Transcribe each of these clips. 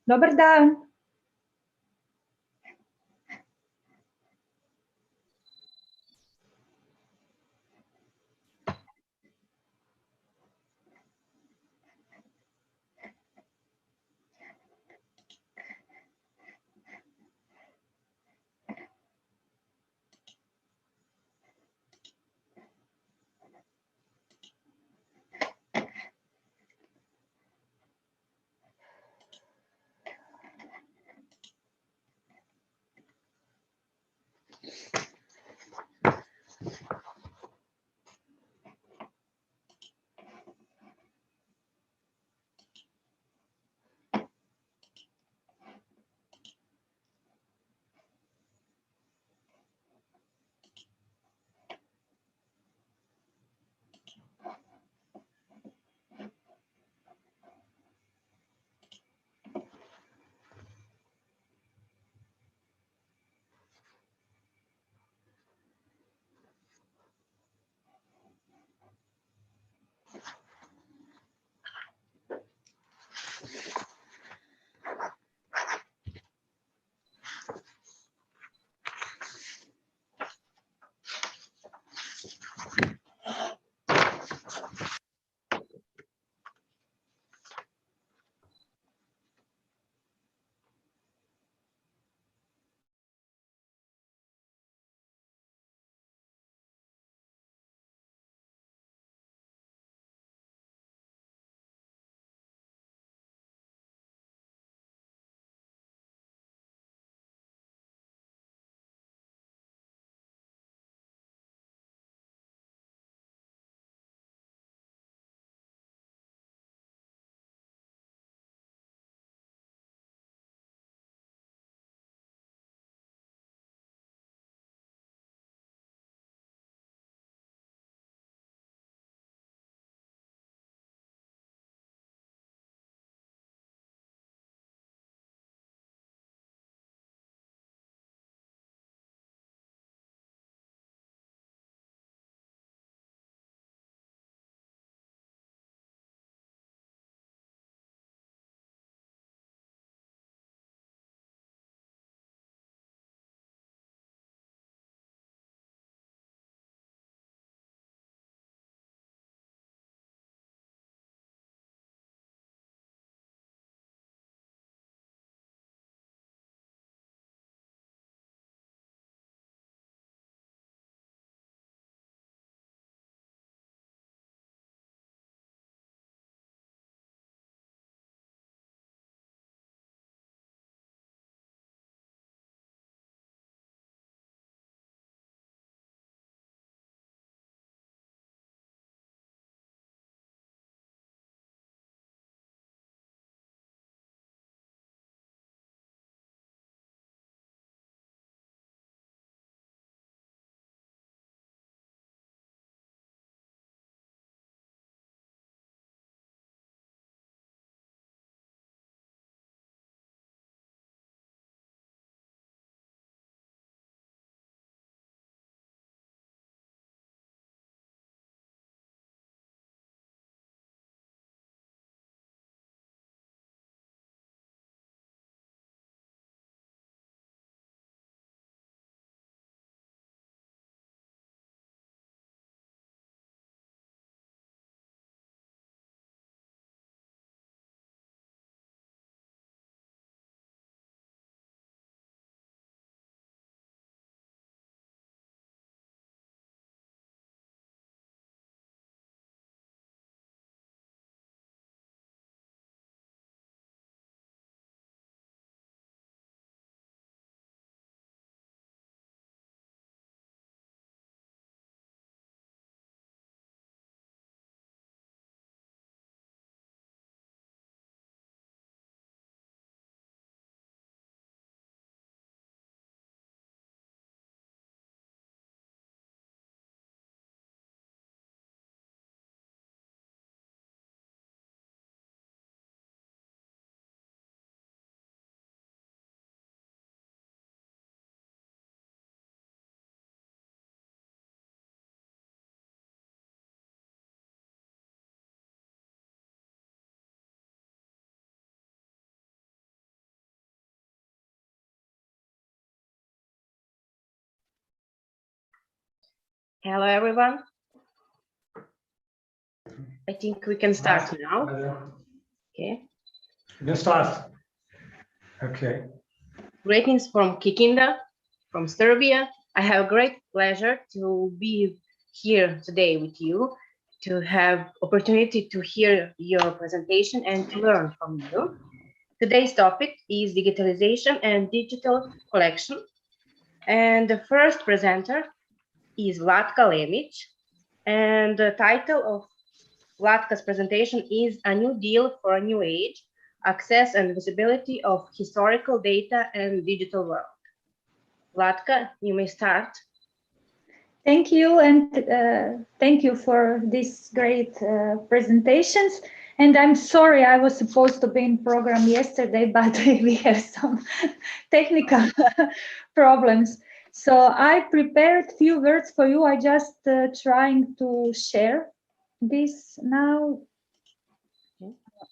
Dobar dan. Hello, everyone. I think we can start now. Okay. You can start. Okay. Greetings from Kikinda, from Serbia. I have great pleasure to be here today with you, to have opportunity to hear your presentation and to learn from you. Today's topic is digitalization and digital collection. And the first presenter is Vlatka Lemić. And the title of Vlatka's presentation is A New Deal for a New Age, Access and Visibility of Historical Data and Digital World. Vlatka, you may start. Thank you, and thank you for these great presentations. And I'm sorry, I was supposed to be in program yesterday, but we have some technical problems. So I prepared few words for you. I just trying to share this now.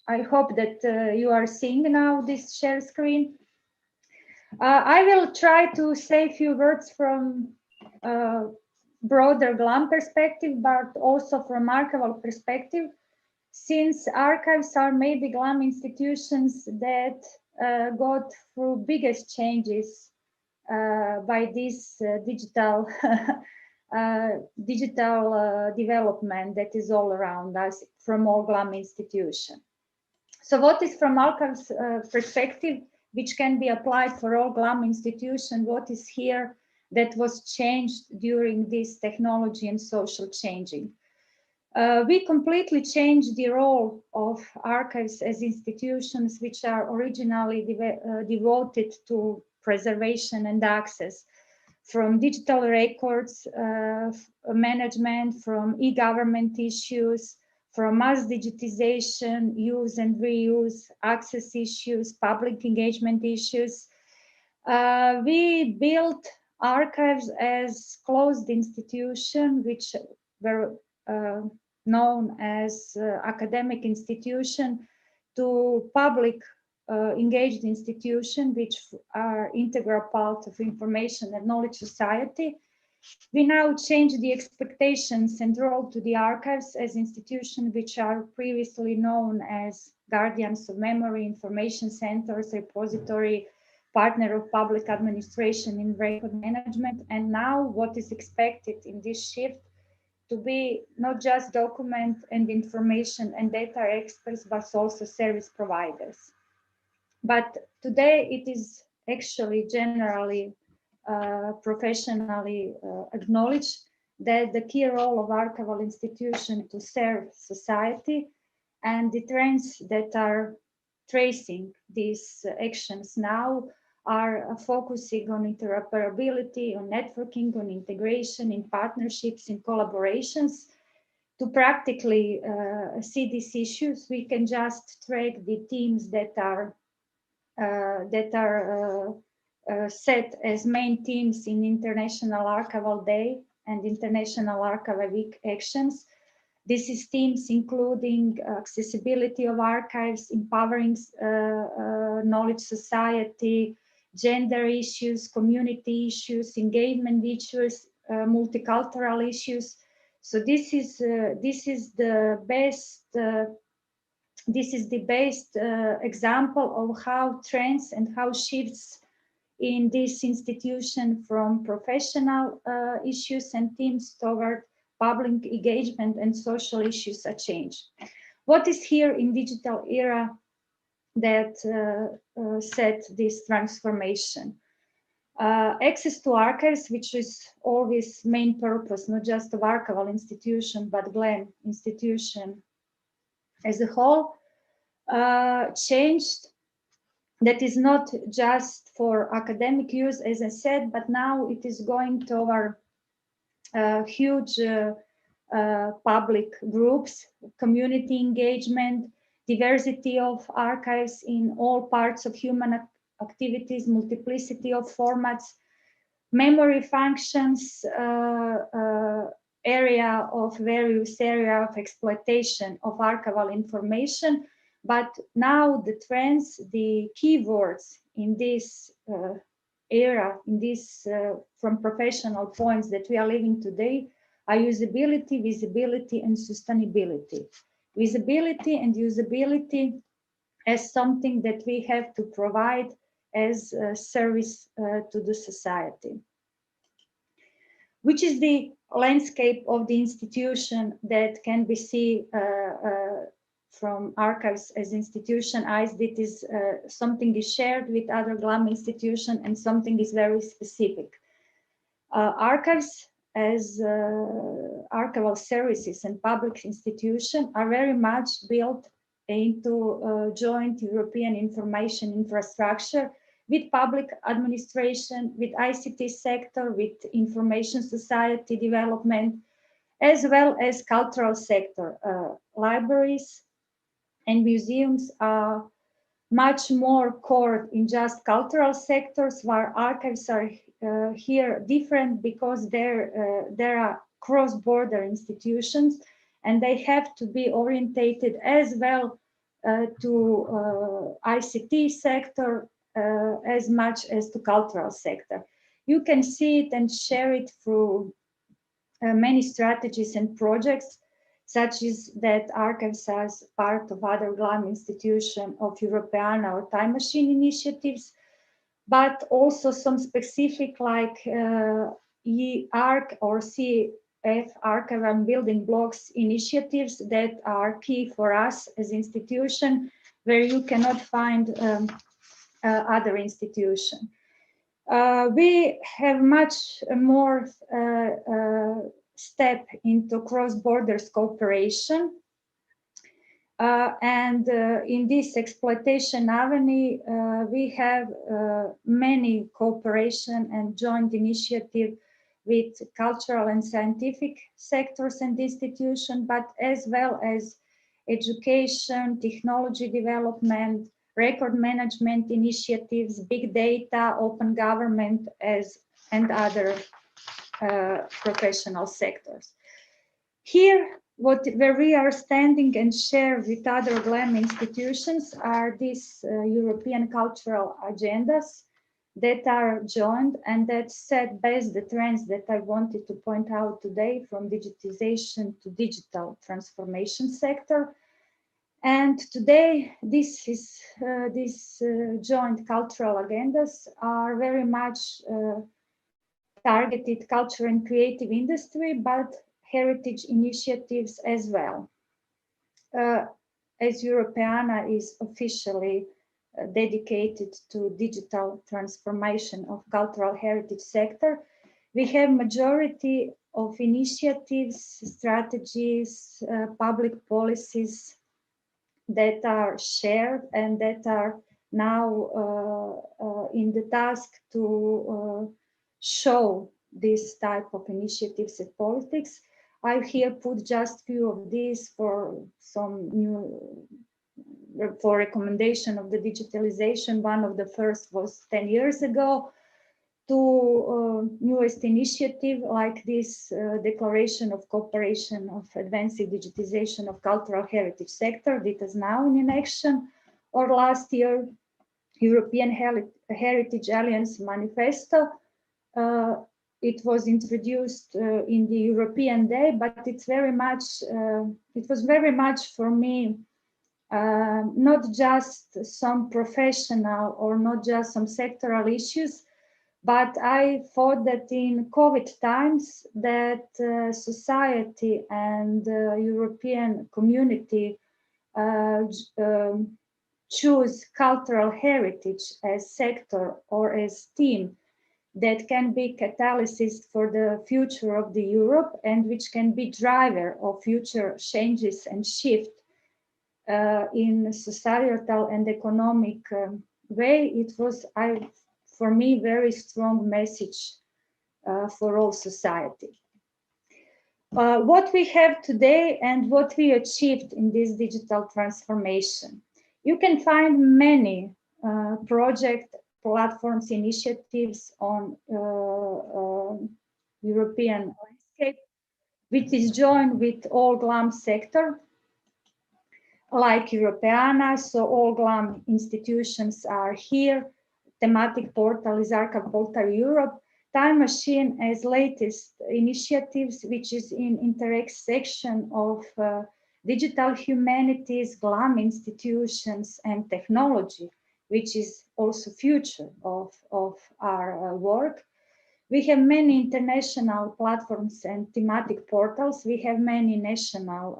I hope that you are seeing now this share screen. I will try to say a few words from broader GLAM perspective, but also from archival perspective, since archives are maybe GLAM institutions that got through biggest changes by this digital development that is all around us from all GLAM institutions. So what is from archives perspective, which can be applied for all GLAM institutions, what is here that was changed during this technology and social changing? We completely changed the role of archives as institutions which are originally devoted to preservation and access, from digital records management, from e-government issues, from mass digitization, use and reuse, access issues, public engagement issues. We built archives as closed institutions, which were known as academic institution, to public engaged institution, which are integral part of information and knowledge society. We now change the expectations and role to the archives as institutions which are previously known as guardians of memory, information centers, repository, partner of public administration in record management. And now what is expected in this shift to be not just document and information and data experts, but also service providers. But today it is actually generally professionally acknowledged that the key role of archival institution to serve society, and the trends that are tracing these actions now are focusing on interoperability, on networking, on integration, in partnerships, in collaborations. To practically see these issues, we can just track the themes that are set as main themes in International Archival Day and International Archival Week actions. This is themes including accessibility of archives, empowering knowledge society, gender issues, community issues, engagement issues, multicultural issues. So this is the best example of how trends and how shifts in this institution from professional issues and themes toward public engagement and social issues are changed. What is here in digital era that set this transformation? Access to archives, which is always main purpose, not just of archival institution, but GLAM institution as a whole, changed. That is not just for academic use, as I said, but now it is going toward huge public groups, community engagement, diversity of archives in all parts of human activities, multiplicity of formats, memory functions, area of various area of exploitation of archival information. But now the trends, the keywords in this era, in this from professional points that we are living today, are usability, visibility, and sustainability. Visibility and usability as something that we have to provide as a service to the society. Which is the landscape of the institution that can be seen from archives as institution eyes. That is something is shared with other GLAM institution and something is very specific. Archives as archival services and public institution are very much built into joint European information infrastructure with public administration, with ICT sector, with information society development, as well as cultural sector. Libraries and museums are much more core in just cultural sectors, while archives are here different because there are cross-border institutions and they have to be orientated as well to ICT sector as much as to cultural sector. You can see it and share it through many strategies and projects, such as that archives as part of other GLAM institution of Europeana or Time Machine initiatives, but also some specific like e-ARC or CF archive and building blocks initiatives that are key for us as institution, where you cannot find other institution. We have much more step into cross-border cooperation. And in this exploitation avenue, we have many cooperation and joint initiative with cultural and scientific sectors and institutions, but as well as education, technology development, record management initiatives, big data, open government, and other professional sectors. Here, where we are standing and share with other GLAM institutions are these European cultural agendas that are joined and that set best the trends that I wanted to point out today, from digitization to digital transformation sector. And today, these joint cultural agendas are very much targeted culture and creative industry, but heritage initiatives as well. As Europeana is officially dedicated to digital transformation of cultural heritage sector, we have majority of initiatives, strategies, public policies that are shared and that are now in the task to show this type of initiatives and politics. I here put just few of these for some new, for recommendation of the digitalization. One of the first was 10 years ago, to newest initiative like this declaration of cooperation of advancing digitization of cultural heritage sector that is now in action, or last year European Heritage Alliance Manifesto. It was introduced in the European Day, but it's very much, it was very much for me, not just some professional or not just some sectoral issues, but I thought that in COVID times that society and European community choose cultural heritage as sector or as theme that can be catalyst for the future of the Europe and which can be driver of future changes and shift in societal and economic way. It was, for me, very strong message for all society. What we have today and what we achieved in this digital transformation. You can find many project platforms, initiatives on European landscape, which is joined with all GLAM sector, like Europeana, so all GLAM institutions are here. Thematic portal is Archive Portal Europe. Time Machine as latest initiatives, which is in intersection of digital humanities, GLAM institutions, and technology, which is also future of our work. We have many international platforms and thematic portals. We have many national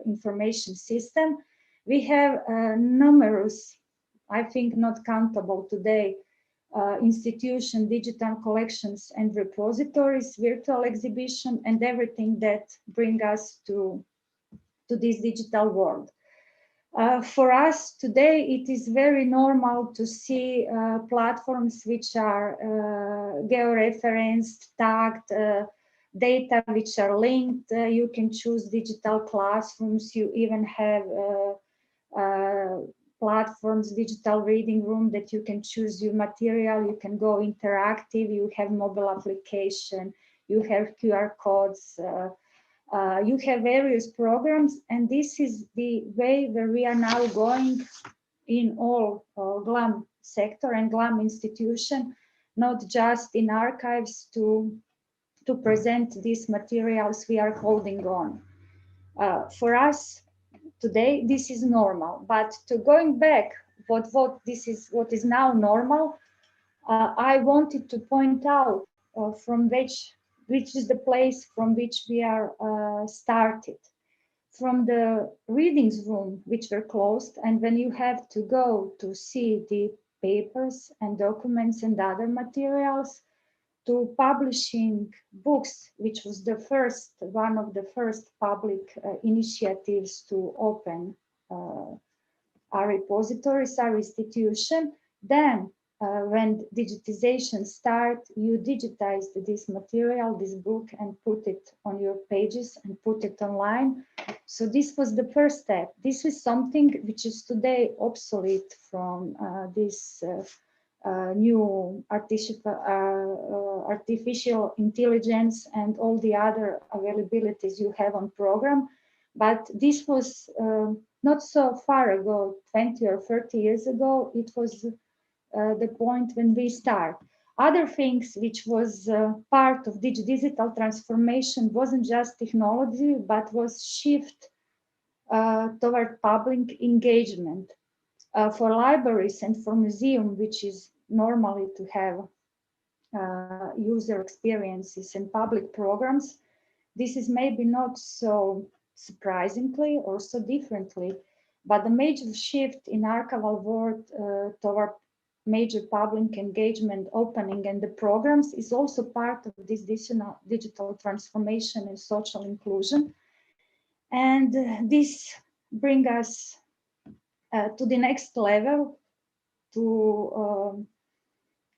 information system. We have numerous, I think not countable today, institution, digital collections and repositories, virtual exhibition, and everything that bring us to this digital world. For us today, it is very normal to see platforms which are georeferenced, tagged, data which are linked. You can choose digital classrooms. You even have platforms, digital reading room that you can choose your material. You can go interactive. You have mobile application. You have QR codes. You have various programs, and this is the way where we are now going in all GLAM sector and GLAM institution, not just in archives to present these materials we are holding on. For us today, this is normal, but to going back, what is now normal, I wanted to point out from which is the place from which we are started. From the readings room, which were closed, and when you have to go to see the papers and documents and other materials, to publishing books, which was one of the first public initiatives to open our repositories, our institution. Then when digitization started, you digitized this material, this book, and put it on your pages and put it online. So this was the first step. This is something which is today obsolete from this new artificial intelligence and all the other availabilities you have on program. But this was not so far ago, 20 or 30 years ago, it was the point when we start. Other things which was part of digital transformation wasn't just technology, but was shift toward public engagement. For libraries and for museum, which is normally to have user experiences and public programs, this is maybe not so surprisingly or so differently, but the major shift in archival world toward major public engagement opening and the programs is also part of this digital transformation and social inclusion. And this brings us to the next level, to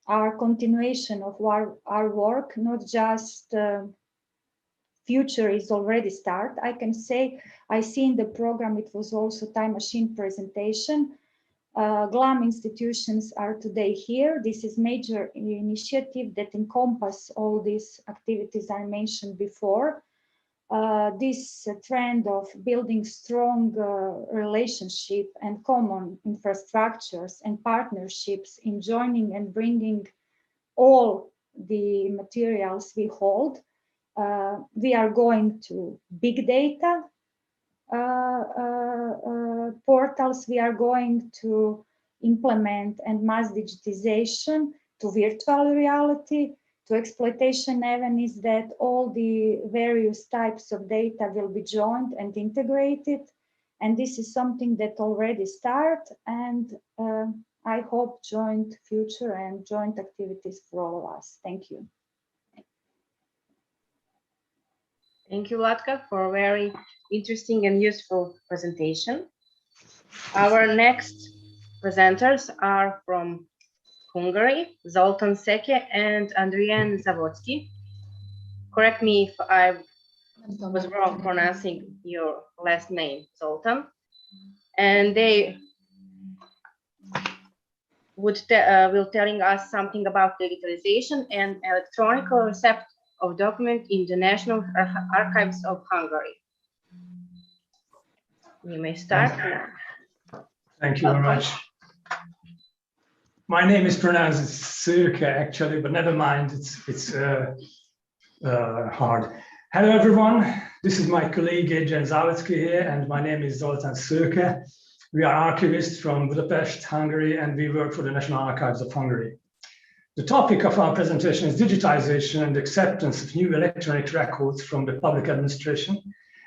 our continuation of our work, not just future is already start. I can say, I see in the program, it was also Time Machine presentation. GLAM institutions are today here. This is major initiative that encompass all these activities I mentioned before. This trend of building strong relationship and common infrastructures and partnerships in joining and bringing all the materials we hold. We are going to big data portals. We are going to implement and mass digitization, to virtual reality, to exploitation avenues, that all the various types of data will be joined and integrated. And this is something that already started, and I hope joint future and joint activities for all of us. Thank you. Thank you, Latka, for a very interesting and useful presentation. Our next presenters are from Hungary, Zoltan Seke and Andrija Zavodsky. Correct me if I was wrong pronouncing your last name, Zoltan. And they will telling us something about digitalization and electronic reception of document in the National Archives of Hungary. You may start. Thank you very much. My name is pronounced Sürke actually, but never mind, it's hard. Hello everyone, this is my colleague Jan Zawadzki here, and my name is Zoltán Sürke. We are archivists from Budapest, Hungary, and we work for the National Archives of Hungary. The topic of our presentation is digitization and acceptance of new electronic records from the public administration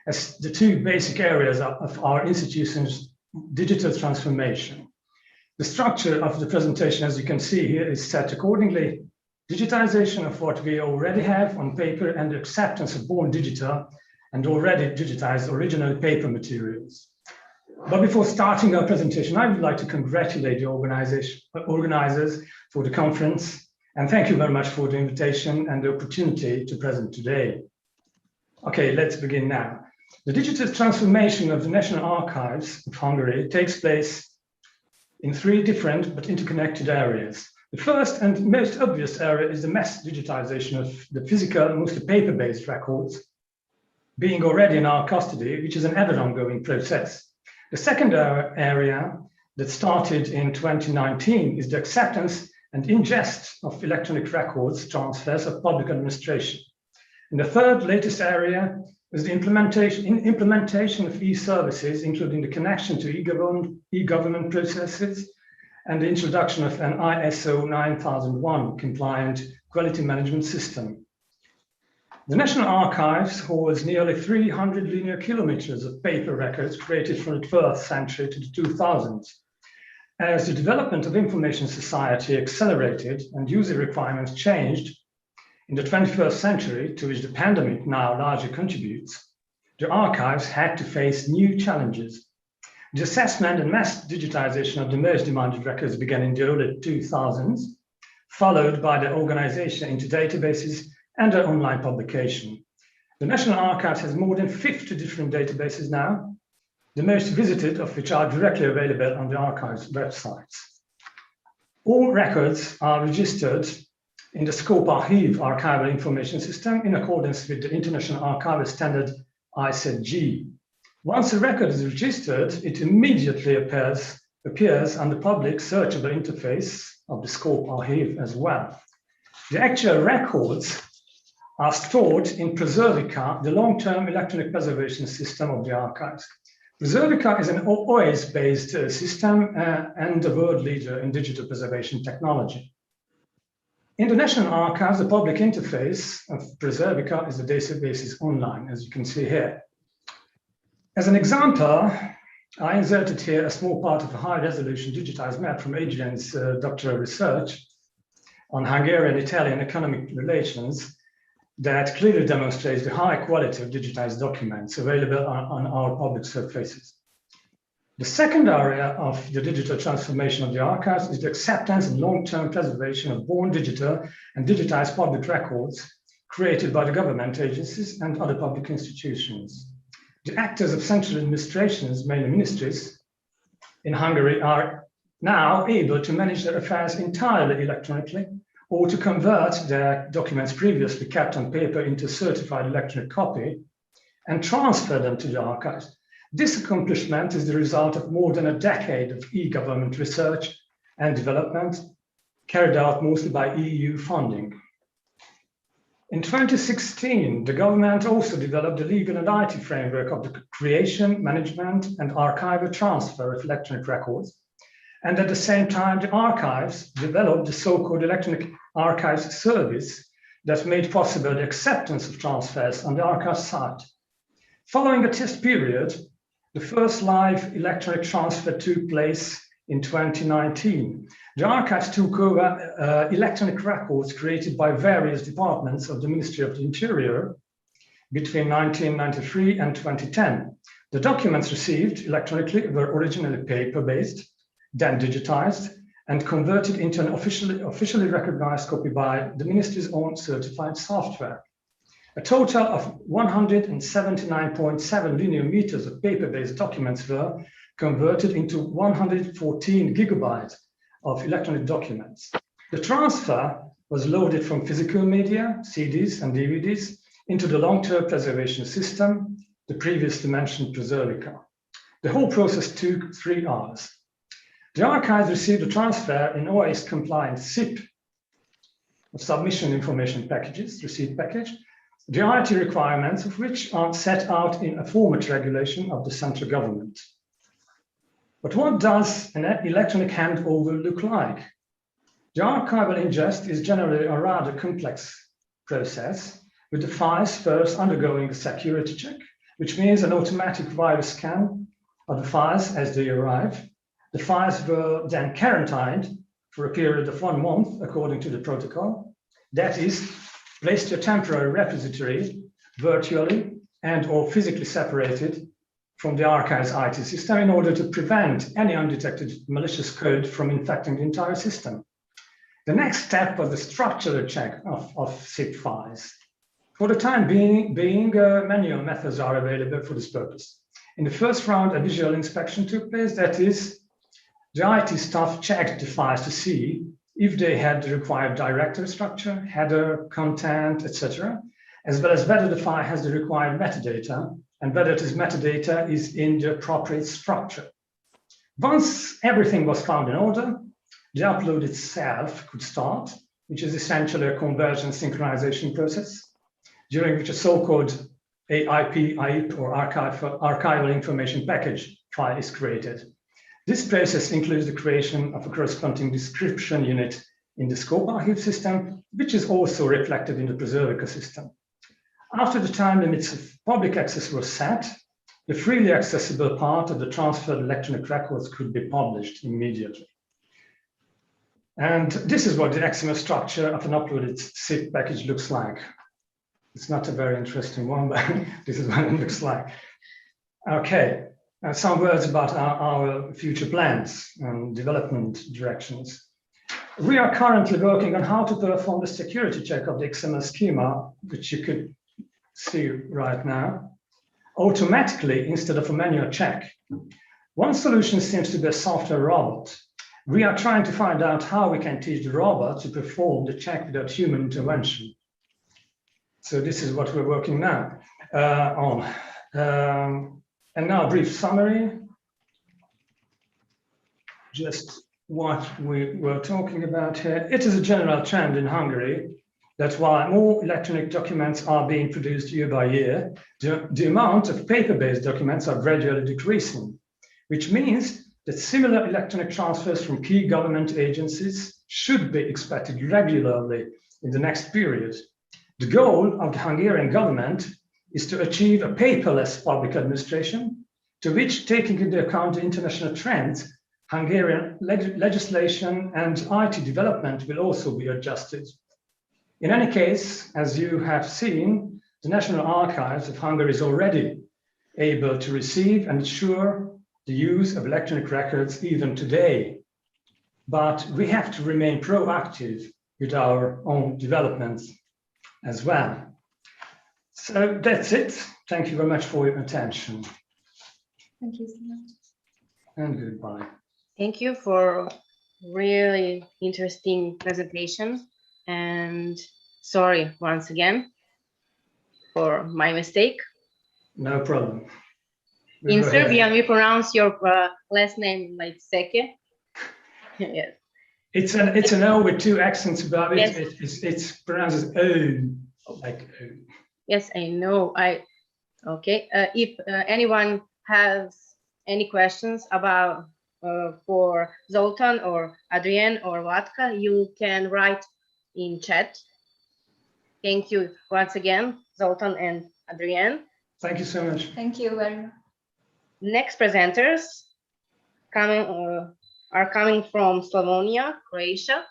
as the two basic areas of our institution's digital transformation. The structure of the presentation, as you can see here, is set accordingly: digitization of what we already have on paper and the acceptance of born digital and already digitized original paper materials. But before starting our presentation, I would like to congratulate the organizers for the conference, and thank you very much for the invitation and the opportunity to present today. Okay, let's begin now. The digital transformation of the National Archives of Hungary takes place in three different but interconnected areas. The first and most obvious area is the mass digitization of the physical, mostly paper-based records being already in our custody, which is an ever ongoing process. The second area that started in 2019 is the acceptance and ingest of electronic records transfers of public administration. And the third latest area is the implementation of e-services, including the connection to e-government processes and the introduction of an ISO 9001 compliant quality management system. The National Archives holds nearly 300 linear kilometers of paper records created from the 1st century to the 2000s. As the development of information society accelerated and user requirements changed in the 21st century, to which the pandemic now largely contributes, the archives had to face new challenges. The assessment and mass digitization of the most demanded records began in the early 2000s, followed by the organization into databases and their online publication. The National Archives has more than 50 different databases now, the most visited of which are directly available on the archives websites. All records are registered in the Scope Archive archival information system in accordance with the International Archival Standard ISEG. Once a record is registered, it immediately appears on the public searchable interface of the Scope Archive as well. The actual records are stored in Preservica, the long-term electronic preservation system of the archives. Preservica is an OS-based system and a world leader in digital preservation technology. In the National Archives, the public interface of Preservica is the databases online, as you can see here. As an example, I inserted here a small part of a high-resolution digitized map from Adrian's doctoral research on Hungarian-Italian economic relations that clearly demonstrates the high quality of digitized documents available on our public surfaces. The second area of the digital transformation of the archives is the acceptance and long-term preservation of born digital and digitized public records created by the government agencies and other public institutions. The actors of central administrations, mainly ministries, in Hungary are now able to manage their affairs entirely electronically, or to convert their documents previously kept on paper into a certified electronic copy and transfer them to the archives. This accomplishment is the result of more than a decade of e-government research and development carried out mostly by EU funding. In 2016, the government also developed the legal and IT framework of the creation, management, and archival transfer of electronic records. And at the same time, the archives developed the so-called Electronic Archives Service that made possible the acceptance of transfers on the archive site. Following a test period, the first live electronic transfer took place in 2019. The archives took over electronic records created by various departments of the Ministry of the Interior between 1993 and 2010. The documents received electronically were originally paper-based, then digitized and converted into an officially recognized copy by the ministry's own certified software. A total of 179.7 linear meters of paper-based documents were converted into 114 gigabytes of electronic documents. The transfer was loaded from physical media, CDs and DVDs, into the long-term preservation system, the previously mentioned Preservica. The whole process took 3 hours. The archives received a transfer in OIS compliant SIP, submission information packages, receipt package, the IT requirements of which are set out in a format regulation of the central government. But what does an electronic handover look like? The archival ingest is generally a rather complex process, with the files first undergoing a security check, which means an automatic virus scan of the files as they arrive. The files were then quarantined for a period of 1 month, according to the protocol. That is, placed to a temporary repository, virtually and/or physically separated from the archive's IT system in order to prevent any undetected malicious code from infecting the entire system. The next step was the structural check of SIP files. For the time being, manual methods are available for this purpose. In the first round, a visual inspection took place. That is, the IT staff checked the files to see if they had the required directory structure, header, content, etc., as well as whether the file has the required metadata and whether this metadata is in the appropriate structure. Once everything was found in order, the upload itself could start, which is essentially a conversion synchronization process, during which a so-called AIP or archival information package file is created. This process includes the creation of a corresponding description unit in the scope archive system, which is also reflected in the preserve ecosystem. After the time limits of public access were set, the freely accessible part of the transferred electronic records could be published immediately. And this is what the XML structure of an uploaded SIP package looks like. It's not a very interesting one, but this is what it looks like. Okay. Some words about our future plans and development directions. We are currently working on how to perform the security check of the XML schema, which you could see right now, automatically instead of a manual check. One solution seems to be a software robot. We are trying to find out how we can teach the robot to perform the check without human intervention. So this is what we're working now on. And now a brief summary, just what we were talking about here. It is a general trend in Hungary that while more electronic documents are being produced year by year, the amount of paper-based documents are gradually decreasing, which means that similar electronic transfers from key government agencies should be expected regularly in the next period. The goal of the Hungarian government is to achieve a paperless public administration, to which, taking into account the international trends, Hungarian legislation and IT development will also be adjusted. In any case, as you have seen, the National Archives of Hungary is already able to receive and ensure the use of electronic records even today. But we have to remain proactive with our own developments as well. So that's it. Thank you very much for your attention. Thank you so much. And goodbye. Thank you for really interesting presentation. And sorry once again for my mistake. No problem. In Serbian, we pronounce your last name like Seke. Yes. It's an O with 2 accents above it. Yes. It's pronounced as O, like O. Yes, I know. Okay. If anyone has any questions about for Zoltan or Adrian or Vatka, you can write in chat. Thank you once again, Zoltan and Adrian. Thank you so much. Thank you very much. Next presenters are coming from Slavonia, Croatia.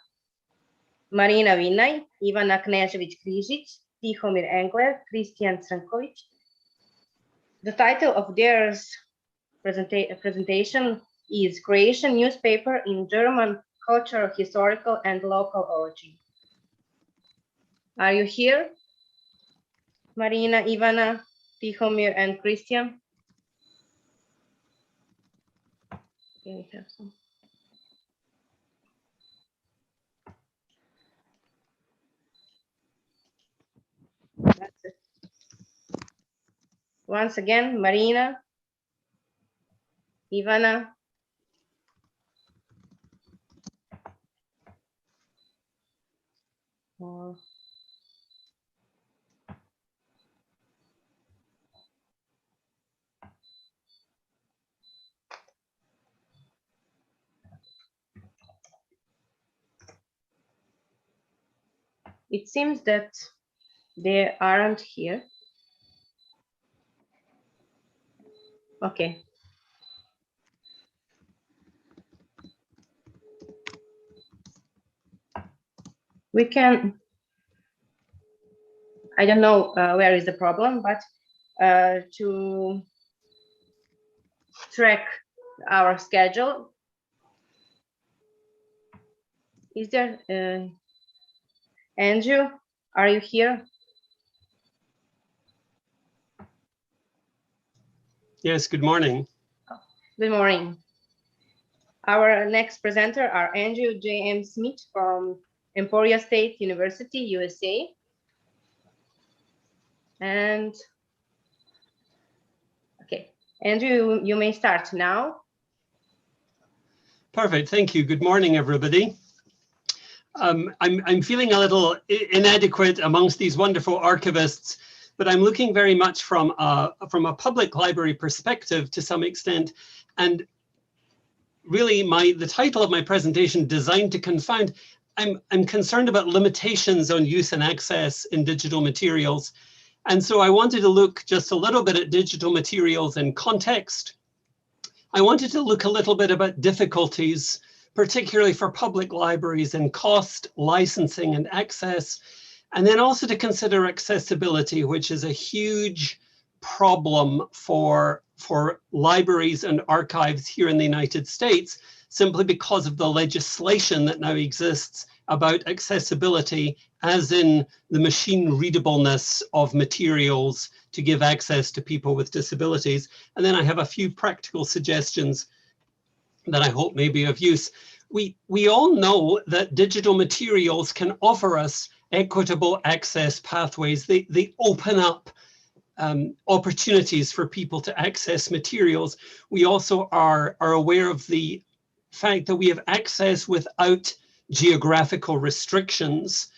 Marina Vinaj, Ivana Knežević-Križić, Tihomir Engler, Kristijan Crnković. The title of their presentation is Croatian Newspaper in German Cultural, Historical and Local Origin. Are you here? Marina, Ivana, Tihomir and Kristijan? Can we have some? That's it. Once again, Marina, Ivana, It seems that they aren't here. Okay. We can, I don't know where is the problem, but to track our schedule, is there, Andrew, are you here? Yes, good morning. Good morning. Our next presenter are Andrew J.M. Smith from Emporia State University, USA. And, okay, Andrew, you may start now. Perfect, thank you. Good morning, everybody. I'm feeling a little inadequate amongst these wonderful archivists, but I'm looking very much from a public library perspective to some extent. And really the title of my presentation, Designed to Confound, I'm concerned about limitations on use and access in digital materials. And so I wanted to look just a little bit at digital materials in context. I wanted to look a little bit about difficulties, particularly for public libraries in cost, licensing, and access, and then also to consider accessibility, which is a huge problem for libraries and archives here in the United States, simply because of the legislation that now exists about accessibility, as in the machine readableness of materials to give access to people with disabilities. And then I have a few practical suggestions that I hope may be of use. We all know that digital materials can offer us equitable access pathways. They open up opportunities for people to access materials. We also are aware of the fact that we have access without geographical restrictions.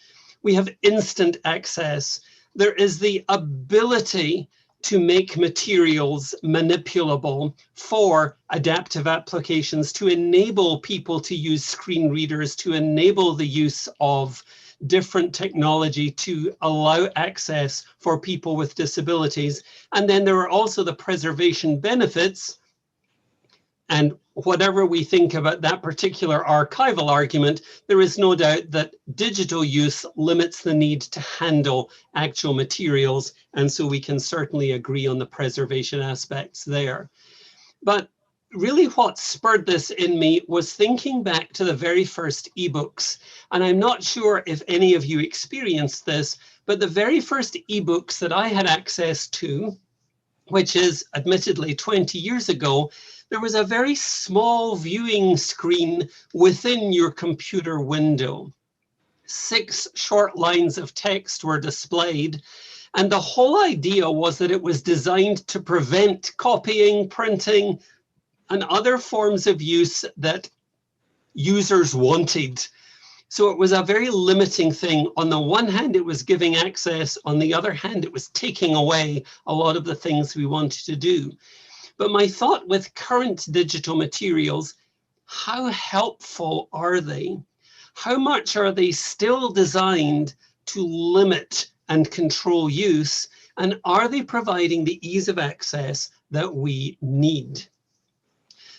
We have instant access. There is the ability to make materials manipulable for adaptive applications, to enable people to use screen readers, to enable the use of different technology to allow access for people with disabilities. And then there are also the preservation benefits. And whatever we think about that particular archival argument, there is no doubt that digital use limits the need to handle actual materials. And so we can certainly agree on the preservation aspects there. But really what spurred this in me was thinking back to the very first ebooks. And I'm not sure if any of you experienced this, but the very first ebooks that I had access to, which is admittedly 20 years ago, there was a very small viewing screen within your computer window. 6 short lines of text were displayed. And the whole idea was that it was designed to prevent copying, printing, and other forms of use that users wanted. So it was a very limiting thing. On the one hand, it was giving access. On the other hand, it was taking away a lot of the things we wanted to do. But my thought with current digital materials, how helpful are they? How much are they still designed to limit and control use? And are they providing the ease of access that we need?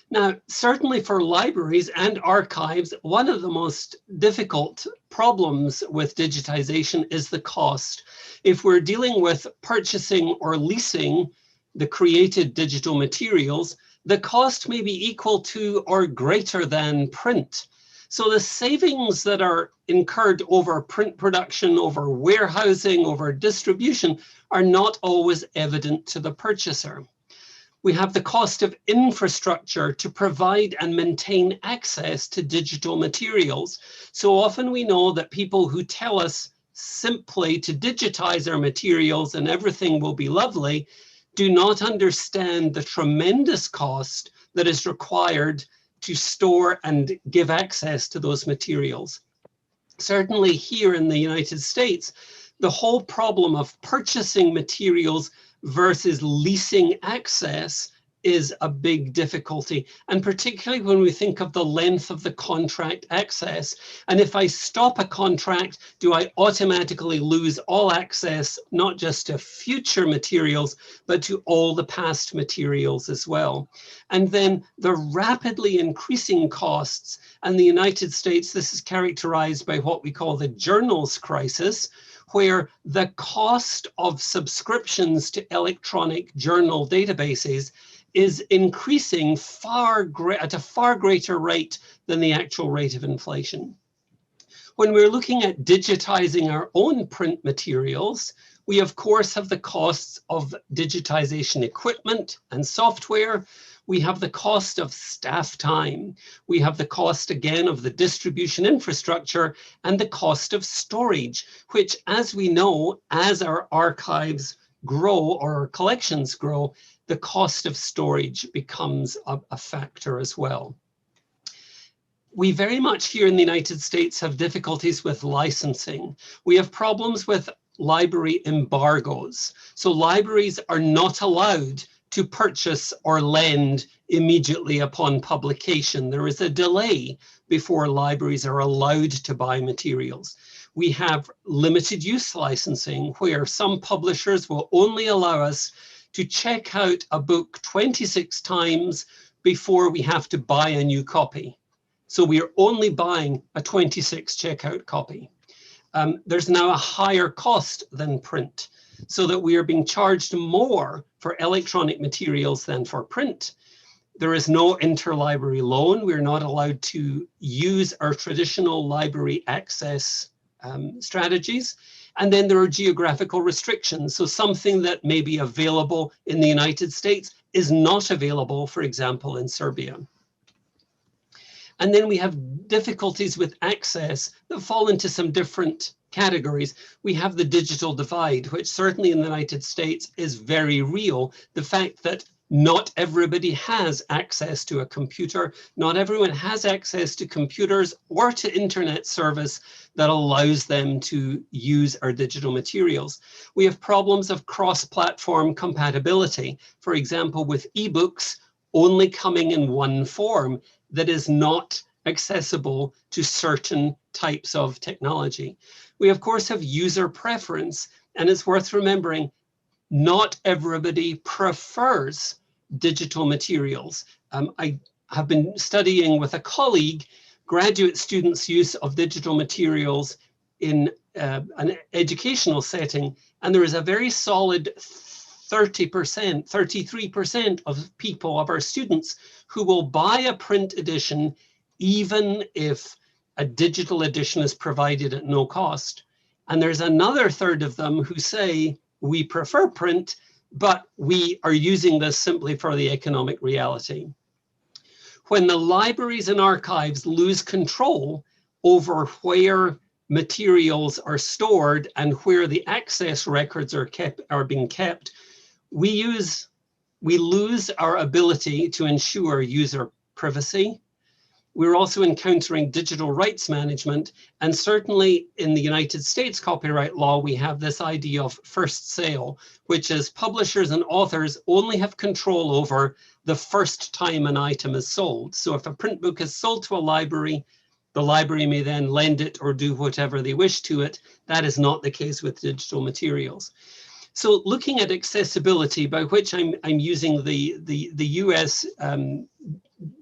Now, certainly for libraries and archives, one of the most difficult problems with digitization is the cost. If we're dealing with purchasing or leasing the created digital materials, the cost may be equal to or greater than print. So the savings that are incurred over print production, over warehousing, over distribution are not always evident to the purchaser. We have the cost of infrastructure to provide and maintain access to digital materials. So often we know that people who tell us simply to digitize our materials and everything will be lovely do not understand the tremendous cost that is required to store and give access to those materials. Certainly here in the United States, the whole problem of purchasing materials versus leasing access is a big difficulty, and particularly when we think of the length of the contract access. And if I stop a contract, do I automatically lose all access, not just to future materials, but to all the past materials as well? And then the rapidly increasing costs, and the United States, this is characterized by what we call the journals crisis, where the cost of subscriptions to electronic journal databases is increasing at a far greater rate than the actual rate of inflation. When we're looking at digitizing our own print materials, we of course have the costs of digitization equipment and software. We have the cost of staff time. We have the cost again of the distribution infrastructure and the cost of storage, which, as we know, as our archives grow or our collections grow, the cost of storage becomes a factor as well. We very much here in the United States have difficulties with licensing. We have problems with library embargoes. So libraries are not allowed to purchase or lend immediately upon publication. There is a delay before libraries are allowed to buy materials. We have limited use licensing, where some publishers will only allow us to check out a book 26 times before we have to buy a new copy. So we are only buying a 26 checkout copy. There's now a higher cost than print, so that we are being charged more for electronic materials than for print. There is no interlibrary loan. We're not allowed to use our traditional library access strategies. And then there are geographical restrictions. So something that may be available in the United States is not available, for example, in Serbia. And then we have difficulties with access that fall into some different categories. We have the digital divide, which certainly in the United States is very real. The fact that not everybody has access to a computer. Not everyone has access to computers or to internet service that allows them to use our digital materials. We have problems of cross-platform compatibility. For example, with ebooks only coming in one form that is not accessible to certain types of technology. We of course have user preference, and it's worth remembering not everybody prefers digital materials. I have been studying with a colleague graduate students' use of digital materials in an educational setting, and there is a very solid 30%, 33% of people, of our students, who will buy a print edition even if a digital edition is provided at no cost. And there's another third of them who say, we prefer print, but we are using this simply for the economic reality. When the libraries and archives lose control over where materials are stored and where the access records are being kept, we lose our ability to ensure user privacy. We're also encountering digital rights management, and certainly in the United States copyright law, we have this idea of first sale, which is publishers and authors only have control over the first time an item is sold. So if a print book is sold to a library, the library may then lend it or do whatever they wish to it. That is not the case with digital materials. So looking at accessibility, by which I'm using the US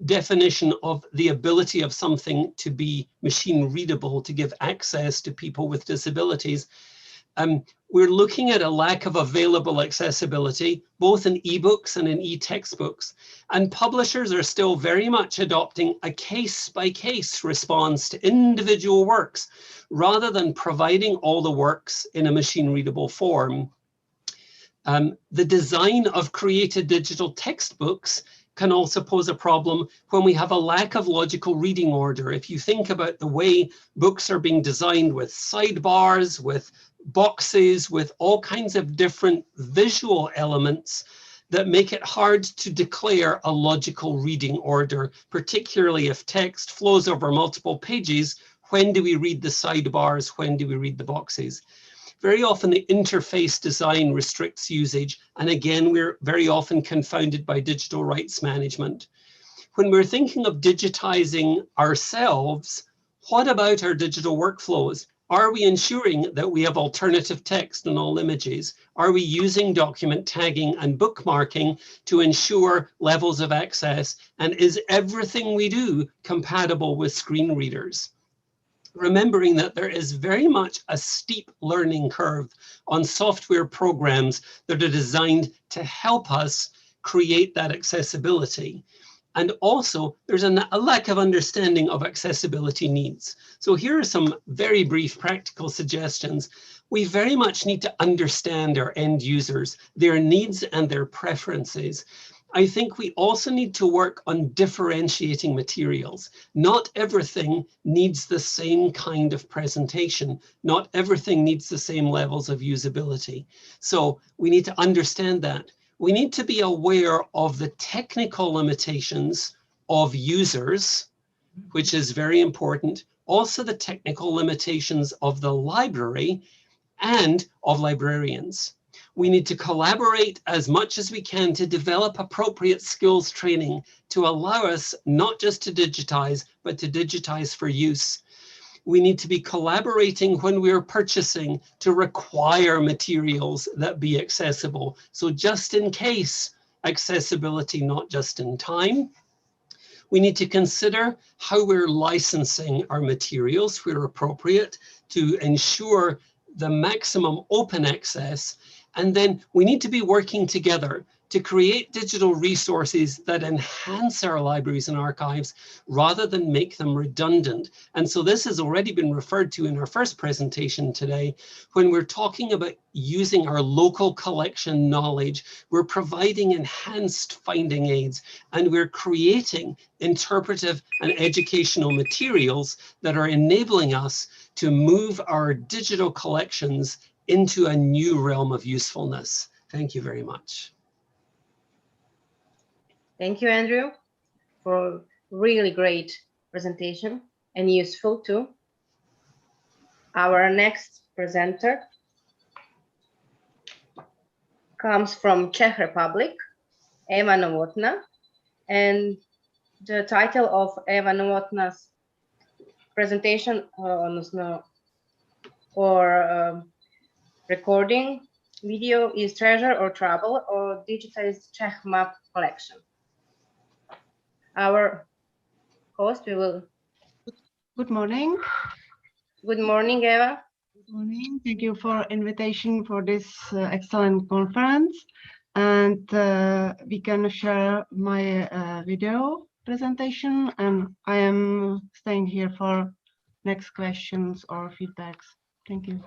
definition of the ability of something to be machine readable, to give access to people with disabilities, we're looking at a lack of available accessibility, both in ebooks and in e-textbooks. And publishers are still very much adopting a case-by-case response to individual works, rather than providing all the works in a machine readable form. The design of created digital textbooks can also pose a problem when we have a lack of logical reading order. If you think about the way books are being designed with sidebars, with boxes, with all kinds of different visual elements that make it hard to declare a logical reading order, particularly if text flows over multiple pages. When do we read the sidebars? When do we read the boxes? Very often the interface design restricts usage. And again, we're very often confounded by digital rights management. When we're thinking of digitizing ourselves, what about our digital workflows? Are we ensuring that we have alternative text in all images? Are we using document tagging and bookmarking to ensure levels of access? And is everything we do compatible with screen readers? Remembering that there is very much a steep learning curve on software programs that are designed to help us create that accessibility. And also, there's a lack of understanding of accessibility needs. So here are some very brief practical suggestions. We very much need to understand our end users, their needs and their preferences. I think we also need to work on differentiating materials. Not everything needs the same kind of presentation. Not everything needs the same levels of usability. So we need to understand that. We need to be aware of the technical limitations of users, which is very important. Also the technical limitations of the library and of librarians. We need to collaborate as much as we can to develop appropriate skills training to allow us not just to digitize, but to digitize for use. We need to be collaborating when we're purchasing to require materials that be accessible. So just in case, accessibility, not just in time. We need to consider how we're licensing our materials where appropriate to ensure the maximum open access. And then we need to be working together to create digital resources that enhance our libraries and archives rather than make them redundant. And so this has already been referred to in our first presentation today. When we're talking about using our local collection knowledge, we're providing enhanced finding aids, and we're creating interpretive and educational materials that are enabling us to move our digital collections into a new realm of usefulness. Thank you very much. Thank you, Andrew, for really great presentation and useful too. Our next presenter comes from Czech Republic, Eva Novotná, and the title of Eva Novotná's presentation or recording video is Treasure or Trouble, or digitized Czech map collection. Our host, we will. Good morning. Good morning, Eva. Good morning. Thank you for invitation for this excellent conference. And we can share my video presentation, and I am staying here for next questions or feedbacks. Thank you.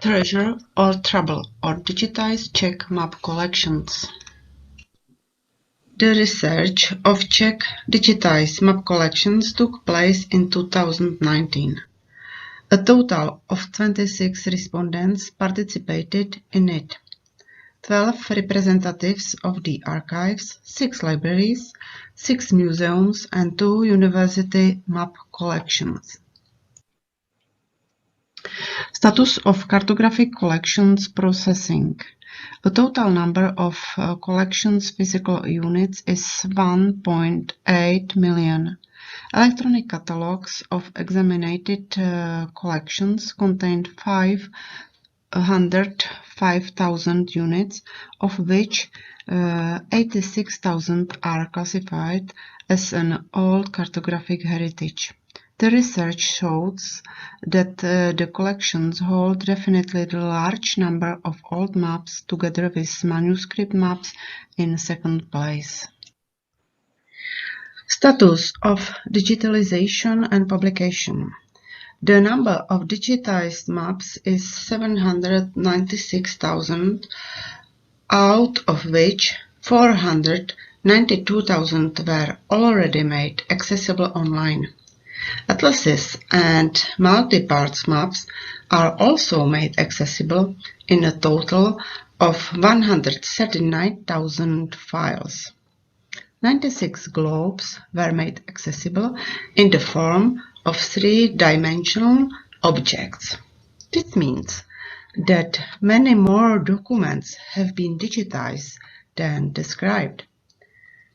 Treasure or Trouble, or digitized Czech map collections. The research of Czech digitized map collections took place in 2019. A total of 26 respondents participated in it. 12 representatives of the archives, 6 libraries, 6 museums, and 2 university map collections. Status of cartographic collections processing. The total number of collections physical units is 1.8 million. Electronic catalogs of examined collections contained 505,000 units, of which 86,000 are classified as an old cartographic heritage. The research shows that the collections hold definitely the large number of old maps together with manuscript maps in second place. Status of digitalization and publication. The number of digitized maps is 796,000, out of which 492,000 were already made accessible online. Atlases and multi-parts maps are also made accessible in a total of 139,000 files. 96 globes were made accessible in the form of three-dimensional objects. This means that many more documents have been digitized than described.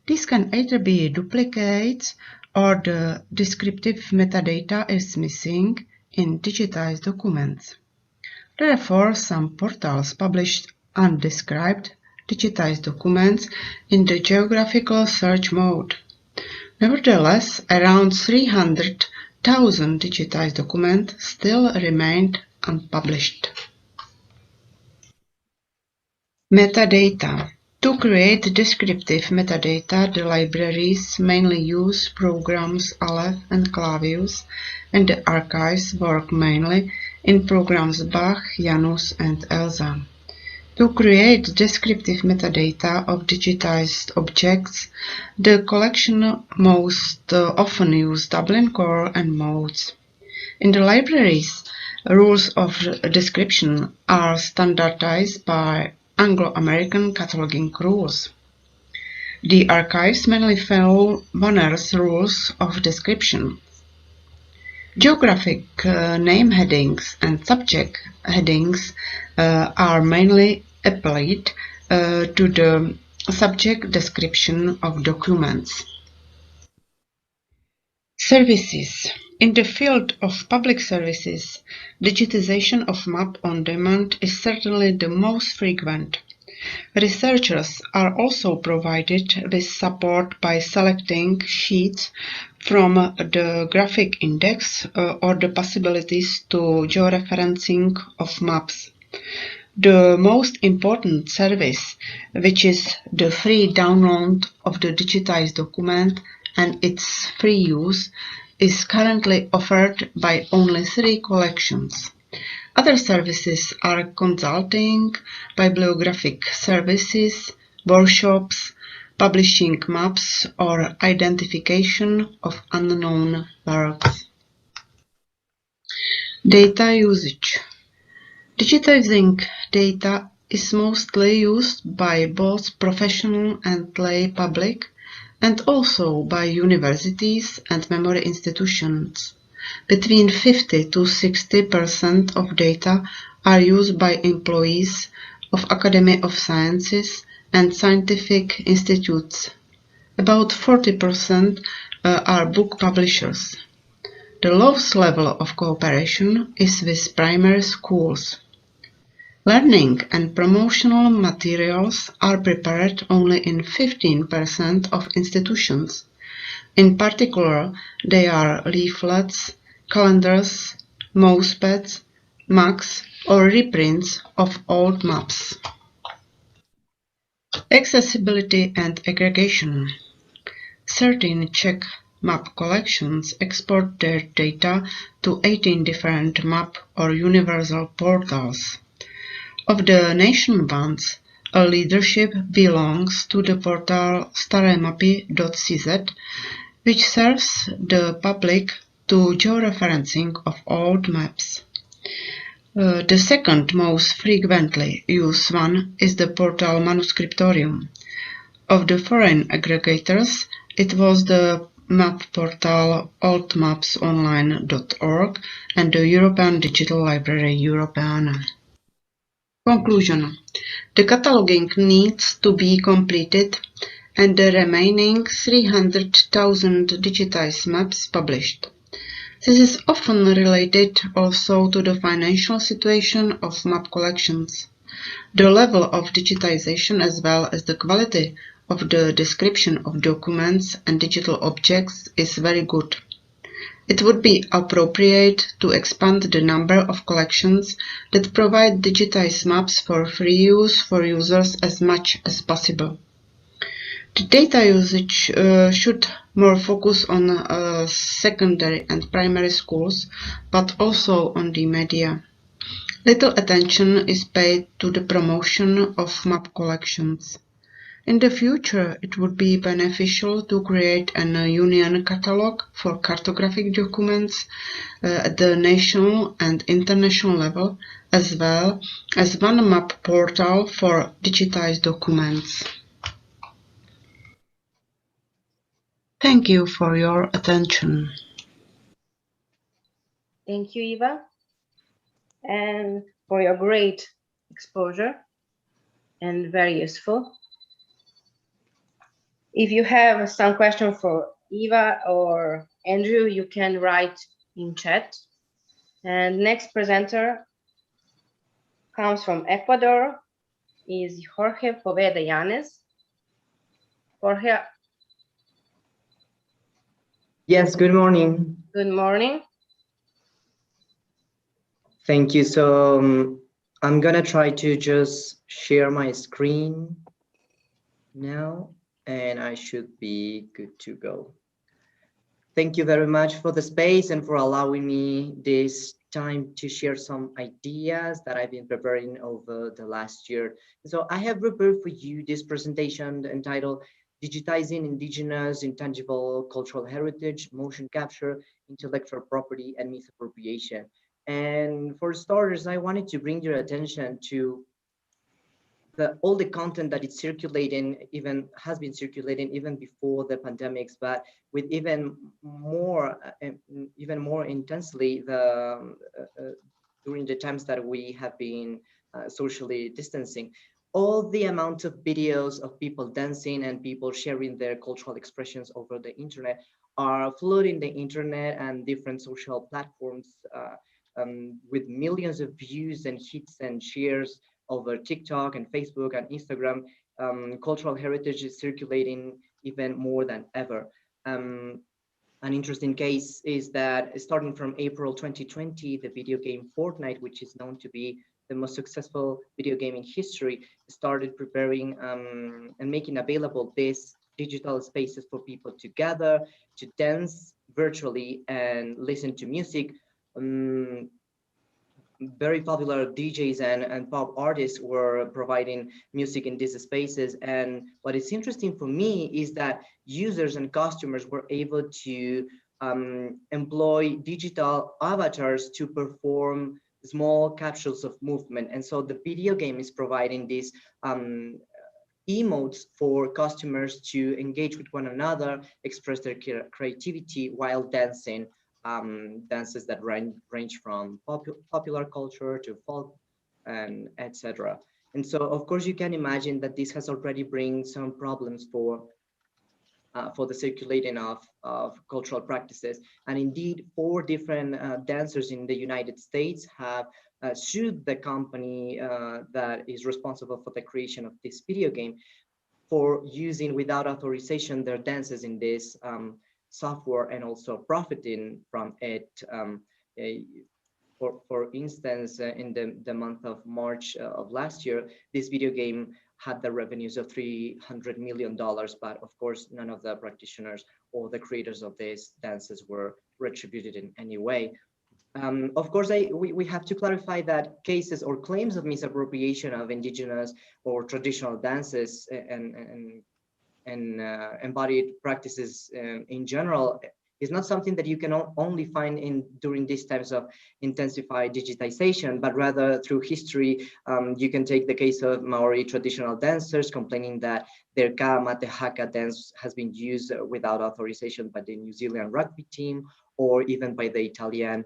These can either be duplicates or the descriptive metadata is missing in digitized documents. Therefore, some portals published undescribed digitized documents in the geographical search mode. Nevertheless, around 300,000 digitized documents still remained unpublished. Metadata. To create descriptive metadata, the libraries mainly use programs Aleph and Clavius, and the archives work mainly in programs Bach, Janus, and Elsa. To create descriptive metadata of digitized objects, the collection most often use Dublin Core and modes. In the libraries, rules of description are standardized by Anglo-American cataloging rules. The archives mainly follow Bonner's rules of description. Geographic name headings and subject headings are mainly applied to the subject description of documents. Services. In the field of public services, digitization of map on demand is certainly the most frequent. Researchers are also provided with support by selecting sheets from the graphic index or the possibilities to georeferencing of maps. The most important service, which is the free download of the digitized document and its free use, is currently offered by only 3 collections. Other services are consulting, bibliographic services, workshops, publishing maps, or identification of unknown works. Data usage. Digitizing data is mostly used by both professional and lay public, and also by universities and memory institutions. Between 50 to 60% of data are used by employees of Academy of Sciences and scientific institutes. About 40% are book publishers. The lowest level of cooperation is with primary schools. Learning and promotional materials are prepared only in 15% of institutions. In particular, they are leaflets, calendars, mousepads, mugs, or reprints of old maps. Accessibility and aggregation. 13 Czech map collections export their data to 18 different map or universal portals. Of the nation ones, a leadership belongs to the portal staremapy.cz, which serves the public to georeferencing of old maps. The second most frequently used one is the portal Manuscriptorium. Of the foreign aggregators, it was the map portal oldmapsonline.org and the European Digital Library Europeana. Conclusion. The cataloging needs to be completed and the remaining 300,000 digitized maps published. This is often related also to the financial situation of map collections. The level of digitization as well as the quality of the description of documents and digital objects is very good. It would be appropriate to expand the number of collections that provide digitized maps for free use for users as much as possible. The data usage should more focus on secondary and primary schools, but also on the media. Little attention is paid to the promotion of map collections. In the future, it would be beneficial to create an union catalog for cartographic documents at the national and international level, as well as one map portal for digitized documents. Thank you for your attention. Thank you, Eva, and for your great exposure and very useful. If you have some question for Eva or Andrew, you can write in chat. And next presenter comes from Ecuador, is Jorge Poveda Yanes. Jorge. Yes, good morning. Good morning. Thank you. So I'm gonna try to just share my screen now, and I should be good to go. Thank you very much for the space and for allowing me this time to share some ideas that I've been preparing over the last year. So I have prepared for you this presentation entitled Digitizing Indigenous Intangible Cultural Heritage, Motion Capture, Intellectual Property, and Misappropriation. And for starters, I wanted to bring your attention to all the content that is circulating, has been circulating even before the pandemics, but with even more intensely during the times that we have been socially distancing. All the amount of videos of people dancing and people sharing their cultural expressions over the internet are flooding the internet and different social platforms with millions of views and hits and shares over TikTok and Facebook and Instagram. Cultural heritage is circulating even more than ever. An interesting case is that starting from April 2020, the video game Fortnite, which is known to be the most successful video game in history, started preparing and making available these digital spaces for people to gather, to dance virtually and listen to music. Very popular DJs and pop artists were providing music in these spaces. And what is interesting for me is that users and customers were able to employ digital avatars to perform small capsules of movement. And so the video game is providing these emotes for customers to engage with one another, express their creativity while dancing. Dances that range from popular culture to folk and etc. And so, of course, you can imagine that this has already bring some problems for the circulating of cultural practices. And indeed, 4 different dancers in the United States have sued the company that is responsible for the creation of this video game for using without authorization their dances in this software and also profiting from it. For instance, in the month of March of last year, this video game had the revenues of $300 million, but of course, none of the practitioners or the creators of these dances were retributed in any way. Of course, we have to clarify that cases or claims of misappropriation of indigenous or traditional dances and embodied practices in general is not something that you can only find during these times of intensified digitization, but rather through history. You can take the case of Maori traditional dancers complaining that their ka mate haka dance has been used without authorization by the New Zealand rugby team, or even by the Italian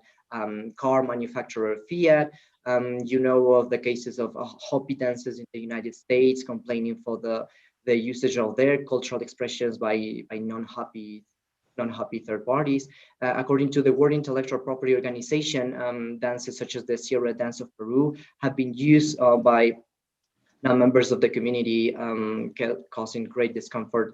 car manufacturer Fiat. You know of the cases of Hopi dancers in the United States complaining for the usage of their cultural expressions by non-Hopi third parties. According to the World Intellectual Property Organization, dances such as the Sierra Dance of Peru have been used by members of the community, causing great discomfort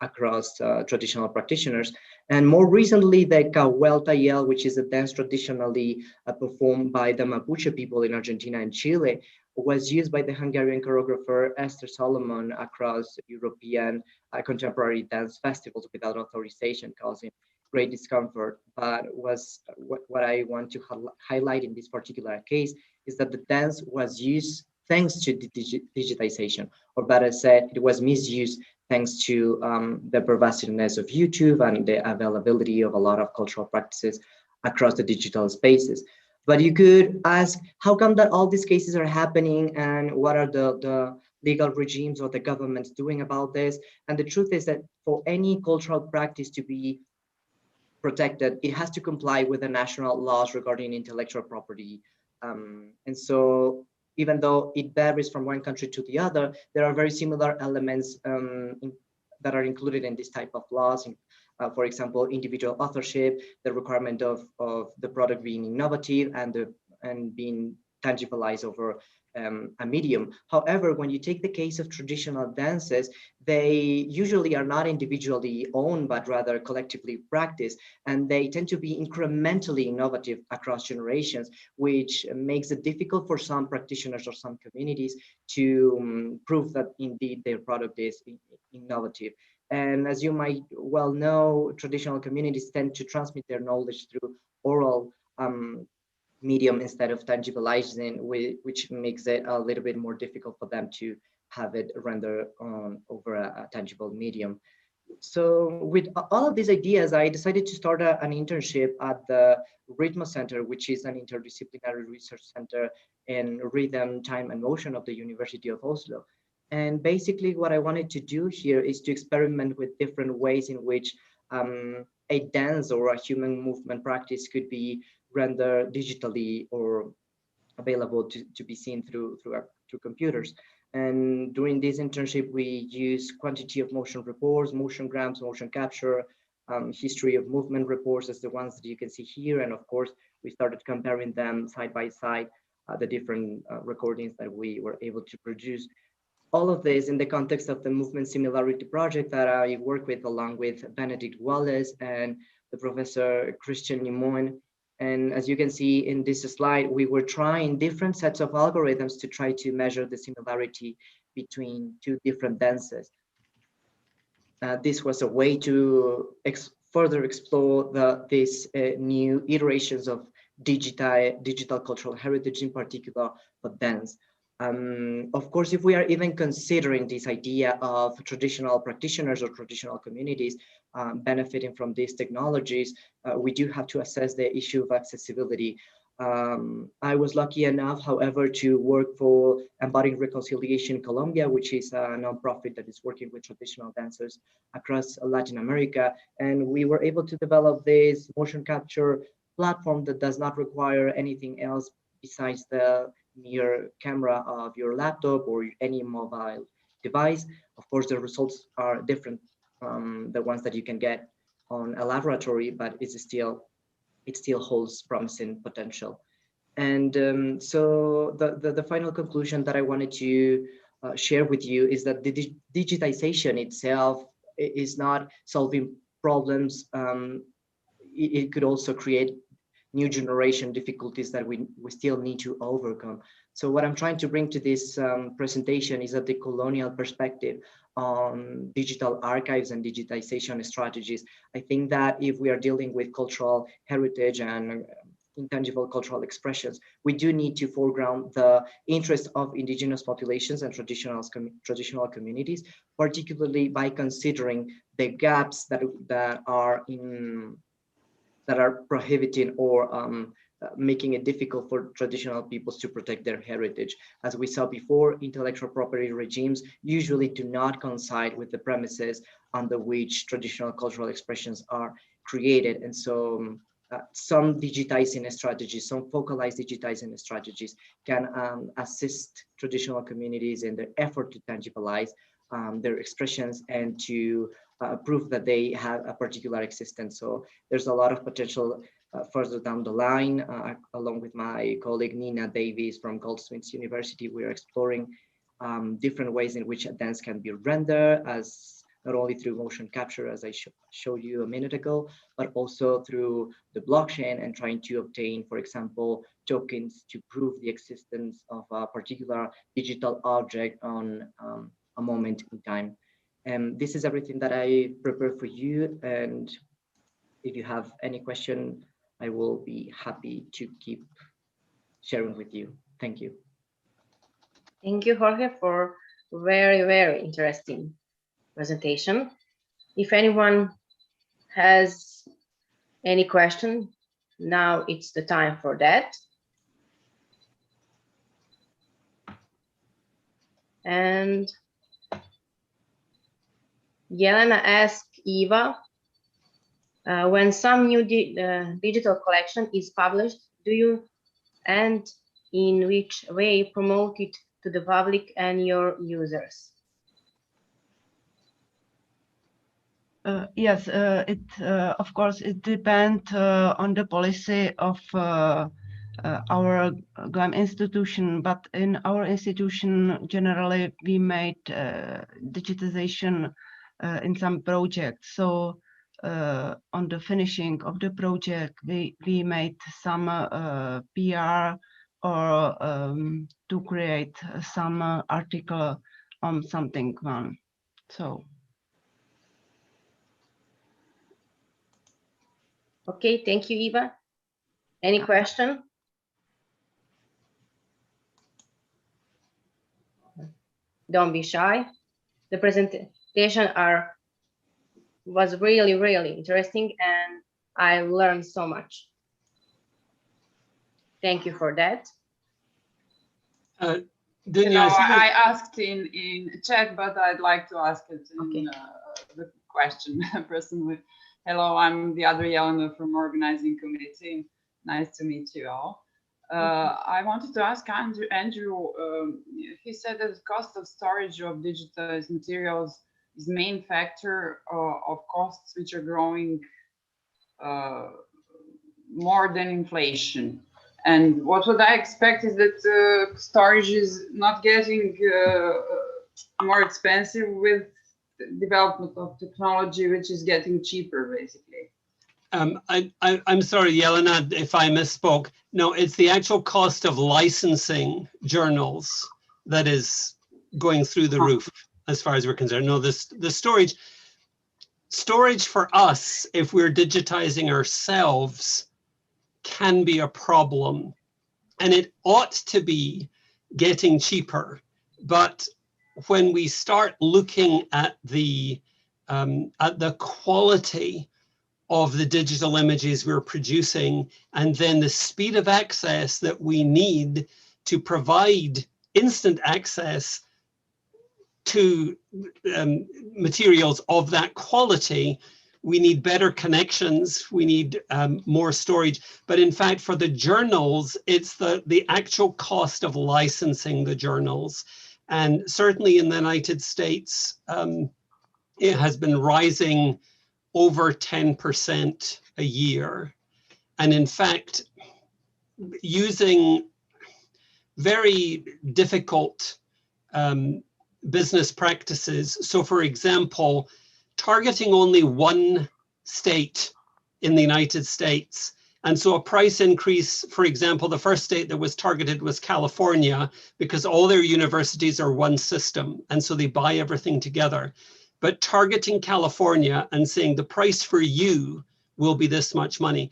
across traditional practitioners. And more recently, the Cahuelta yell, which is a dance traditionally performed by the Mapuche people in Argentina and Chile, was used by the Hungarian choreographer Esther Solomon across European contemporary dance festivals without authorization, causing great discomfort. But what I want to highlight in this particular case is that the dance was used thanks to digitization, or better said, it was misused thanks to the pervasiveness of YouTube and the availability of a lot of cultural practices across the digital spaces. But you could ask, how come that all these cases are happening, and what are the legal regimes or the government's doing about this. And the truth is that for any cultural practice to be protected, it has to comply with the national laws regarding intellectual property. And so even though it varies from one country to the other, there are very similar elements that are included in this type of laws. For example, individual authorship, the requirement of the product being innovative and being tangibilized over a medium. However, when you take the case of traditional dances, they usually are not individually owned, but rather collectively practiced, and they tend to be incrementally innovative across generations, which makes it difficult for some practitioners or some communities to prove that indeed their product is innovative. And as you might well know, traditional communities tend to transmit their knowledge through oral medium instead of tangibilizing, which makes it a little bit more difficult for them to have it rendered over a tangible medium. So with all of these ideas, I decided to start an internship at the Ritmo Center, which is an interdisciplinary research center in rhythm, time, and motion of the University of Oslo. And basically what I wanted to do here is to experiment with different ways in which a dance or a human movement practice could be rendered digitally or available to be seen through computers. And during this internship, we use quantity of motion reports, motion grams, motion capture, history of movement reports as the ones that you can see here. And of course, we started comparing them side by side, the different recordings that we were able to produce. All of this in the context of the movement similarity project that I work with along with Benedict Wallace and the professor Christian Nimon. And as you can see in this slide, we were trying different sets of algorithms to try to measure the similarity between two different dances. This was a way to further explore these new iterations of digital cultural heritage, in particular for dance. Of course, if we are even considering this idea of traditional practitioners or traditional communities benefiting from these technologies, we do have to assess the issue of accessibility. I was lucky enough, however, to work for Embodying Reconciliation Colombia, which is a nonprofit that is working with traditional dancers across Latin America. And we were able to develop this motion capture platform that does not require anything else besides the mere camera of your laptop or any mobile device. Of course, the results are different from the ones that you can get on a laboratory, but it still holds promising potential. And so the final conclusion that I wanted to share with you is that the digitization itself is not solving problems. It could also create new generation difficulties that we still need to overcome. So what I'm trying to bring to this presentation is a decolonial perspective on digital archives and digitization strategies. I think that if we are dealing with cultural heritage and intangible cultural expressions, we do need to foreground the interest of indigenous populations and traditional communities, particularly by considering the gaps that are prohibiting or making it difficult for traditional peoples to protect their heritage. As we saw before, intellectual property regimes usually do not coincide with the premises under which traditional cultural expressions are created. And so some digitizing strategies, some focalized digitizing strategies can assist traditional communities in their effort to tangibilize their expressions and to prove that they have a particular existence. So there's a lot of potential further down the line. Along with my colleague Nina Davies from Goldsmiths University, we're exploring different ways in which a dance can be rendered, as not only through motion capture, as I showed you a minute ago, but also through the blockchain and trying to obtain, for example, tokens to prove the existence of a particular digital object on a moment in time. And this is everything that I prepared for you. And if you have any question, I will be happy to keep sharing with you. Thank you. Thank you, Jorge, for very, very interesting presentation. If anyone has any question, now it's the time for that. And Jelena asked Eva, when some new digital collection is published, do you and in which way promote it to the public and your users? Yes, of course it depends on the policy of our GLAM institution, but in our institution generally we made digitization in some projects. So on the finishing of the project, we made some PR or to create some article on something one. So. Okay, thank you, Eva. Any question? Don't be shy. The presentation was really, really interesting, and I learned so much. Thank you for that. Dunja, I asked in chat, but I'd like to ask it in the question personally. Hello, I'm the other Jelena from organizing committee. Nice to meet you all. I wanted to ask Andrew, he said that the cost of storage of digitized materials is main factor of costs which are growing more than inflation. And what would I expect is that storage is not getting more expensive with the development of technology, which is getting cheaper, basically. I'm sorry, Jelena, if I misspoke. No, it's the actual cost of licensing journals that is going through the roof, as far as we're concerned. No, the storage for us, if we're digitizing ourselves, can be a problem, and it ought to be getting cheaper. But when we start looking at the quality of the digital images we're producing, and then the speed of access that we need to provide instant access to materials of that quality, we need better connections, we need more storage. But in fact, for the journals, it's the actual cost of licensing the journals. And certainly in the United States, it has been rising over 10% a year. And in fact, using very difficult business practices. So for example, targeting only one state in the United States. And so a price increase, for example, the first state that was targeted was California, because all their universities are one system. And so they buy everything together. But targeting California and saying the price for you will be this much money.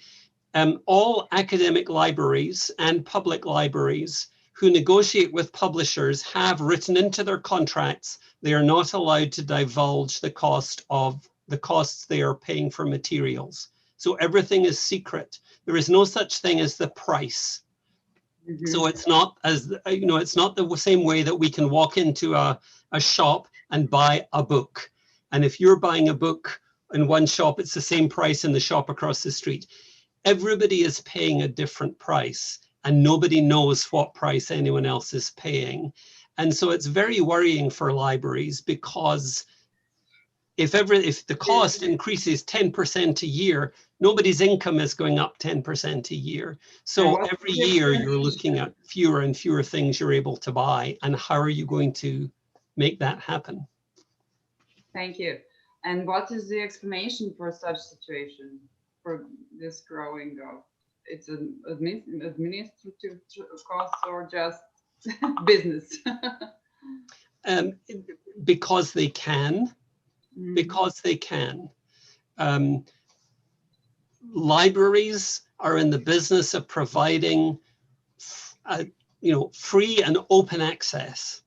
All academic libraries and public libraries who negotiate with publishers have written into their contracts they are not allowed to divulge the costs they are paying for materials. So everything is secret. There is no such thing as the price. Mm-hmm. So it's not as, you know, it's not the same way that we can walk into a shop and buy a book. And if you're buying a book in one shop, it's the same price in the shop across the street. Everybody is paying a different price, and nobody knows what price anyone else is paying. And so it's very worrying for libraries, because if the cost increases 10% a year, nobody's income is going up 10% a year. So every year you're looking at fewer and fewer things you're able to buy. And how are you going to make that happen? Thank you. And what is the explanation for such situation, for this growing of? It's an administrative cost or just business? Because they can. Because they can. Libraries are in the business of providing, free and open access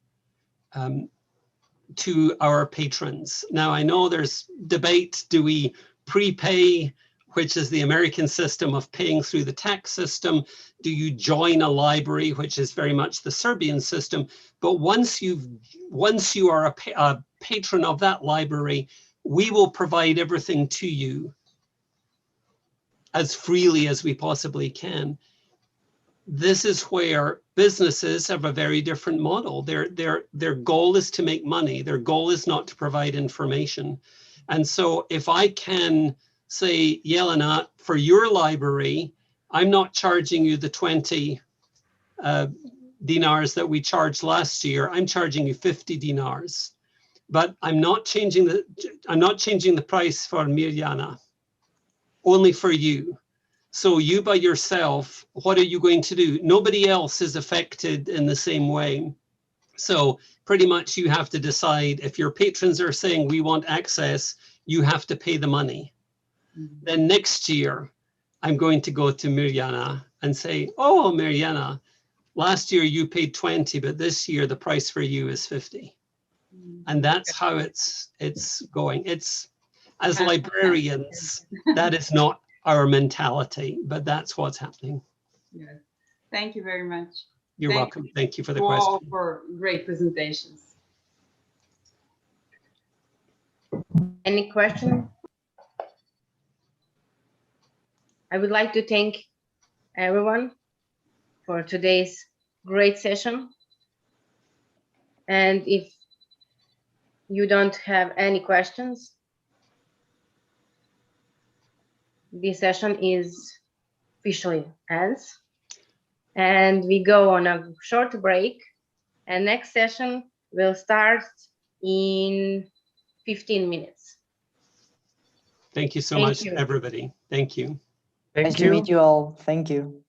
to our patrons. Now, I know there's debate: do we prepay which is the American system of paying through the tax system? Do you join a library, which is very much the Serbian system? But once you are a patron of that library, we will provide everything to you as freely as we possibly can. This is where businesses have a very different model. Their goal is to make money. Their goal is not to provide information. And so if I can say, Jelena, for your library, I'm not charging you the 20 dinars that we charged last year. I'm charging you 50 dinars, but I'm not changing the price for Mirjana, only for you. So you by yourself, what are you going to do? Nobody else is affected in the same way. So pretty much you have to decide, if your patrons are saying we want access, you have to pay the money. Mm-hmm. Then next year, I'm going to go to Mirjana and say, oh, Mirjana, last year you paid 20, but this year the price for you is 50. Mm-hmm. And that's how it's going. It's, as librarians, that is not our mentality, but that's what's happening. Yeah. Thank you very much. You're welcome. Thank you for the question. For great presentations. Any question? I would like to thank everyone for today's great session. And if you don't have any questions, this session is officially ends. And we go on a short break. And next session will start in 15 minutes. Thank you so much, everybody. Thank you. Nice to meet you all. Thank you.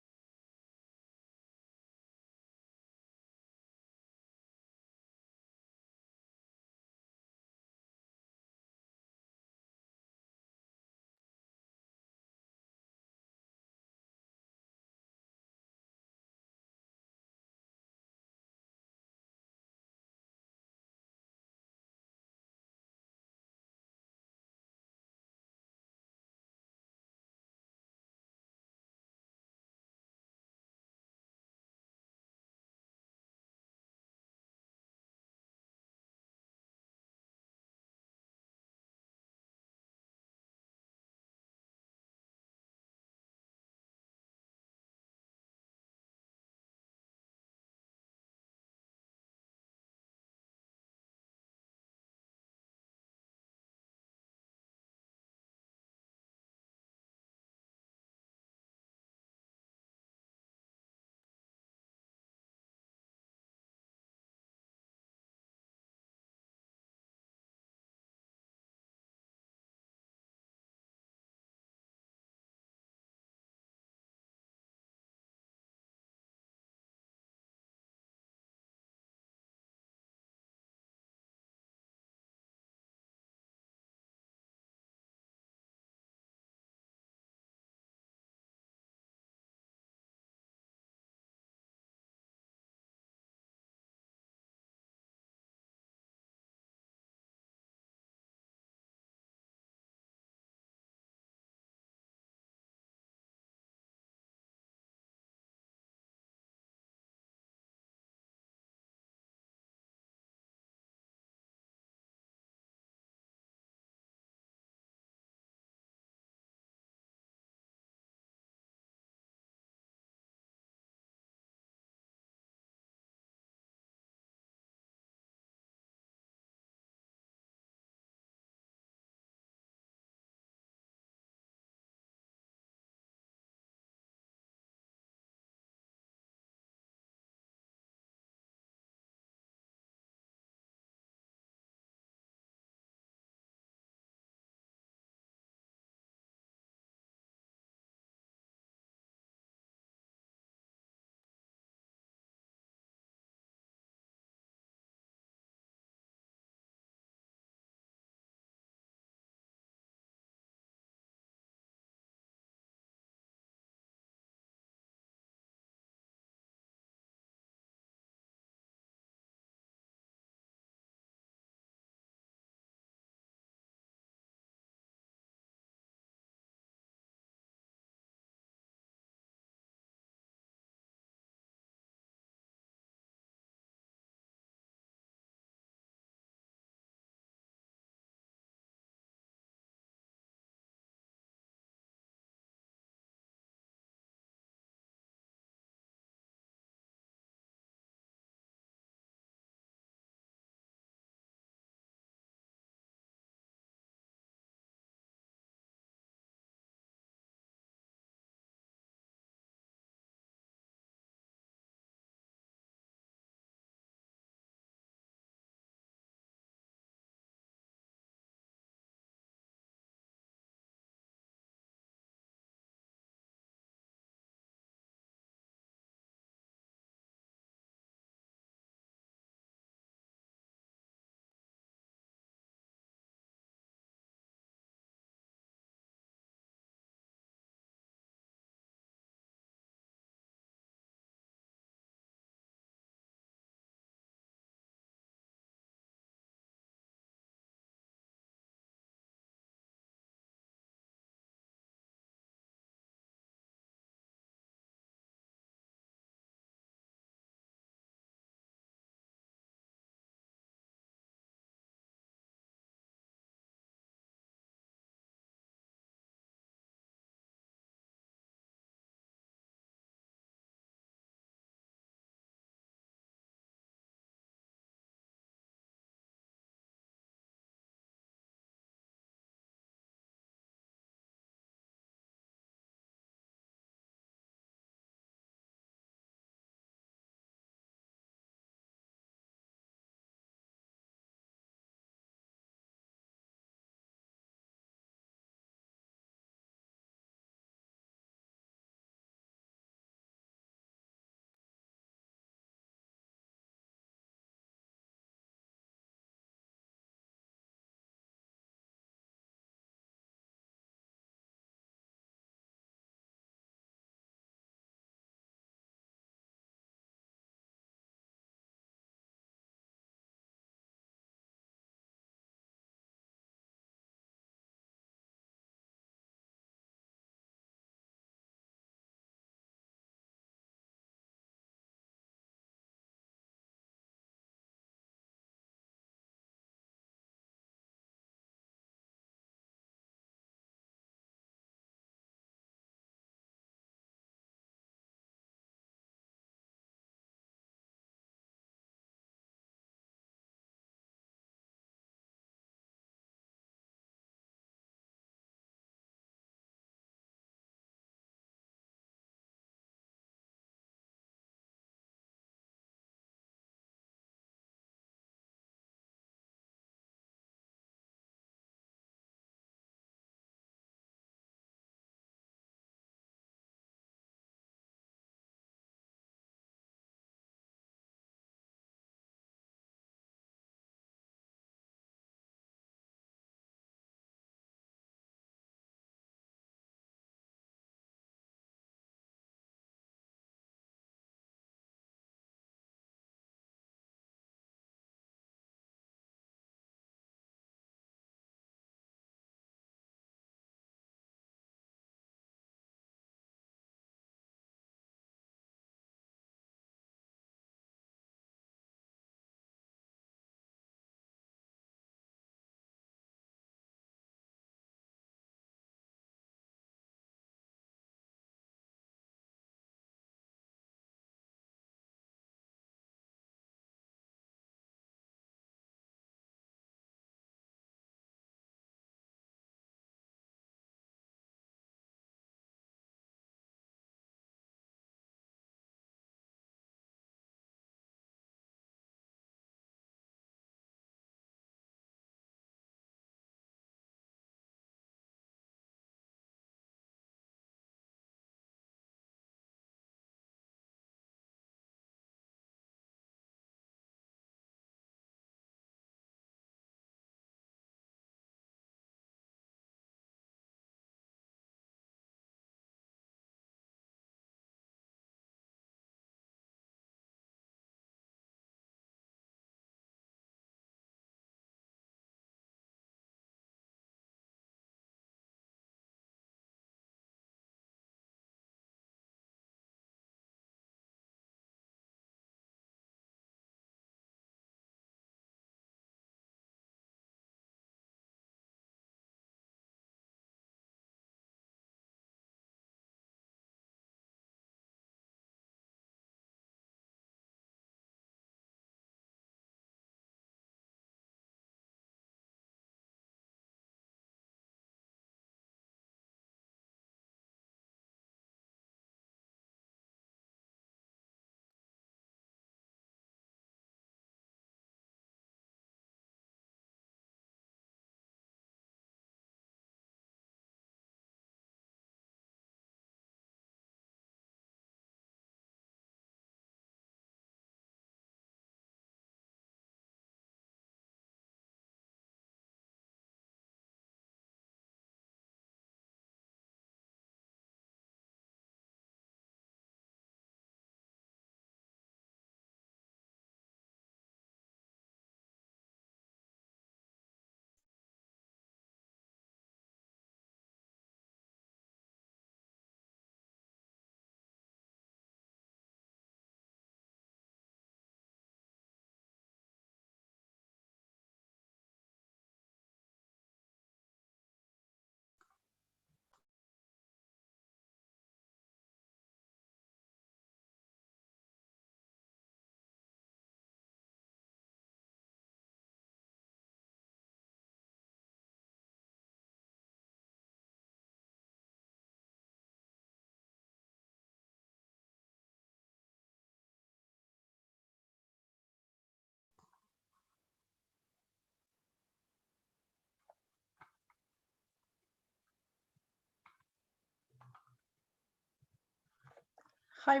Hi,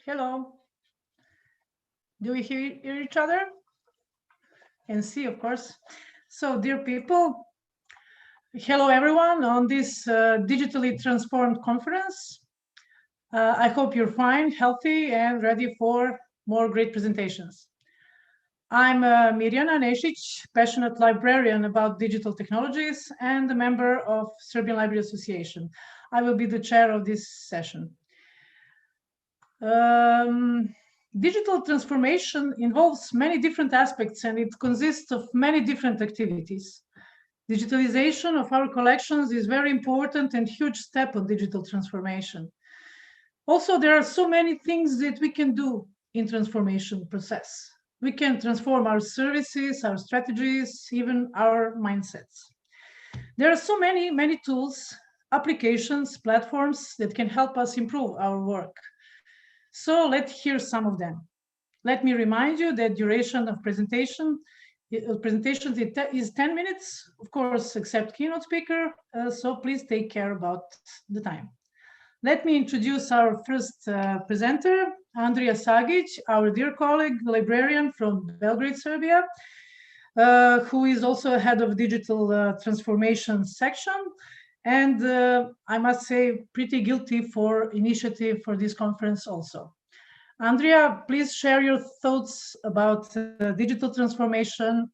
hello. Do we hear each other? And see, of course. So, dear people, hello everyone on this digitally transformed conference. I hope you're fine, healthy, and ready for more great presentations. I'm Mirjana Nešić, passionate librarian about digital technologies and a member of Serbian Library Association. I will be the chair of this session. Digital transformation involves many different aspects and it consists of many different activities. Digitalization of our collections is very important and huge step on digital transformation. Also, there are so many things that we can do in transformation process. We can transform our services, our strategies, even our mindsets. There are so many tools, applications, platforms that can help us improve our work. So let's hear some of them. Let me remind you that duration of presentations is 10 minutes, of course, except keynote speaker. So please take care about the time. Let me introduce our first presenter, Andrija Sagić, our dear colleague, librarian from Belgrade, Serbia, who is also head of digital transformation section. And I must say, pretty guilty for initiative for this conference also. Andrija, please share your thoughts about digital transformation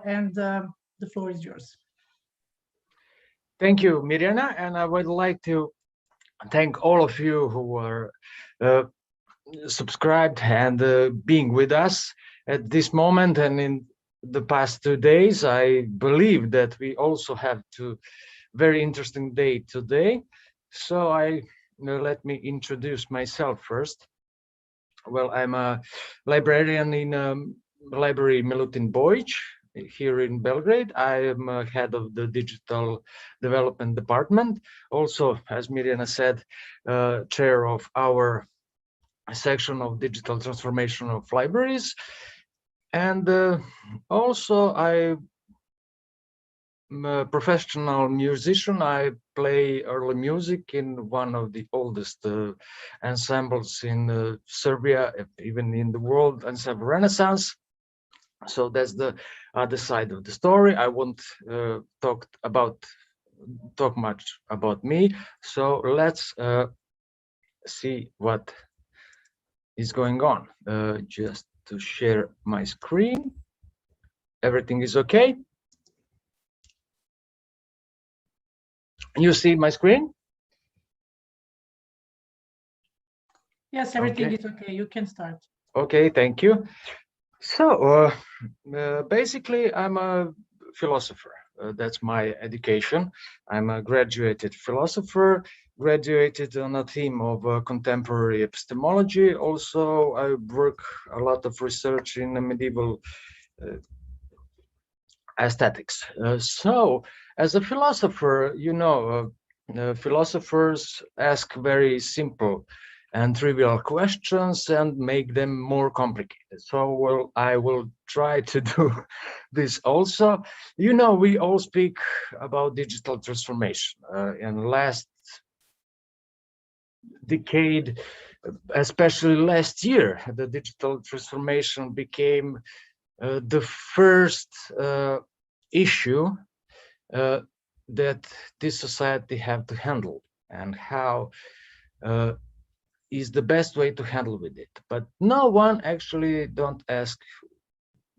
and the floor is yours. Thank you, Mirjana, and I would like to thank all of you who are subscribed and being with us at this moment and in the past 2 days. I believe that we also have a very interesting day today. So let me introduce myself first. Well, I'm a librarian in Library Milutin Bojić here in Belgrade. I am head of the digital development department. Also, as Mirjana said, chair of our section of digital transformation of libraries. And also I'm a professional musician. I play early music in one of the oldest ensembles in Serbia, even in the world, Ensemble Renaissance. So that's the other side of the story. I won't talk much about me. So let's see what is going on. Just to share my screen. Everything is okay. You see my screen? Yes, everything is okay. You can start. Okay, thank you. So basically, I'm a philosopher. That's my education. I'm a graduated philosopher, graduated on a theme of contemporary epistemology. Also, I work a lot of research in medieval aesthetics. So as a philosopher, you know, philosophers ask very simple and trivial questions and make them more complicated. So well, I will try to do this also. You know, we all speak about digital transformation. In the last decade, especially last year, the digital transformation became the first issue that this society have to handle, and how is the best way to handle with it. But no one actually don't ask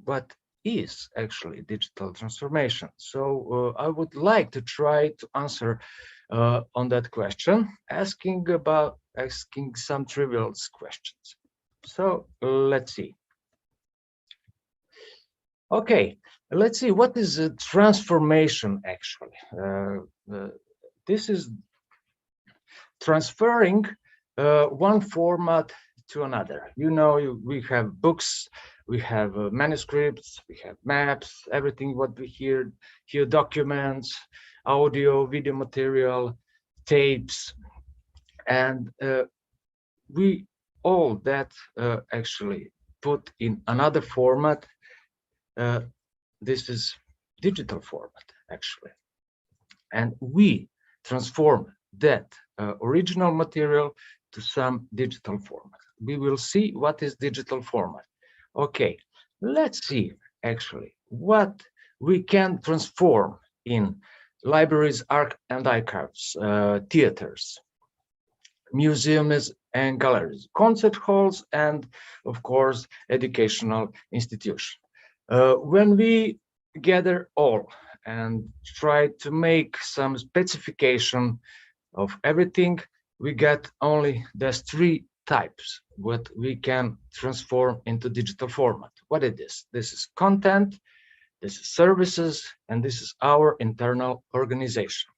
what is actually digital transformation. So I would like to try to answer on that question, asking some trivial questions. So let's see. Okay, let's see, what is a transformation actually? This is transferring one format to another. You know, we have books, we have manuscripts, we have maps, everything what we hear, documents, audio, video material, tapes, and we all that actually put in another format. This is digital format actually, and we transform that original material to some digital format. We will see what is digital format. Okay, let's see actually what we can transform in libraries, and archives, theaters, museums and galleries, concert halls, and of course, educational institutions. When we gather all and try to make some specification of everything, we get only these three types what we can transform into digital format. What it is? This is content, this is services, and this is our internal organization.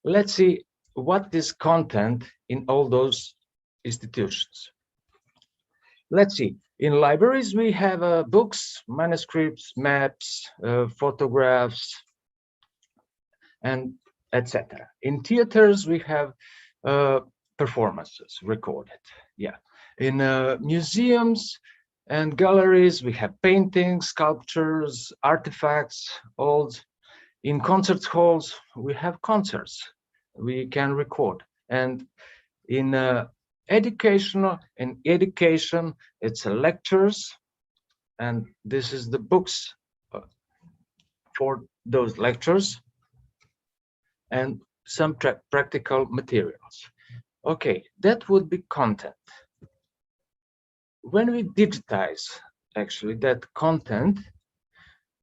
Let's see what is content in all those institutions. Let's see. In libraries, we have books, manuscripts, maps, photographs, and etc. In theaters, we have performances recorded. Yeah. In museums and galleries, we have paintings, sculptures, artifacts, old. In concert halls, we have concerts we can record. And in education, it's lectures, and this is the books for those lectures and some practical materials. Okay, that would be content. When we digitize actually that content,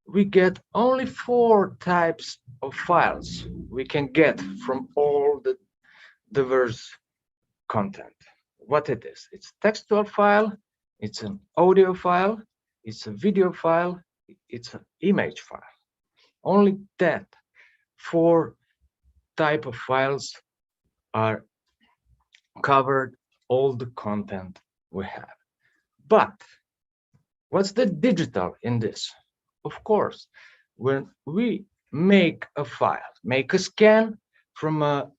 we get only 4 types of files we can get from all the diverse content. What it is? It's textual file, it's an audio file, it's a video file, it's an image file. Only that 4 type of files are covered all the content we have. But what's the digital in this? Of course, when we make a file, make a scan from a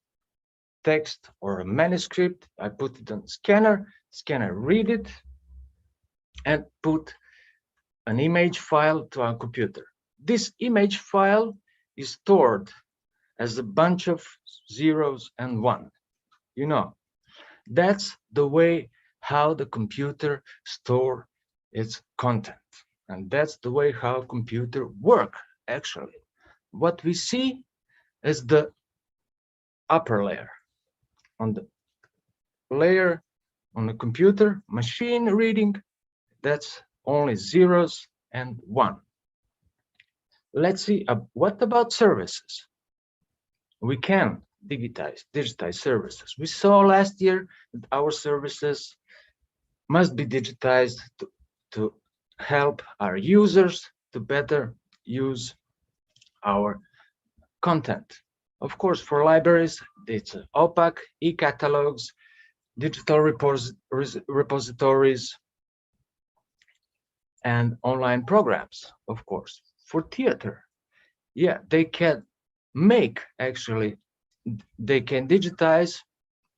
text or a manuscript, I put it on scanner read it and put an image file to our computer. This image file is stored as a bunch of zeros and one. You know, that's the way how the computer store its content. And that's the way how computer work actually. What we see is the upper layer. On the layer on the computer, machine reading, that's only zeros and one. Let's see, what about services? We can digitize services. We saw last year that our services must be digitized to help our users to better use our content. Of course, for libraries, it's OPAC, e-catalogs, digital repositories, and online programs, of course. For theater, yeah, they can make actually, they can digitize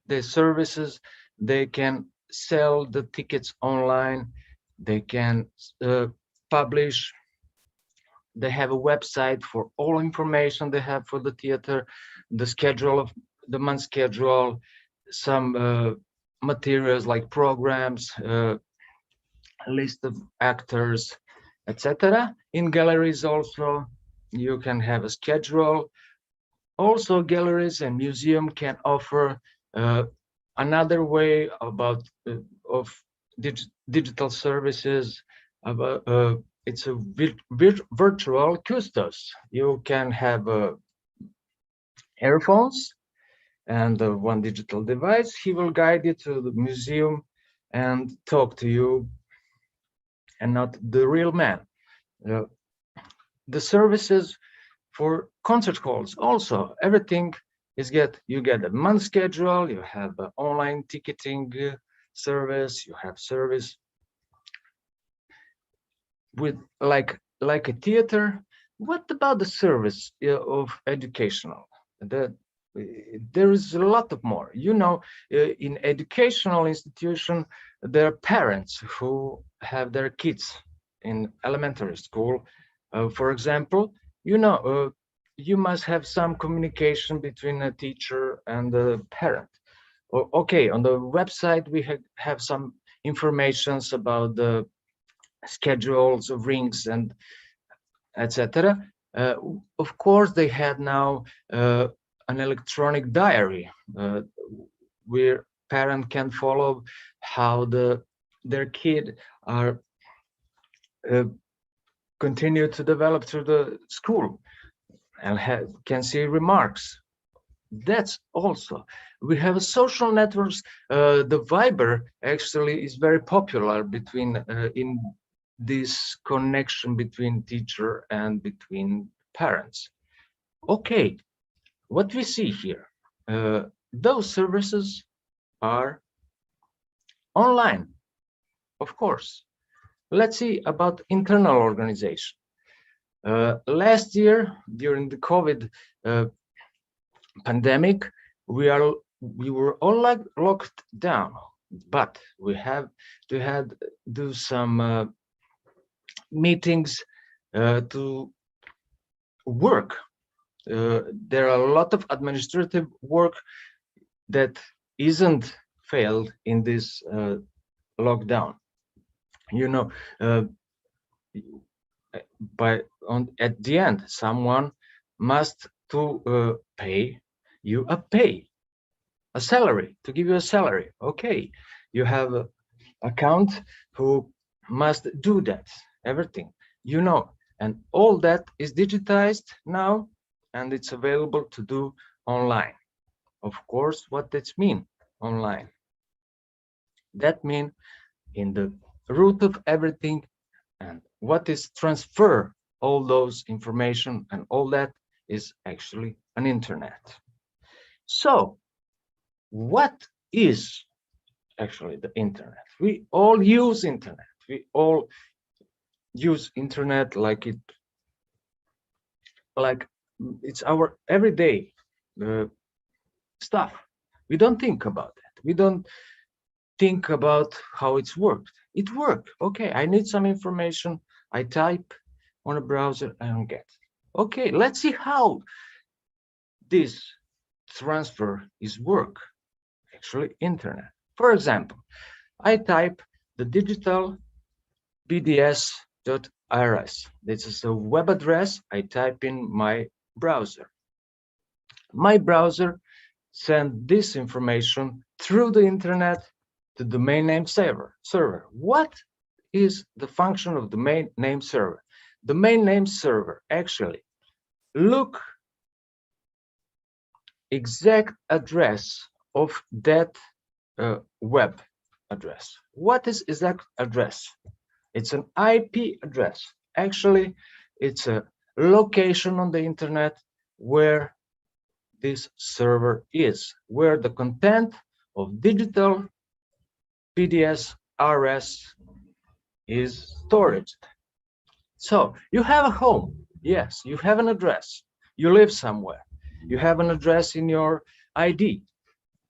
the services, they can sell the tickets online, they can publish, they have a website for all information they have for the theater, the schedule of the month schedule, some materials like programs, list of actors, etc. In galleries also, you can have a schedule. Also, galleries and museum can offer another way about of digital services. About it's a virtual custos. You can have earphones and one digital device. He will guide you to the museum and talk to you, and not the real man. The services for concert halls also, everything is you get a month schedule, you have an online ticketing service, you have service with like a theater. What about the service of educational? There is a lot of more. You know, in educational institution, there are parents who have their kids in elementary school. For example, you know, you must have some communication between a teacher and the parent. Okay, on the website we have some informations about the schedules of rings and etc. Of course, they had now an electronic diary where parent can follow how their kid are continue to develop through the school and can see remarks. That's also, we have social networks. The Viber actually is very popular between in this connection between teacher and between parents. Okay, what we see here, those services are online, of course. Let's see about internal organization. Last year, during the COVID pandemic, we were all locked down, but we have to do some meetings to work. There are a lot of administrative work that isn't failed in this lockdown. You know, at the end, someone must to pay you a salary, to give you a salary. Okay, you have an account who must do that, everything, you know, and all that is digitized now, and it's available to do online. Of course, what does mean online? That means in the root of everything, and what is transfer all those information and all that is actually an internet. So what is actually the internet? We all use internet. We all use internet like it's our everyday stuff. We don't think about that. We don't think about how it's worked. It worked. Okay, I need some information. I type on a browser, I don't get. Okay, let's see how this transfer is work. Actually, internet. For example, I type the digital bds.rs. This is a web address I type in my browser. My browser sends this information through the internet to the domain name server. What is the function of the domain name server? The domain name server actually look exact address of that web address. What is exact address? It's an IP address. Actually, it's a location on the internet where this server is, where the content of digital PDS-RS is stored. So you have a home. Yes, you have an address. You live somewhere. You have an address in your ID.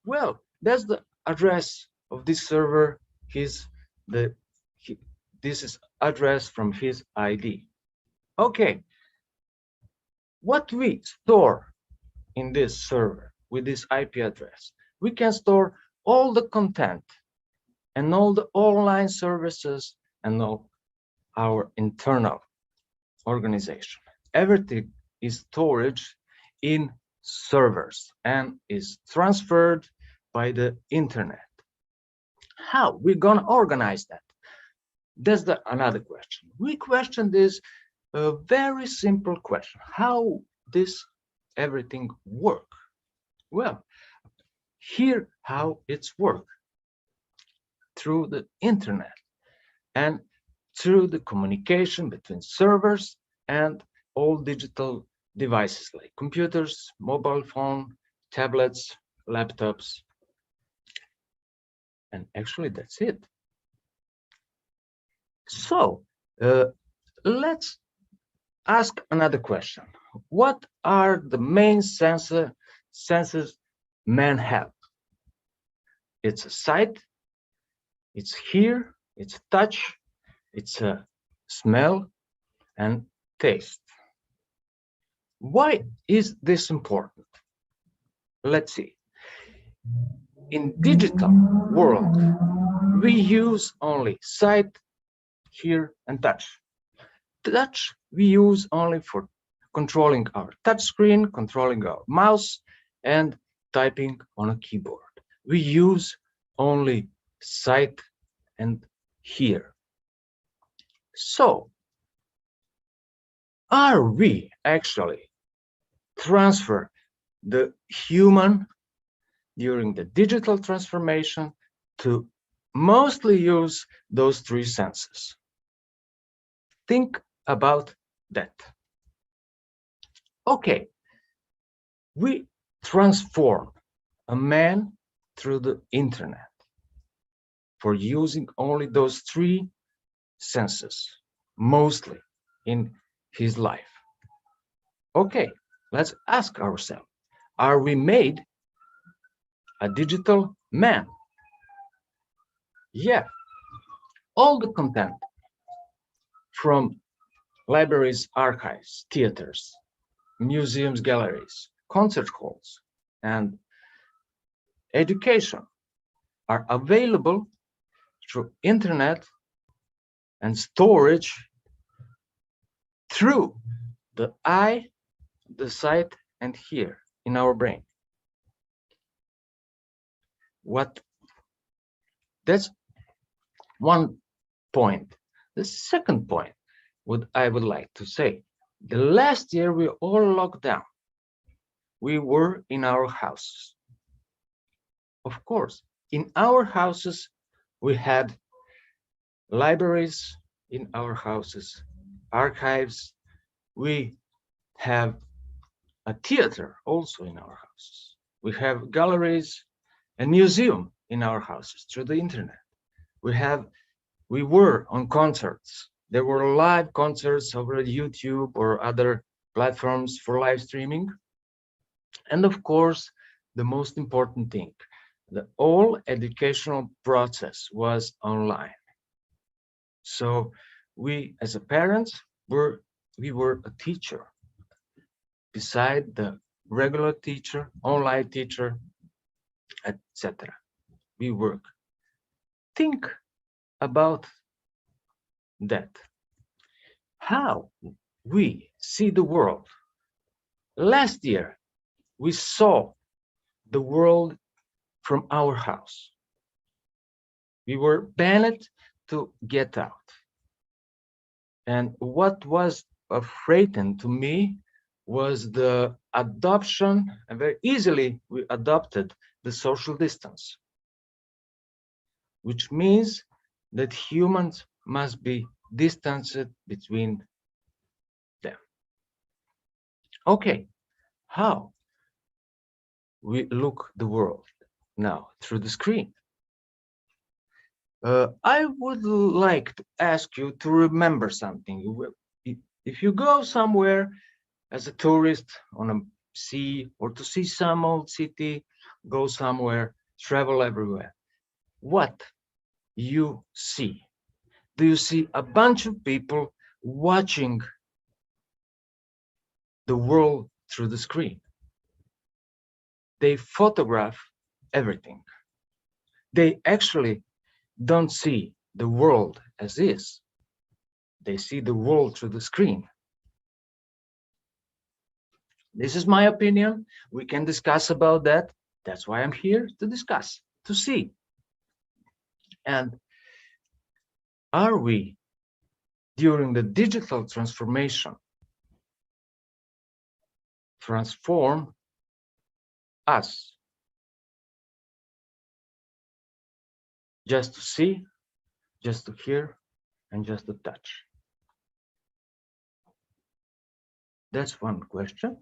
Well, that's the address of this server. This is address from his ID. Okay. What we store in this server with this IP address, we can store all the content and all the online services and all our internal organization. Everything is stored in servers and is transferred by the internet. How we're gonna organize that? That's another question. We question this very simple question. How this everything work? Well, here how it's work. Through the internet and through the communication between servers and all digital devices like computers, mobile phone, tablets, laptops. And actually that's it. So let's ask another question. What are the main senses men have? It's a sight, it's hear, it's touch, it's a smell and taste. Why is this important? Let's see. in digital world, we use only sight, hear, and touch. Touch we use only for controlling our touch screen, controlling our mouse, and typing on a keyboard. We use only sight and hear. So, are we actually transfer the human during the digital transformation to mostly use those three senses? Think about that. Okay, we transform a man through the internet for using only those three senses, mostly in his life. Okay, let's ask ourselves, are we made a digital man? Yeah, all the content from libraries, archives, theaters, museums, galleries, concert halls, and education are available through internet and storage through the eye, the sight, and hear in our brain. That's one point. The second point, what I would like to say, the last year we all locked down. We were in our houses. Of course, in our houses, we had libraries in our houses, archives. We have a theater also in our houses. We have galleries and museum in our houses through the internet. We were on concerts. There were live concerts over YouTube or other platforms for live streaming. And of course, the most important thing, the whole educational process was online. So we, as a parents, we were a teacher. Beside the regular teacher, online teacher, etc. We work. Think about that. How we see the world. Last year, we saw the world from our house. We were banned to get out. And what was frightening to me was the adoption, and very easily we adopted the social distance, which means that humans must be distanced between them. Okay, how we look the world now through the screen? I would like to ask you to remember something. If you go somewhere as a tourist on a sea or to see some old city, go somewhere, travel everywhere, what you see? Do you see a bunch of people watching the world through the screen? They photograph everything. They actually don't see the world as is. They see the world through the screen. This is my opinion. We can discuss about that. That's why I'm here to discuss, to see. And are we, during the digital transformation, transform us just to see, just to hear, and just to touch? That's one question.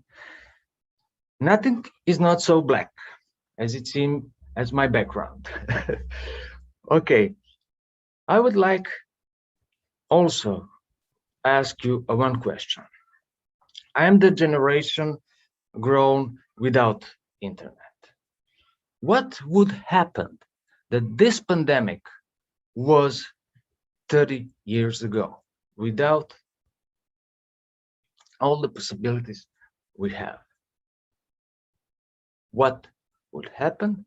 Nothing is not so black as it seems as my background. Okay, I would like also ask you one question. I am the generation grown without internet. What would happen that this pandemic was 30 years ago without all the possibilities we have? What would happen?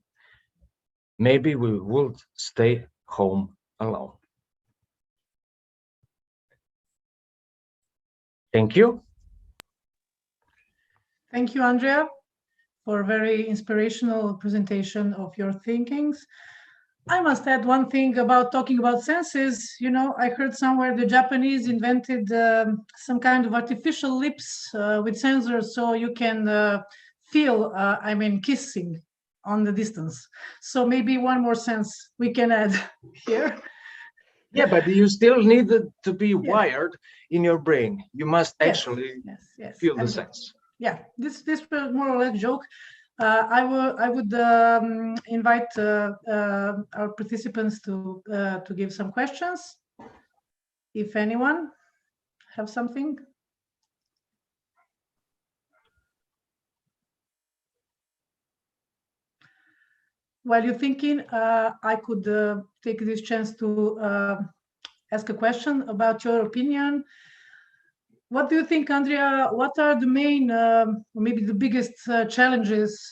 maybe we would stay home alone. Thank you. Thank you, Andrija, for a very inspirational presentation of your thinkings. I must add one thing about talking about senses. You know, I heard somewhere the Japanese invented some kind of artificial lips with sensors, so you can feel, I mean, kissing on the distance. So maybe one more sense we can add here. Yeah, but you still need to be wired in your brain. You must actually feel the sense. Yeah, this was more or less a joke. I would invite our participants to give some questions, if anyone have something. While you're thinking, I could take this chance to ask a question about your opinion. What do you think, Andrija? What are the main, maybe the biggest challenges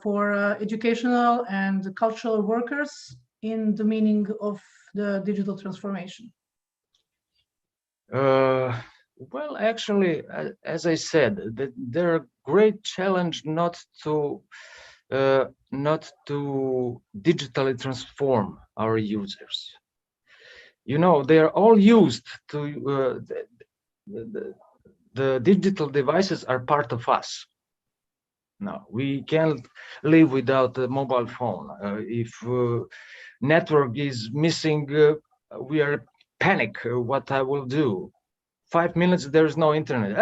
for educational and cultural workers in the meaning of the digital transformation? Well, actually, as I said, there are great challenge not to digitally transform our users. You know, they are all used to the digital devices are part of us. No, we can't live without a mobile phone. If network is missing, we are panic. What I will do? 5 minutes, there is no internet.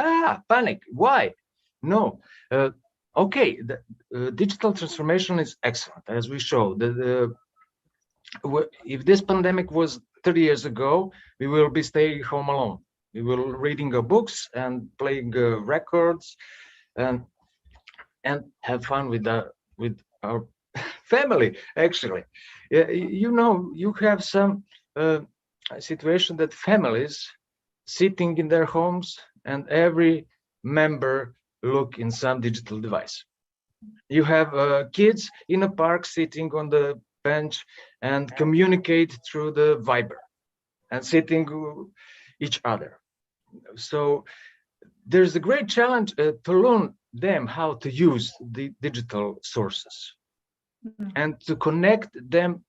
Panic. Why? No. Okay, the digital transformation is excellent, as we showed. If this pandemic was 30 years ago, we will be staying home alone. We will reading our books and playing records and have fun with our family. Actually, you know, you have some situation that families sitting in their homes and every member look in some digital device. You have kids in a park sitting on the bench and communicate through the Viber and sitting each other. So there's a great challenge to learn them how to use the digital sources and to connect them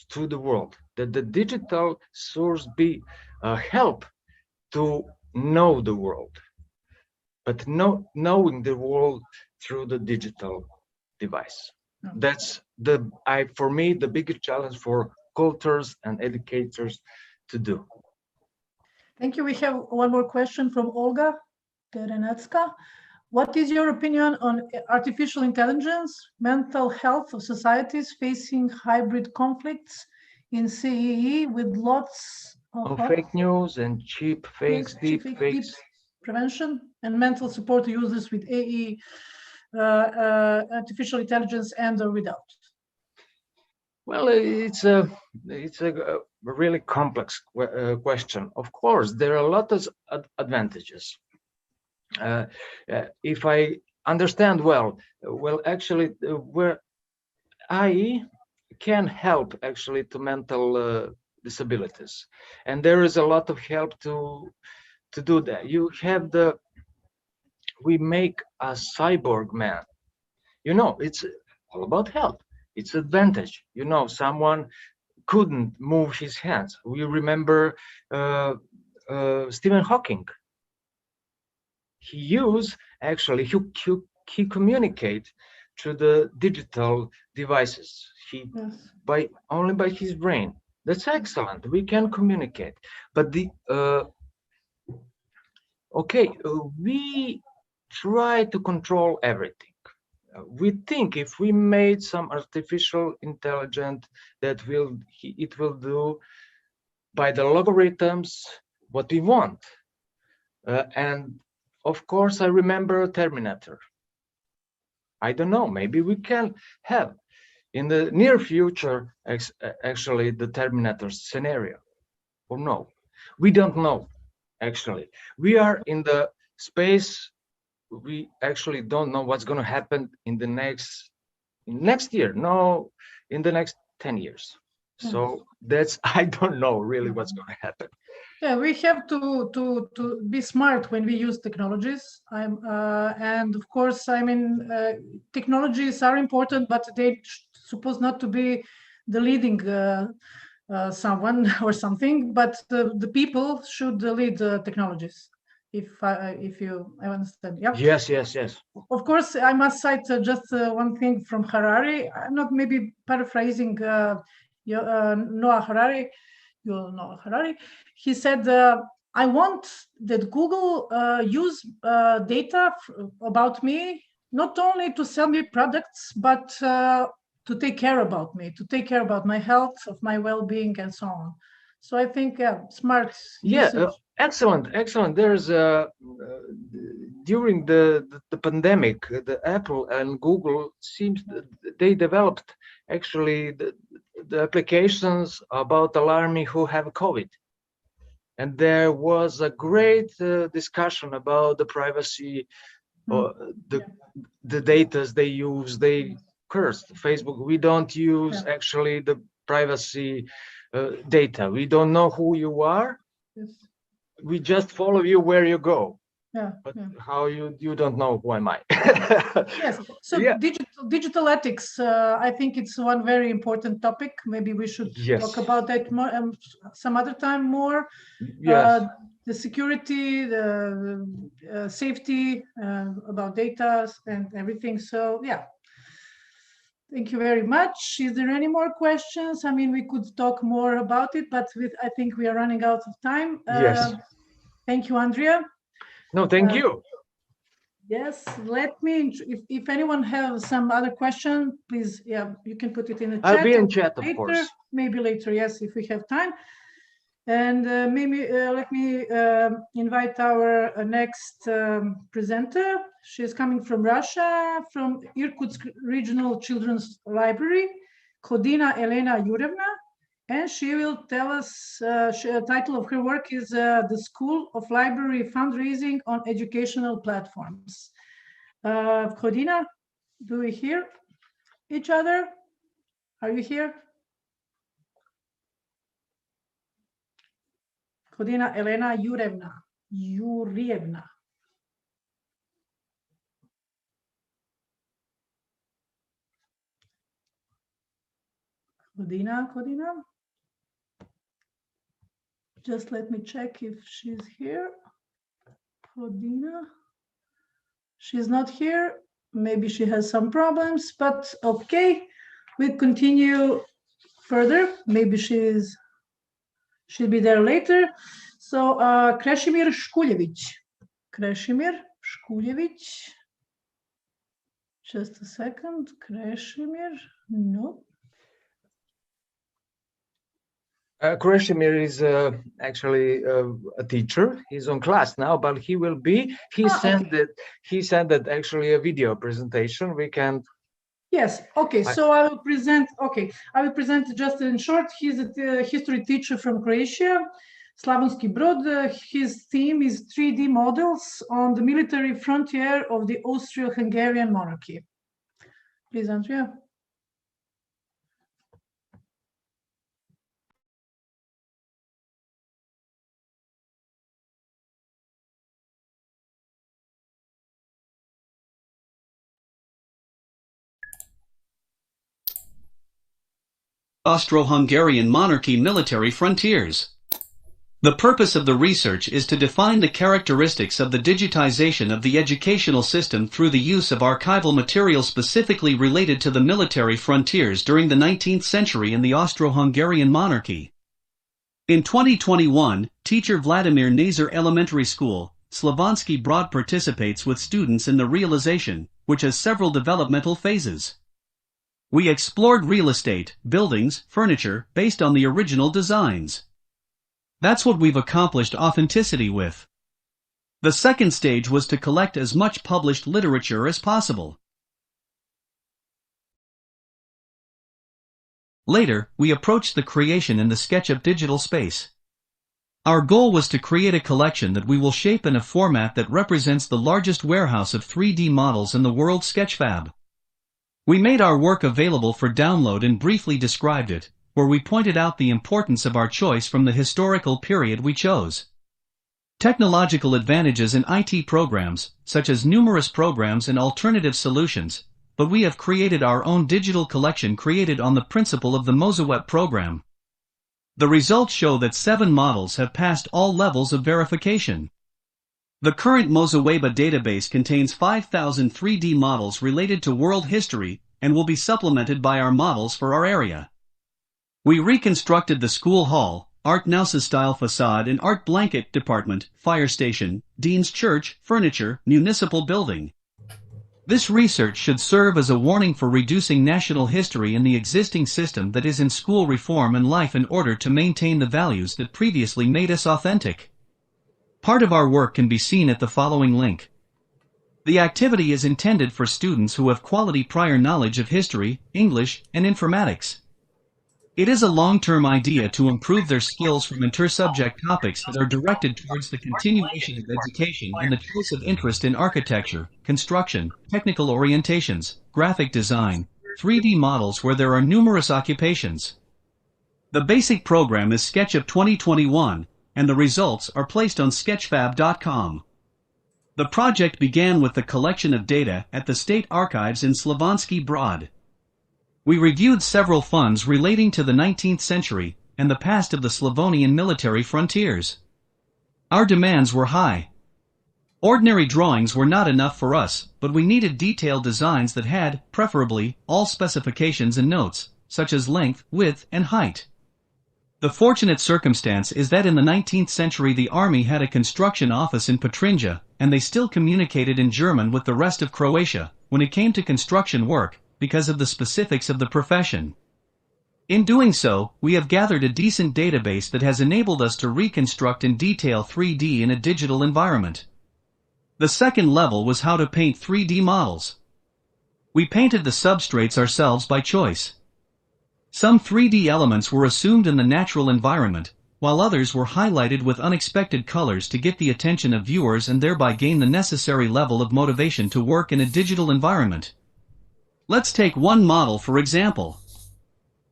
to the world, that the digital source be a help to know the world, but knowing the world through the digital device. That's for me, the biggest challenge for cultures and educators to do. Thank you. We have one more question from Olga Terenetska. What is your opinion on artificial intelligence, mental health of societies facing hybrid conflicts in CEE with lots of fake news and cheap fakes, deep fakes? Prevention and mental support to users with AE, artificial intelligence and or without? Well, it's a really complex question. Of course, there are a lot of advantages. If I understand well, actually, where AI can help actually to mental disabilities, and there is a lot of help to do that. You have we make a cyborg man. You know, it's all about health. It's advantage. You know, someone couldn't move his hands. We remember Stephen Hawking. He communicate through the digital devices. Only by his brain. That's excellent. We can communicate, but we try to control everything. We think if we made some artificial intelligence that it will do by the logarithms what we want. And of course, I remember Terminator. I don't know, maybe we can have in the near future actually the Terminator scenario, or no? We don't know, actually. We are in the space. We actually don't know what's going to happen in the next year. No, in the next 10 years. So that's, I don't know really what's going to happen. Yeah, we have to be smart when we use technologies. And of course, I mean, technologies are important, but they supposed not to be the leading someone or something. But the people should lead technologies. If you understand, yeah. Yes, yes, yes. Of course, I must cite just one thing from Harari. I'm not maybe paraphrasing Noah Harari. You'll know Harari. He said, I want that Google use data about me, not only to sell me products, but to take care about me, to take care about my health, of my well-being, and so on. So I think smart usage. Excellent, excellent. There's during the pandemic, the Apple and Google seems they developed actually the applications about alarming who have COVID. And there was a great discussion about the privacy, or the data they use. They cursed Facebook. We don't use actually the privacy data. We don't know who you are. Yes. We just follow you where you go. Yeah, but how you don't know who am I? Yes. So digital ethics. I think it's one very important topic. Maybe we should talk about that more some other time more. Yes. The security, the safety about data and everything. So yeah. Thank you very much. Is there any more questions? I mean, we could talk more about it, but I think we are running out of time. Yes. Thank you, Andrija. No, thank you. Yes, let me, if anyone has some other question, please, you can put it in the chat. I'll be in chat, later, of course. Maybe later, yes, if we have time. And maybe let me invite our next presenter. She's coming from Russia, from Irkutsk Regional Children's Library, Khodina Elena Yurevna. And she will tell us, the title of her work is The School of Library Fundraising on Educational Platforms. Khodina, do we hear each other? Are you here? Khodina Elena Yurevna. Khodina. Just let me check if she's here. Khodina. She's not here. Maybe she has some problems, but okay. We continue further. Maybe she'll be there later. So Krešimir Škuljević. Just a second. Krešimir, no. Krešimir is actually a teacher. He's on class now, but he will be. He sent that actually a video presentation. We can. Yes. Okay. So I will present. Okay, I will present just in short. He's a history teacher from Croatia, Slavonski Brod. His theme is 3D models on the military frontier of the Austro-Hungarian monarchy. Please, Andrija. Austro-Hungarian monarchy military frontiers. The purpose of the research is to define the characteristics of the digitization of the educational system through the use of archival material specifically related to the military frontiers during the 19th century in the Austro-Hungarian monarchy. In 2021, teacher Vladimir Nazar Elementary School, Slavonski Brod participates with students in the realization, which has several developmental phases. We explored real estate, buildings, furniture, based on the original designs. That's what we've accomplished authenticity with. The second stage was to collect as much published literature as possible. Later, we approached the creation in the SketchUp digital space. Our goal was to create a collection that we will shape in a format that represents the largest warehouse of 3D models in the world, Sketchfab. We made our work available for download and briefly described it, where we pointed out the importance of our choice from the historical period we chose. Technological advantages in IT programs, such as numerous programs and alternative solutions, but we have created our own digital collection created on the principle of the Mosaweb program. The results show that 7 models have passed all levels of verification. The current Mosaweba database contains 5,000 3D models related to world history and will be supplemented by our models for our area. We reconstructed the school hall, Art Nousa-style facade and art blanket department, fire station, Dean's Church, furniture, municipal building. This research should serve as a warning for reducing national history in the existing system that is in school reform and life in order to maintain the values that previously made us authentic. Part of our work can be seen at the following link. The activity is intended for students who have quality prior knowledge of history, English, and informatics. It is a long-term idea to improve their skills from inter-subject topics that are directed towards the continuation of education and the choice of interest in architecture, construction, technical orientations, graphic design, 3D models where there are numerous occupations. The basic program is SketchUp 2021, and the results are placed on sketchfab.com. The project began with the collection of data at the State Archives in Slavonski Brod. We reviewed several funds relating to the 19th century and the past of the Slavonian military frontiers. Our demands were high. Ordinary drawings were not enough for us, but we needed detailed designs that had, preferably, all specifications and notes, such as length, width, and height. The fortunate circumstance is that in the 19th century the army had a construction office in Petrinja, and they still communicated in German with the rest of Croatia when it came to construction work, because of the specifics of the profession. In doing so, we have gathered a decent database that has enabled us to reconstruct in detail 3D in a digital environment. The second level was how to paint 3D models. We painted the substrates ourselves by choice. Some 3D elements were assumed in the natural environment, while others were highlighted with unexpected colors to get the attention of viewers and thereby gain the necessary level of motivation to work in a digital environment. Let's take one model for example.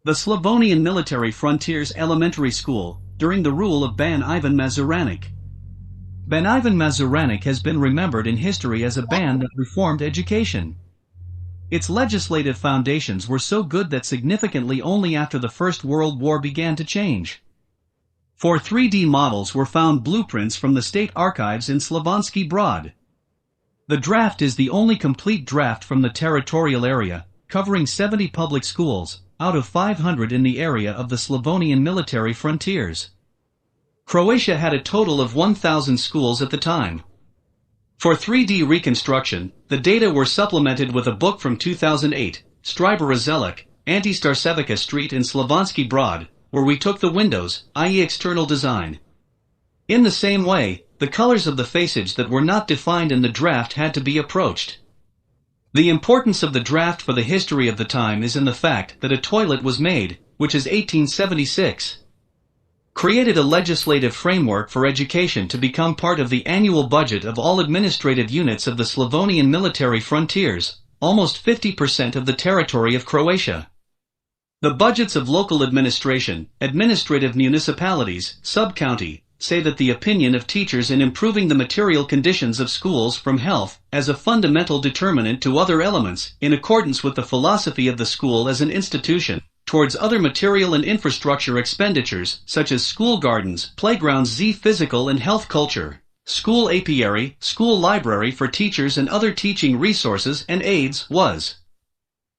The Slavonian Military Frontiers Elementary School, during the rule of Ban Ivan Mazuranic. Ban Ivan Mazuranic has been remembered in history as a ban that reformed education. Its legislative foundations were so good that significantly only after the First World War began to change. For 3D models were found blueprints from the State Archives in Slavonski Brod. The draft is the only complete draft from the territorial area, covering 70 public schools, out of 500 in the area of the Slavonian military frontiers. Croatia had a total of 1,000 schools at the time. For 3D reconstruction, the data were supplemented with a book from 2008, Stribera Zelic, Anti-Starsevica Street in Slavonski Brod, where we took the windows, i.e. external design. In the same way, the colors of the facades that were not defined in the draft had to be approached. The importance of the draft for the history of the time is in the fact that a toilet was made, which is 1876. Created a legislative framework for education to become part of the annual budget of all administrative units of the Slavonian military frontiers, almost 50% of the territory of Croatia. The budgets of local administration, administrative municipalities, sub-county, say that the opinion of teachers in improving the material conditions of schools from health as a fundamental determinant to other elements in accordance with the philosophy of the school as an institution, towards other material and infrastructure expenditures such as school gardens, playgrounds, physical and health culture, school apiary, school library for teachers and other teaching resources and aids was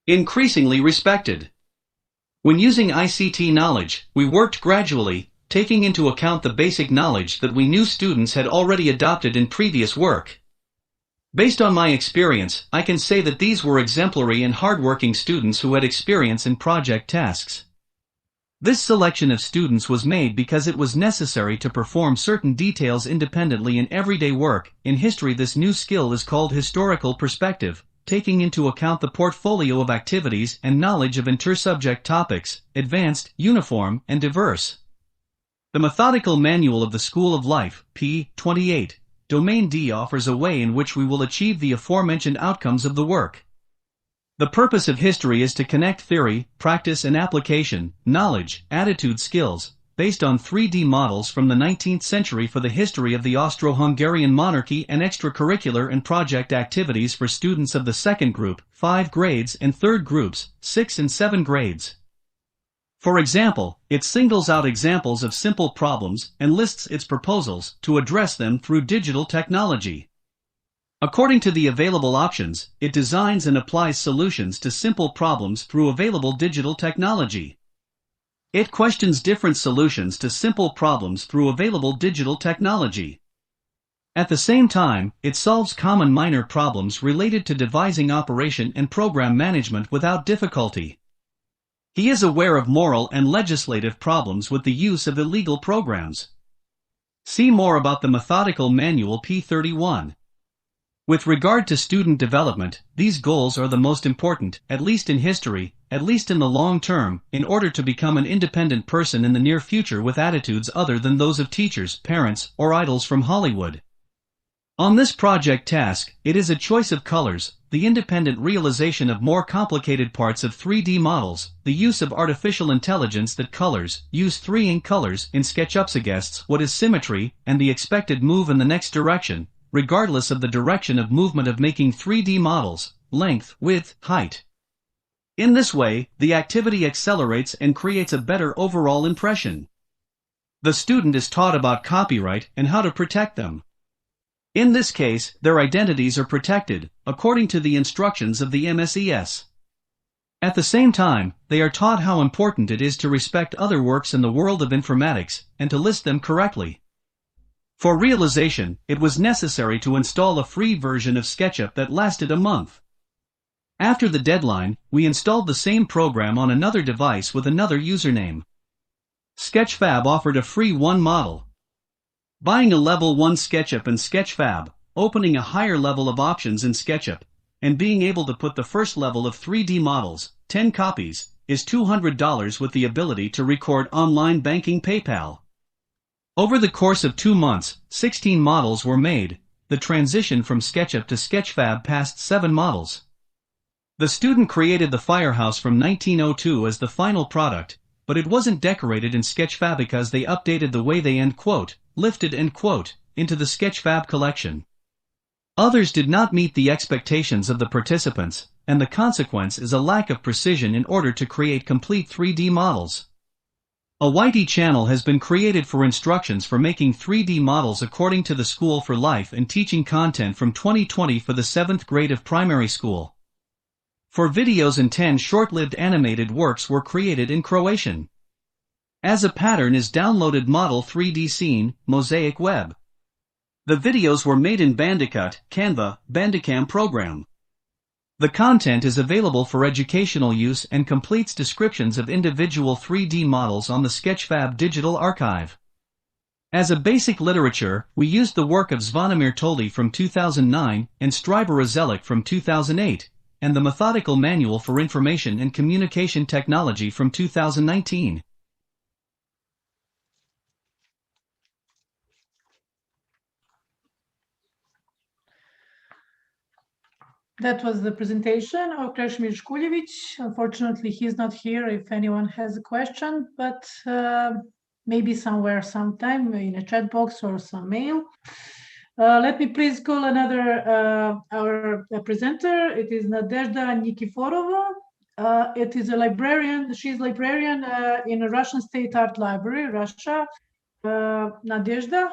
increasingly respected. When using ICT knowledge, we worked gradually, taking into account the basic knowledge that we knew students had already adopted in previous work. Based on my experience, I can say that these were exemplary and hardworking students who had experience in project tasks. This selection of students was made because it was necessary to perform certain details independently in everyday work. In history, this new skill is called historical perspective, taking into account the portfolio of activities and knowledge of inter-subject topics, advanced, uniform, and diverse. The Methodical Manual of the School of Life, p. 28, Domain D offers a way in which we will achieve the aforementioned outcomes of the work. The purpose of history is to connect theory, practice and application, knowledge, attitude, skills, based on 3D models from the 19th century for the history of the Austro-Hungarian monarchy and extracurricular and project activities for students of the second group, 5 grades, and third groups, 6 and 7 grades. For example, it singles out examples of simple problems and lists its proposals to address them through digital technology. According to the available options, it designs and applies solutions to simple problems through available digital technology. It questions different solutions to simple problems through available digital technology. At the same time, it solves common minor problems related to devising operation and program management without difficulty. He is aware of moral and legislative problems with the use of illegal programs. See more about the Methodical Manual P31. With regard to student development, these goals are the most important, at least in history, at least in the long term, in order to become an independent person in the near future with attitudes other than those of teachers, parents, or idols from Hollywood. On this project task, it is a choice of colors, the independent realization of more complicated parts of 3D models, the use of artificial intelligence that colors, use 3 ink colors in SketchUp suggests what is symmetry, and the expected move in the next direction, regardless of the direction of movement of making 3D models, length, width, height. In this way, the activity accelerates and creates a better overall impression. The student is taught about copyright and how to protect them. In this case, their identities are protected, according to the instructions of the MSES. At the same time, they are taught how important it is to respect other works in the world of informatics, and to list them correctly. For realization, it was necessary to install a free version of SketchUp that lasted a month. After the deadline, we installed the same program on another device with another username. Sketchfab offered a free 1 model. Buying a level 1 SketchUp and Sketchfab, opening a higher level of options in SketchUp, and being able to put the first level of 3D models, 10 copies, is $200 with the ability to record online banking PayPal. Over the course of 2 months, 16 models were made. The transition from SketchUp to Sketchfab passed 7 models. The student created the firehouse from 1902 as the final product, but it wasn't decorated in Sketchfab because they updated the way they lifted into the Sketchfab collection. Others did not meet the expectations of the participants, and the consequence is a lack of precision in order to create complete 3D models. A YT channel has been created for instructions for making 3D models according to the School for Life and Teaching content from 2020 for the 7th grade of primary school. 4 videos and 10 short-lived animated works were created in Croatian. As a pattern is downloaded Model 3D Scene, Mosaic Web. The videos were made in Bandicoot, Canva, Bandicam program. The content is available for educational use and completes descriptions of individual 3D models on the Sketchfab digital archive. As a basic literature, we used the work of Zvonimir Toldi from 2009 and Stryber Zelic from 2008, and the Methodical Manual for Information and Communication Technology from 2019. That was the presentation of Krešimir Škuljević. Unfortunately, he's not here if anyone has a question, but maybe somewhere, sometime in a chat box or some mail. Let me please call another our presenter. It is Nadezhda Nikiforova. It is a librarian. She's librarian in a Russian State Art Library, Russia. Nadezhda,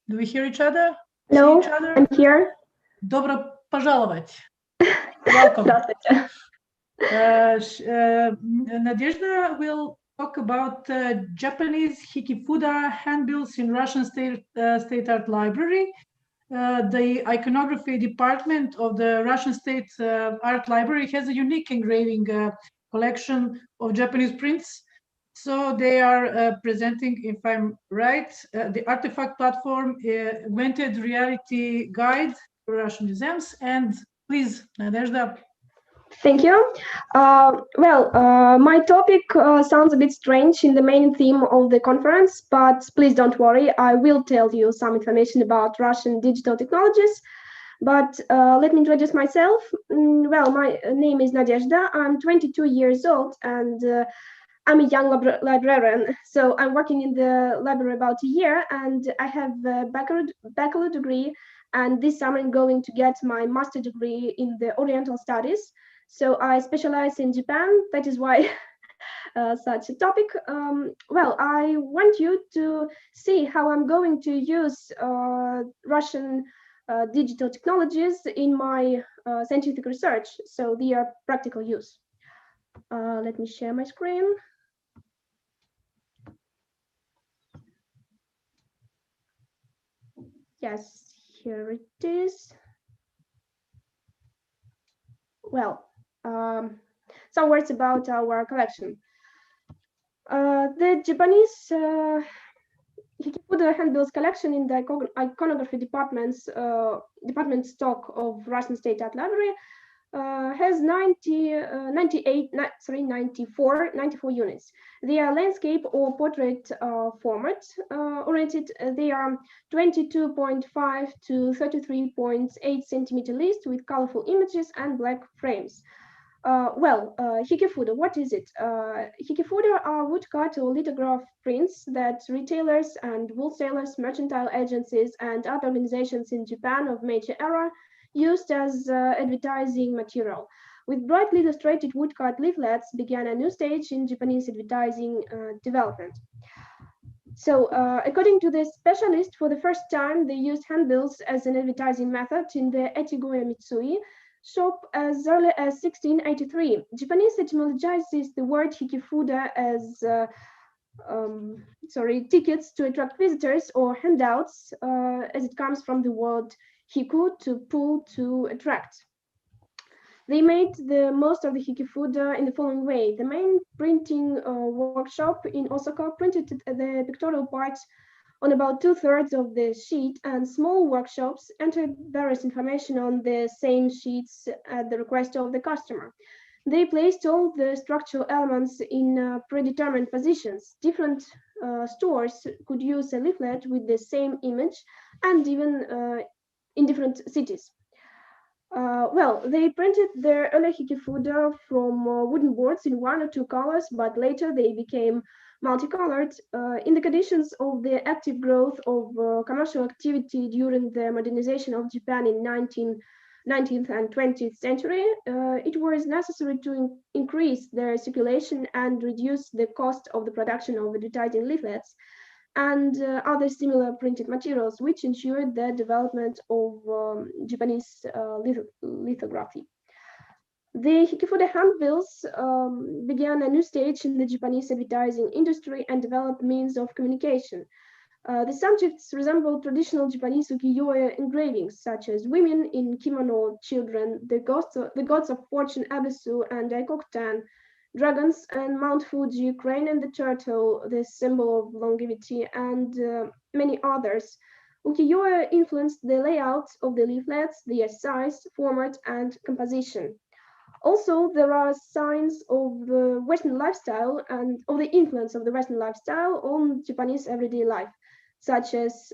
do we hear each other? No, each other? I'm here. Добро пожаловать. Welcome. Nadezhda will talk about Japanese Hikifuda handbills in Russian State Art Library. The iconography department of the Russian State Art Library has a unique engraving collection of Japanese prints. So they are presenting, if I'm right, the artifact platform, augmented reality guide for Russian museums. And please, Nadezhda. Thank you. My topic sounds a bit strange in the main theme of the conference, but please don't worry. I will tell you some information about Russian digital technologies. But let me introduce myself. Well, my name is Nadezhda. I'm 22 years old, and I'm a young librarian. So I'm working in the library about a year, and I have a bachelor degree. And this summer I'm going to get my master degree in the Oriental Studies. So I specialize in Japan. That is why such a topic. Well, I want you to see how I'm going to use Russian digital technologies in my scientific research. So they are practical use. Let me share my screen. Yes, here it is. Well, some words about our collection. The Japanese Hikifuda handbills collection in the iconography department stock of Russian State Art Library has 94 units. They are landscape or portrait format oriented. They are 22.5 to 33.8 centimeter list with colorful images and black frames. Hikifuda, what is it? Hikifuda are woodcut or lithograph prints that retailers and wholesalers, mercantile agencies, and other organizations in Japan of Meiji era used as advertising material. With brightly illustrated woodcut leaflets began a new stage in Japanese advertising development. So, according to the specialist, for the first time, they used handbills as an advertising method in the Echigoya Mitsui shop as early as 1683. Japanese etymologizes the word hikifuda as tickets to attract visitors or handouts, as it comes from the word hiku, to pull, to attract. They made the most of the hikifuda in the following way. The main printing workshop in Osaka printed the pictorial parts on about 2/3 of the sheet, and small workshops entered various information on the same sheets at the request of the customer. They placed all the structural elements in predetermined positions. Different stores could use a leaflet with the same image, and even in different cities. They printed their early hikifuda from wooden boards in 1 or 2 colors, but later they became multicolored. In the conditions of the active growth of commercial activity during the modernization of Japan in 19th and 20th century, it was necessary to increase their circulation and reduce the cost of the production of advertising leaflets and other similar printed materials, which ensured the development of Japanese lithography. The hikifuda handbills began a new stage in the Japanese advertising industry and developed means of communication. The subjects resemble traditional Japanese ukiyo-e engravings, such as women in kimono, children, the gods of fortune Abisu and Daikokutan, dragons and Mount Fuji, crane and the turtle, the symbol of longevity, and many others. Ukiyo-e influenced the layout of the leaflets, their size, format, and composition. Also, there are signs of the Western lifestyle and of the influence of the Western lifestyle on Japanese everyday life, such as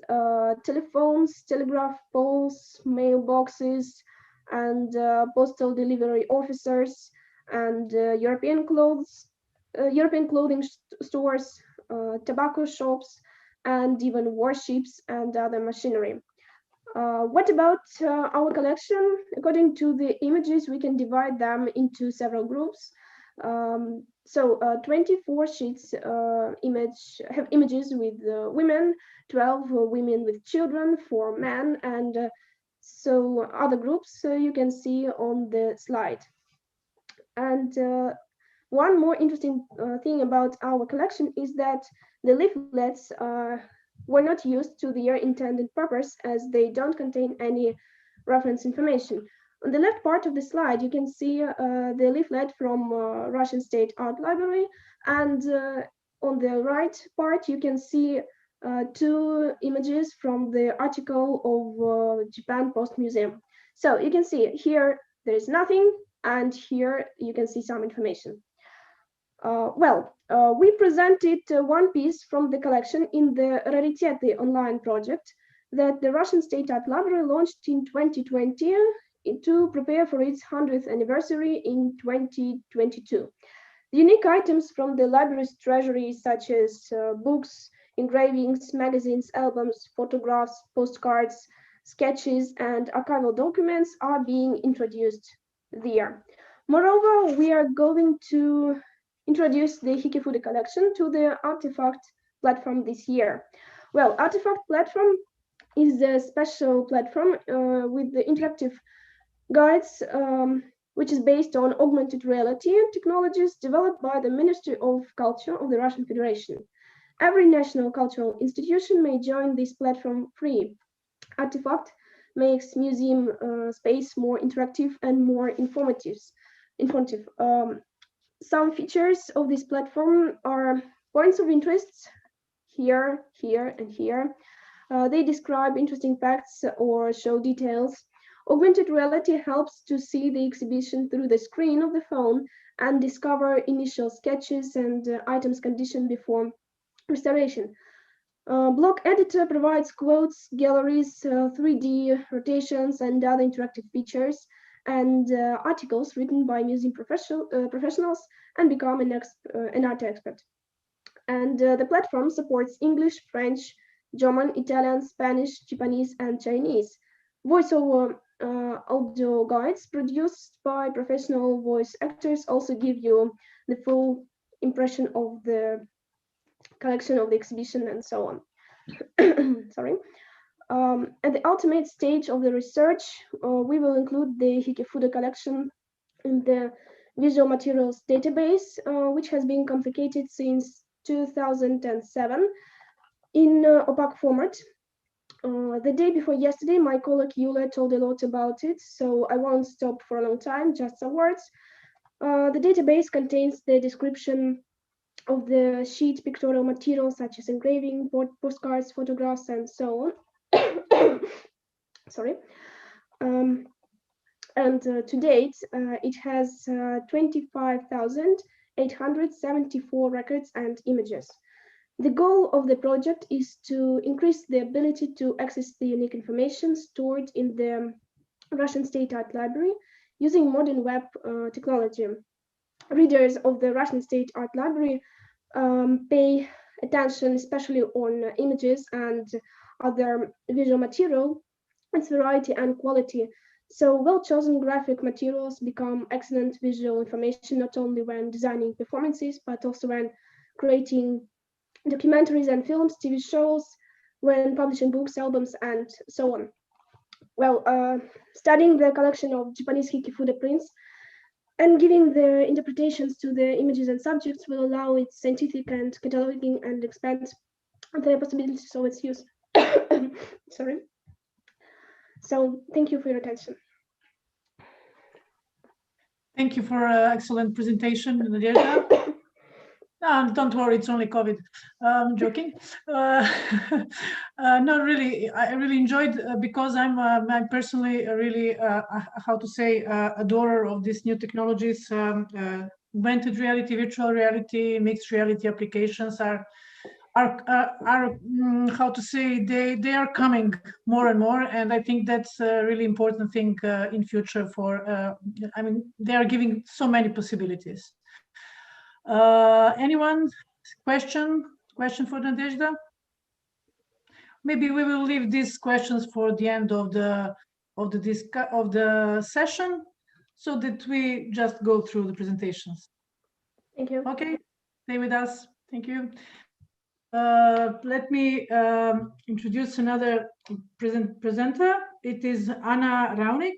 telephones, telegraph poles, mailboxes, and postal delivery officers, and European clothing stores, tobacco shops, and even warships and other machinery. What about our collection? According to the images, we can divide them into several groups. 24 sheets have images with women, 12 women with children, 4 men, and so other groups you can see on the slide. And one more interesting thing about our collection is that the leaflets were not used to their intended purpose, as they don't contain any reference information. On the left part of the slide, you can see the leaflet from Russian State Art Library, and on the right part, you can see 2 images from the article of Japan Post Museum. So you can see here there is nothing, and here you can see some information. We presented one piece from the collection in the Rariteты online project. that the Russian State Art Library launched in 2020 to prepare for its 100th anniversary in 2022. The unique items from the library's treasury, such as books, engravings, magazines, albums, photographs, postcards, sketches, and archival documents, are being introduced there. Moreover, we are going to introduce the Hikifuda collection to the Artifact platform this year. Well, Artifact platform is a special platform with the interactive guides, which is based on augmented reality technologies developed by the Ministry of Culture of the Russian Federation. Every national cultural institution may join this platform free. Artifact makes museum space more interactive and more informative. Some features of this platform are points of interest here, here, and here. They describe interesting facts or show details. Augmented reality helps to see the exhibition through the screen of the phone and discover initial sketches and items conditioned before restoration. Block editor provides quotes, galleries, 3D rotations, and other interactive features, and articles written by museum professionals and become an art expert. And the platform supports English, French, German, Italian, Spanish, Japanese, and Chinese. Voiceover audio guides produced by professional voice actors also give you the full impression of the collection of the exhibition and so on. Sorry. At the ultimate stage of the research, we will include the Hikifuda collection in the visual materials database, which has been complicated since 2007 in opaque format. The day before yesterday, my colleague Yulia told a lot about it, so I won't stop for a long time, just some words. The database contains the description of the sheet pictorial materials such as engraving, postcards, photographs, and so on. Sorry. And to date, it has 25,874 records and images. The goal of the project is to increase the ability to access the unique information stored in the Russian State Art Library using modern web technology. Readers of the Russian State Art Library pay attention especially on images and other visual material, its variety and quality. So well-chosen graphic materials become excellent visual information, not only when designing performances, but also when creating documentaries and films, TV shows, when publishing books, albums, and so on. Well, studying the collection of Japanese Hikifuda prints and giving the interpretations to the images and subjects will allow its scientific and cataloging and expand the possibilities of its use. Sorry. So thank you for your attention. Thank you for an excellent presentation, Nadezhda. Don't worry, it's only COVID. I'm joking. No, really, I really enjoyed because I'm personally really, how to say, adorer of these new technologies. Augmented reality, virtual reality, mixed reality applications are how to say, they are coming more and more, and I think that's a really important thing in future for, I mean, they are giving so many possibilities. Anyone question for Nadezhda? Maybe we will leave these questions for the end of the session, so that we just go through the presentations. Thank you. Okay, stay with us. Thank you. Let me introduce another presenter. It is Anna Raunik.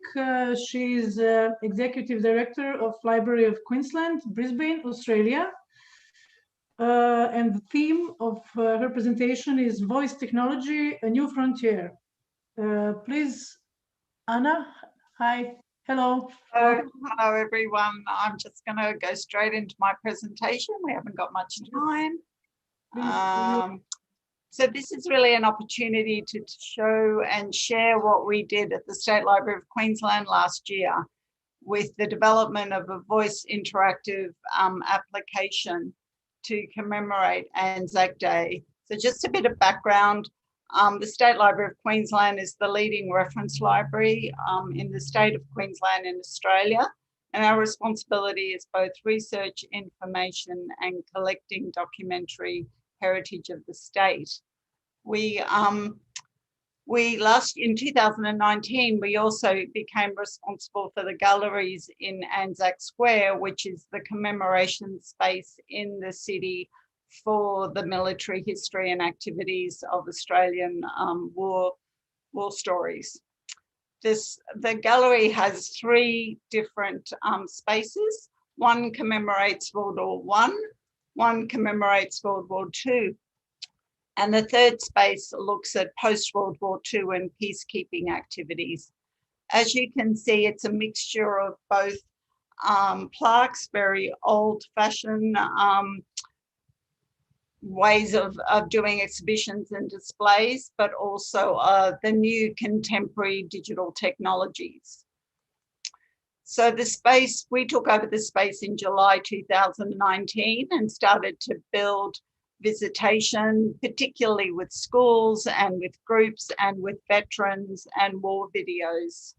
She is Executive Director of Library of Queensland, Brisbane, Australia. And the theme of her presentation is Voice Technology, a New Frontier. Please, Anna, hi, hello. Hello, everyone. I'm just going to go straight into my presentation. We haven't got much time. So this is really an opportunity to show and share what we did at the State Library of Queensland last year with the development of a voice interactive application to commemorate Anzac Day. So just a bit of background. The State Library of Queensland is the leading reference library in the state of Queensland in Australia. And our responsibility is both research, information, and collecting documentary heritage of the state. In 2019, we also became responsible for the galleries in Anzac Square, which is the commemoration space in the city for the military history and activities of Australian war stories. The gallery has 3 different spaces. One commemorates World War I, one commemorates World War II, and the third space looks at post-World War II and peacekeeping activities. As you can see, it's a mixture of both plaques, very old-fashioned ways of doing exhibitions and displays, but also the new contemporary digital technologies. So the space, we took over the space in July 2019 and started to build visitation, particularly with schools and with groups and with veterans and war videos.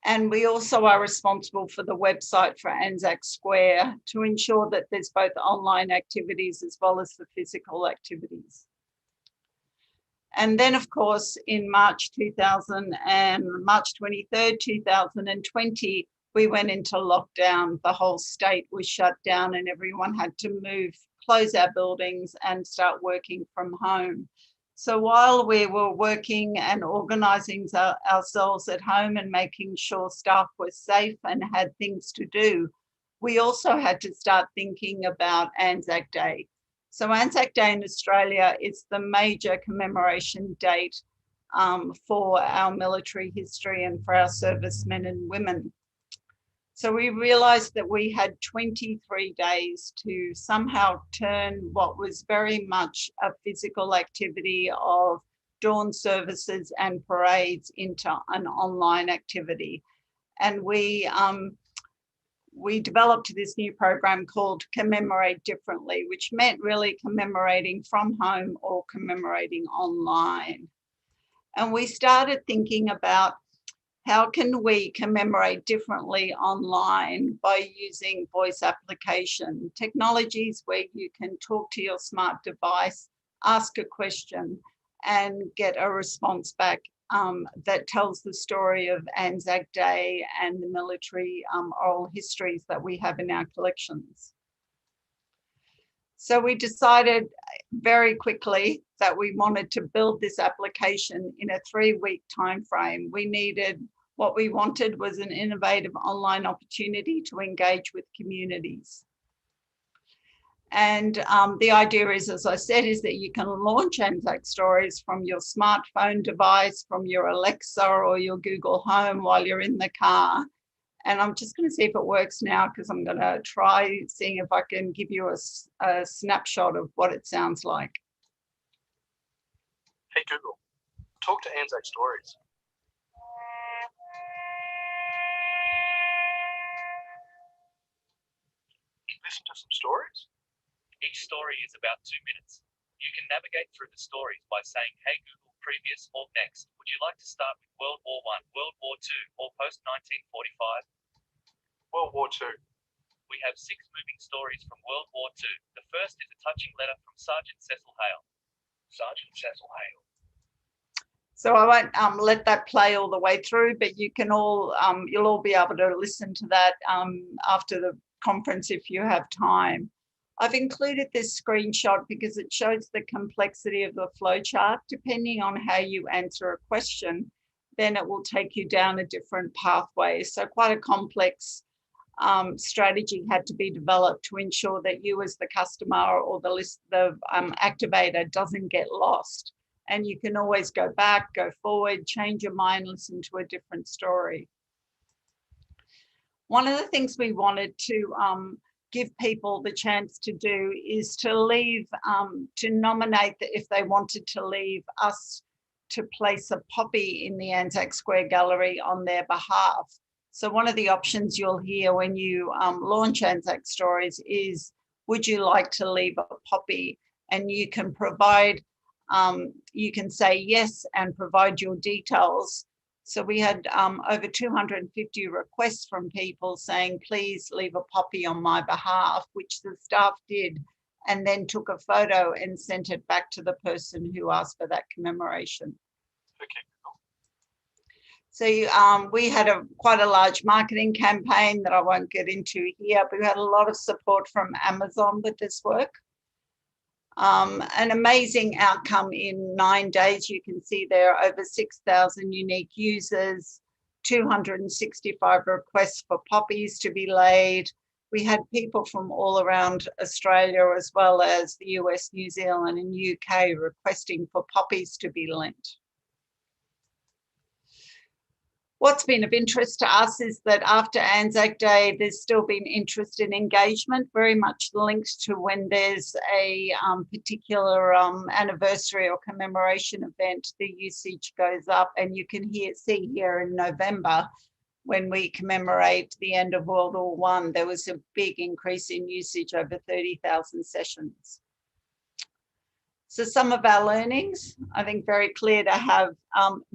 And we also are responsible for the website for Anzac Square to ensure that there's both online activities as well as the physical activities. And then, of course, in March 23rd, 2020, we went into lockdown. The whole state was shut down and everyone had to close our buildings and start working from home. So while we were working and organising ourselves at home and making sure staff were safe and had things to do, we also had to start thinking about Anzac Day. So Anzac Day in Australia is the major commemoration date for our military history and for our servicemen and women. So we realised that we had 23 days to somehow turn what was very much a physical activity of dawn services and parades into an online activity. And we developed this new program called Commemorate Differently, which meant really commemorating from home or commemorating online. And we started thinking about how can we commemorate differently online by using voice application technologies where you can talk to your smart device, ask a question, and get a response back that tells the story of Anzac Day and the military oral histories that we have in our collections. So we decided very quickly that we wanted to build this application in a 3-week time frame. What we wanted was an innovative online opportunity to engage with communities. And the idea is, as I said, is that you can launch Anzac Stories from your smartphone device, from your Alexa or your Google Home while you're in the car. And I'm just going to see if it works now, because I'm going to try seeing if I can give you a snapshot of what it sounds like. Hey Google, talk to Anzac Stories. Listen to some stories? Each story is about 2 minutes. You can navigate through the stories by saying, hey Google, previous or next. Would you like to start with World War I, World War II, or post-1945? World War II. We have 6 moving stories from World War II. The first is a touching letter from Sergeant Cecil Hale. Sergeant Cecil Hale. So I won't let that play all the way through, but you can all, you'll all be able to listen to that after the conference if you have time. I've included this screenshot because it shows the complexity of the flowchart. Depending on how you answer a question, then it will take you down a different pathway. So quite a complex strategy had to be developed to ensure that you as the customer or the activator doesn't get lost. And you can always go back, go forward, change your mind, listen to a different story. One of the things we wanted to give people the chance to do is to leave, to nominate if they wanted to leave us to place a poppy in the Anzac Square Gallery on their behalf. So one of the options you'll hear when you launch Anzac Stories is, would you like to leave a poppy? And you can provide you can say yes and provide your details. So we had over 250 requests from people saying, please leave a poppy on my behalf, which the staff did, and then took a photo and sent it back to the person who asked for that commemoration. Okay. So we had quite a large marketing campaign that I won't get into here, but we had a lot of support from Amazon with this work. An amazing outcome in 9 days. You can see there are over 6,000 unique users, 265 requests for poppies to be laid. We had people from all around Australia, as well as the US, New Zealand and UK, requesting for poppies to be lent. What's been of interest to us is that after Anzac Day, there's still been interest in engagement, very much linked to when there's a particular anniversary or commemoration event, the usage goes up. And you can see here in November, when we commemorate the end of World War I, there was a big increase in usage, over 30,000 sessions. So some of our learnings, I think very clear to have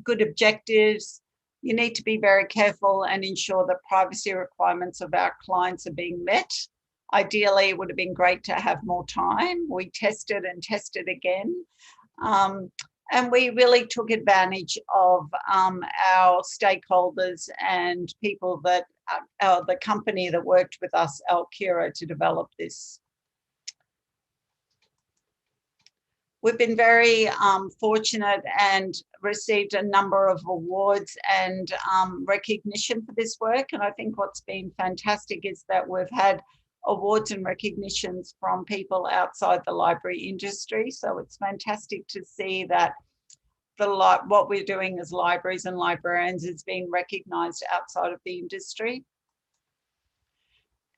good objectives. You need to be very careful and ensure that privacy requirements of our clients are being met. Ideally, it would have been great to have more time. We tested and tested again. And we really took advantage of our stakeholders and people that, the company that worked with us, Alkira, to develop this. We've been very fortunate and received a number of awards and recognition for this work. And I think what's been fantastic is that we've had awards and recognitions from people outside the library industry. So it's fantastic to see that what we're doing as libraries and librarians is being recognised outside of the industry.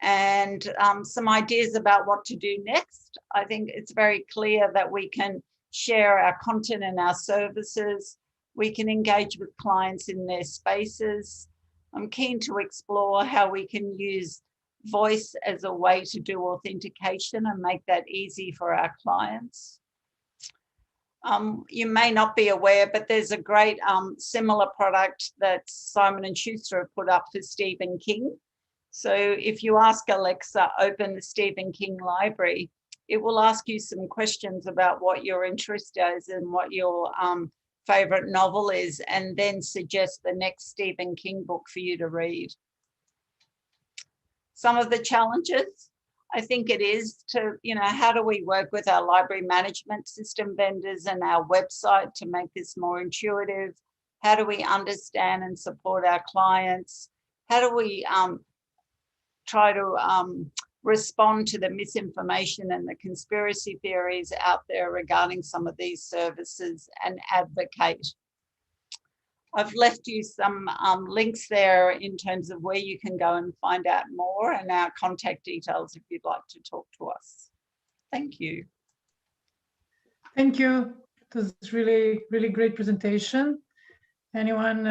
And some ideas about what to do next. I think it's very clear that we can share our content and our services. We can engage with clients in their spaces. I'm keen to explore how we can use voice as a way to do authentication and make that easy for our clients. You may not be aware, but there's a great similar product that Simon & Schuster have put up for Stephen King. So if you ask Alexa, open the Stephen King library, it will ask you some questions about what your interest is and what your favorite novel is, and then suggest the next Stephen King book for you to read. Some of the challenges, I think it is to, how do we work with our library management system vendors and our website to make this more intuitive? How do we understand and support our clients? How do we try to respond to the misinformation and the conspiracy theories out there regarding some of these services and advocate? I've left you some links there in terms of where you can go and find out more, and our contact details if you'd like to talk to us. Thank you. Thank you. It was really, really great presentation. Anyone,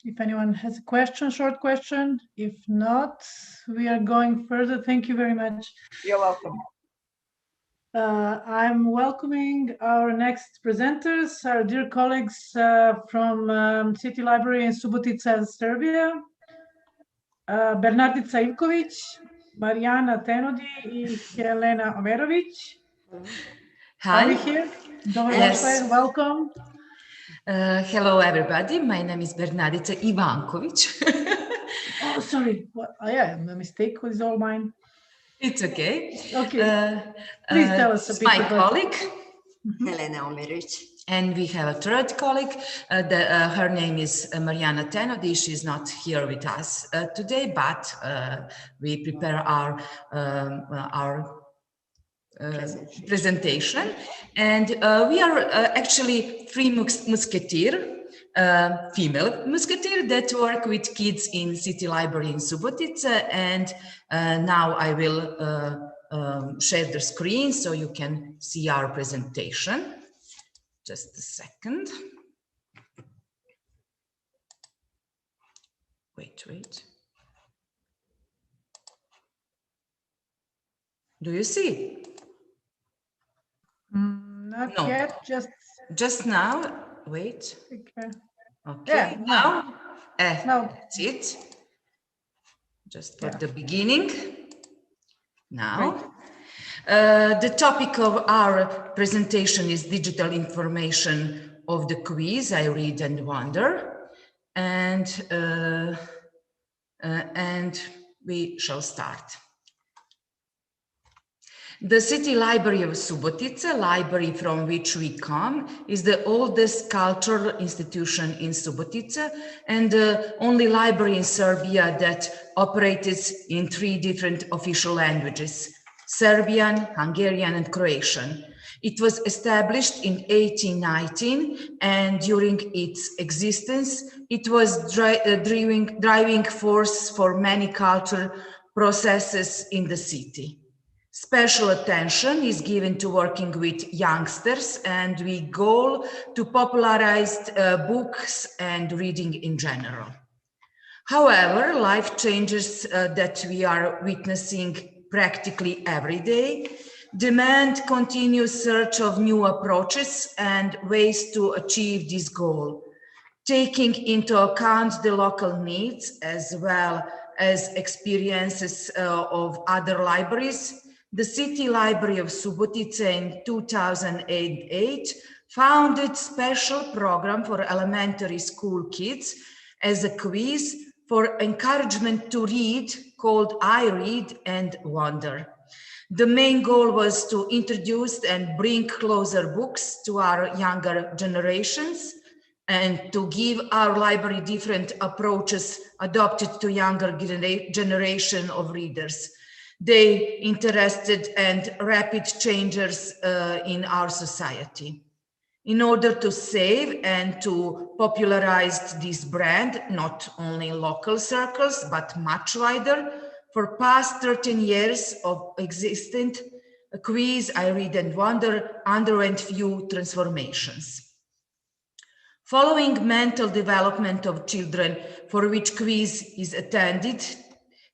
if anyone has a question, short question, if not, we are going further. Thank you very much. You're welcome. I'm welcoming our next presenters, our dear colleagues from City Library in Subotica, Serbia, Bernadica Ivanković, Mirjana Nešić, and Helena Omerović. Hi. Are we here? Yes. Welcome. Hello, everybody. My name is Bernadica Ivanković. Oh, sorry. Yeah, a mistake was all mine. It's okay. Okay. Please tell us a bit my about colleague, Helena Omerović. And we have a third colleague. Her name is Mirjana Nešić. She's not here with us today, but we prepare our presentation. And we are actually three musketeers, female musketeer that work with kids in City Library in Subotica. And now I will share the screen so you can see our presentation. Just a second. Wait. Do you see? Not not yet, just now. Wait. Okay. Okay. Yeah, Now that's it. Just for the beginning. Now. The topic of our presentation is digital information of the quiz, I Read and Wonder, and we shall start. The City Library of Subotica, library from which we come, is the oldest cultural institution in Subotica and the only library in Serbia that operates in 3 different official languages: Serbian, Hungarian, and Croatian. It was established in 1819, and during its existence, it was driving force for many cultural processes in the city. Special attention is given to working with youngsters, and we goal to popularize books and reading in general. However, life changes that we are witnessing practically every day demand continuous search of new approaches and ways to achieve this goal, taking into account the local needs as well as experiences of other libraries. The City Library of Subotica in 2008 founded special program for elementary school kids as a quiz for encouragement to read called I Read and Wonder. The main goal was to introduce and bring closer books to our younger generations and to give our library different approaches adopted to younger generation of readers. They interested and rapid changes in our society. In order to save and to popularize this brand, not only in local circles, but much wider, for past 13 years of existence, a quiz, I Read and Wonder underwent few transformations. Following mental development of children for which quiz is attended,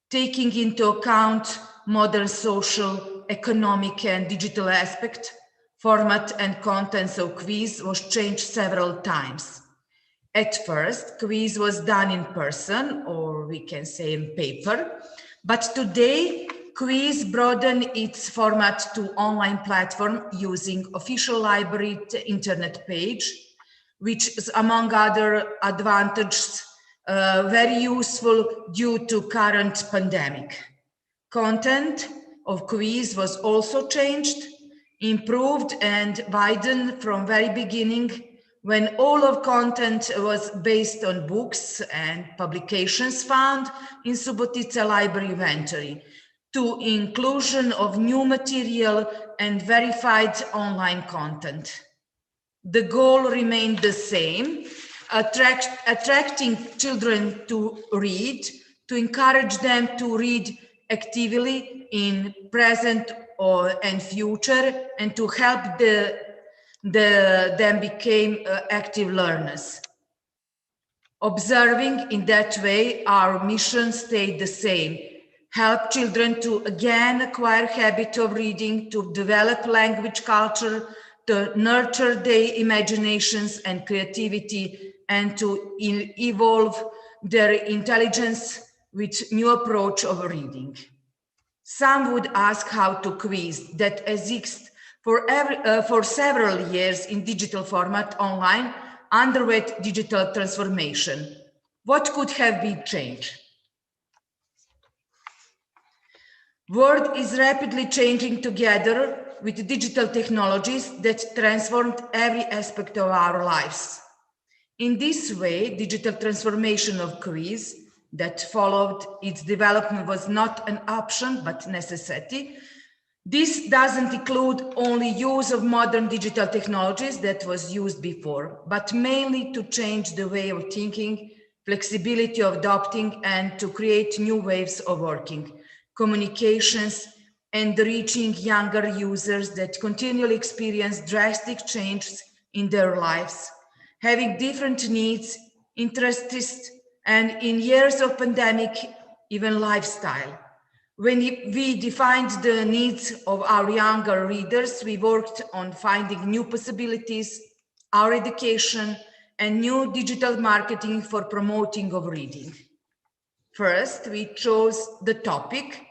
taking into account modern social, economic and digital aspect, format and contents of quiz was changed several times. At first, quiz was done in person, or we can say in paper, but today quiz broadened its format to online platform using official library internet page, which is among other advantages very useful due to current pandemic. Content of quiz was also changed, improved and widened from very beginning, when all of content was based on books and publications found in Subotica library inventory, to inclusion of new material and verified online content. The goal remained the same, attracting children to read, to encourage them to read actively in present and future, and to help them become active learners. Observing in that way, our mission stayed the same: help children to again acquire habit of reading, to develop language culture, to nurture their imaginations and creativity, and to evolve their intelligence with new approach of reading. Some would ask how to quiz that exists for several years in digital format online underwent digital transformation. What could have been changed? World is rapidly changing together with digital technologies that transformed every aspect of our lives. In this way, digital transformation of quiz that followed its development was not an option, but necessity. This doesn't include only use of modern digital technologies that was used before, but mainly to change the way of thinking, flexibility of adopting, and to create new ways of working, communications, and reaching younger users that continually experience drastic changes in their lives, having different needs, interests, and in years of pandemic, even lifestyle. When we defined the needs of our younger readers, we worked on finding new possibilities, our education, and new digital marketing for promoting of reading. First, we chose the topic.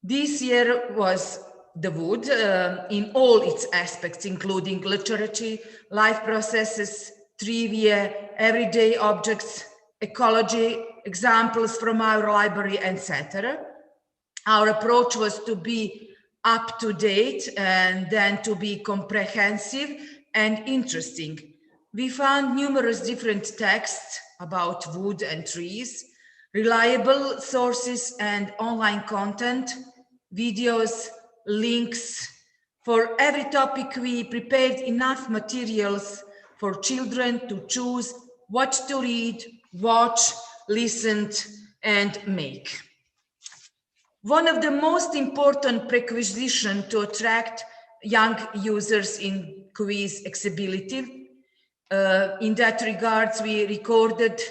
This year was the wood in all its aspects, including literature, life processes, trivia, everyday objects, ecology, examples from our library, etc. Our approach was to be up to date and then to be comprehensive and interesting. We found numerous different texts about wood and trees, reliable sources and online content, videos, links. For every topic, we prepared enough materials for children to choose what to read, watch, listen, and make. One of the most important prerequisites to attract young users in quiz accessibility. In that regards, we recorded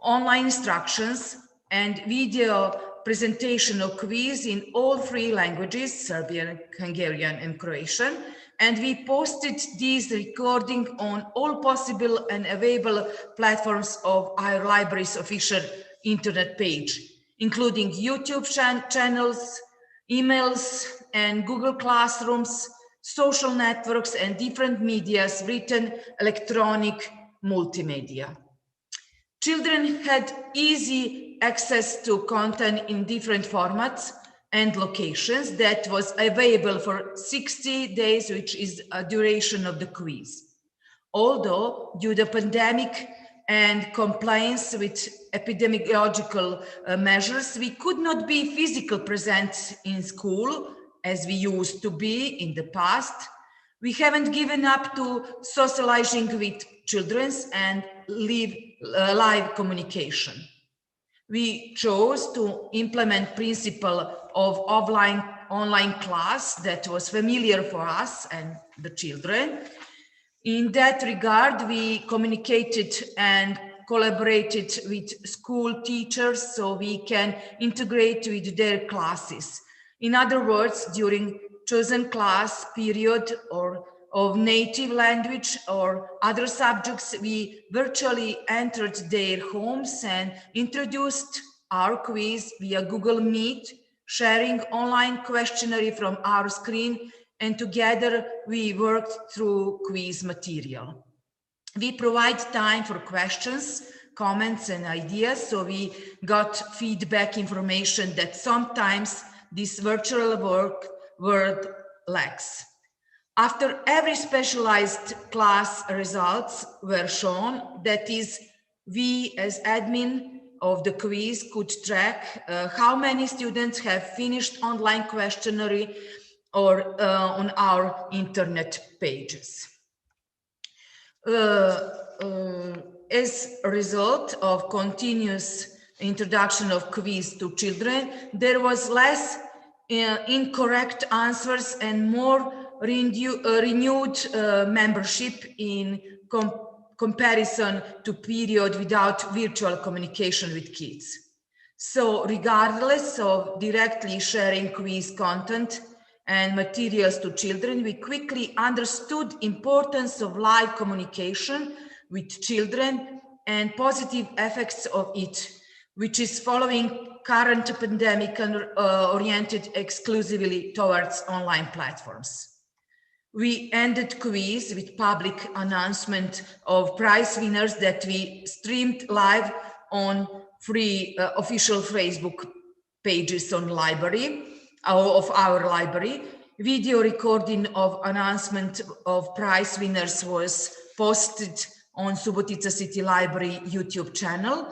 online instructions and video presentation of quiz in all 3 languages, Serbian, Hungarian, and Croatian. And we posted these recordings on all possible and available platforms of our library's official internet page, including YouTube channels, emails, and Google Classrooms, social networks, and different medias, written, electronic, multimedia. Children had easy access to content in different formats and locations that was available for 60 days, which is a duration of the quiz. Although, due to the pandemic and compliance with epidemiological measures, we could not be physically present in school as we used to be in the past. We haven't given up to socializing with children and live communication. We chose to implement principle of online class that was familiar for us and the children. In that regard, we communicated and collaborated with school teachers so we can integrate with their classes. In other words, during chosen class period or of native language or other subjects, we virtually entered their homes and introduced our quiz via Google Meet, sharing online questionnaire from our screen, and together we worked through quiz material. We provide time for questions, comments, and ideas, so we got feedback information that sometimes this virtual world lacks. After every specialized class results were shown, that is, we as admin of the quiz could track how many students have finished online questionnaire or on our internet pages. As a result of continuous introduction of quiz to children, there was less incorrect answers and more renewed membership in comparison to period without virtual communication with kids. So regardless of directly sharing quiz content and materials to children, we quickly understood importance of live communication with children and positive effects of it, which is following current pandemic and oriented exclusively towards online platforms. We ended quiz with public announcement of prize winners that we streamed live on free official Facebook pages on library, of our library. Video recording of announcement of prize winners was posted on Subotica City Library YouTube channel.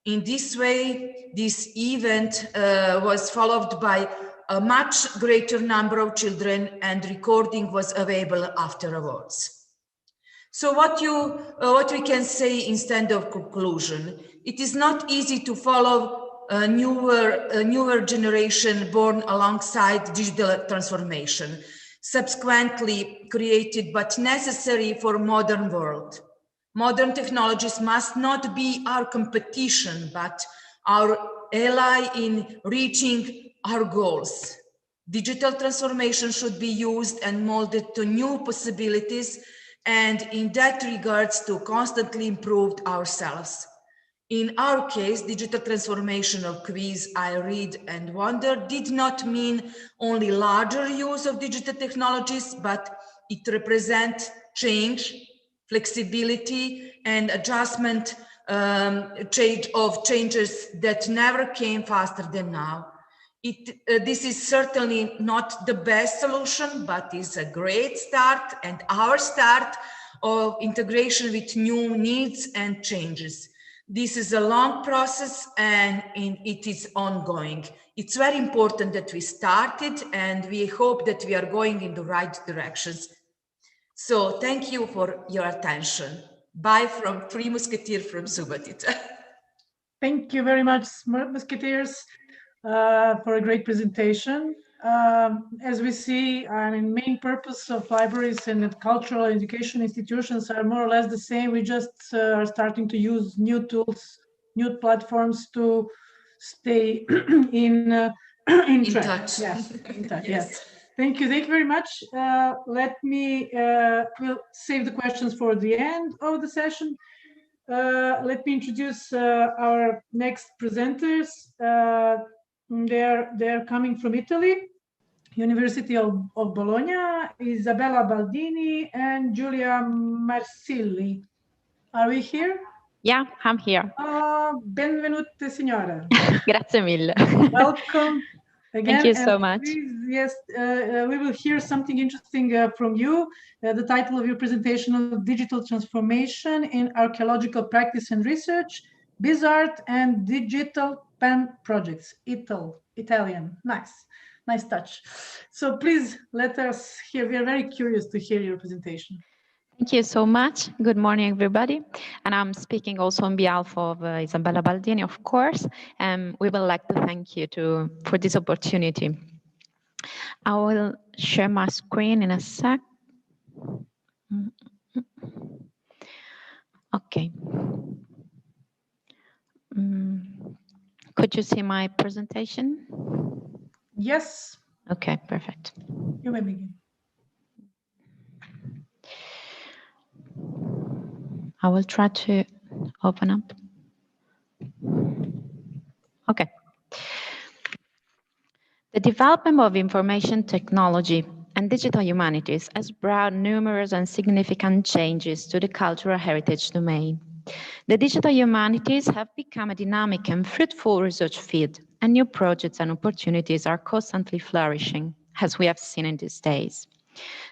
In this way, this event was followed by a much greater number of children, and recording was available afterwards. So what we can say instead of conclusion, it is not easy to follow a newer generation born alongside digital transformation, subsequently created but necessary for modern world. Modern technologies must not be our competition, but our ally in reaching our goals. Digital transformation should be used and molded to new possibilities, and in that regards to constantly improve ourselves. In our case, digital transformation of quiz, I read and wonder did not mean only larger use of digital technologies, but it represents change, flexibility, and adjustment changes that never came faster than now. This is certainly not the best solution, but is a great start and our start of integration with new needs and changes. This is a long process and it is ongoing. It's very important that we started and we hope that we are going in the right directions. So thank you for your attention. Bye from Three Musketeers from Subotica. Thank you very much, Musketeers, for a great presentation. As we see, main purpose of libraries and cultural education institutions are more or less the same. We just are starting to use new tools, new platforms to stay in touch. Yes, in touch. Yes. Thank you very much. We'll save the questions for the end of the session. Let me introduce our next presenters. They're coming from Italy, University of Bologna, Isabella Baldini and Giulia Marsilli. Are we here? Yeah, I'm here. Benvenute, signora. Grazie mille. Welcome again. Thank you so much. Please, yes, we will hear something interesting from you. The title of your presentation of Digital Transformation in Archaeological Practice and Research, BizArt and Digital Pen Projects, Italian. Nice touch. So please let us hear, we are very curious to hear your presentation. Thank you so much. Good morning, everybody. And I'm speaking also on behalf of Isabella Baldini, of course. And we would like to thank you for this opportunity. I will share my screen in a sec. Okay. Could you see my presentation? Yes. Okay, perfect. You may begin. I will try to open up. Okay. The development of information technology and digital humanities has brought numerous and significant changes to the cultural heritage domain. The digital humanities have become a dynamic and fruitful research field, and new projects and opportunities are constantly flourishing, as we have seen in these days.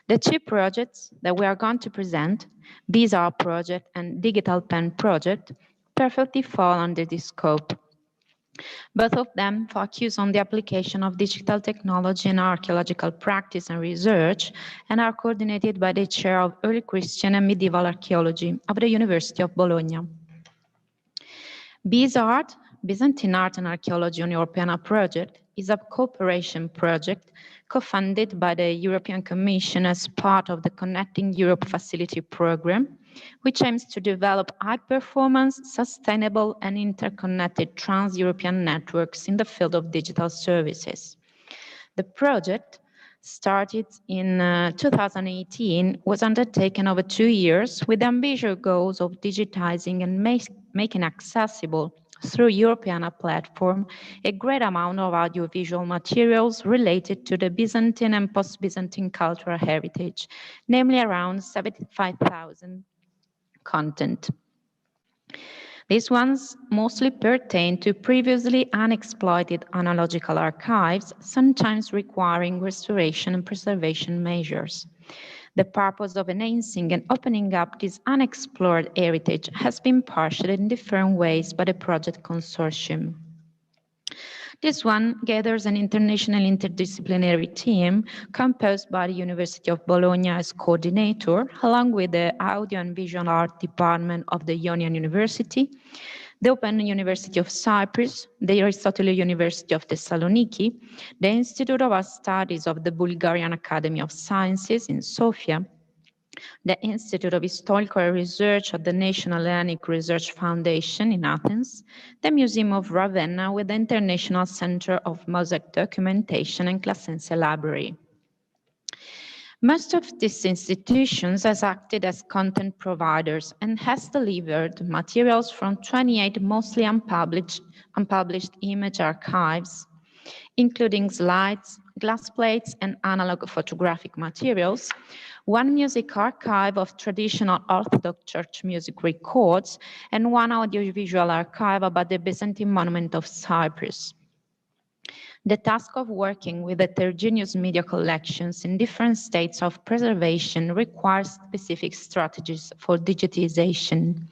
The two projects that we are going to present, BizArt project and Digital Pen project, perfectly fall under this scope. Both of them focus on the application of digital technology in archaeological practice and research and are coordinated by the Chair of Early Christian and Medieval Archaeology of the University of Bologna. BizArt, Byzantine Art and Archaeology on Europeana project, is a cooperation project co-funded by the European Commission as part of the Connecting Europe Facility program, which aims to develop high-performance, sustainable and interconnected trans-European networks in the field of digital services. The project, started in 2018, was undertaken over 2 years with ambitious goals of digitizing and making accessible through Europeana platform a great amount of audiovisual materials related to the Byzantine and post-Byzantine cultural heritage, namely around 75,000 content. These ones mostly pertain to previously unexploited analogical archives, sometimes requiring restoration and preservation measures. The purpose of enhancing and opening up this unexplored heritage has been pursued in different ways by the project consortium. This one gathers an international interdisciplinary team composed by the University of Bologna as coordinator, along with the Audio and Visual Art Department of the Ionian University, the Open University of Cyprus, the Aristotle University of Thessaloniki, the Institute of Art Studies of the Bulgarian Academy of Sciences in Sofia, the Institute of Historical Research at the National Hellenic Research Foundation in Athens, the Museum of Ravenna with the International Center of Mosaic Documentation and Clasense Library. Most of these institutions has acted as content providers and has delivered materials from 28 mostly unpublished image archives, including slides, glass plates, and analog photographic materials, one music archive of traditional Orthodox Church music records, and one audiovisual archive about the Byzantine monument of Cyprus. The task of working with heterogeneous media collections in different states of preservation requires specific strategies for digitization.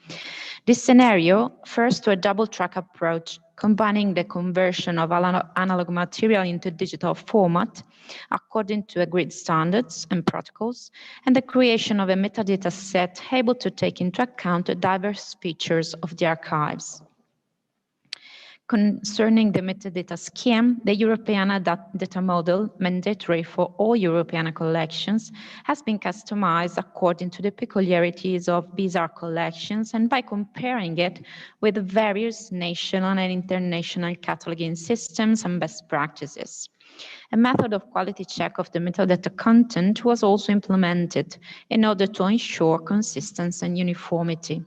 This scenario refers to a double-track approach, combining the conversion of analog material into digital format according to agreed standards and protocols, and the creation of a metadata set able to take into account the diverse features of the archives. Concerning the metadata scheme, the Europeana data model, mandatory for all Europeana collections, has been customized according to the peculiarities of bizarre collections and by comparing it with various national and international cataloging systems and best practices. A method of quality check of the metadata content was also implemented in order to ensure consistency and uniformity.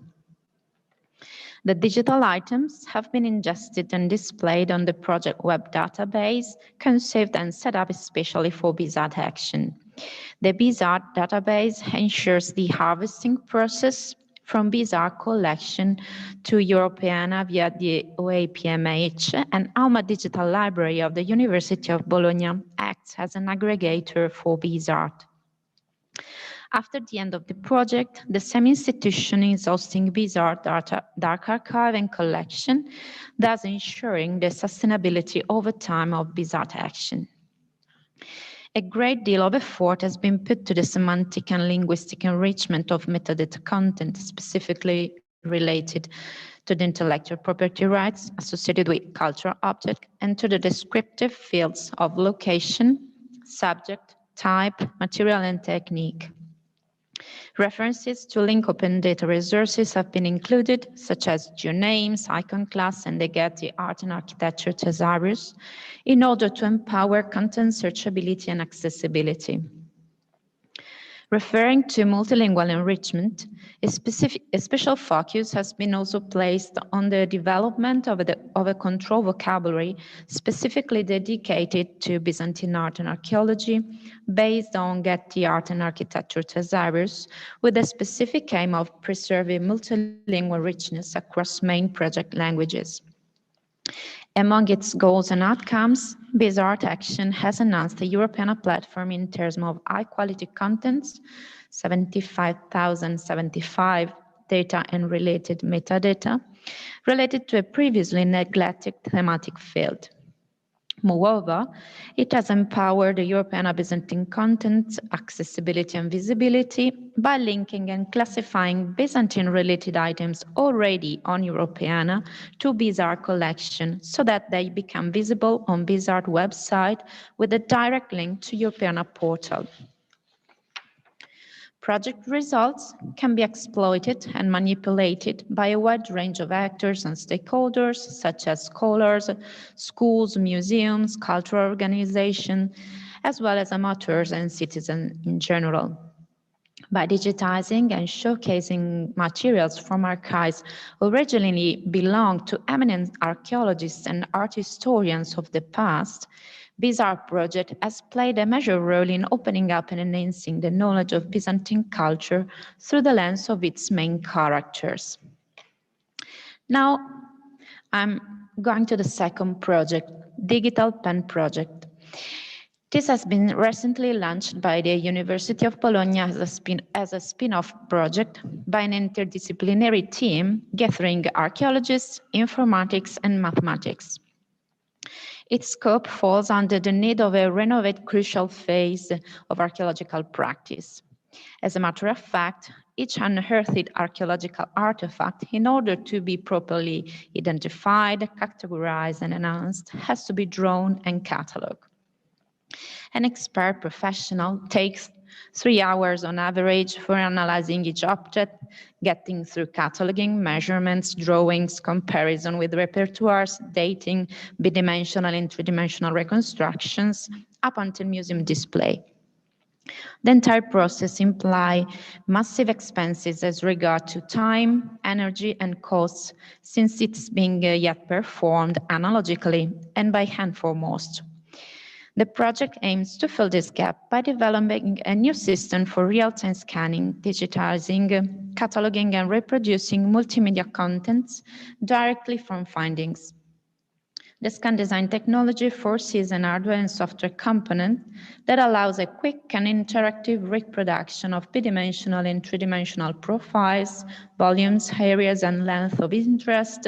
The digital items have been ingested and displayed on the project web database, conceived and set up especially for BISAT action. The BISAT database ensures the harvesting process from BISAT collection to Europeana via the OAPMH, and Alma Digital Library of the University of Bologna acts as an aggregator for BISAT. After the end of the project, the same institution is hosting BISAT Dark Archive and collection, thus ensuring the sustainability over time of BISAT action. A great deal of effort has been put to the semantic and linguistic enrichment of metadata content, specifically related to the intellectual property rights associated with cultural objects and to the descriptive fields of location, subject, type, material, and technique. References to link open data resources have been included, such as geonames, icon class, and the Getty Art and Architecture Thesaurus, in order to empower content searchability and accessibility. Referring to multilingual enrichment, a special focus has been also placed on the development of a control vocabulary specifically dedicated to Byzantine art and archaeology, based on Getty Art and Architecture Thesaurus, with a specific aim of preserving multilingual richness across main project languages. Among its goals and outcomes, BISAT Action has announced a European platform in terms of high-quality contents, 75,075 data and related metadata, related to a previously neglected thematic field. Moreover, it has empowered the European Byzantine content accessibility and visibility by linking and classifying Byzantine-related items already on Europeana to BISAT collection so that they become visible on BISAT website with a direct link to Europeana portal. Project results can be exploited and manipulated by a wide range of actors and stakeholders, such as scholars, schools, museums, cultural organizations, as well as amateurs and citizens in general. By digitizing and showcasing materials from archives originally belonged to eminent archaeologists and art historians of the past, BISAT project has played a major role in opening up and enhancing the knowledge of Byzantine culture through the lens of its main characters. Now, I'm going to the second project, Digital Pen Project. This has been recently launched by the University of Bologna as a spin-off project by an interdisciplinary team gathering archaeologists, informatics, and mathematics. Its scope falls under the need of a renovate crucial phase of archaeological practice. As a matter of fact, each unearthed archaeological artifact, in order to be properly identified, categorized, and announced, has to be drawn and catalogued. An expert professional takes 3 hours on average for analyzing each object, getting through cataloging, measurements, drawings, comparison with repertoires, dating, bidimensional and three-dimensional reconstructions, up until museum display. The entire process implies massive expenses as regard to time, energy, and costs, since it's being yet performed analogically and by hand for most. The project aims to fill this gap by developing a new system for real-time scanning, digitizing, cataloging, and reproducing multimedia contents directly from findings. The scan design technology foresees an hardware and software component that allows a quick and interactive reproduction of bidimensional and three-dimensional profiles, volumes, areas, and length of interest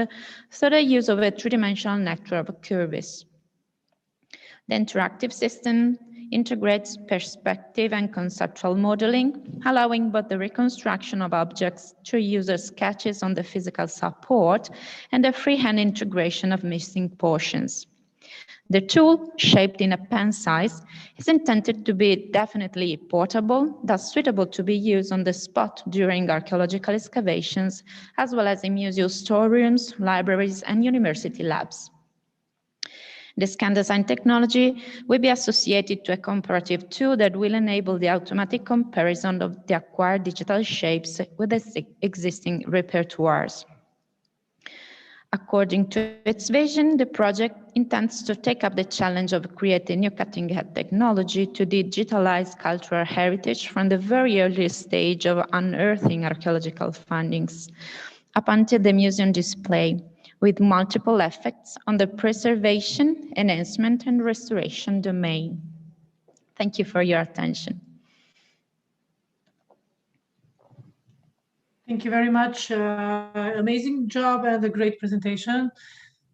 through the use of a three-dimensional network of curves. The interactive system integrates perspective and conceptual modeling, allowing both the reconstruction of objects through user sketches on the physical support and the freehand integration of missing portions. The tool, shaped in a pen size, is intended to be definitely portable, thus suitable to be used on the spot during archaeological excavations, as well as in museum storerooms, libraries, and university labs. The scan design technology will be associated to a comparative tool that will enable the automatic comparison of the acquired digital shapes with the existing repertoires. According to its vision, the project intends to take up the challenge of creating new cutting-edge technology to digitalize cultural heritage from the very early stage of unearthing archaeological findings up until the museum display, with multiple effects on the preservation, enhancement, and restoration domain. Thank you for your attention. Thank you very much. Amazing job and a great presentation.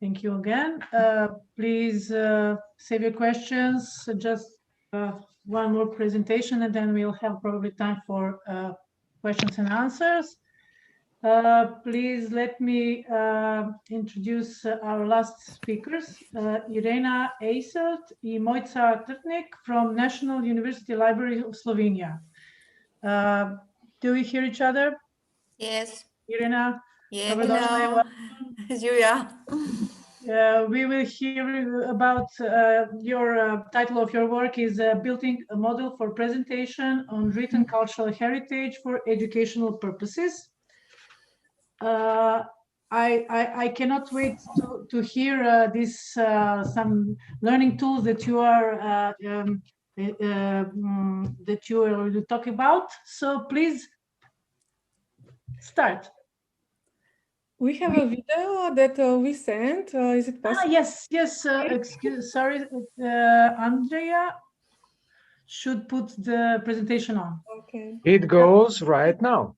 Thank you again. Please save your questions. Just one more presentation, and then we'll have probably time for questions and answers. Please let me introduce our last speakers, Irena Eiselt and Mojca Trtnik from National University Library of Slovenia. Do we hear each other? Yes. Irena? Yeah, hello. Julia. We will hear about your title of your work is Building a Model for Presentation on Written Cultural Heritage for Educational Purposes. I cannot wait to hear some learning tools that you are talking about. So please start. We have a video that we sent. Is it possible? Yes. Sorry, Andrija should put the presentation on. Okay. It goes right now.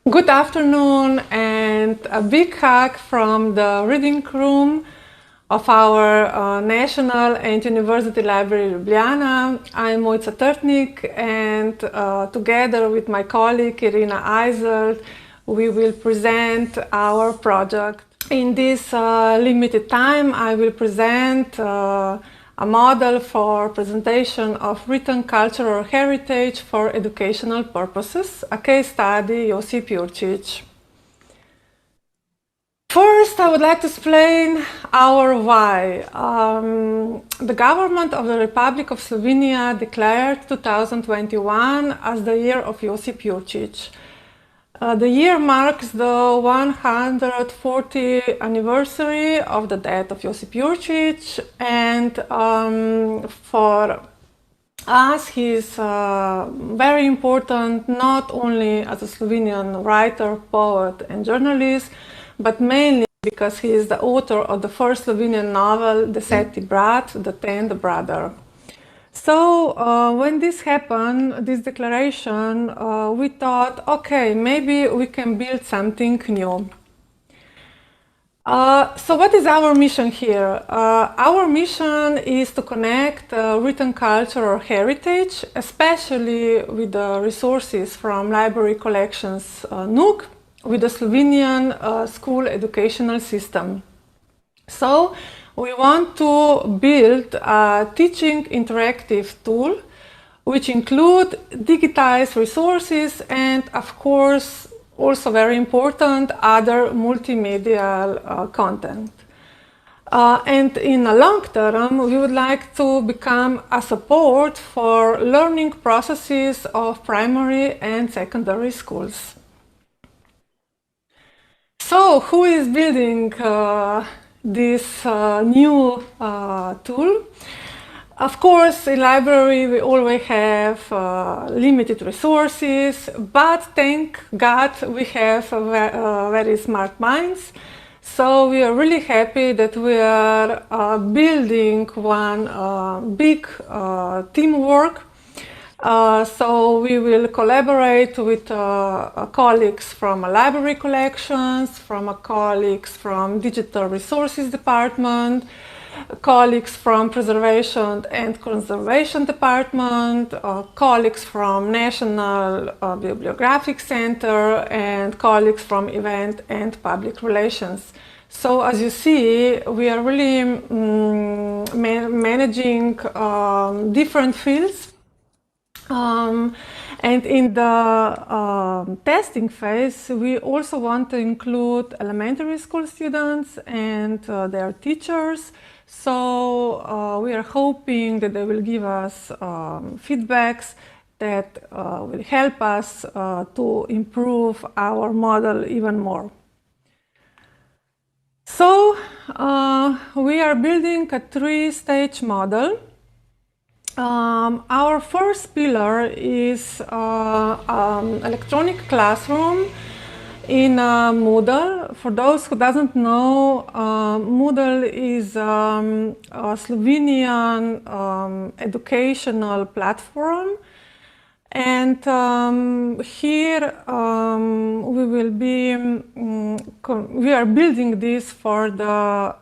Good afternoon, and a big hug from the reading room of our National and University Library Ljubljana. I'm Mojca Trtnik, and together with my colleague Irena Eiselt, we will present our project. In this limited time, I will present a model for presentation of written cultural heritage for educational purposes, a case study, Josip Jurčić. First, I would like to explain our why. The government of the Republic of Slovenia declared 2021 as the year of Josip Jurčić. The year marks the 140th anniversary of the death of Josip Jurčić, and for us he is very important not only as a Slovenian writer, poet and journalist, but mainly because he is the author of the first Slovenian novel, Deseti brat, the 10th brother. So when this happened, this declaration, we thought, okay, maybe we can build something new. So what is our mission here? Our mission is to connect written culture or heritage, especially with the resources from library collections NUK, with the Slovenian school educational system. So we want to build a teaching interactive tool which include digitized resources and, of course, also very important, other multimedia content. And in the long term, we would like to become a support for learning processes of primary and secondary schools. So, who is building this new tool? Of course, in library we always have limited resources, but thank God we have very smart minds. So we are really happy that we are building one big teamwork. So we will collaborate with colleagues from library collections, from colleagues from digital resources department, colleagues from preservation and conservation department, colleagues from National Bibliographic Center, and colleagues from event and public relations. So as you see, we are really managing different fields. And in the testing phase, we also want to include elementary school students and their teachers. So we are hoping that they will give us feedbacks that will help us to improve our model even more. So we are building a three-stage model. Our first pillar is electronic classroom in Moodle. For those who doesn't know, Moodle is a Slovenian educational platform, and here we will be we are building this for the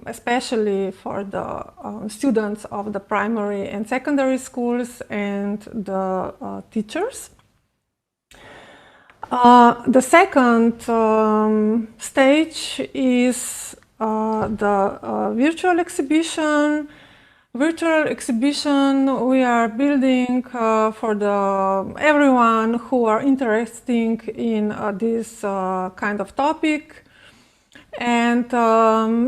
especially for the students of the primary and secondary schools and the teachers. The second stage is the virtual exhibition. Virtual exhibition we are building for everyone who are interested in this kind of topic. And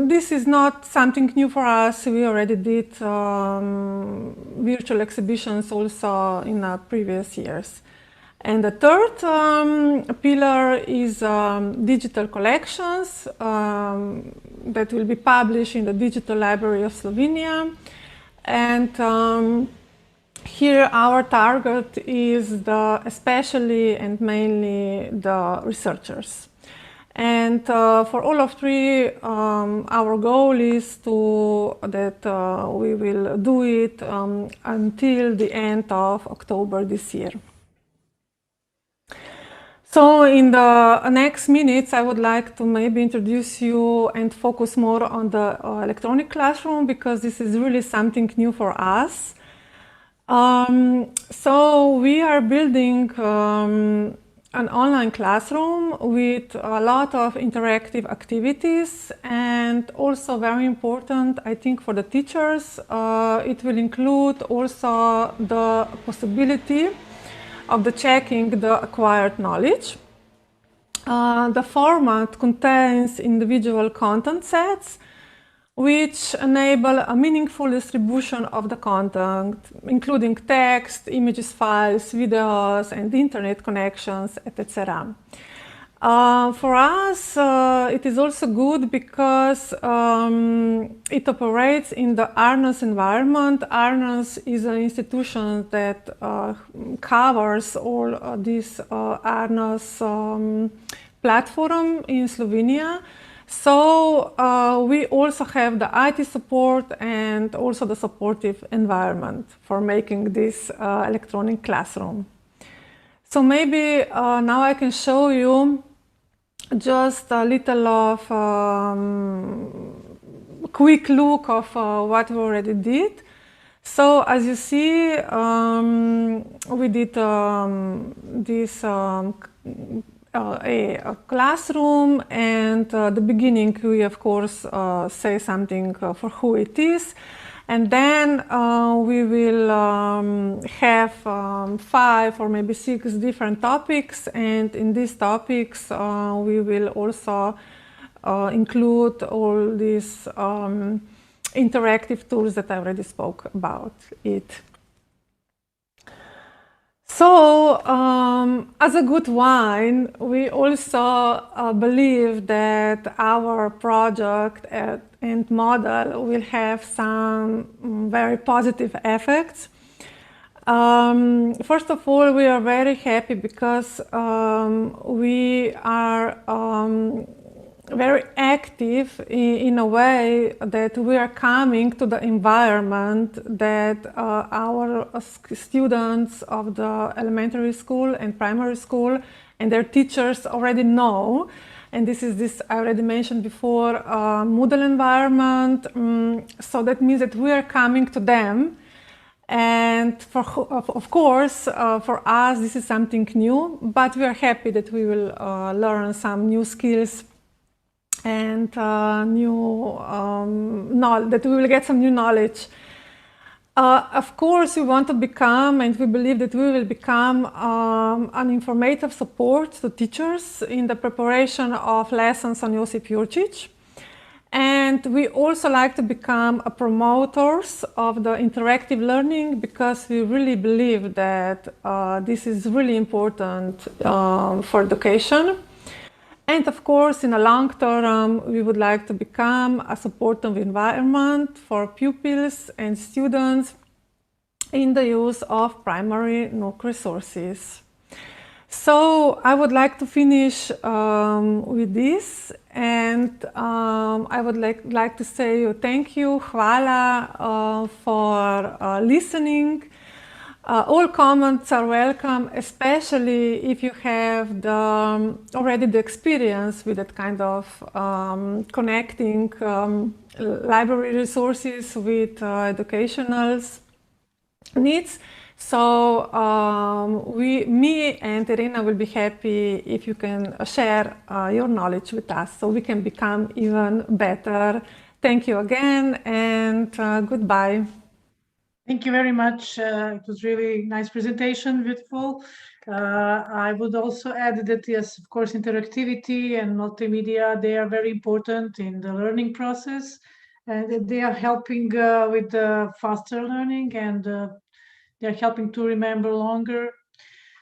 this is not something new for us. We already did virtual exhibitions also in previous years. And the third pillar is digital collections that will be published in the Digital Library of Slovenia. And here our target is especially and mainly the researchers. And for all of three, our goal is that we will do it until the end of October this year. So in the next minutes, I would like to maybe introduce you and focus more on the electronic classroom, because this is really something new for us. So we are building an online classroom with a lot of interactive activities, and also very important, I think, for the teachers, it will include also the possibility of checking the acquired knowledge. The format contains individual content sets which enable a meaningful distribution of the content, including text, images, files, videos, and internet connections, etc. For us, it is also good because it operates in the ARNAS environment. ARNAS is an institution that covers all this ARNAS platform in Slovenia. So we also have the IT support and also the supportive environment for making this electronic classroom. So maybe now I can show you just a little of quick look of what we already did. So as you see, we did this a classroom, and at the beginning we of course say something for who it is, and then we will have 5 or maybe 6 different topics, and in these topics we will also include all these interactive tools that I already spoke about it. So, as a good wine, we also believe that our project and model will have some very positive effects. First of all, we are very happy because we are very active in a way that we are coming to the environment that our students of the elementary school and primary school and their teachers already know. And this I already mentioned before, Moodle environment. So that means that we are coming to them. And of course, for us, this is something new, but we are happy that we will learn some new skills and that we will get some new knowledge. Of course, we want to become, and we believe that we will become an informative support to teachers in the preparation of lessons on Josip Jurčić. And we also like to become promoters of the interactive learning, because we really believe that this is really important for education. And of course, in the long term, we would like to become a supportive environment for pupils and students in the use of primary NUC resources. So I would like to finish with this, and I would like to say thank you, hvala, for listening. All comments are welcome, especially if you have already the experience with that kind of connecting library resources with educational needs. So me and Irina will be happy if you can share your knowledge with us, so we can become even better. Thank you again, and goodbye. Thank you very much. It was really nice presentation, beautiful. I would also add that, yes, of course, interactivity and multimedia, they are very important in the learning process, and they are helping with the faster learning, and they're helping to remember longer.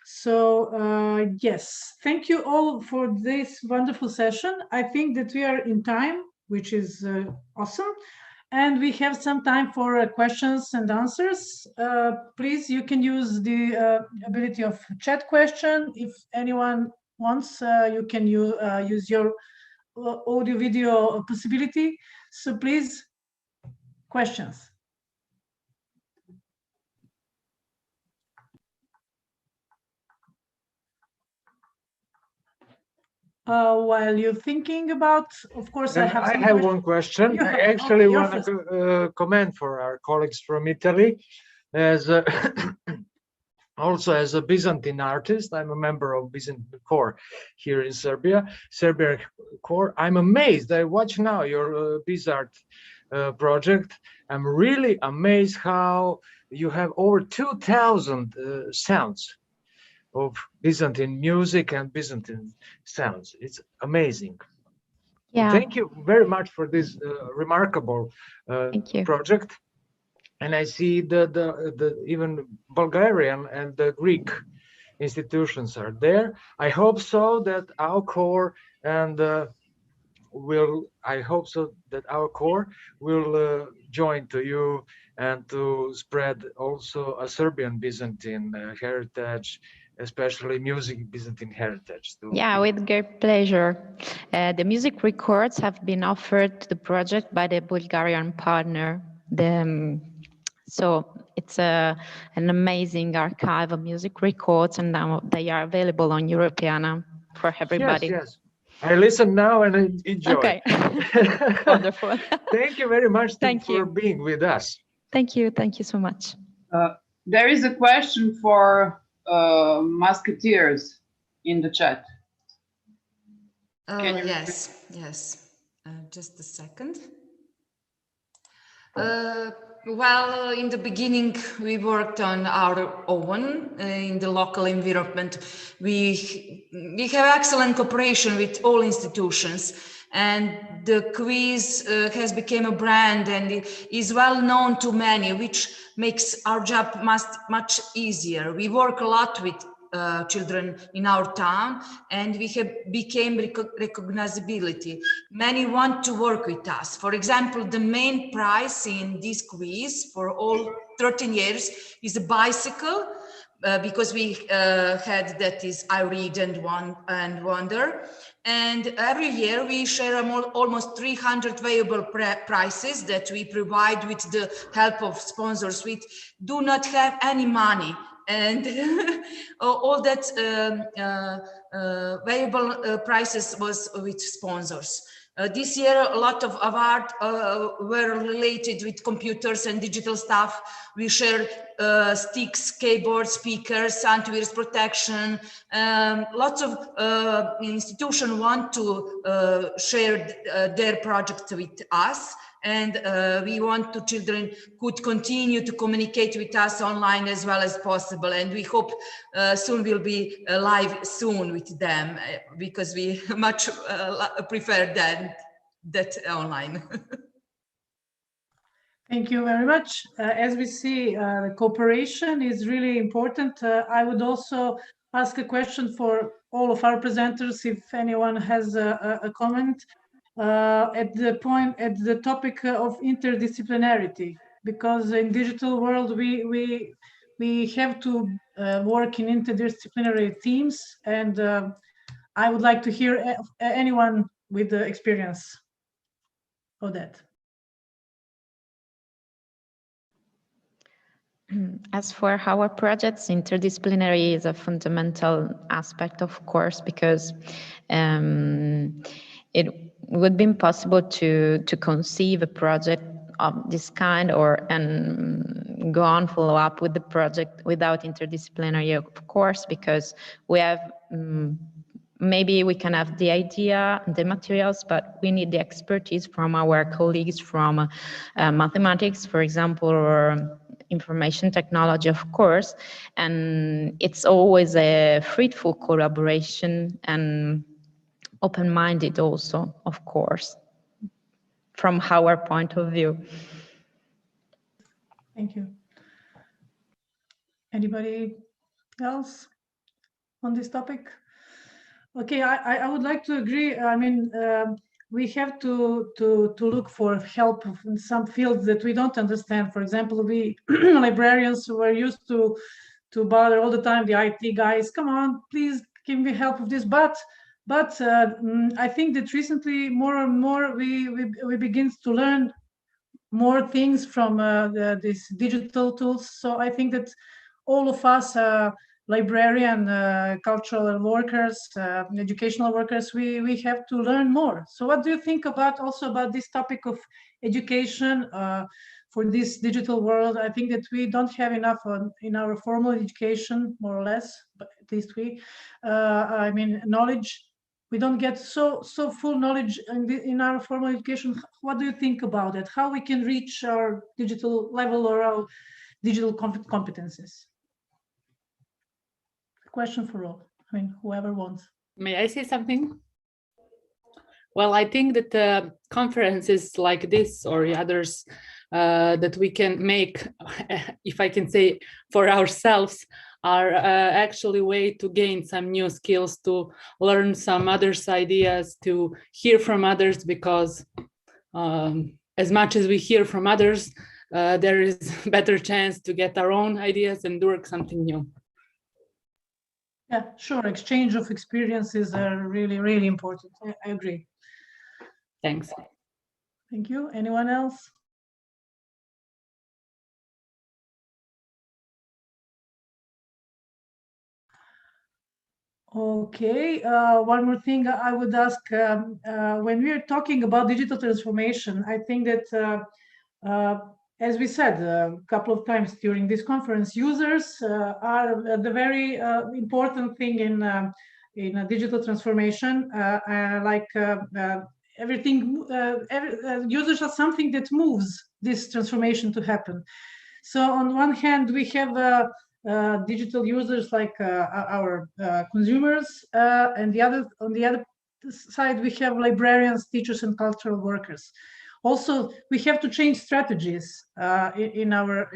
So yes, thank you all for this wonderful session. I think that we are in time, which is awesome. And we have some time for questions and answers. Please, you can use the ability of chat question. If anyone wants, you can use your audio video possibility. So please, questions. While you're thinking about, of course, I have one question. I actually want to comment for our colleagues from Italy. As also as a Byzantine artist, I'm a member of Byzantine Corps here in Serbia. Serbian Corps. I'm amazed. I watch now your Bizart project. I'm really amazed how you have over 2,000 sounds of Byzantine music and Byzantine sounds. It's amazing. Yeah. Thank you very much for this remarkable project. And I see the even Bulgarian and the Greek institutions are there. I hope so that our core and will join to you and to spread also a Serbian Byzantine heritage, especially music Byzantine heritage. Yeah, with great pleasure. The music records have been offered to the project by the Bulgarian partner. So it's an amazing archive of music records, and now they are available on Europeana for everybody. Yes. I listen now and enjoy. Okay, wonderful. Thank you very much for being with us. Thank you so much. There is a question for Musketeers in the chat. Yes. Just a second. Well, in the beginning, we worked on our own in the local environment. We have excellent cooperation with all institutions, and the quiz has become a brand and is well known to many, which makes our job much easier. We work a lot with children in our town, and we have became recognizability. Many want to work with us. For example, the main prize in this quiz for all 13 years is a bicycle, because we had that is I Read and Wonder. And every year we share almost 300 valuable prizes that we provide with the help of sponsors. We do not have any money, and all that valuable prizes was with sponsors. This year, a lot of art were related with computers and digital stuff. We shared sticks, keyboards, speakers, antivirus protection. Lots of institutions want to share their project with us. And we want to children could continue to communicate with us online as well as possible. And we hope soon we'll be live soon with them, because we much prefer that online. Thank you very much. As we see, cooperation is really important. I would also ask a question for all of our presenters, if anyone has a comment. At the topic of interdisciplinarity, because in digital world we have to work in interdisciplinary teams, and I would like to hear anyone with the experience of that. As for our projects, interdisciplinary is a fundamental aspect, of course, because it would be impossible to conceive a project of this kind and go on follow up with the project without interdisciplinary, of course, because we have maybe we can have the idea, the materials, but we need the expertise from our colleagues from mathematics, for example, or information technology, of course. And it's always a fruitful collaboration and open-minded also, of course, from our point of view. Thank you. Anybody else on this topic? Okay, I would like to agree. I mean, we have to look for help in some fields that we don't understand. For example, we librarians were used to bother all the time the IT guys. Come on, please give me help with this. But I think that recently more and more we begin to learn more things from these digital tools. So I think that all of us, librarian, cultural workers, educational workers, we have to learn more. So what do you think about this topic of education for this digital world? I think that we don't have enough in our formal education, more or less, but at least I mean, knowledge. We don't get so full knowledge in our formal education. What do you think about it? How we can reach our digital level or our digital competences? Question for all. I mean, whoever wants. May I say something? Well, I think that conferences like this or others that we can make, if I can say, for ourselves, are actually a way to gain some new skills, to learn some others' ideas, to hear from others, because as much as we hear from others, there is a better chance to get our own ideas and work something new. Yeah, sure. Exchange of experiences are really, really important. I agree. Thanks. Thank you. Anyone else? Okay, one more thing I would ask, when we are talking about digital transformation, I think that, as we said a couple of times during this conference, users are the very important thing in digital transformation, everything, users are something that moves this transformation to happen. So on one hand, we have digital users like our consumers, and on the other side, we have librarians, teachers, and cultural workers. Also, we have to change strategies in our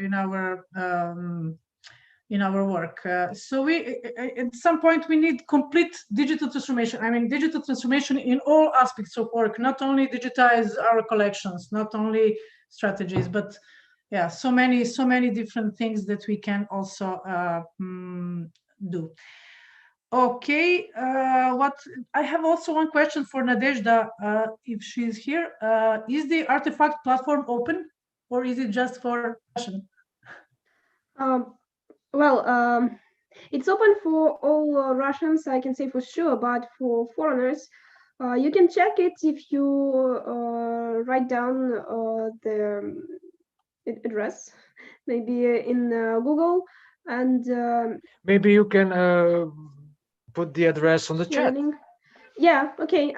work. So we, at some point, we need complete digital transformation. I mean, digital transformation in all aspects of work, not only digitize our collections, not only strategies, but yeah, so many different things that we can also do. Okay, I have also one question for Nadezhda, if she's here. Is the Artifact platform open, or is it just for Russian? It's open for all Russians, I can say for sure, but for foreigners, you can check it if you write down the address, maybe in Google, and maybe you can put the address on the chat. Yeah, okay,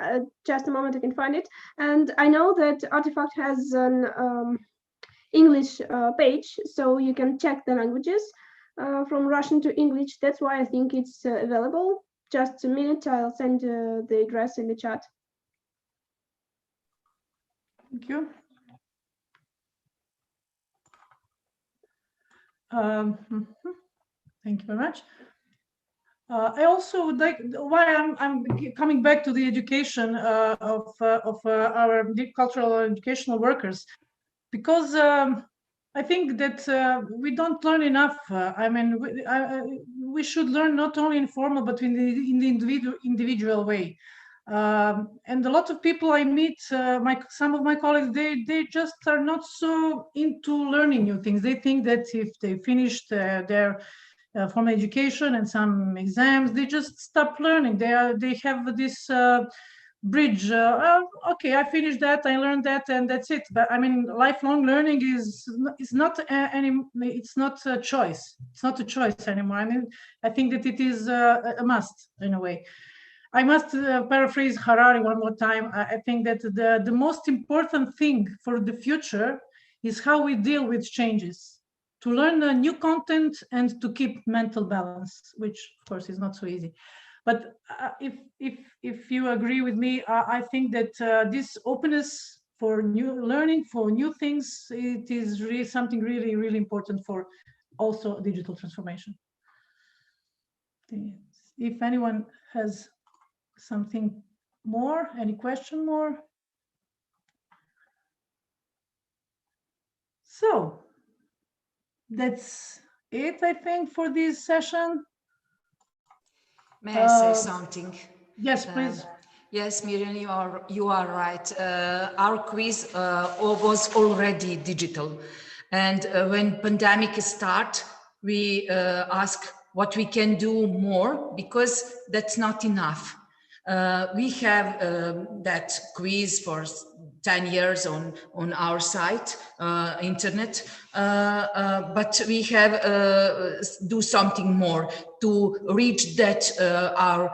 just a moment, I can find it. And I know that Artifact has an English page, so you can check the languages from Russian to English. That's why I think it's available. Just a minute, I'll send the address in the chat. Thank you. Thank you very much. I also would like, why I'm coming back to the education of our cultural and educational workers, because I think that we don't learn enough. I mean, we should learn not only informal, but in the individual way. And a lot of people I meet, some of my colleagues, they just are not so into learning new things. They think that if they finished their formal education and some exams, they just stop learning. They have this bridge. Okay, I finished that, I learned that, and that's it. But I mean, lifelong learning is not it's not a choice. It's not a choice anymore. I mean, I think that it is a must in a way. I must paraphrase Harari one more time. I think that the most important thing for the future is how we deal with changes, to learn new content and to keep mental balance, which of course is not so easy. But if you agree with me, I think that this openness for new learning, for new things, it is really something really, really important for also digital transformation. If anyone has something more, any question more? So that's it, I think, for this session. May I say something? Yes, please. Yes, Mirjana, you are right. Our quiz was already digital. And when pandemic start, we ask what we can do more, because that's not enough. We have that quiz for 10 years on our site, internet, but we have do something more to reach that our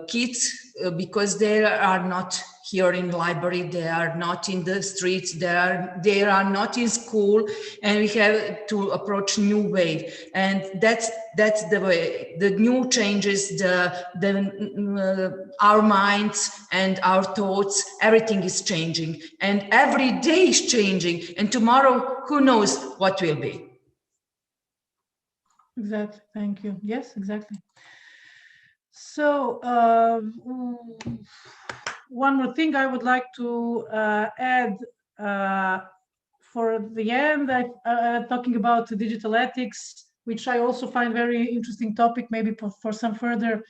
kids, because they are not here in the library, they are not in the streets, they are not in school, and we have to approach new way. And that's the way, the new changes, our minds and our thoughts, everything is changing, and every day is changing, and tomorrow, who knows what will be. Exactly, thank you. Yes, exactly. So one more thing I would like to add for the end, talking about digital ethics, which I also find very interesting topic, maybe for some further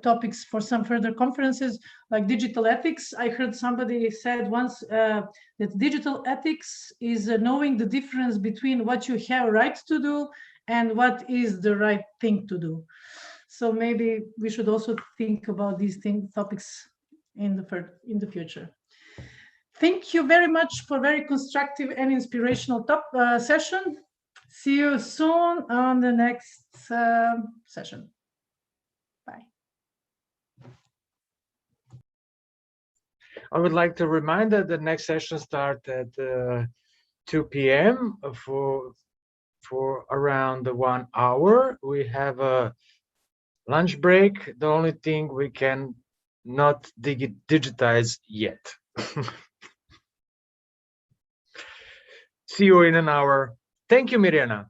topics, for some further conferences, like digital ethics. I heard somebody said once that digital ethics is knowing the difference between what you have a right to do and what is the right thing to do. So maybe we should also think about these topics in the future. Thank you very much for very constructive and inspirational session. See you soon on the next session. Bye. I would like to remind that the next session starts at 2 p.m. for around 1 hour. We have a lunch break. The only thing we can not digitize yet. See you in an hour. Thank you, Mirjana.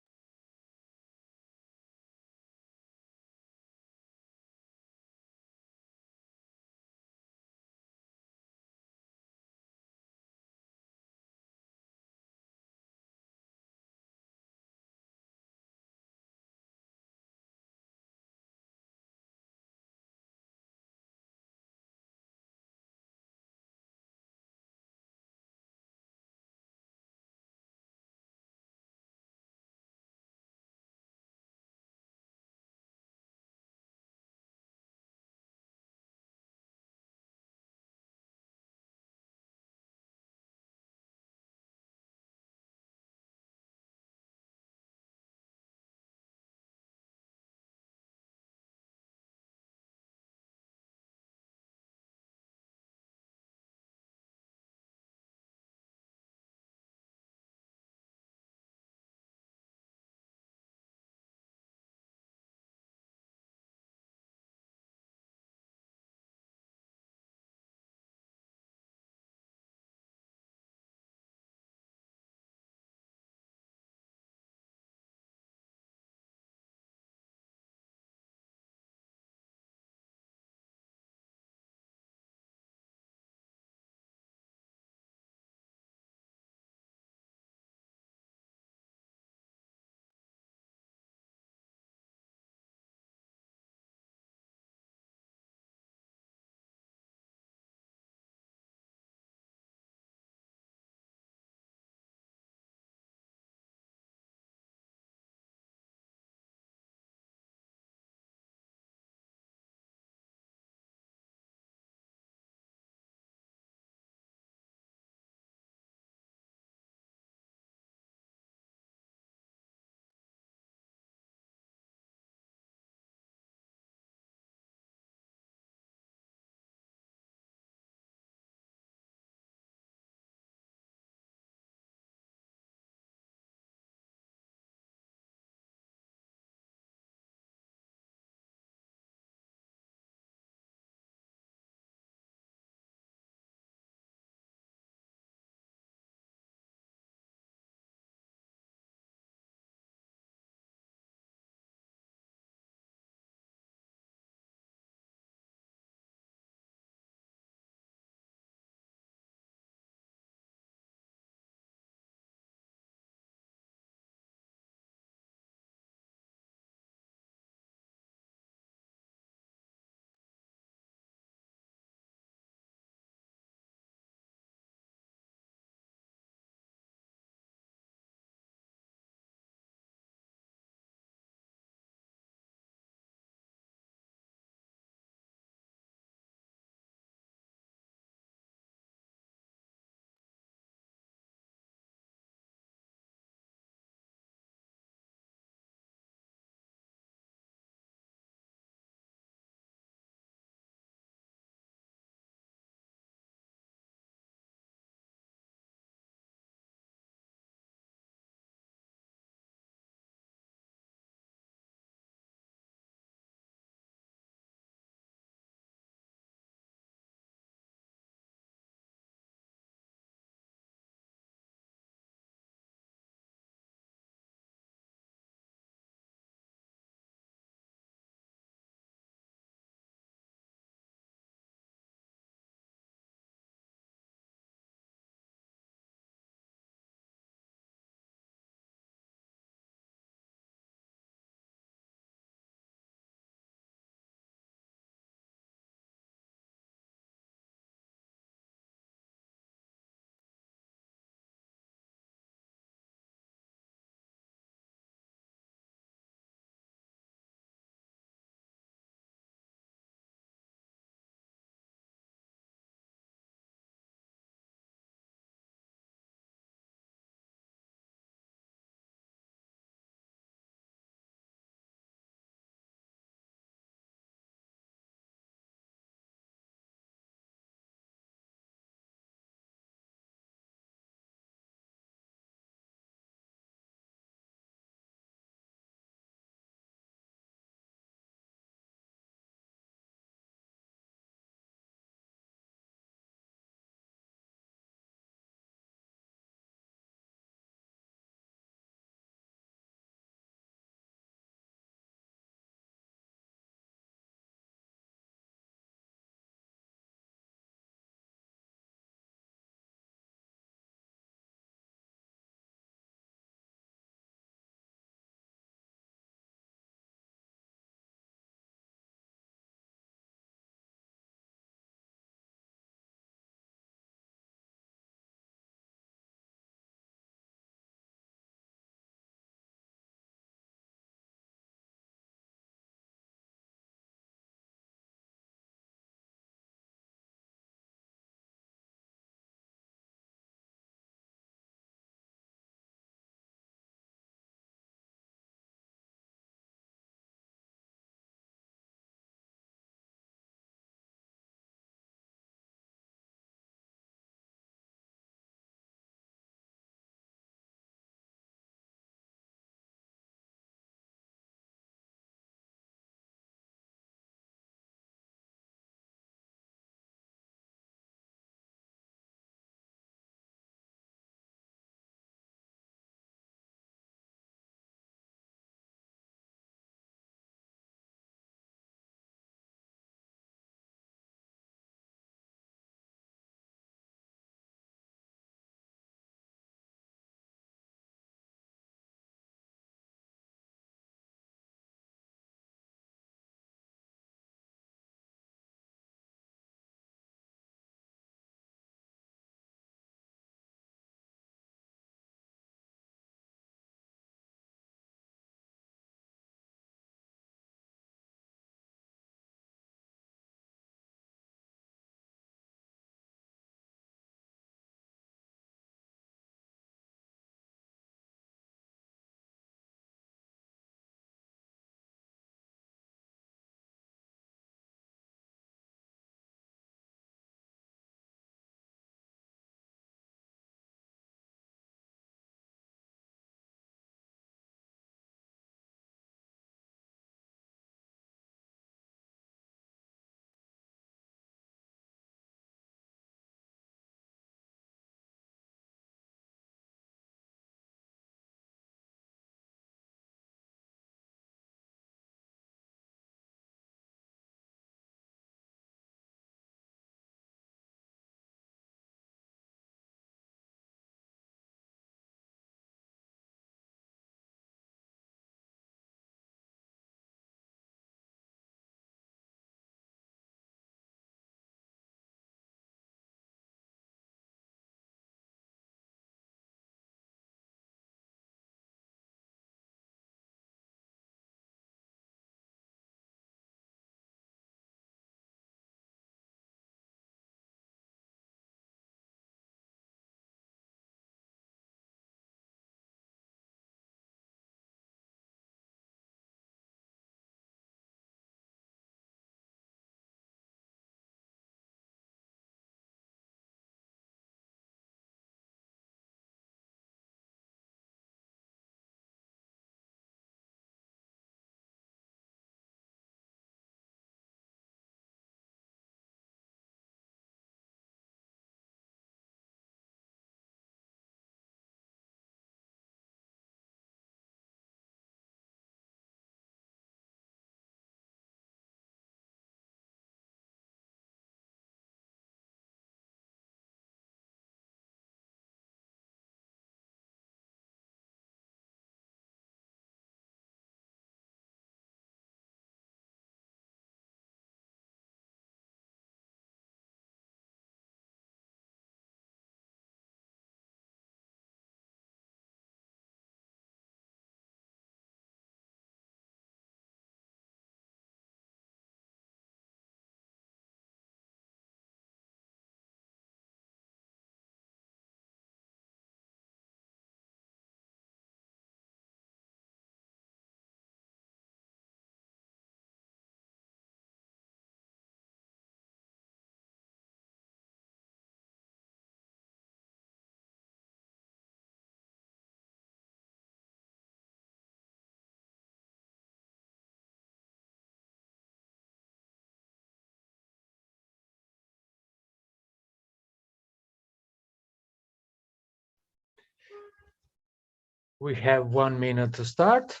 We have 1 minute to start.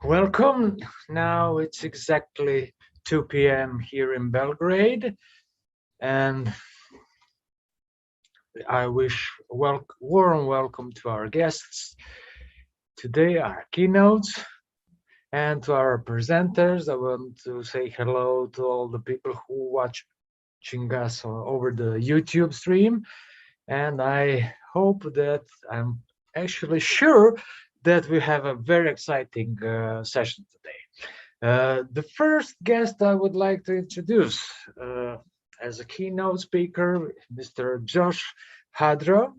Welcome. Now it's exactly 2 p.m. here in Belgrade, and I wish warm welcome to our guests today, our keynotes, and to our presenters. I want to say hello to all the people who watching us over the YouTube stream, and I hope that I'm actually sure that we have a very exciting session today. The first guest I would like to introduce as a keynote speaker, Mr. Josh Hadro.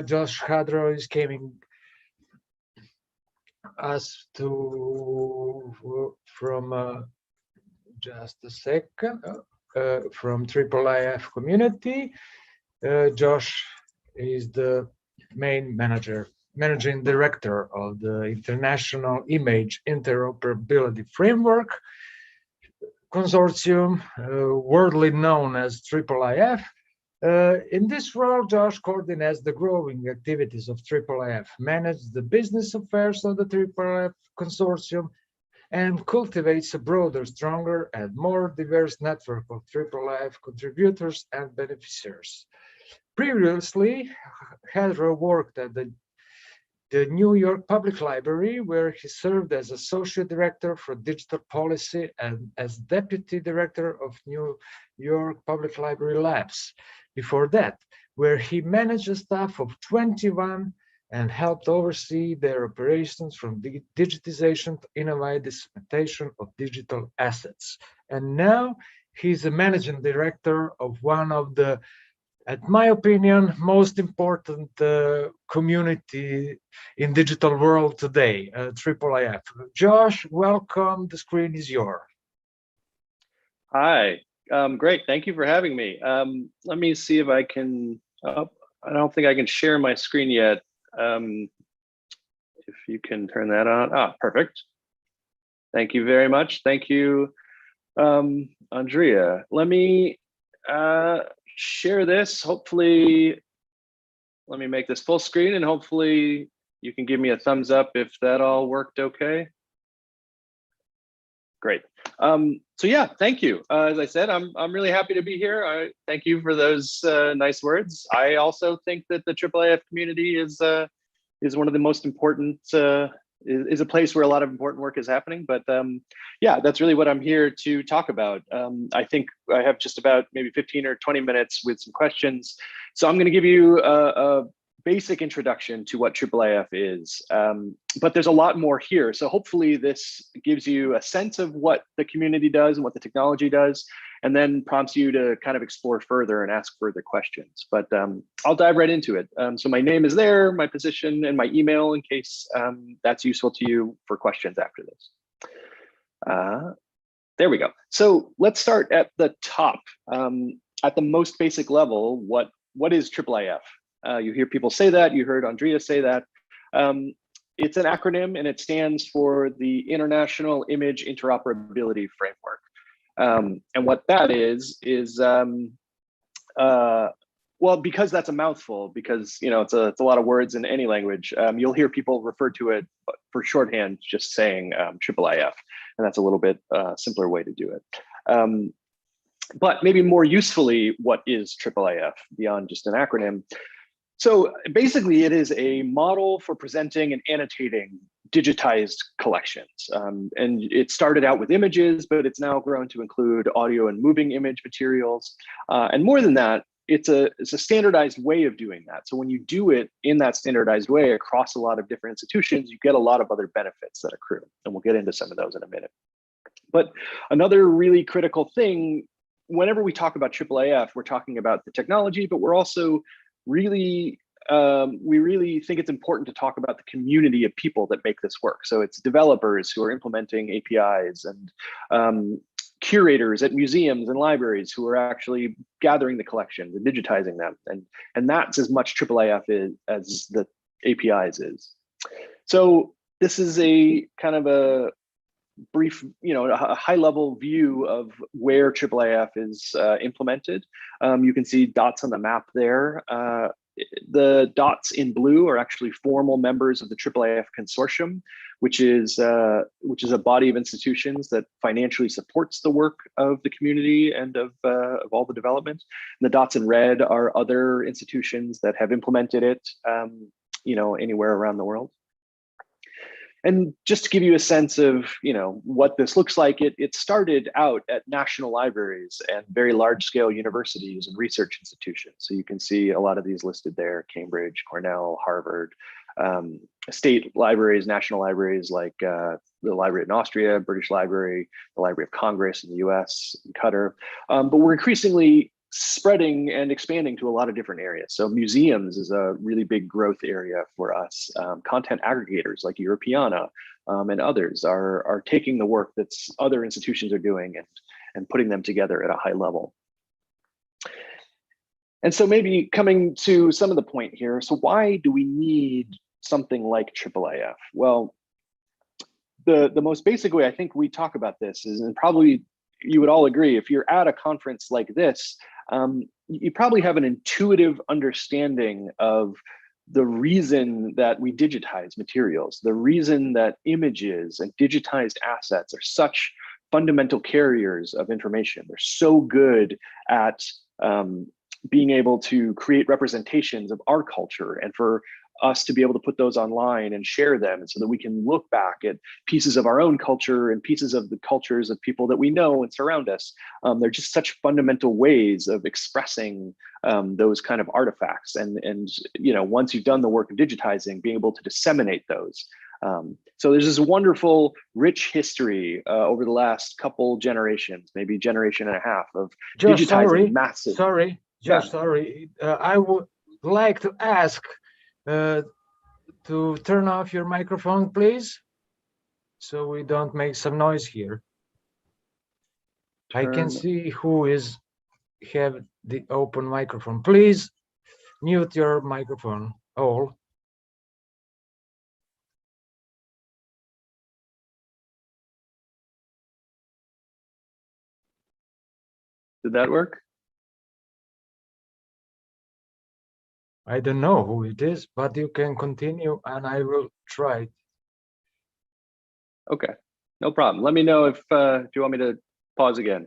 Josh Hadro is coming us from just a second from IIIF community. Josh is the main managing director of the International Image Interoperability Framework Consortium, worldly known as IIIF. In this role, Josh coordinates the growing activities of IIIF, manages the business affairs of the IIIF Consortium, and cultivates a broader, stronger, and more diverse network of IIIF contributors and beneficiaries. Previously, Hadro worked at the New York Public Library, where he served as Associate Director for Digital Policy and as Deputy Director of New York Public Library Labs. Before that, where he managed a staff of 21 and helped oversee their operations from digitization to innovative dissemination of digital assets. And now he's a Managing Director of one of the, at my opinion, most important community in digital world today, IIIF. Josh, welcome. The screen is yours. Hi, great. Thank you for having me. Let me see if I can, I don't think I can share my screen yet. If you can turn that on. Perfect. Thank you very much. Thank you, Andrea. Let me share this. Hopefully, let me make this full screen and hopefully you can give me a thumbs up if that all worked okay. Great. So yeah, thank you. As I said, I'm really happy to be here. Thank you for those nice words. I also think that the IIIF community is one of the most important, is a place where a lot of important work is happening. But yeah, that's really what I'm here to talk about. I think I have just about maybe 15 or 20 minutes with some questions. So I'm going to give you a basic introduction to what IIIF is, but there's a lot more here. So hopefully this gives you a sense of what the community does and what the technology does, and then prompts you to kind of explore further and ask further questions. But I'll dive right into it. So my name is there, my position, and my email in case that's useful to you for questions after this. There we go. So let's start at the top. At the most basic level, what is IIIF? You hear people say that, you heard Andrea say that. It's an acronym and it stands for the International Image Interoperability Framework. And what that is well, because that's a mouthful, because it's a lot of words in any language, you'll hear people refer to it for shorthand just saying IIIF, and that's a little bit simpler way to do it. But maybe more usefully, what is IIIF beyond just an acronym? So basically, it is a model for presenting and annotating digitized collections. And it started out with images, but it's now grown to include audio and moving image materials. And more than that, it's a standardized way of doing that. So when you do it in that standardized way across a lot of different institutions, you get a lot of other benefits that accrue. And we'll get into some of those in a minute. But another really critical thing, whenever we talk about IIIF, we're talking about the technology, but we're also really, we really think it's important to talk about the community of people that make this work. So it's developers who are implementing APIs and curators at museums and libraries who are actually gathering the collections and digitizing them. And that's as much AAAF is as the APIs is. So this is a kind of a brief, a high level view of where AAAF is implemented. You can see dots on the map there. The dots in blue are actually formal members of the AAAF consortium, which is a body of institutions that financially supports the work of the community and of all the development. And the dots in red are other institutions that have implemented it, anywhere around the world. And just to give you a sense of, what this looks like, it started out at national libraries and very large scale universities and research institutions. So you can see a lot of these listed there: Cambridge, Cornell, Harvard, state libraries, national libraries like the Library in Austria, British Library, the Library of Congress in the US, and Qatar. But we're increasingly spreading and expanding to a lot of different areas. So museums is a really big growth area for us. Content aggregators like Europeana and others are taking the work that other institutions are doing and putting them together at a high level. And so maybe coming to some of the point here, so why do we need something like AAAF? Well, the most basic way I think we talk about this is, and probably you would all agree, if you're at a conference like this, you probably have an intuitive understanding of the reason that we digitize materials, the reason that images and digitized assets are such fundamental carriers of information. They're so good at being able to create representations of our culture, and for us to be able to put those online and share them, so that we can look back at pieces of our own culture and pieces of the cultures of people that we know and surround us. They're just such fundamental ways of expressing those kind of artifacts. And once you've done the work of digitizing, being able to disseminate those. So there's this wonderful, rich history over the last couple generations, maybe generation and a half, of digitizing massive. Sorry. I would like to ask to turn off your microphone, please, so we don't make some noise here. I can see who have the open microphone. Please mute your microphone, all. Did that work? I don't know who it is, but you can continue and I will try. Okay, no problem. Let me know if you want me to pause again.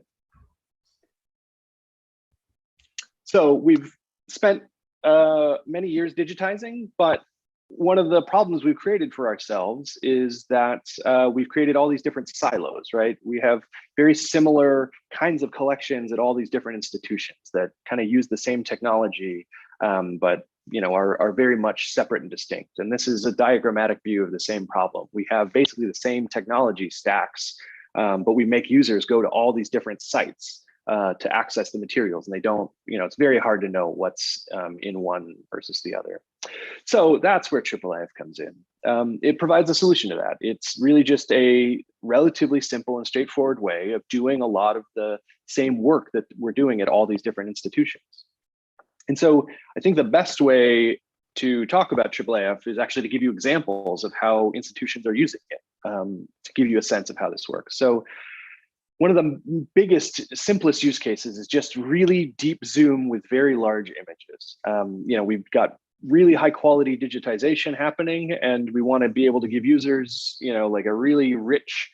So we've spent many years digitizing, but one of the problems we've created for ourselves is that we've created all these different silos, right? We have very similar kinds of collections at all these different institutions that kind of use the same technology, but are very much separate and distinct. And this is a diagrammatic view of the same problem. We have basically the same technology stacks, but we make users go to all these different sites to access the materials, and they don't, it's very hard to know what's in one versus the other. So that's where AAAF comes in. It provides a solution to that. It's really just a relatively simple and straightforward way of doing a lot of the same work that we're doing at all these different institutions. And so I think the best way to talk about AAAF is actually to give you examples of how institutions are using it, to give you a sense of how this works. So one of the biggest, simplest use cases is just really deep zoom with very large images. We've got really high quality digitization happening, and we want to be able to give users, like a really rich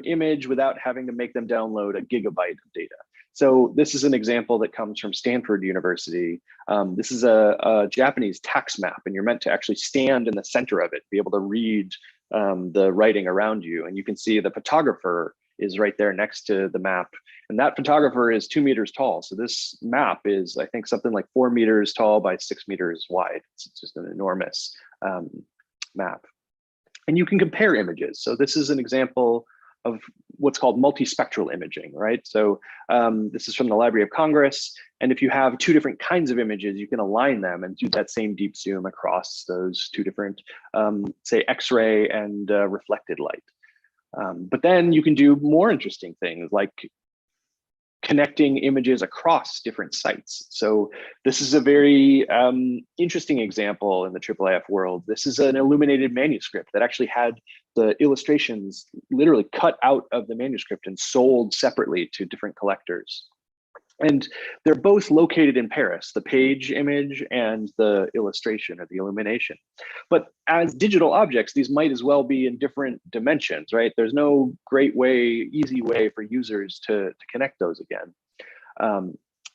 image without having to make them download a gigabyte of data. So this is an example that comes from Stanford University. This is a Japanese tax map, and you're meant to actually stand in the center of it, be able to read the writing around you. And you can see the photographer is right there next to the map. And that photographer is 2 meters tall. So this map is, I think, something like 4 meters tall by 6 meters wide. It's just an enormous map. And you can compare images. So this is an example of what's called multispectral imaging, right? So this is from the Library of Congress. And if you have 2 different kinds of images, you can align them and do that same deep zoom across those 2 different, say, X-ray and reflected light. But then you can do more interesting things like connecting images across different sites. So this is a very interesting example in the IIIF world. This is an illuminated manuscript that actually had the illustrations literally cut out of the manuscript and sold separately to different collectors. And they're both located in Paris, the page image and the illustration or the illumination. But as digital objects, these might as well be in different dimensions, right? There's no great way, easy way for users to connect those again.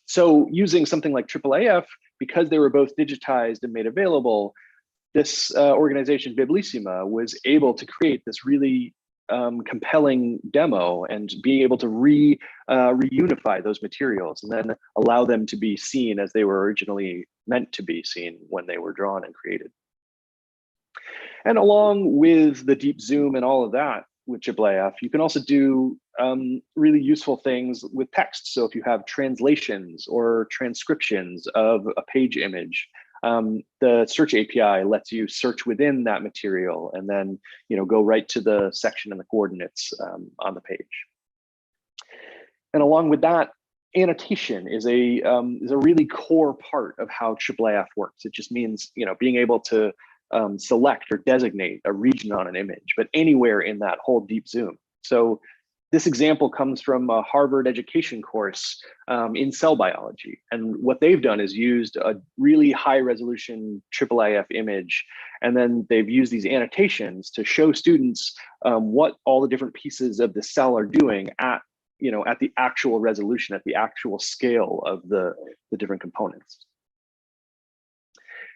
So using something like IIIF, because they were both digitized and made available, this organization, Biblissima, was able to create this really compelling demo and being able to reunify those materials and then allow them to be seen as they were originally meant to be seen when they were drawn and created. And along with the deep zoom and all of that with IIIF, you can also do really useful things with text. So if you have translations or transcriptions of a page image, the search API lets you search within that material and then go right to the section and the coordinates on the page. And along with that, annotation is a really core part of how IIIF works. It just means being able to select or designate a region on an image, but anywhere in that whole deep zoom. So this example comes from a Harvard education course in cell biology. And what they've done is used a really high resolution IIIF image. And then they've used these annotations to show students what all the different pieces of the cell are doing at the actual resolution, at the actual scale of the different components.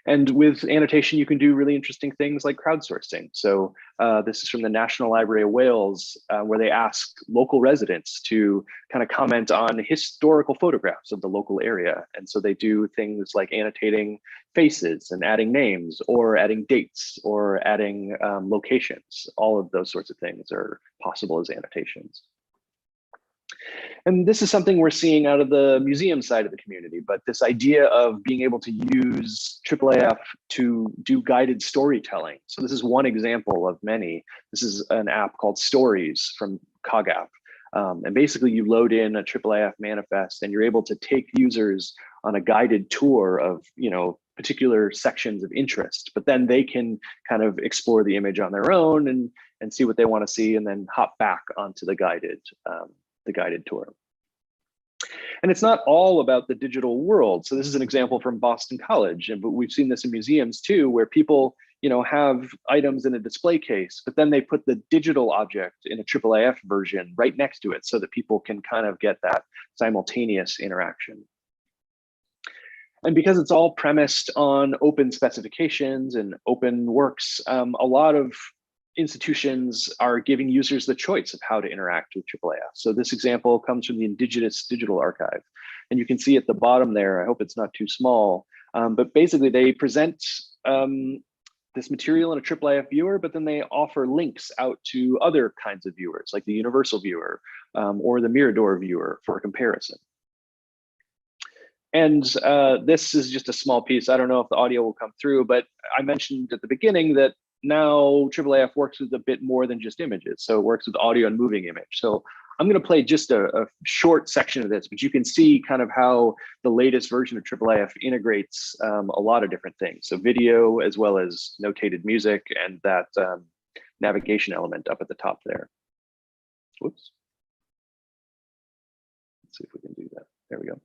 And with annotation, you can do really interesting things like crowdsourcing. So this is from the National Library of Wales, where they ask local residents to kind of comment on historical photographs of the local area. And so they do things like annotating faces and adding names or adding dates or adding locations. All of those sorts of things are possible as annotations. And this is something we're seeing out of the museum side of the community, but this idea of being able to use IIIF to do guided storytelling. So this is one example of many. This is an app called Stories from CogApp. And basically you load in a IIIF manifest and you're able to take users on a guided tour of particular sections of interest, but then they can kind of explore the image on their own and see what they want to see and then hop back onto the guided tour. And it's not all about the digital world. So this is an example from Boston College, but we've seen this in museums too, where people have items in a display case, but then they put the digital object in a IIIF version right next to it so that people can kind of get that simultaneous interaction. And because it's all premised on open specifications and open works, a lot of institutions are giving users the choice of how to interact with IIIF. So this example comes from the Indigenous Digital Archive. And you can see at the bottom there, I hope it's not too small, but basically they present this material in a IIIF viewer, but then they offer links out to other kinds of viewers, like the Universal Viewer or the Mirador Viewer for comparison. And this is just a small piece. I don't know if the audio will come through, but I mentioned at the beginning that now IIIF works with a bit more than just images. So it works with audio and moving image. So I'm going to play just a short section of this, but you can see kind of how the latest version of IIIF integrates a lot of different things. So video, as well as notated music and that navigation element up at the top there. Whoops. Let's see if we can do that. There we go.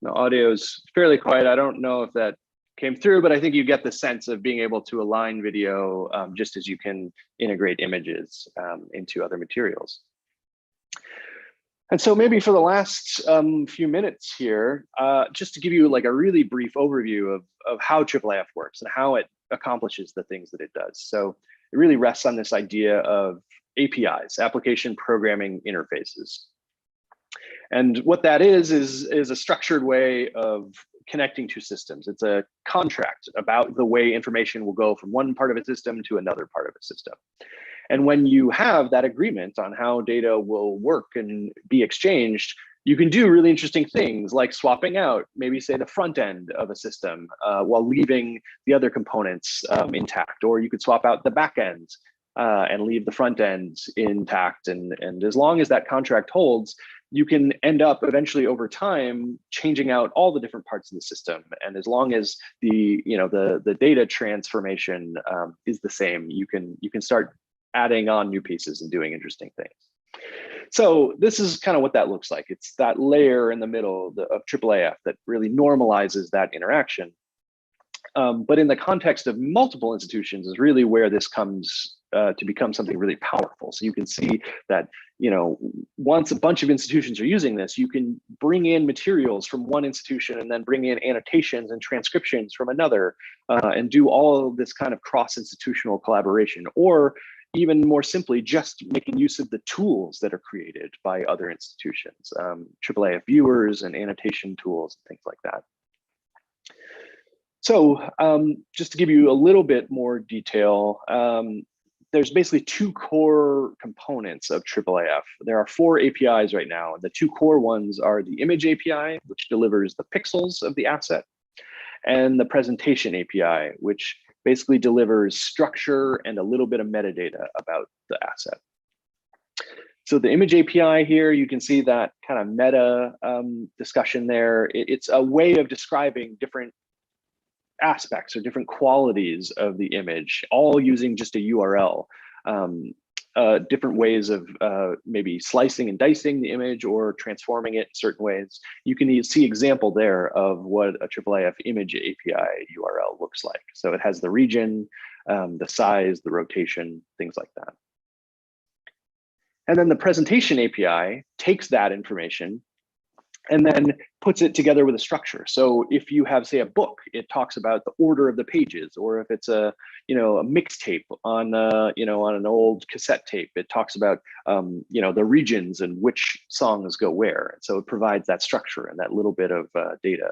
The audio is fairly quiet. I don't know if that came through, but I think you get the sense of being able to align video just as you can integrate images into other materials. And so maybe for the last few minutes here, just to give you like a really brief overview of how IIIF works and how it accomplishes the things that it does. So it really rests on this idea of APIs, application programming interfaces. And what that is a structured way of connecting two systems. It's a contract about the way information will go from one part of a system to another part of a system. And when you have that agreement on how data will work and be exchanged, you can do really interesting things like swapping out, maybe say the front end of a system while leaving the other components intact, or you could swap out the back end and leave the front end intact. And as long as that contract holds, you can end up eventually over time changing out all the different parts of the system. And as long as the data transformation is the same, you can start adding on new pieces and doing interesting things. So this is kind of what that looks like. It's that layer in the middle of AAAF that really normalizes that interaction. But in the context of multiple institutions is really where this comes to become something really powerful. So you can see that, once a bunch of institutions are using this, you can bring in materials from one institution and then bring in annotations and transcriptions from another and do all of this kind of cross-institutional collaboration, or even more simply, just making use of the tools that are created by other institutions, AAAF viewers and annotation tools, and things like that. So just to give you a little bit more detail, there's basically two core components of AAAF. There are 4 APIs right now. The 2 core ones are the image API, which delivers the pixels of the asset, and the presentation API, which basically delivers structure and a little bit of metadata about the asset. So the image API here, you can see that kind of meta discussion there. It's a way of describing different aspects or different qualities of the image, all using just a URL. Different ways of maybe slicing and dicing the image or transforming it in certain ways. You can see example there of what a AAAF image API URL looks like. So it has the region, the size, the rotation, things like that. And then the presentation API takes that information and then puts it together with a structure. So if you have, say, a book, it talks about the order of the pages, or if it's a mixtape on on an old cassette tape, it talks about the regions and which songs go where. So it provides that structure and that little bit of data.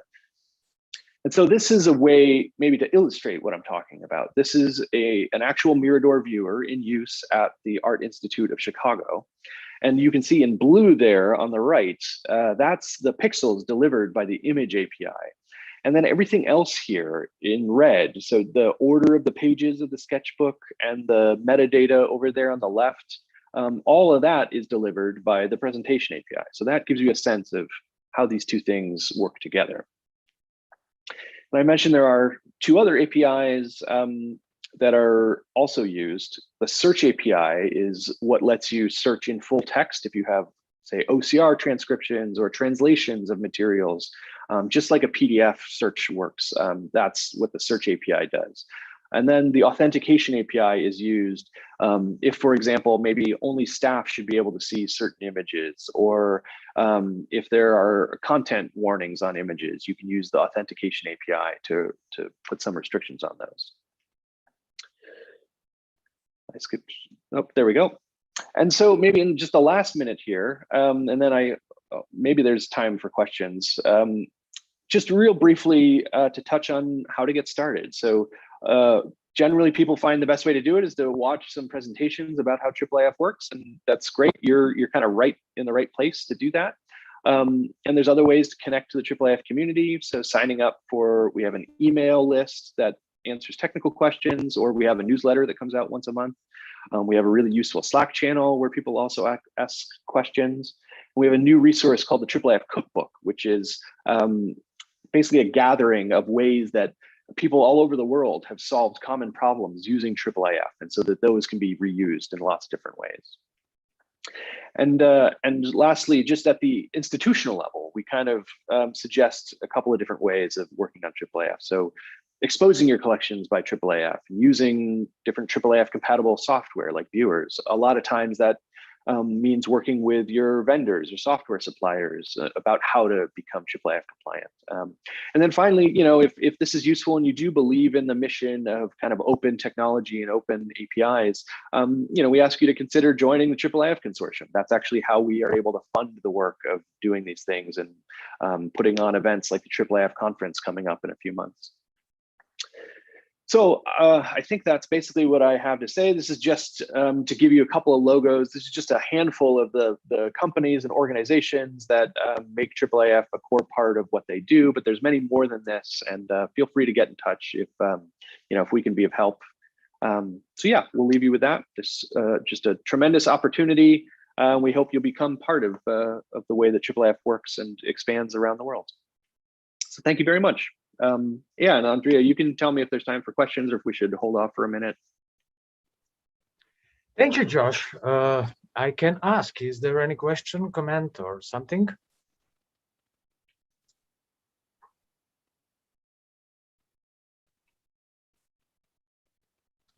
And so this is a way maybe to illustrate what I'm talking about. This is an actual Mirador viewer in use at the Art Institute of Chicago. And you can see in blue there on the right, that's the pixels delivered by the image API. And then everything else here in red, so the order of the pages of the sketchbook and the metadata over there on the left, all of that is delivered by the presentation API. So that gives you a sense of how these two things work together. And I mentioned there are 2 other APIs that are also used. The search API is what lets you search in full text if you have, say, OCR transcriptions or translations of materials, just like a PDF search works. That's what the search API does. And then the authentication API is used if, for example, maybe only staff should be able to see certain images, or if there are content warnings on images, you can use the authentication API to put some restrictions on those. I skipped, oh, there we go. And so maybe in just the last minute here, and then maybe there's time for questions. Just real briefly to touch on how to get started. So generally people find the best way to do it is to watch some presentations about how AAAF works, and that's great. You're kind of right in the right place to do that. And there's other ways to connect to the AAAF community. So signing up we have an email list that answers technical questions, or we have a newsletter that comes out once a month. We have a really useful Slack channel where people also ask questions. We have a new resource called the AAAF Cookbook, which is basically a gathering of ways that people all over the world have solved common problems using AAAF, and so that those can be reused in lots of different ways. And lastly, just at the institutional level, we kind of suggest a couple of different ways of working on AAAF. So exposing your collections by AAAF, using different AAAF compatible software like viewers. A lot of times that means working with your vendors or software suppliers about how to become AAAF compliant. And then finally, if this is useful and you do believe in the mission of kind of open technology and open APIs, we ask you to consider joining the AAAF consortium. That's actually how we are able to fund the work of doing these things and putting on events like the AAAF conference coming up in a few months. So I think that's basically what I have to say. This is just to give you a couple of logos. This is just a handful of the companies and organizations that make AAAF a core part of what they do, but there's many more than this, and feel free to get in touch if we can be of help. So yeah, we'll leave you with that. This just a tremendous opportunity. We hope you'll become part of the way that AAAF works and expands around the world. So thank you very much. Yeah, and Andrea, you can tell me if there's time for questions or if we should hold off for a minute. Thank you, Josh. I can ask, is there any question, comment, or something?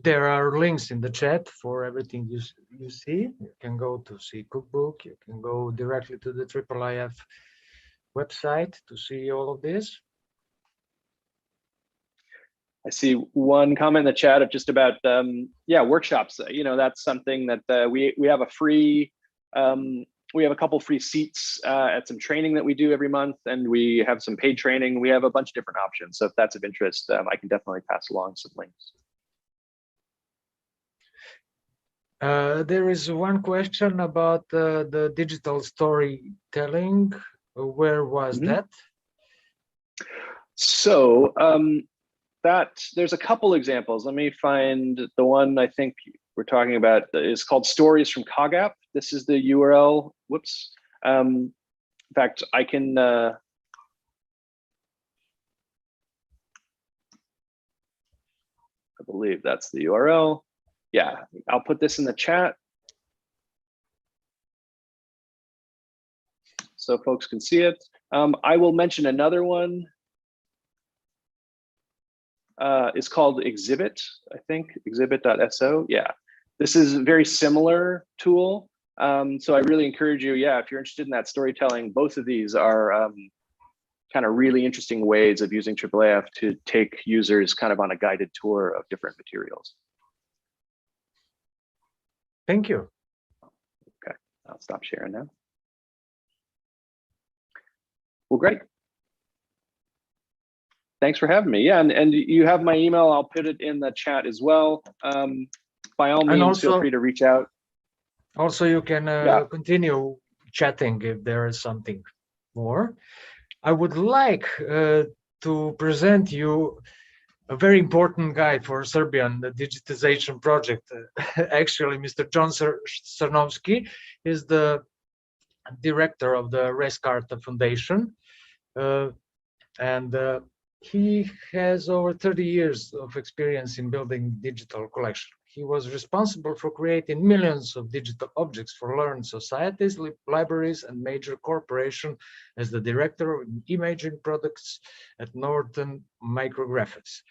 There are links in the chat for everything you see. You can go to see cookbook. You can go directly to the IIIF website to see all of this. I see one comment in the chat of just about workshops. That's something that we have a free we have a couple free seats at some training that we do every month, and we have some paid training. We have a bunch of different options. So if that's of interest, I can definitely pass along some links. There is one question about the digital storytelling. Where was that? So there's a couple examples. Let me find the one I think we're talking about. Is called Stories from COGAP. This is the URL. Whoops. In fact, I can. I believe that's the URL. Yeah, I'll put this in the chat so folks can see it. I will mention another one. It's called Exhibit, I think, exhibit.so. Yeah, this is a very similar tool. So I really encourage you, if you're interested in that storytelling, both of these are kind of really interesting ways of using AAAF to take users kind of on a guided tour of different materials. Thank you. Okay, I'll stop sharing now. Well, great. Thanks for having me. Yeah, and you have my email. I'll put it in the chat as well. By all means, feel free to reach out. Also, you can continue chatting if there is something more. I would like to present you a very important guy for Serbian the digitization project. Actually, Mr. John Cernovski is the director of the Rescarta Foundation. He has over 30 years of experience in building digital collection. He was responsible for creating millions of digital objects for learned societies, libraries, and major corporations as the director of imaging products at Northern Micrographics.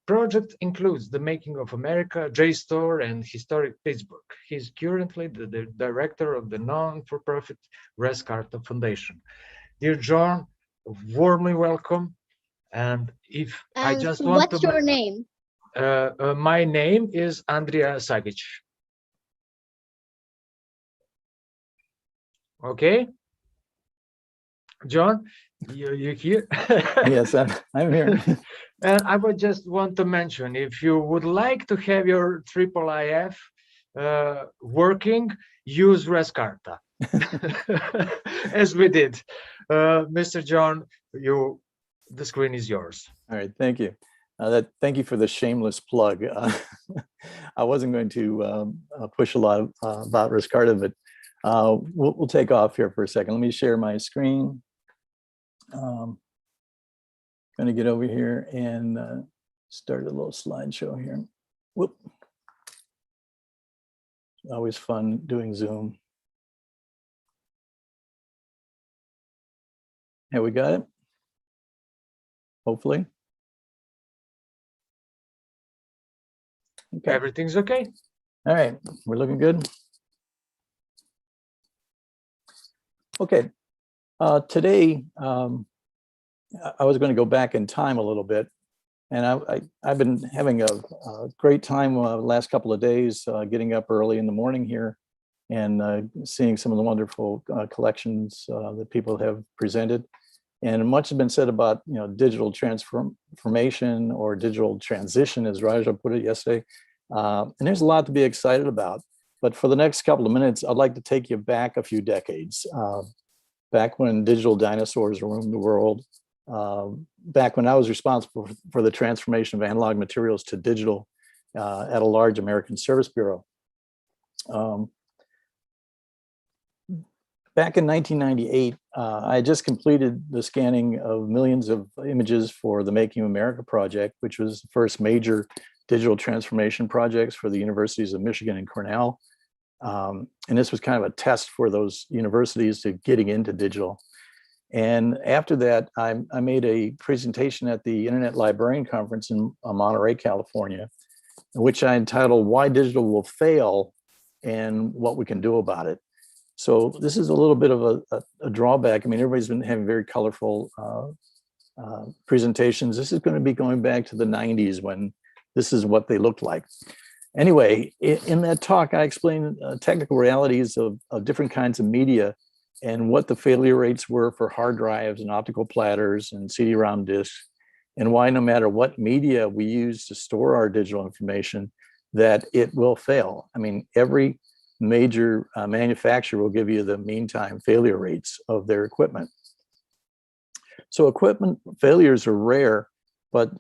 Project includes the making of America, JSTOR, and historic Pittsburgh. He's currently the director of the non-for-profit Rescarta Foundation. Dear John, warmly welcome. And if I just want to— What's your name? My name is Andrija Sagić. Okay. John, you here? Yes, I'm here. And I would just want to mention, if you would like to have your IIIF working, use Rescarta, as we did. Mr. John, the screen is yours. All right, thank you. Thank you for the shameless plug. I wasn't going to push a lot about Rescarta, but we'll take off here for a second. Let me share my screen. Going to get over here and start a little slideshow here. Whoop. Always fun doing Zoom. Here we got it. Hopefully. Okay. Everything's okay. All right, we're looking good. Okay, today I was going to go back in time a little bit, and I've been having a great time the last couple of days, getting up early in the morning here and seeing some of the wonderful collections that people have presented. And much has been said about, you know, digital transformation or digital transition, as Raja put it yesterday. And there's a lot to be excited about. But for the next couple of minutes, I'd like to take you back a few decades, back when digital dinosaurs roamed the world, back when I was responsible for the transformation of analog materials to digital at a large American service bureau. Back in 1998, I just completed the scanning of millions of images for the Making America project, which was the first major digital transformation projects for the universities of Michigan and Cornell. And this was kind of a test for those universities to getting into digital. And after that, I made a presentation at the Internet Librarian Conference in Monterey, California, which I entitled "Why Digital Will Fail and What We Can Do About It." So this is a little bit of a drawback. I mean, everybody's been having very colorful presentations. This is going to be going back to the 90s when this is what they looked like. Anyway, in that talk, I explained technical realities of different kinds of media and what the failure rates were for hard drives and optical platters and CD-ROM disks, and why no matter what media we use to store our digital information, that it will fail. I mean, every major manufacturer will give you the meantime failure rates of their equipment. So equipment failures are rare, but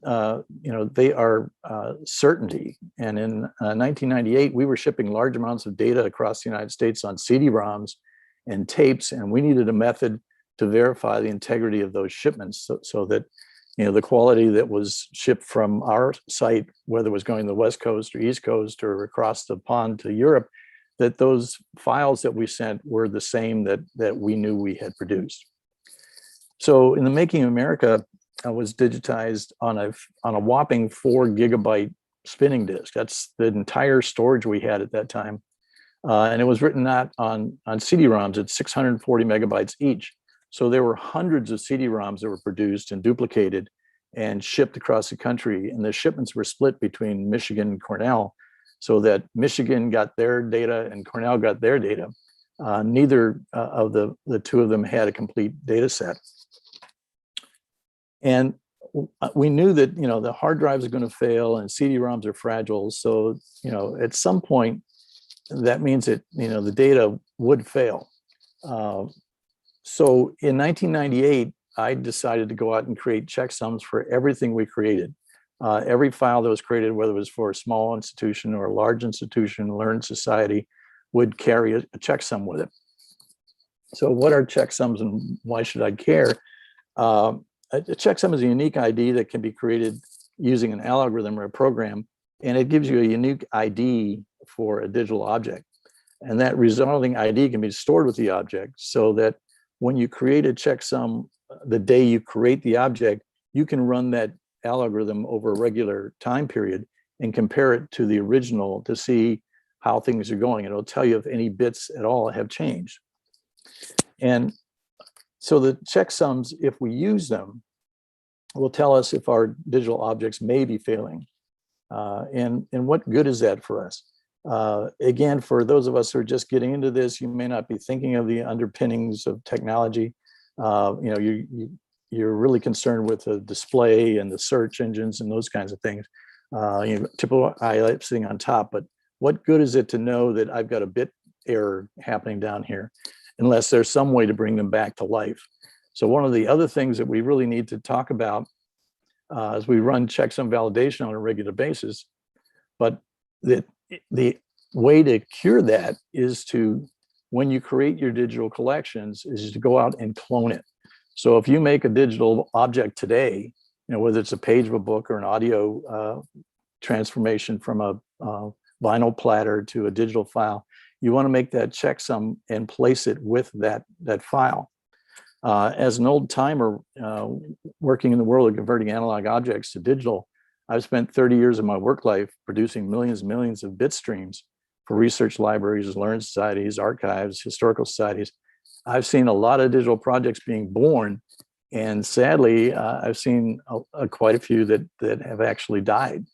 you know, they are certainty. And in 1998, we were shipping large amounts of data across the United States on CD-ROMs and tapes, and we needed a method to verify the integrity of those shipments so that, you know, the quality that was shipped from our site, whether it was going to the West Coast or East Coast or across the pond to Europe, that those files that we sent were the same that we knew we had produced. So in the Making America, I was digitized on a whopping 4 gigabyte spinning disk. That's the entire storage we had at that time. And it was written not on CD-ROMs at 640 megabytes each. So there were hundreds of CD-ROMs that were produced and duplicated and shipped across the country. And the shipments were split between Michigan and Cornell, so that Michigan got their data and Cornell got their data. Neither of the two of them had a complete data set. And we knew that, you know, the hard drives are going to fail and CD-ROMs are fragile. So, you know, at some point, that means that, you know, the data would fail. So in 1998, I decided to go out and create checksums for everything we created. Every file that was created, whether it was for a small institution or a large institution, learned society, would carry a checksum with it. So what are checksums and why should I care? A checksum is a unique ID that can be created using an algorithm or a program, and it gives you a unique ID for a digital object. And that resulting ID can be stored with the object so that when you create a checksum, the day you create the object, you can run that algorithm over a regular time period and compare it to the original to see how things are going. It'll tell you if any bits at all have changed. And so the checksums, if we use them, will tell us if our digital objects may be failing. And what good is that for us? Again, for those of us who are just getting into this, you may not be thinking of the underpinnings of technology. You know, you're really concerned with the display and the search engines and those kinds of things. You know, typical highlight sitting on top, but what good is it to know that I've got a bit error happening down here, unless there's some way to bring them back to life? So one of the other things that we really need to talk about as we run checksum validation on a regular basis, but the way to cure that is to, when you create your digital collections, is to go out and clone it. So if you make a digital object today, you know, whether it's a page of a book or an audio transformation from a vinyl platter to a digital file, you want to make that checksum and place it with that file. As an old timer working in the world of converting analog objects to digital, I've spent 30 years of my work life producing millions and millions of bit streams for research libraries, learning societies, archives, historical societies. I've seen a lot of digital projects being born, and sadly, I've seen quite a few that have actually died.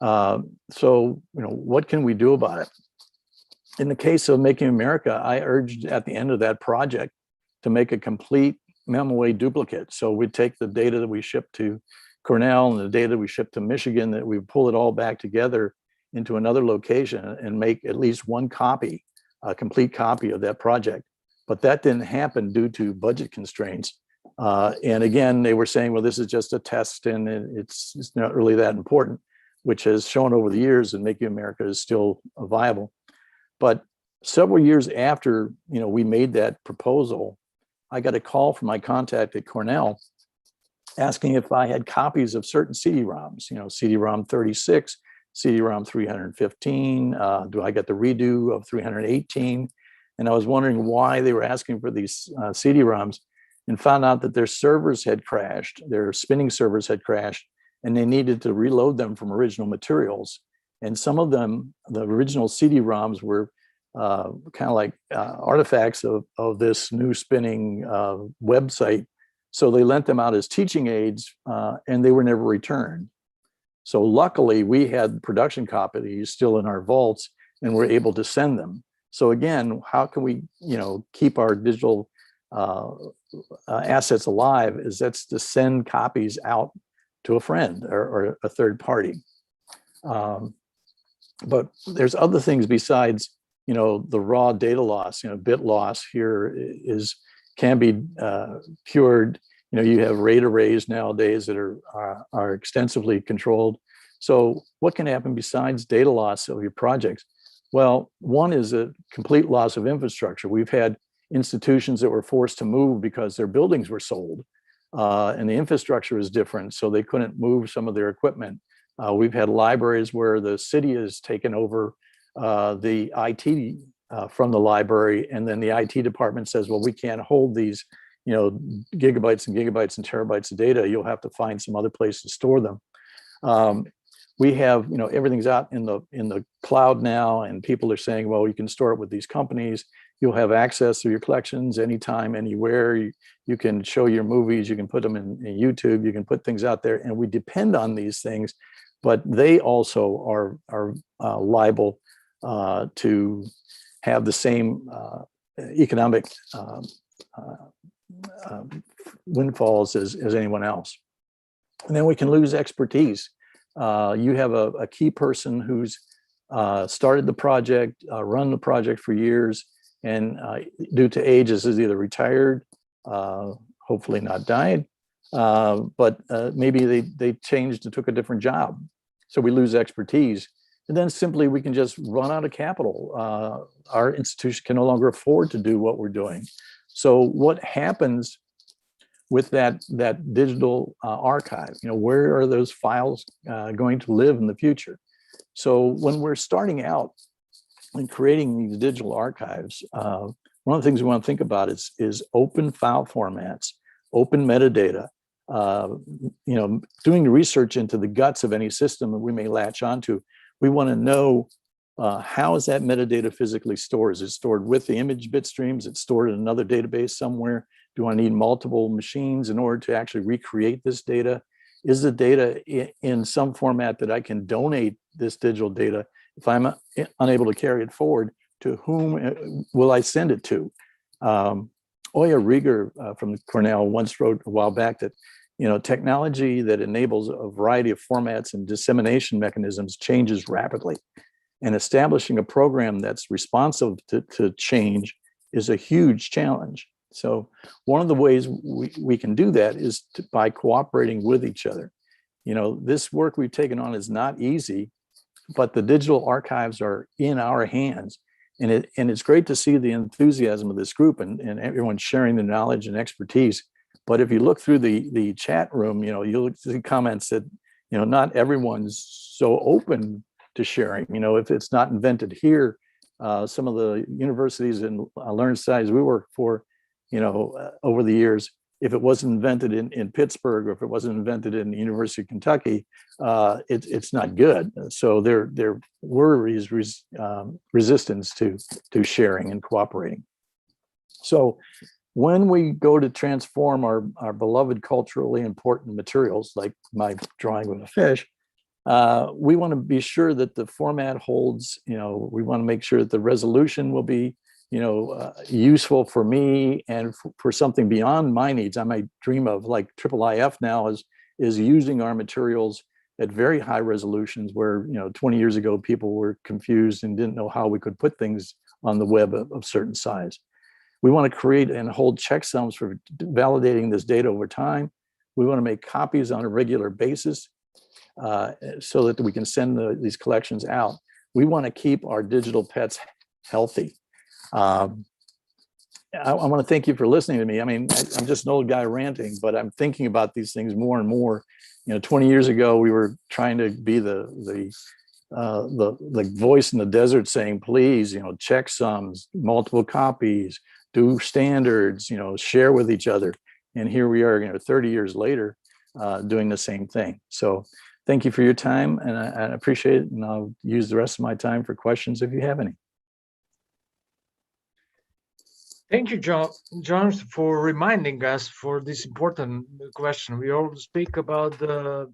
So, what can we do about it? In the case of Making America, I urged at the end of that project to make a complete memo-weight duplicate. So we take the data that we ship to Cornell and the data we ship to Michigan, that we pull it all back together into another location and make at least one copy, a complete copy of that project. But that didn't happen due to budget constraints. And again, they were saying, well, this is just a test and it's not really that important, which has shown over the years that Making America is still viable. But several years after, we made that proposal, I got a call from my contact at Cornell asking if I had copies of certain CD-ROMs, CD-ROM 36, CD-ROM 315, do I get the redo of 318? And I was wondering why they were asking for these CD-ROMs, and found out that their servers had crashed, their spinning servers had crashed, and they needed to reload them from original materials. And some of them, the original CD-ROMs, were kind of like artifacts of this new spinning website. So they lent them out as teaching aids, and they were never returned. So luckily, we had production copies still in our vaults, and we're able to send them. So again, how can we, keep our digital assets alive? That's to send copies out to a friend or a third party. But there's other things besides, the raw data loss. Bit loss here can be cured. You have RAID arrays nowadays that are extensively controlled. So what can happen besides data loss of your projects? Well, one is a complete loss of infrastructure. We've had institutions that were forced to move because their buildings were sold, and the infrastructure is different, so they couldn't move some of their equipment. We've had libraries where the city has taken over the IT from the library, and then the IT department says, well, we can't hold these, gigabytes and gigabytes and terabytes of data. You'll have to find some other place to store them. We have, everything's out in the cloud now, and people are saying, well, you can store it with these companies. You'll have access to your collections anytime, anywhere. You can show your movies, you can put them in YouTube, you can put things out there, and we depend on these things, but they also are liable to have the same economic windfalls as anyone else. And then we can lose expertise. You have a key person who's started the project, run the project for years, and due to age is either retired, hopefully not died, but maybe they changed and took a different job. So we lose expertise. And then simply we can just run out of capital. Our institution can no longer afford to do what we're doing. So what happens with that digital archive? Where are those files going to live in the future? So when we're starting out and creating these digital archives, one of the things we want to think about is open file formats, open metadata. Doing the research into the guts of any system that we may latch onto, we want to know how is that metadata physically stored? Is it stored with the image bit streams? Is it stored in another database somewhere? Do I need multiple machines in order to actually recreate this data? Is the data in some format that I can donate this digital data? If I'm unable to carry it forward, to whom will I send it to? Oya Rieger from Cornell once wrote a while back that, technology that enables a variety of formats and dissemination mechanisms changes rapidly. And establishing a program that's responsive to change is a huge challenge. So one of the ways we can do that is by cooperating with each other. This work we've taken on is not easy, but the digital archives are in our hands. And it's great to see the enthusiasm of this group and everyone sharing the knowledge and expertise. But if you look through the chat room, you'll see comments that, not everyone's so open to sharing. If it's not invented here, some of the universities and learning societies we work for, over the years, if it wasn't invented in Pittsburgh or if it wasn't invented in the University of Kentucky, it's not good. So there were resistance to sharing and cooperating. So when we go to transform our beloved culturally important materials, like my drawing with a fish, we want to be sure that the format holds, we want to make sure that the resolution will be, useful for me and for something beyond my needs. I might dream of, like IIIF now is using our materials at very high resolutions where, 20 years ago, people were confused and didn't know how we could put things on the web of certain size. We want to create and hold checksums for validating this data over time. We want to make copies on a regular basis so that we can send these collections out. We want to keep our digital pets healthy. I want to thank you for listening to me. I mean, I'm just an old guy ranting, but I'm thinking about these things more and more. 20 years ago, we were trying to be the voice in the desert saying, please, checksums, multiple copies, do standards, share with each other. And here we are, 30 years later, doing the same thing. So thank you for your time, and I appreciate it. And I'll use the rest of my time for questions if you have any. Thank you, John, for reminding us for this important question. We all speak about the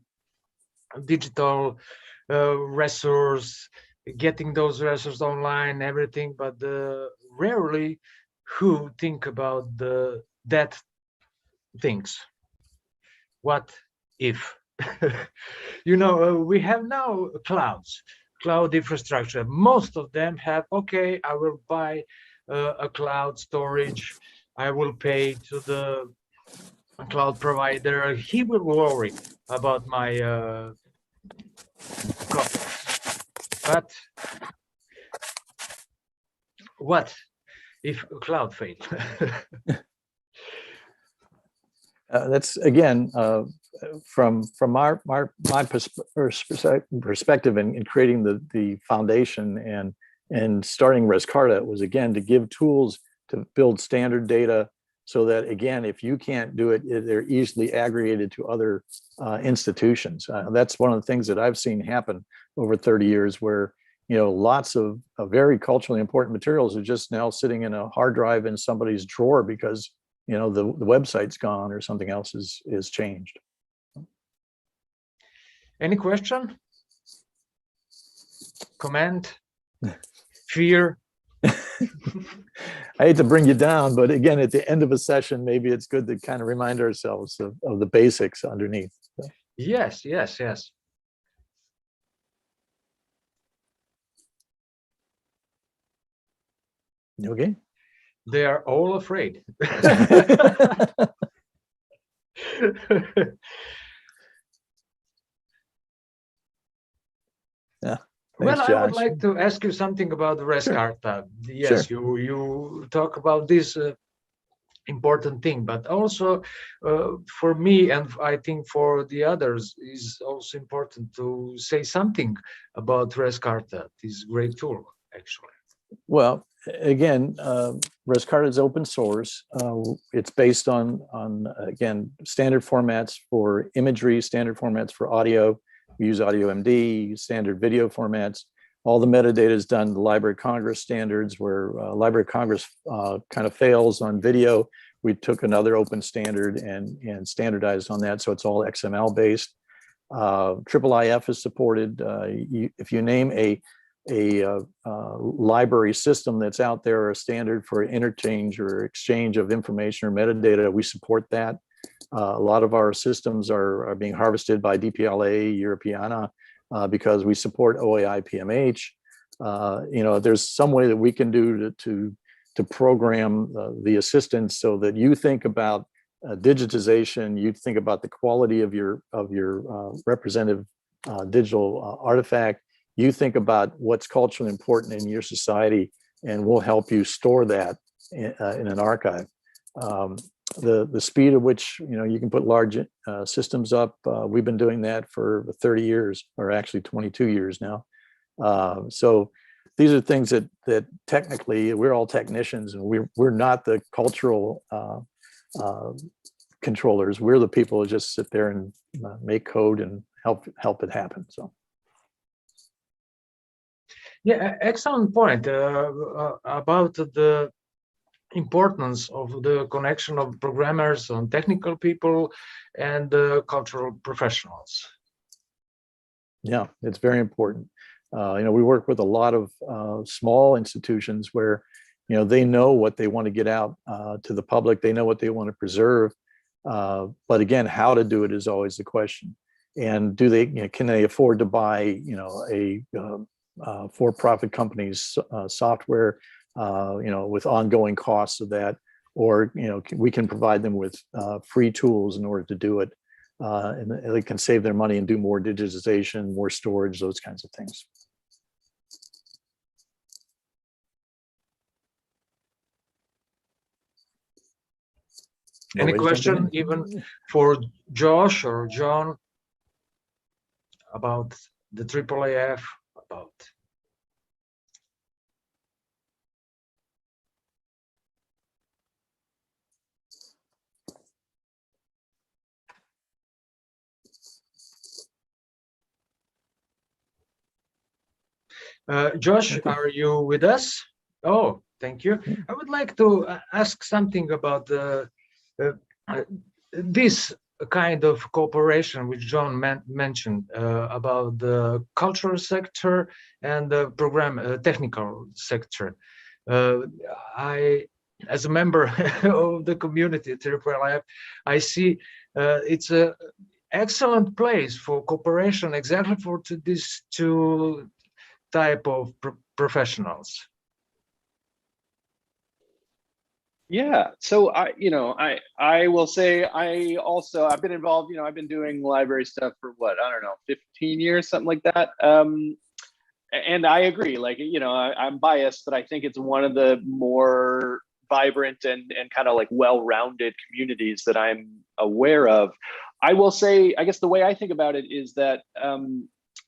digital resource, getting those resources online, everything, but rarely who think about that things. What if? We have now cloud infrastructure. Most of them have, okay, I will buy a cloud storage. I will pay to the cloud provider. He will worry about my copies. But what if cloud fails? That's again from my perspective in creating the foundation and starting Rescarta was, again, to give tools to build standard data so that, again, if you can't do it, they're easily aggregated to other institutions. That's one of the things that I've seen happen over 30 years where, lots of very culturally important materials are just now sitting in a hard drive in somebody's drawer because, the website's gone or something else is changed. Any question? Comment? Fear? I hate to bring you down, but again, at the end of a session, maybe it's good to kind of remind ourselves of the basics underneath. Yes. You okay? They are all afraid. Yeah. Well, Thanks, I would Josh. like to ask you something about Rescarta. Yes, Sure. you talk about this important thing, but also for me, and I think for the others, is also important to say something about Rescarta, this great tool, actually. Well, again, Rescarta is open source. It's based on again, standard formats for imagery, standard formats for audio. We use AudioMD, standard video formats. All the metadata is done the Library of Congress standards, where Library of Congress kind of fails on video. We took another open standard and standardized on that, so it's all XML based. IIIF is supported. If you name a library system that's out there, a standard for interchange or exchange of information or metadata, we support that. A lot of our systems are being harvested by DPLA Europeana because we support OAI PMH. There's some way that we can do to program the assistance so that you think about digitization, you think about the quality of your representative digital artifact, you think about what's culturally important in your society, and we'll help you store that in an archive. The speed at which you can put large systems up, we've been doing that for 30 years, or actually 22 years now. So these are things that technically we're all technicians, and we're not the cultural controllers. We're the people who just sit there and make code and help it happen. So. Yeah, excellent point about the importance of the connection of programmers and technical people and cultural professionals. Yeah, it's very important. We work with a lot of small institutions where, they know what they want to get out to the public. They know what they want to preserve. But again, how to do it is always the question. And do they, can they afford to buy, a for-profit company's software, with ongoing costs of that, or, we can provide them with free tools in order to do it. And they can save their money and do more digitization, more storage, those kinds of things. Any question even for Josh or John about the AAAF, about? Josh, are you with us? Oh, thank you. I would like to ask something about this kind of cooperation which John mentioned about the cultural sector and the technical sector. As a member of the community at AAAF, I see it's an excellent place for cooperation exactly for these two type of professionals. Yeah, so I will say I've been involved, I've been doing library stuff for what, I don't know, 15 years, something like that. And I agree, I'm biased, but I think it's one of the more vibrant and kind of well-rounded communities that I'm aware of. I will say, I guess the way I think about it is that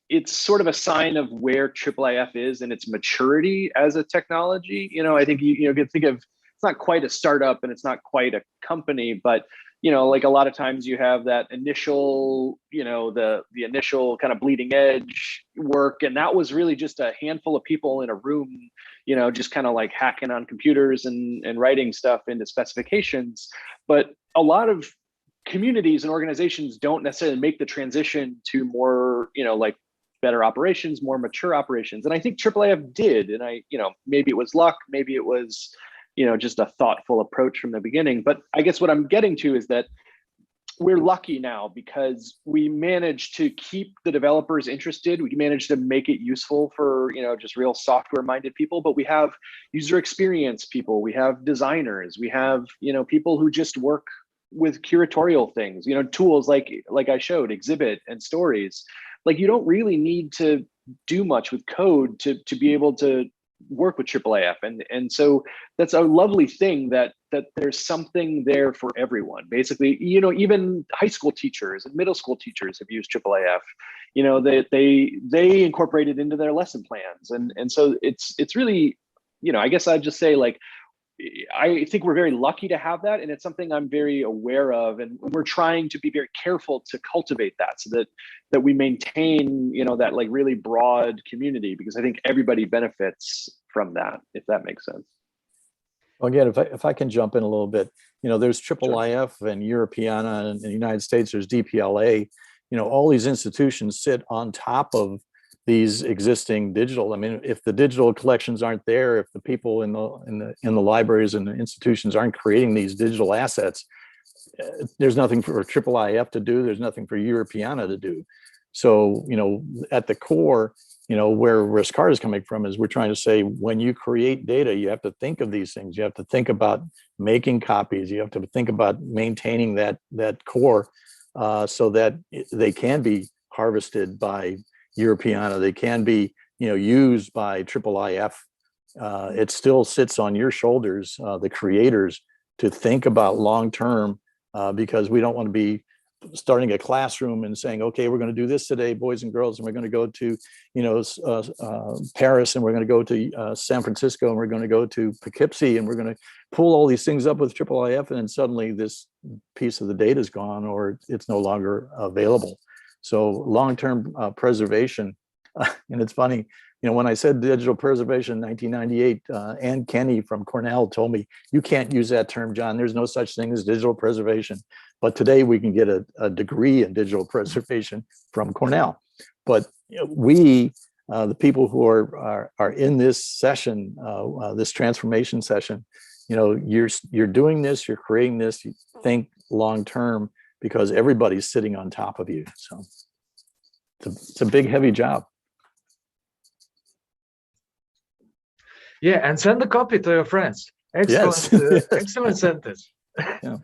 it's sort of a sign of where AAAF is in its maturity as a technology. I think you can think of, it's not quite a startup and it's not quite a company, but a lot of times you have that initial, the initial kind of bleeding edge work, and that was really just a handful of people in a room, just kind of hacking on computers and writing stuff into specifications. But a lot of communities and organizations don't necessarily make the transition to more, better operations, more mature operations. And I think AAAF did. And maybe it was luck, maybe it was, just a thoughtful approach from the beginning. But I guess what I'm getting to is that we're lucky now because we managed to keep the developers interested. We managed to make it useful for, just real software minded people, but we have user experience people, we have designers, we have, people who just work with curatorial things, tools like I showed, Exhibit and Stories. You don't really need to do much with code to be able to work with AAAF. And so that's a lovely thing that there's something there for everyone. Basically, even high school teachers and middle school teachers have used AAAF. They incorporate it into their lesson plans. And so it's really, I guess I'd just say I think we're very lucky to have that, and it's something I'm very aware of, and we're trying to be very careful to cultivate that so that we maintain, that really broad community, because I think everybody benefits from that, if that makes sense. Well, again, if I can jump in a little bit, there's AAAF and Europeana, and in the United States there's DPLA. All these institutions sit on top of these existing digital. I mean, if the digital collections aren't there, if the people in the libraries and the institutions aren't creating these digital assets, there's nothing for AAAF to do. There's nothing for Europeana to do. So, at the core, where Riscard is coming from is we're trying to say, when you create data, you have to think of these things. You have to think about making copies. You have to think about maintaining that core so that they can be harvested by Europeana, they can be, used by AAAF. It still sits on your shoulders, the creators, to think about long-term, because we don't want to be starting a classroom and saying, okay, we're going to do this today, boys and girls, and we're going to go to, Paris, and we're going to go to San Francisco, and we're going to go to Poughkeepsie, and we're going to pull all these things up with AAAF, and then suddenly this piece of the data is gone, or it's no longer available. So long-term preservation, and it's funny, You know, when I said digital preservation in 1998, Ann Kenny from Cornell told me, you can't use that term, John. There's no such thing as digital preservation. But today we can get a degree in digital preservation from Cornell. But we, the people who are in this session, this transformation session, you know, you're doing this, you're creating this, you think long term, because everybody's sitting on top of you. So it's a big, heavy job. Yeah, and send a copy to your friends. Excellent, yes. Excellent sentence. Yeah.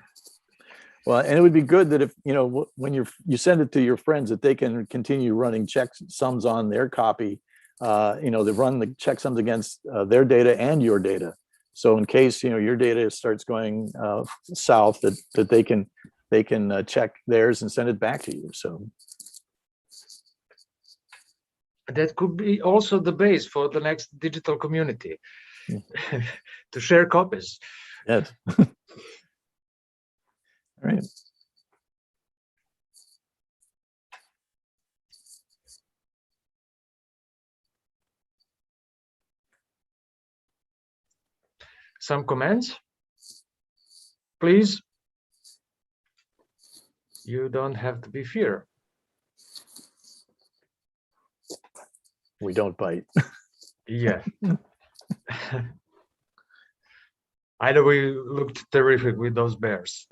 Well, and it would be good that if, you know, when you send it to your friends, that they can continue running checksums on their copy, you know, they run the checksums against their data and your data. So in case, you know, your data starts going south, that they can check theirs and send it back to you. So that could be also the base for the next digital community to share copies. Yes. All right. Some comments, please. You don't have to be fear. We don't bite. Yeah. Either we looked terrific with those bears.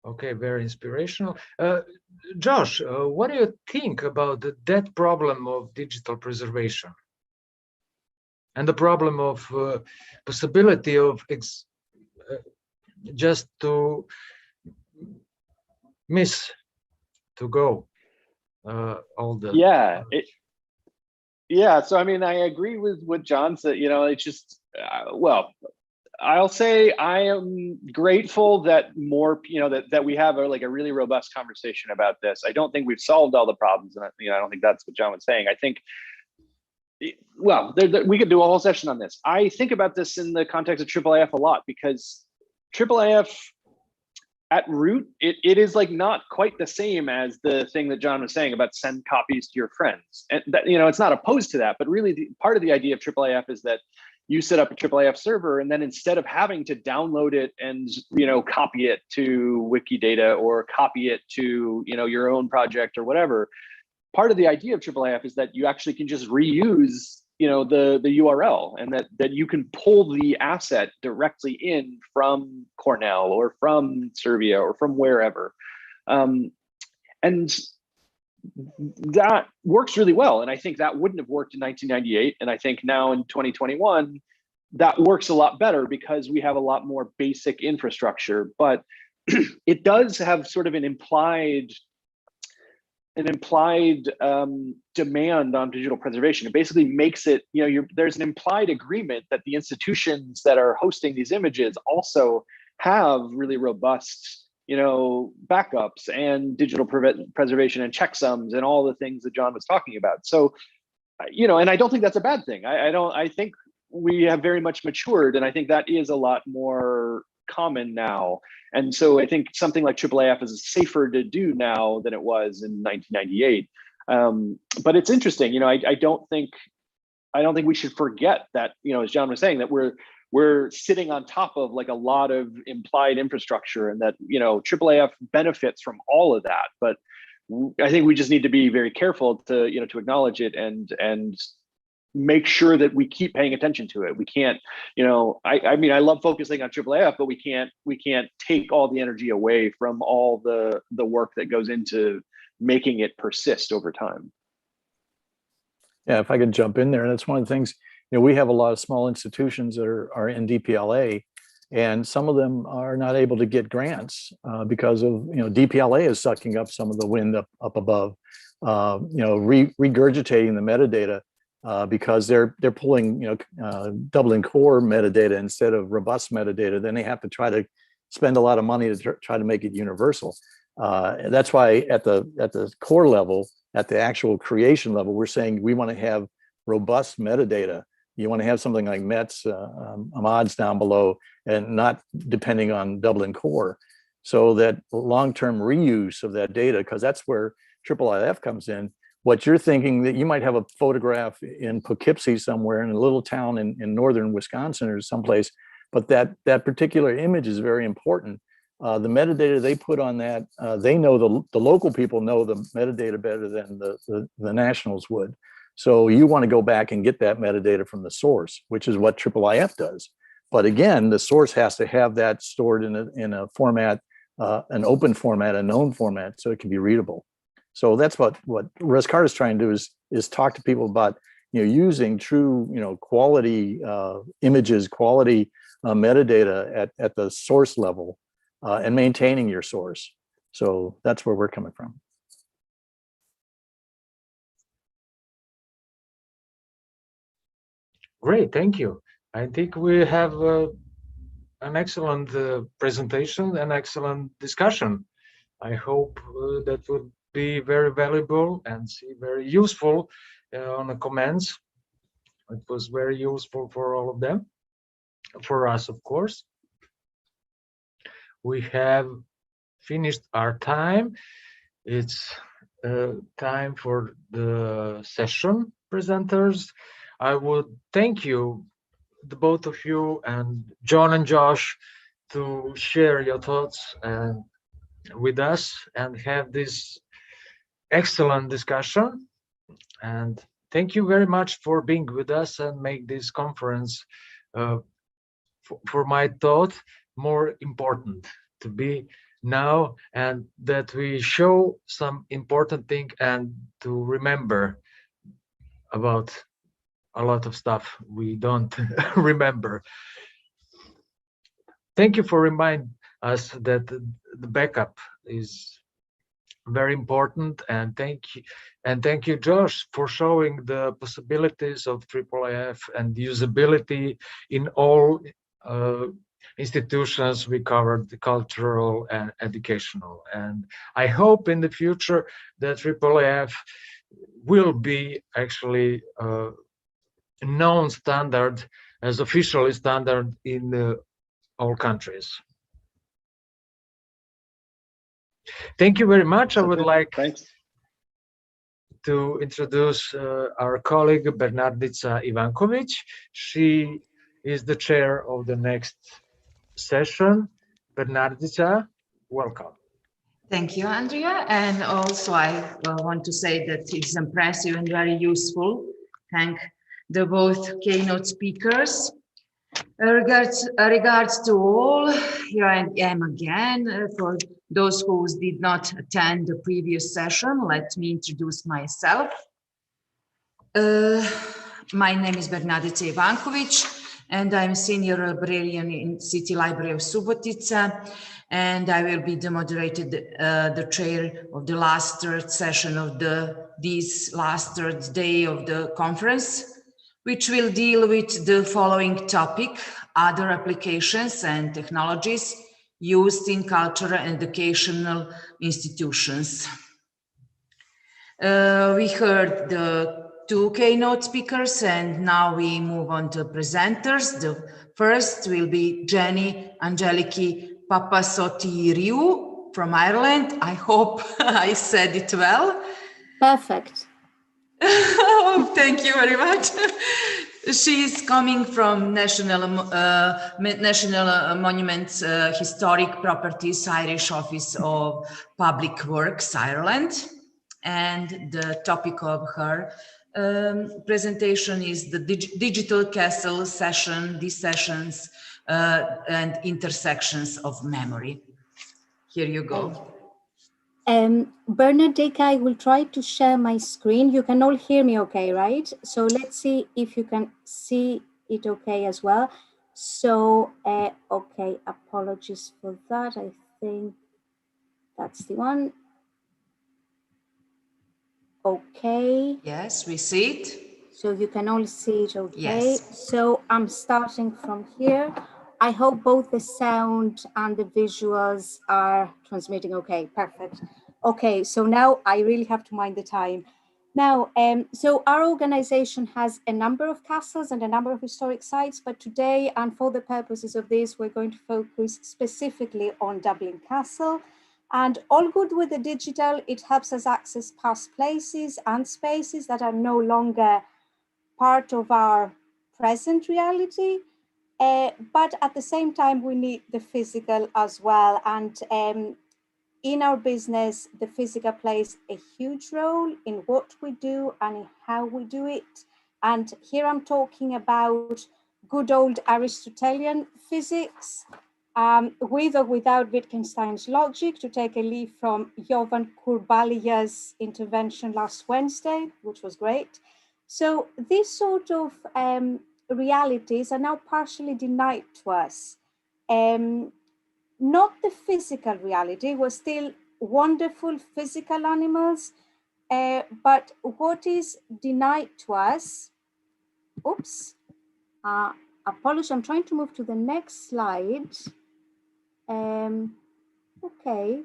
Okay, very inspirational. Josh, what do you think about that problem of digital preservation and the problem of possibility of just to miss to go all the yeah, so I mean, I agree with what John said. You know, it's just well, I'll say I am grateful that more, you know, that we have a really robust conversation about this. I don't think we've solved all the problems, and you know, I don't think that's what John was saying. I think, well, we could do a whole session on this. I think about this in the context of AAAF a lot, because AAAF at root, it is like not quite the same as the thing that John was saying about send copies to your friends. And that, you know, it's not opposed to that, but really part of the idea of AAAF is that you set up a AAAF server, and then instead of having to download it and, you know, copy it to Wikidata or copy it to, you know, your own project or whatever, part of the idea of AAAF is that you actually can just reuse, you know, the URL, and that you can pull the asset directly in from Cornell or from Serbia or from wherever. And that works really well. And I think that wouldn't have worked in 1998. And I think now in 2021, that works a lot better because we have a lot more basic infrastructure. But it does have sort of an implied demand on digital preservation. It basically makes it, you know, there's an implied agreement that the institutions that are hosting these images also have really robust, you know, backups and digital preservation and checksums and all the things that John was talking about. So, you know, and I don't think that's a bad thing. I think we have very much matured, and I think that is a lot more common now. And so I think something like AAAF is safer to do now than it was in 1998. But it's interesting, you know, I don't think we should forget that, you know, as John was saying, that we're sitting on top of like a lot of implied infrastructure, and that, you know, AAAF benefits from all of that. But I think we just need to be very careful to, you know, to acknowledge it and make sure that we keep paying attention to it. We can't, you know, I mean, I love focusing on AAAF, but we can't take all the energy away from all the work that goes into making it persist over time. Yeah, if I could jump in there, that's one of the things, you know, we have a lot of small institutions that are in DPLA, and some of them are not able to get grants because of, you know, DPLA is sucking up some of the wind up above, you know, regurgitating the metadata because they're pulling, you know, Dublin core metadata instead of robust metadata. Then they have to try to spend a lot of money to try to make it universal. That's why at the core level, at the actual creation level, we're saying we want to have robust metadata. You want to have something like METs, mods down below, and not depending on Dublin core. So that long-term reuse of that data, because that's where IIIF comes in. What you're thinking that you might have a photograph in Poughkeepsie somewhere in a little town in northern Wisconsin or someplace, but that particular image is very important. The metadata they put on that, they know the local people know the metadata better than the nationals would. So you want to go back and get that metadata from the source, which is what IIIF does. But again, the source has to have that stored in a format, an open format, a known format, so it can be readable. So that's what Rescard is trying to do is talk to people about using true quality images, quality metadata at the source level, and maintaining your source. So that's where we're coming from. Great, thank you. I think we have an excellent presentation and excellent discussion. I hope that will be very valuable and very useful on the comments. It was very useful for all of them, for us, of course. We have finished our time. It's time for the session presenters. I would thank you, the both of you, and John and Josh, to share your thoughts with us and have this excellent discussion. And thank you very much for being with us and make this conference, for my thought, more important to be now, and that we show some important thing and to remember about a lot of stuff we don't remember. Thank you for reminding us that the backup is very important, and thank you, Josh, for showing the possibilities of IIIF and usability in all institutions we covered, the cultural and educational. And I hope in the future that IIIF will be actually a known standard as officially standard in all countries. Thank you very much. I would like to introduce our colleague Bernadica Ivanković. She is the chair of the next session. Bernadica, welcome. Thank you, Andrea. And also I want to say that it's impressive and very useful. Thank the both keynote speakers. Regards to all, here I am again. For those who did not attend the previous session, let me introduce myself. My name is Bernadica Ivanković, and I'm senior librarian in City Library of Subotica, and I will be the moderator, the chair of the last third session of this last third day of the conference, which will deal with the following topic: other applications and technologies used in cultural and educational institutions. We heard the two keynote speakers, and now we move on to presenters. The first will be Jenny Angeliki Papasotiriou from Ireland. I hope I said it well. Perfect. Oh, thank you very much. She's coming from National Monuments Historic Properties Irish Office of Public Works, Ireland. And the topic of her presentation is the Digital Castle session, these sessions and intersections of memory. Here you go. Bernadica, I will try to share my screen. You can all hear me okay, right? So let's see if you can see it okay as well. So, okay, apologies for that. I think that's the one. Okay. Yes, we see it. So you can all see it okay. Yes. So I'm starting from here. I hope both the sound and the visuals are transmitting okay. Perfect. Okay, so now I really have to mind the time. Now, so our organization has a number of castles and a number of historic sites, but today, and for the purposes of this, we're going to focus specifically on Dublin Castle. And all good with the digital, it helps us access past places and spaces that are no longer part of our present reality. But at the same time, we need the physical as well. And in our business, the physical plays a huge role in what we do and in how we do it. And here I'm talking about good old Aristotelian physics, with or without Wittgenstein's logic, to take a leaf from Jovan Kurbalia's intervention last Wednesday, which was great. So these sort of realities are now partially denied to us. Not the physical reality, we're still wonderful physical animals, but what is denied to us, apologies, I'm trying to move to the next slide. Okay,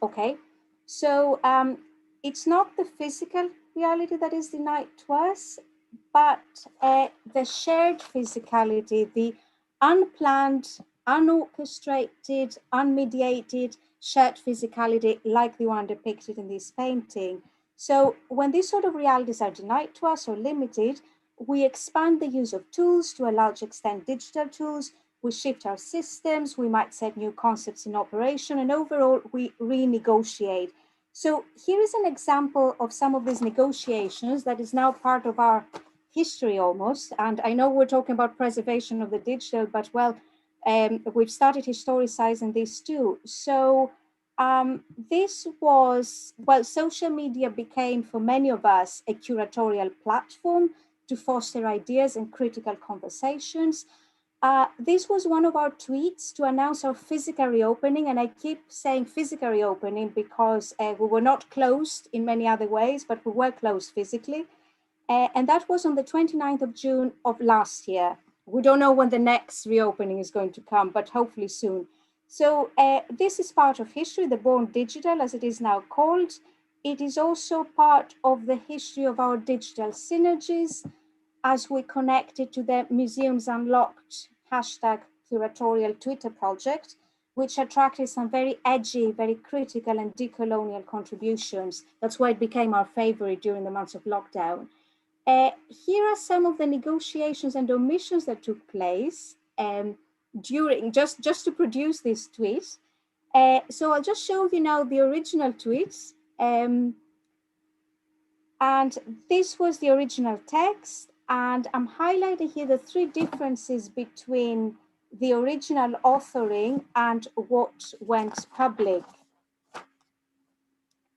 okay. So it's not the physical reality that is denied to us, but the shared physicality, the unplanned, unorchestrated, unmediated shared physicality like the one depicted in this painting. So when these sort of realities are denied to us or limited, we expand the use of tools, to a large extent digital tools, we shift our systems, we might set new concepts in operation, and overall we renegotiate. So here is an example of some of these negotiations that is now part of our history almost. And I know we're talking about preservation of the digital, but well, we've started historicizing this too. So this was, well, social media became for many of us a curatorial platform to foster ideas and critical conversations. This was one of our tweets to announce our physical reopening, and I keep saying physical reopening because we were not closed in many other ways, but we were closed physically. And that was on the 29th of June of last year. We don't know when the next reopening is going to come, but hopefully soon. So this is part of history, the Born Digital, as it is now called. It is also part of the history of our digital synergies, as we connected to the Museums Unlocked hashtag curatorial Twitter project, which attracted some very edgy, very critical and decolonial contributions. That's why it became our favorite during the months of lockdown. Here are some of the negotiations and omissions that took place during, just to produce this tweet. So I'll just show you now the original tweets. And this was the original text. And I'm highlighting here the three differences between the original authoring and what went public.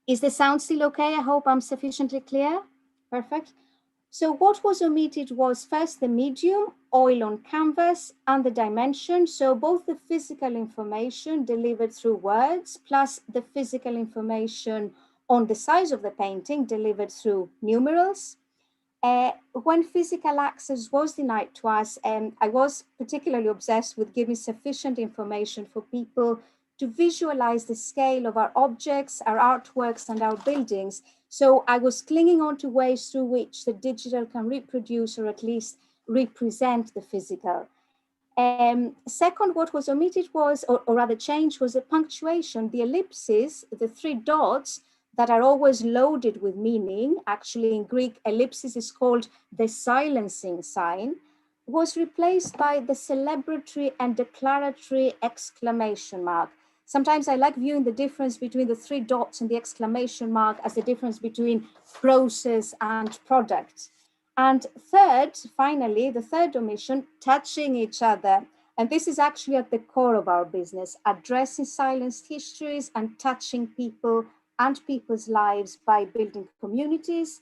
Is the sound still okay? I hope I'm sufficiently clear. Perfect. So what was omitted was first the medium, oil on canvas, and the dimension. So both the physical information delivered through words, plus the physical information on the size of the painting delivered through numerals. When physical access was denied to us, I was particularly obsessed with giving sufficient information for people to visualize the scale of our objects, our artworks, and our buildings. So I was clinging on to ways through which the digital can reproduce or at least represent the physical. Second, what was omitted was, or rather changed, was the punctuation, the ellipses, the three dots that are always loaded with meaning. Actually, in Greek, ellipsis is called the silencing sign, was replaced by the celebratory and declaratory exclamation mark. Sometimes I like viewing the difference between the three dots and the exclamation mark as the difference between process and product. And third, finally, the third omission, touching each other. And this is actually at the core of our business, addressing silenced histories and touching people and people's lives by building communities,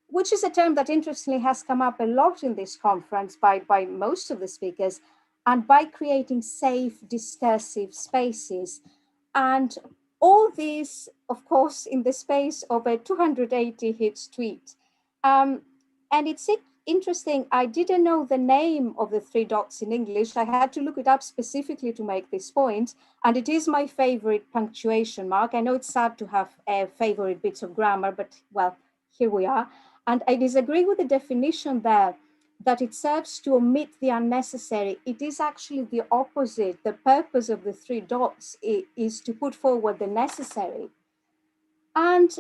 which is a term that interestingly has come up a lot in this conference by most of the speakers, and by creating safe, discursive spaces. And all this, of course, in the space of a 280 hits tweet. And it's interesting. I didn't know the name of the 3 dots in English. I had to look it up specifically to make this point. And it is my favorite punctuation mark. I know it's sad to have favorite bits of grammar, but well, here we are. And I disagree with the definition there that it serves to omit the unnecessary. It is actually the opposite. The purpose of the 3 dots is to put forward the necessary. And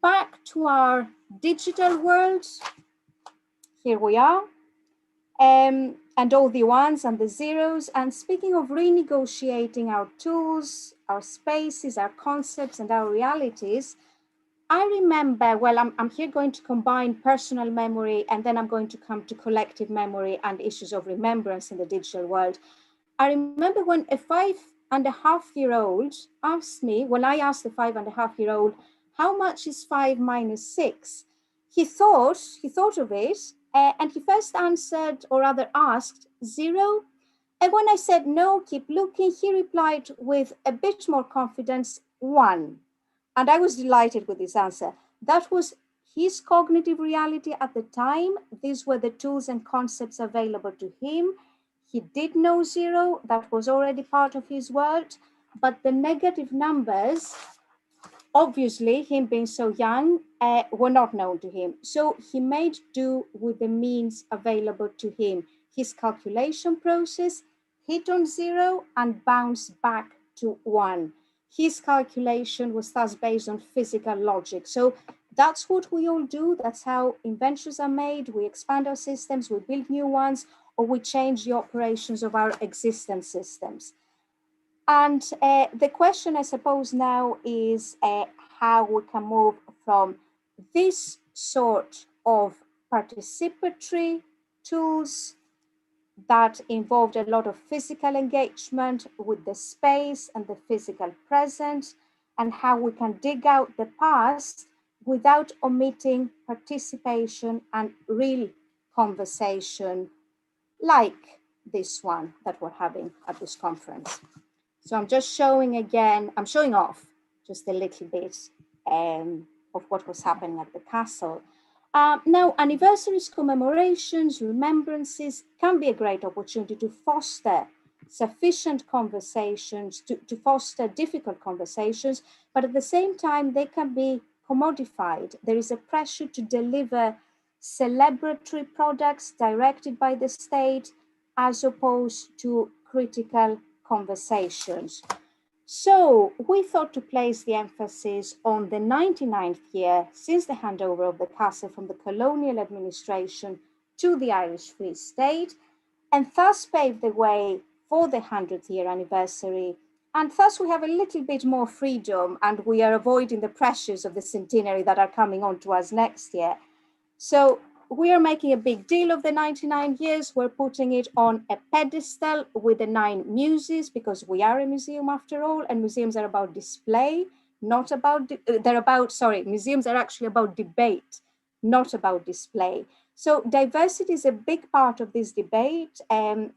back to our digital world, here we are, and all the ones and the zeros. And speaking of renegotiating our tools, our spaces, our concepts, and our realities, I remember, well, I'm here going to combine personal memory, and then I'm going to come to collective memory and issues of remembrance in the digital world. I remember when a 5.5-year-old asked me, when I asked the 5.5-year-old, how much is 5 minus 6? He thought of it, and he first answered, or rather asked, 0. And when I said, no, keep looking, he replied with a bit more confidence, 1. And I was delighted with this answer. That was his cognitive reality at the time. These were the tools and concepts available to him. He did know 0, that was already part of his world, but the negative numbers, obviously, him being so young, were not known to him. So he made do with the means available to him. His calculation process hit on 0 and bounced back to 1. His calculation was thus based on physical logic. So that's what we all do. That's how inventions are made. We expand our systems, we build new ones, or we change the operations of our existing systems. And the question, I suppose, now is how we can move from this sort of participatory tools that involved a lot of physical engagement with the space and the physical present, and how we can dig out the past without omitting participation and real conversation like this one that we're having at this conference. So I'm just showing again, I'm showing off just a little bit of what was happening at the castle. Now, anniversaries, commemorations, remembrances can be a great opportunity to foster sufficient conversations, to foster difficult conversations, but at the same time, they can be commodified. There is a pressure to deliver celebratory products directed by the state as opposed to critical conversations. So we thought to place the emphasis on the 99th year since the handover of the castle from the colonial administration to the Irish Free State, and thus pave the way for the 100th year anniversary. And thus we have a little bit more freedom, and we are avoiding the pressures of the centenary that are coming on to us next year. So we are making a big deal of the 99 years. We're putting it on a pedestal with the 9 muses, because we are a museum after all, and museums are about display, not about, museums are actually about debate, not about display. So diversity is a big part of this debate, and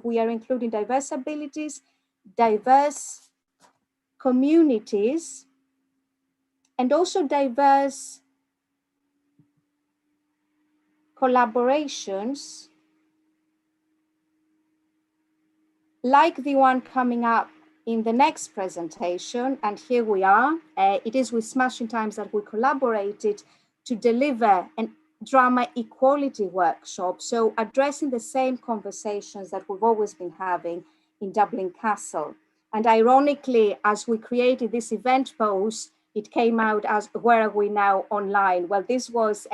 we are including diverse abilities, diverse communities, and also diverse collaborations like the one coming up in the next presentation. And here we are. It is with Smashing Times that we collaborated to deliver a drama equality workshop. So addressing the same conversations that we've always been having in Dublin Castle. And ironically, as we created this event post, it came out as, where are we now online? Well, this was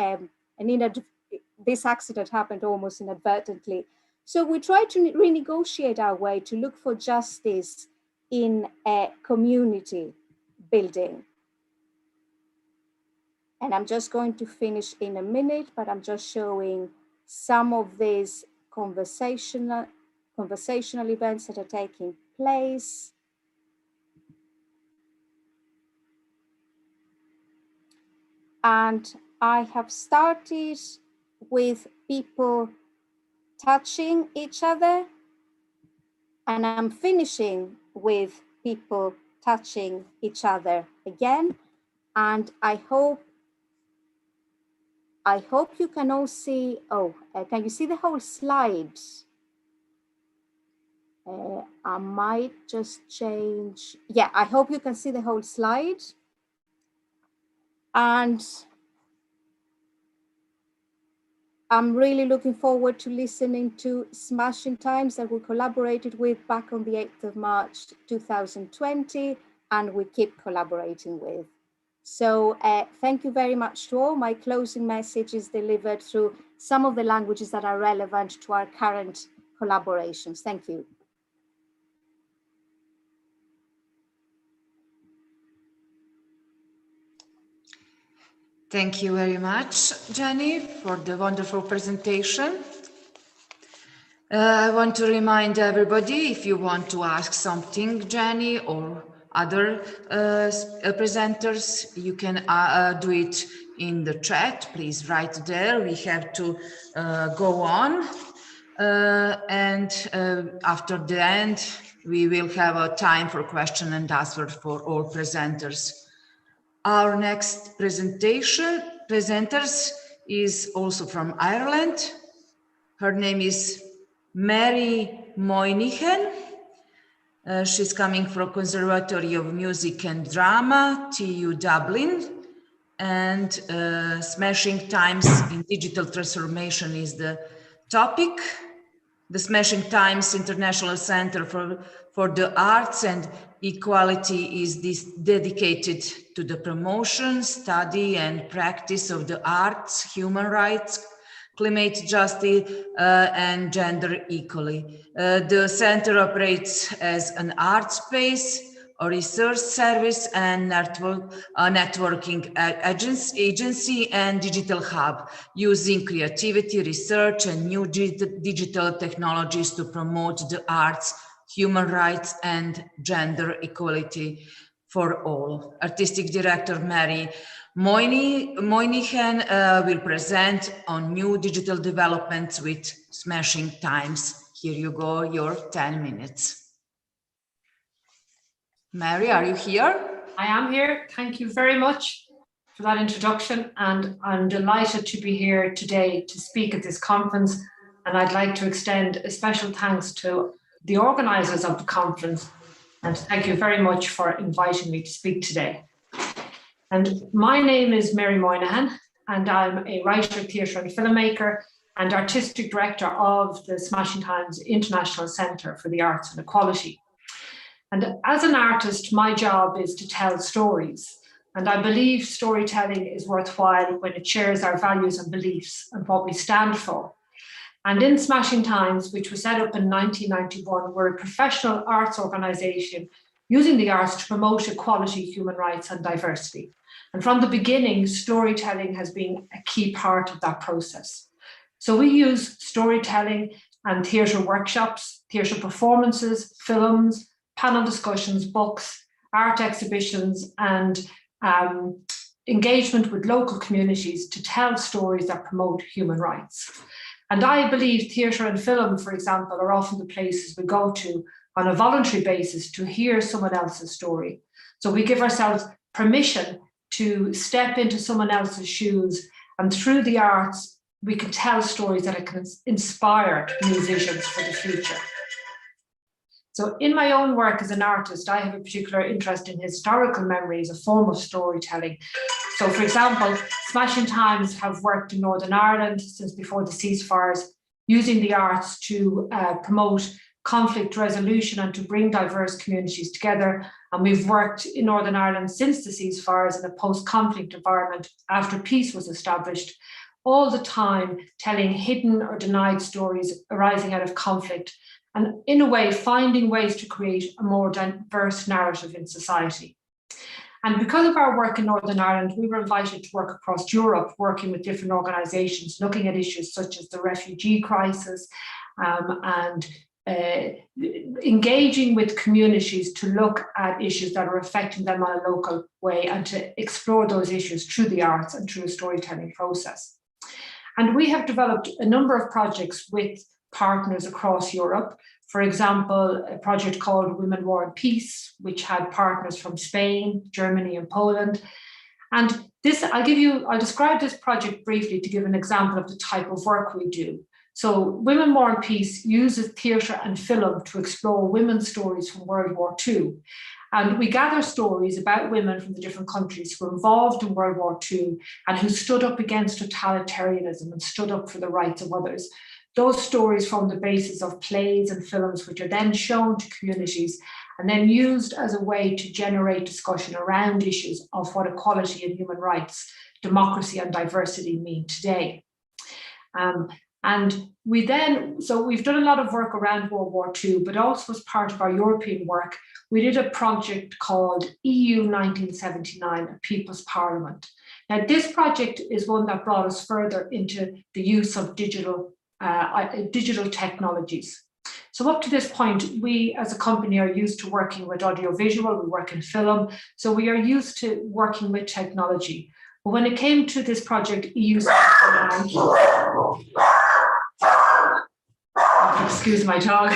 this accident happened almost inadvertently. So we try to renegotiate our way to look for justice in a community building. And I'm just going to finish in a minute, but I'm just showing some of these conversational events that are taking place. And I have started with people touching each other, and I'm finishing with people touching each other again. And I hope I hope you can all see, can you see the whole slide? I might just change. Yeah, I hope you can see the whole slide. And I'm really looking forward to listening to Smashing Times that we collaborated with back on the 8th of March 2020, and we keep collaborating with. So thank you very much to all. My closing message is delivered through some of the languages that are relevant to our current collaborations. Thank you. Thank you very much, Jenny, for the wonderful presentation. I want to remind everybody, if you want to ask something, Jenny, or other presenters, you can do it in the chat. Please write there. We have to go on. And after the end, we will have a time for question and answer for all presenters. Our next presenters is also from Ireland. Her name is Mary Moynihan. She's coming from Conservatory of Music and Drama, TU Dublin. And Smashing Times in Digital Transformation is the topic. The Smashing Times International Center for the Arts and Equality is dedicated to the promotion, study, and practice of the arts, human rights, climate justice, and gender equality. The center operates as an art space, a research service, and networking agency and digital hub, using creativity, research, and new digital technologies to promote the arts, human rights, and gender equality for all. Artistic director Mary Moynihan will present on new digital developments with Smashing Times. Here you go, your 10 minutes. Mary, are you here? I am here. Thank you very much for that introduction, and I'm delighted to be here today to speak at this conference, and I'd like to extend a special thanks to the organisers of the conference, and thank you very much for inviting me to speak today. And my name is Mary Moynihan, and I'm a writer, theatre and filmmaker and artistic director of the Smashing Times International Centre for the Arts and Equality. And as an artist, my job is to tell stories. And I believe storytelling is worthwhile when it shares our values and beliefs and what we stand for. And in Smashing Times, which was set up in 1991, we're a professional arts organisation using the arts to promote equality, human rights and diversity. And from the beginning, storytelling has been a key part of that process. So we use storytelling and theatre workshops, theatre performances, films, panel discussions, books, art exhibitions, and engagement with local communities to tell stories that promote human rights. And I believe theatre and film, for example, are often the places we go to on a voluntary basis to hear someone else's story. So we give ourselves permission to step into someone else's shoes, and through the arts, we can tell stories that can inspire new visions for the future. So in my own work as an artist, I have a particular interest in historical memory as a form of storytelling. So for example, Smashing Times have worked in Northern Ireland since before the ceasefires, using the arts to promote conflict resolution and to bring diverse communities together. And we've worked in Northern Ireland since the ceasefires in a post-conflict environment after peace was established, all the time telling hidden or denied stories arising out of conflict, and in a way, finding ways to create a more diverse narrative in society. And because of our work in Northern Ireland, we were invited to work across Europe, working with different organisations, looking at issues such as the refugee crisis, and engaging with communities to look at issues that are affecting them on a local way and to explore those issues through the arts and through a storytelling process. And we have developed a number of projects with partners across Europe. For example, a project called Women, War and Peace, which had partners from Spain, Germany and Poland. And I'll describe this project briefly to give an example of the type of work we do. So Women, War and Peace uses theatre and film to explore women's stories from World War II. And we gather stories about women from the different countries who were involved in World War II and who stood up against totalitarianism and stood up for the rights of others. Those stories form the basis of plays and films, which are then shown to communities and then used as a way to generate discussion around issues of what equality and human rights, democracy and diversity mean today. And we've done a lot of work around World War II, but also as part of our European work, we did a project called EU 1979, a People's Parliament. Now, this project is one that brought us further into the use of digital technologies. So up to this point, we as a company are used to working with audiovisual, we work in film, so we are used to working with technology. But when it came to this project, EU 79, excuse my dog.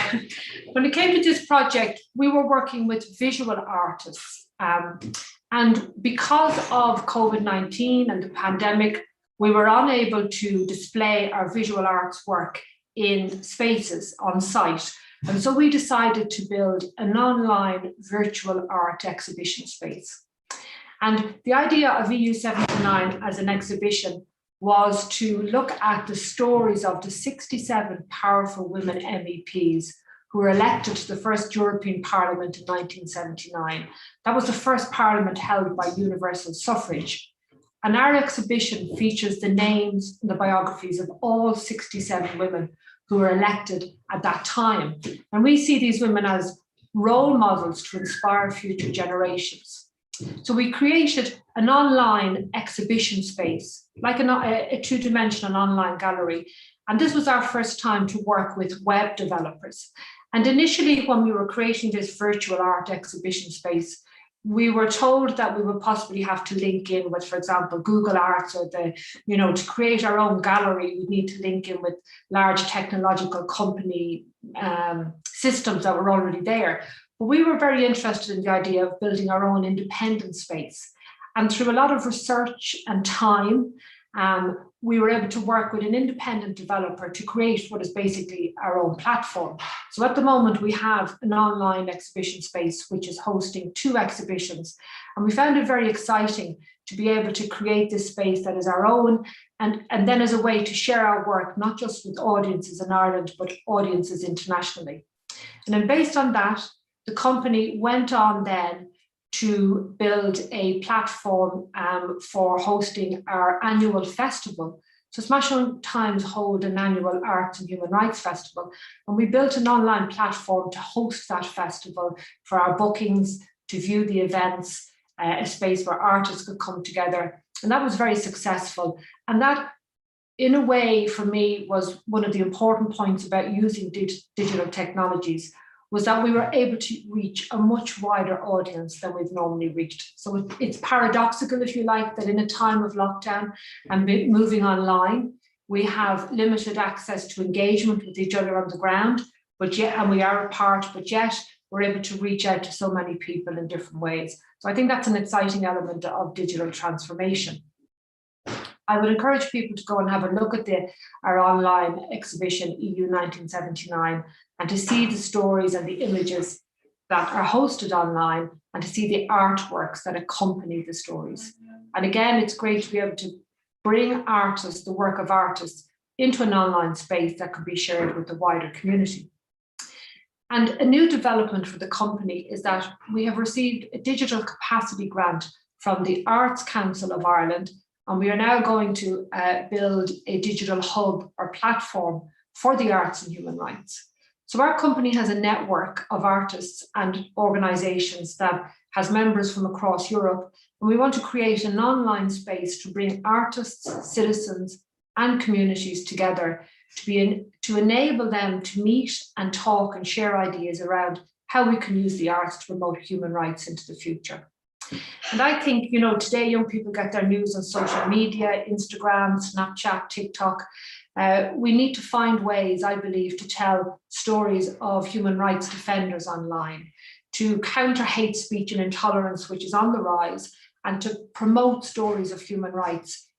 When it came to this project, we were working with visual artists. And because of COVID-19 and the pandemic, we were unable to display our visual arts work in spaces on site. And so we decided to build an online virtual art exhibition space. And the idea of EU 79 as an exhibition was to look at the stories of the 67 powerful women MEPs who were elected to the first European Parliament in 1979. That was the first parliament held by universal suffrage. And our exhibition features the names and the biographies of all 67 women who were elected at that time. And we see these women as role models to inspire future generations. So we created an online exhibition space, like a two-dimensional online gallery. And this was our first time to work with web developers. And initially, when we were creating this virtual art exhibition space, we were told that we would possibly have to link in with, for example, Google Arts or to create our own gallery, we need to link in with large technological company systems that were already there. But we were very interested in the idea of building our own independent space. And through a lot of research and time, we were able to work with an independent developer to create what is basically our own platform. So at the moment, we have an online exhibition space, which is hosting 2 exhibitions. And we found it very exciting to be able to create this space that is our own, and then as a way to share our work, not just with audiences in Ireland, but audiences internationally. And then based on that, the company went on then to build a platform for hosting our annual festival. So Smashing Times hold an annual Arts and Human Rights Festival, and we built an online platform to host that festival for our bookings, to view the events, a space where artists could come together. And that was very successful. And that, in a way, for me, was one of the important points about using digital technologies, was that we were able to reach a much wider audience than we've normally reached. So it's paradoxical, if you like, that in a time of lockdown and moving online, we have limited access to engagement with each other on the ground, and we are apart, but yet we're able to reach out to so many people in different ways. So I think that's an exciting element of digital transformation. I would encourage people to go and have a look at our online exhibition, EU 1979, and to see the stories and the images that are hosted online, and to see the artworks that accompany the stories. And again, it's great to be able to bring artists, the work of artists, into an online space that could be shared with the wider community. And a new development for the company is that we have received a digital capacity grant from the Arts Council of Ireland, and we are now going to build a digital hub or platform for the arts and human rights. So our company has a network of artists and organisations that has members from across Europe, and we want to create an online space to bring artists, citizens and communities together to enable them to meet and talk and share ideas around how we can use the arts to promote human rights into the future. And I think, today young people get their news on social media, Instagram, Snapchat, TikTok. We need to find ways, I believe, to tell stories of human rights defenders online, to counter hate speech and intolerance, which is on the rise, and to promote stories of human rights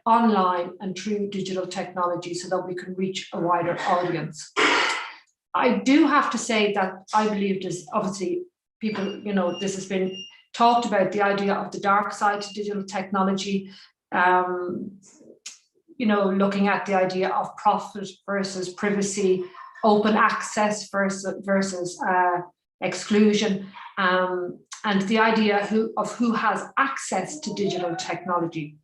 online and through digital technology so that we can reach a wider audience. I do have to say that I believe there's obviously people, you know, this has been talked about, the idea of the dark side to digital technology, you know, looking at the idea of profit versus privacy, open access versus exclusion, and the idea of who has access to digital technology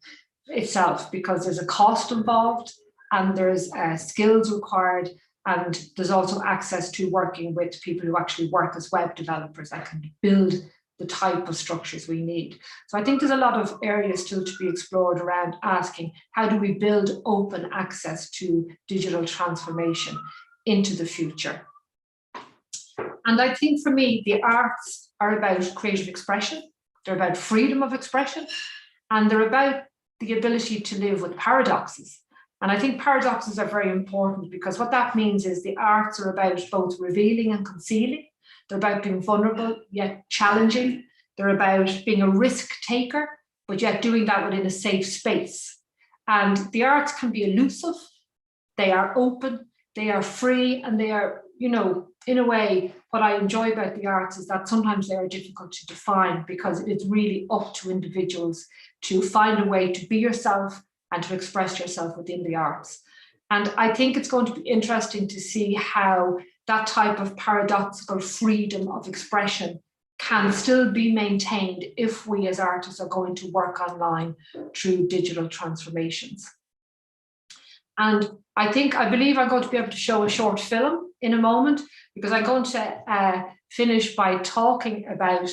itself, because there's a cost involved and there's skills required, and there's also access to working with people who actually work as web developers that can build the type of structures we need. So I think there's a lot of areas still to be explored around asking, how do we build open access to digital transformation into the future? And I think for me, the arts are about creative expression, they're about freedom of expression, and they're about the ability to live with paradoxes. And I think paradoxes are very important, because what that means is the arts are about both revealing and concealing. They're about being vulnerable, yet challenging. They're about being a risk taker, but yet doing that within a safe space. And the arts can be elusive, they are open, they are free, and they are, you know, in a way, what I enjoy about the arts is that sometimes they are difficult to define, because it's really up to individuals to find a way to be yourself and to express yourself within the arts. And I think it's going to be interesting to see how that type of paradoxical freedom of expression can still be maintained if we as artists are going to work online through digital transformations. And I believe I'm going to be able to show a short film in a moment, because I'm going to finish by talking about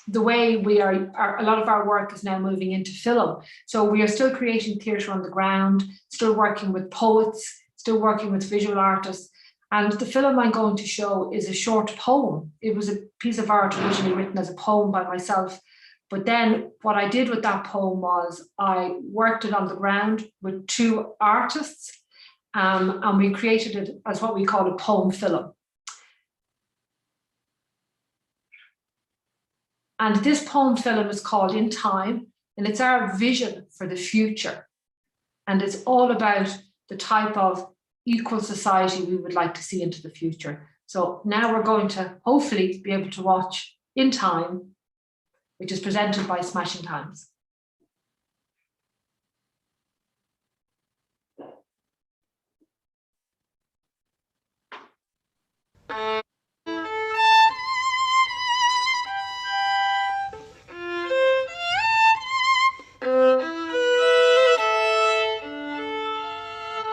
the way a lot of our work is now moving into film. So we are still creating theatre on the ground, still working with poets, still working with visual artists. And the film I'm going to show is a short poem. It was a piece of art originally written as a poem by myself. But then what I did with that poem was I worked it on the ground with two artists, and we created it as what we call a poem film. And this poem film is called In Time, and it's our vision for the future. And it's all about the type of equal society we would like to see into the future. So now we're going to hopefully be able to watch In Time, which is presented by Smashing Times.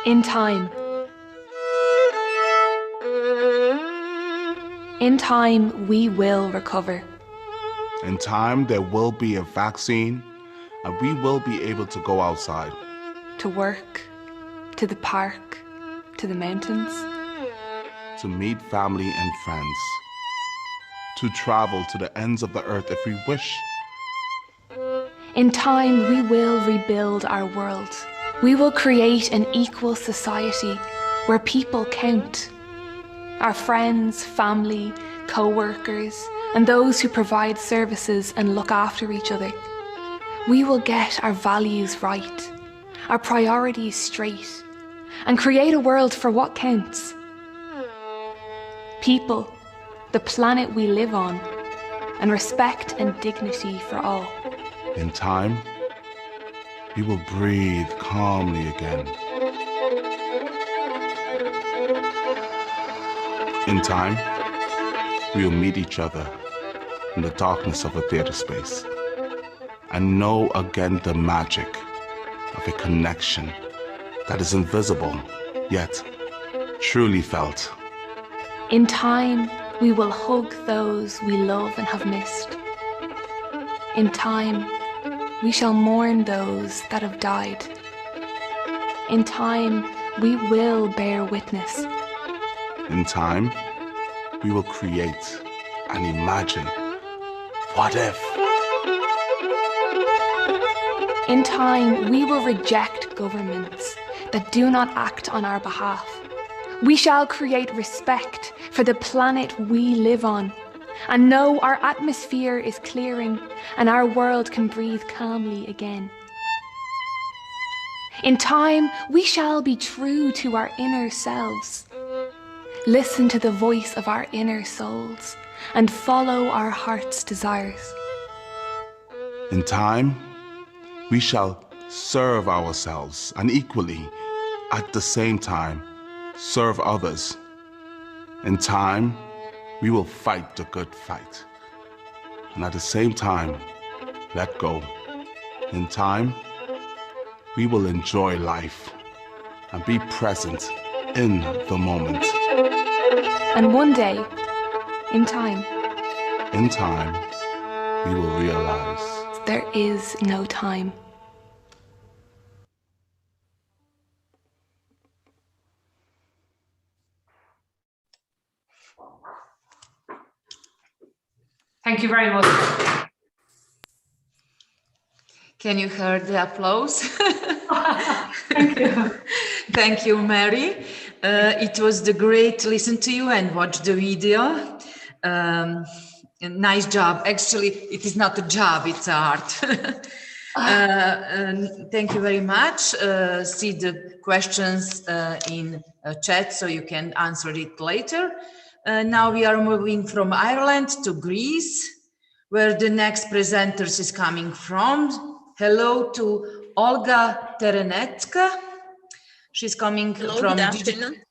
In time. In time, we will recover. In time, there will be a vaccine, and we will be able to go outside. To work, to the park, to the mountains. To meet family and friends. To travel to the ends of the earth if we wish. In time, we will rebuild our world. We will create an equal society where people count. Our friends, family, co-workers, and those who provide services and look after each other. We will get our values right, our priorities straight, and create a world for what counts. People, the planet we live on, and respect and dignity for all. In time, we will breathe calmly again. In time, we will meet each other in the darkness of a theater space and know again the magic of a connection that is invisible, yet truly felt. In time, we will hug those we love and have missed. In time, we shall mourn those that have died. In time, we will bear witness. In time, we will create and imagine. What if? In time, we will reject governments that do not act on our behalf. We shall create respect for the planet we live on and know our atmosphere is clearing and our world can breathe calmly again. In time, we shall be true to our inner selves, listen to the voice of our inner souls, and follow our heart's desires. In time, we shall serve ourselves and equally, at the same time, serve others. In time, we will fight the good fight, and at the same time, let go. In time, we will enjoy life and be present in the moment. And one day, in time, we will realize there is no time. Thank you very much. Can you hear the applause? Thank you. Thank you, Mary. It was great to listen to you and watch the video. Nice job. Actually, it is not a job, it's art. Thank you very much. See the questions in chat so you can answer it later. Now we are moving from Ireland to Greece, where the next presenters is coming from. Hello to Olga Terenetska. She's coming from... Good afternoon.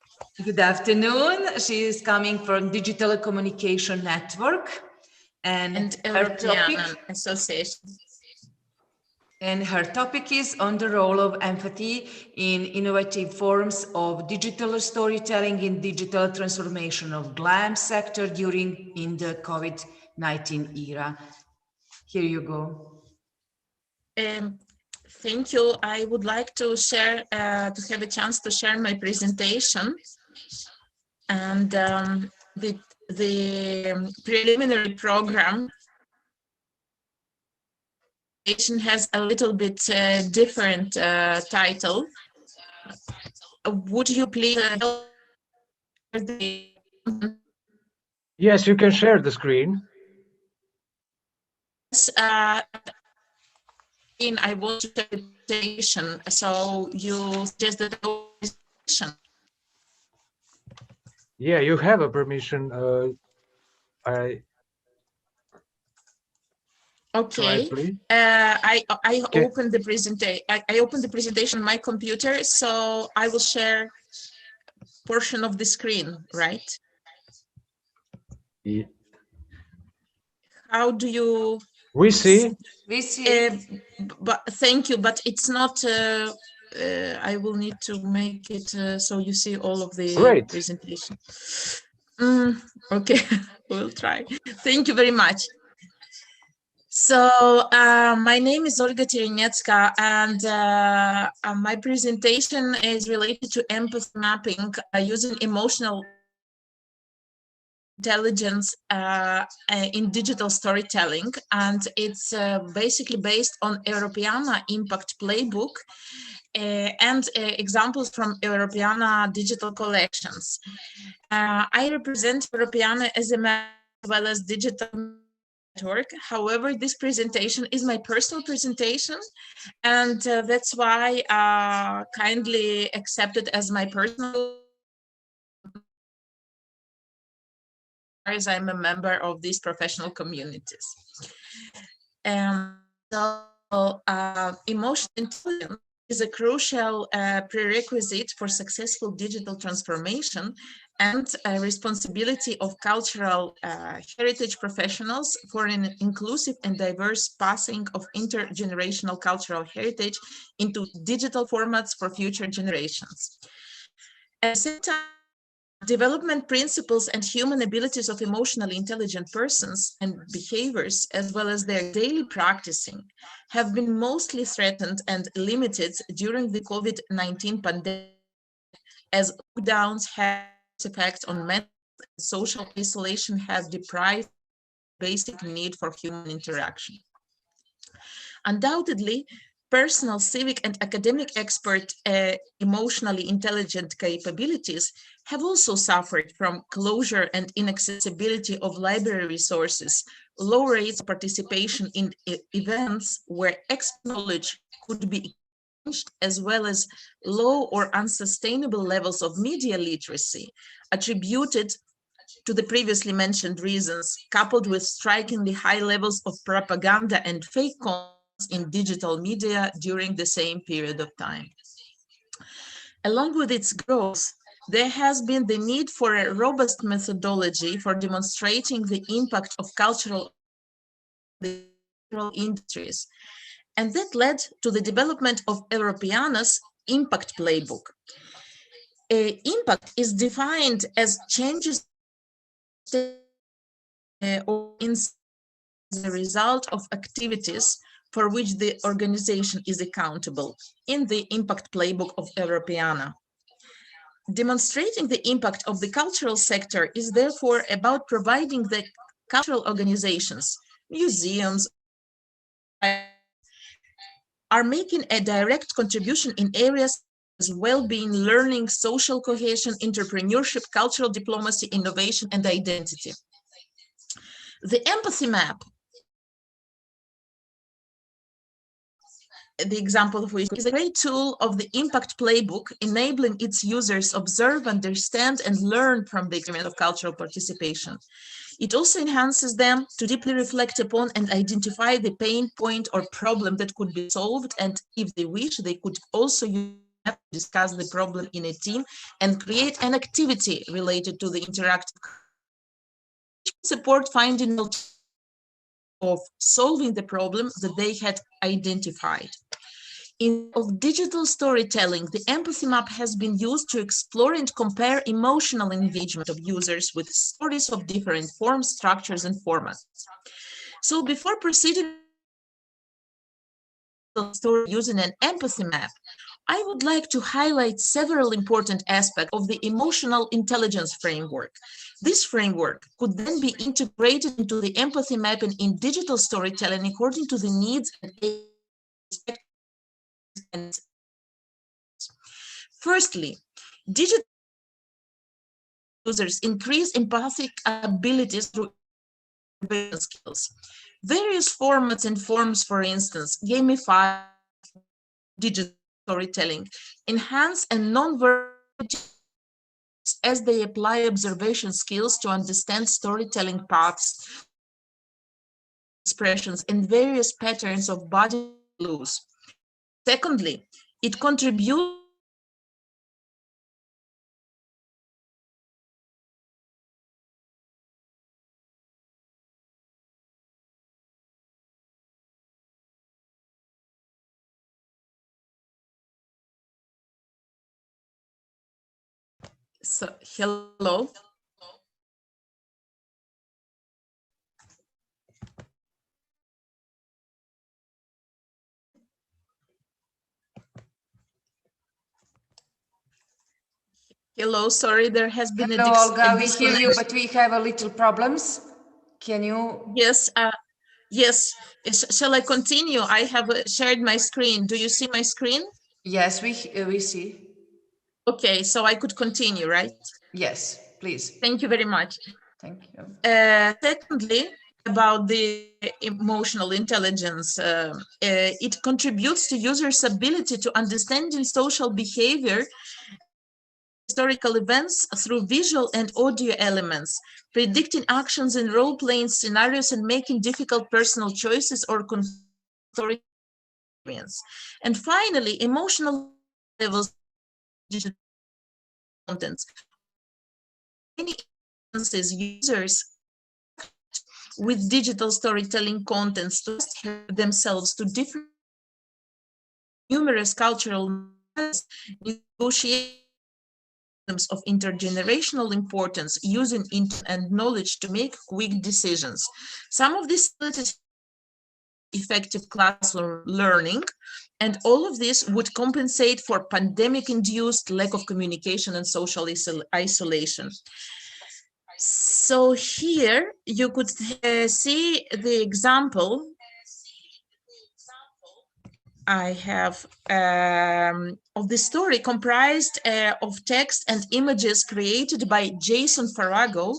Good afternoon. She is coming from Digital Communication Network and her topic... Association. And her topic is on the role of empathy in innovative forms of digital storytelling in digital transformation of GLAM sector in the COVID-19 era. Here you go. Thank you. I would like to share, to have a chance to share my presentation. And the preliminary program has a little bit different title. Would you please Yes, you can share the screen. I want to share the presentation, so you suggest the presentation. Yeah, you have a permission. Okay. I opened the presentation. I opened the presentation on my computer, so I will share portion of the screen, right? Yeah. How do you? We see. We see. But thank you. But it's not. I will need to make it so you see all of the presentation. Okay, we'll try. Thank you very much. So my name is Olga Terenetska, and my presentation is related to empathy mapping using emotional intelligence in digital storytelling, and it's basically based on Europeana Impact Playbook and examples from Europeana digital collections. I represent Europeana as a map as well as digital network. However, this presentation is my personal presentation, and that's why kindly accept it as my personal, as I'm a member of these professional communities. Emotional intelligence is a crucial prerequisite for successful digital transformation and a responsibility of cultural heritage professionals for an inclusive and diverse passing of intergenerational cultural heritage into digital formats for future generations. At the same time, development principles and human abilities of emotionally intelligent persons and behaviors, as well as their daily practicing, have been mostly threatened and limited during the COVID-19 pandemic, as lockdowns have effects on mental and social isolation have deprived basic need for human interaction. Undoubtedly, personal, civic, and academic expert emotionally intelligent capabilities have also suffered from closure and inaccessibility of library resources, low rates of participation in events where expert knowledge could be exchanged, as well as low or unsustainable levels of media literacy attributed to the previously mentioned reasons, coupled with strikingly high levels of propaganda and fake content in digital media during the same period of time. Along with its growth, there has been the need for a robust methodology for demonstrating the impact of cultural industries, and that led to the development of Europeana's impact playbook. Impact is defined as changes or as a result of activities for which the organization is accountable in the impact playbook of Europeana. Demonstrating the impact of the cultural sector is therefore about providing the cultural organizations, museums, are making a direct contribution in areas as well-being, learning, social cohesion, entrepreneurship, cultural diplomacy, innovation, and identity. The empathy map, the example of which is a great tool of the impact playbook, enabling its users observe, understand, and learn from the experience of cultural participation. It also enhances them to deeply reflect upon and identify the pain point or problem that could be solved, and if they wish, they could also discuss the problem in a team and create an activity related to the interactive support finding of solving the problem that they had identified. In of digital storytelling, the empathy map has been used to explore and compare emotional engagement of users with stories of different forms, structures, and formats. So before proceeding to story using an empathy map, I would like to highlight several important aspects of the emotional intelligence framework. This framework could then be integrated into the empathy mapping in digital storytelling according to the needs and firstly, digital users increase empathic abilities through skills. Various formats and forms, for instance, gamify digital storytelling, enhance and non-verbal as they apply observation skills to understand storytelling paths, expressions, and various patterns of body clues. Secondly, it contributes So, hello. Hello, sorry, there has been Hello, Olga, we hear you, but we have a little problems. Can you? Yes, yes. Shall I continue? I have shared my screen. Do you see my screen? Yes, we see. Okay, so I could continue, right? Yes, please. Thank you very much. Thank you. Secondly, about the emotional intelligence, it contributes to users' ability to understanding social behavior, historical events through visual and audio elements, predicting actions in role-playing scenarios and making difficult personal choices or story experience. And finally, emotional levels digital contents. Many instances, users with digital storytelling contents to themselves to different numerous cultural negotiations of intergenerational importance using and knowledge to make quick decisions. Some of these effective classroom learning, and all of this would compensate for pandemic-induced lack of communication and social isolation. So here you could see the example I have of the story comprised of text and images created by Jason Farago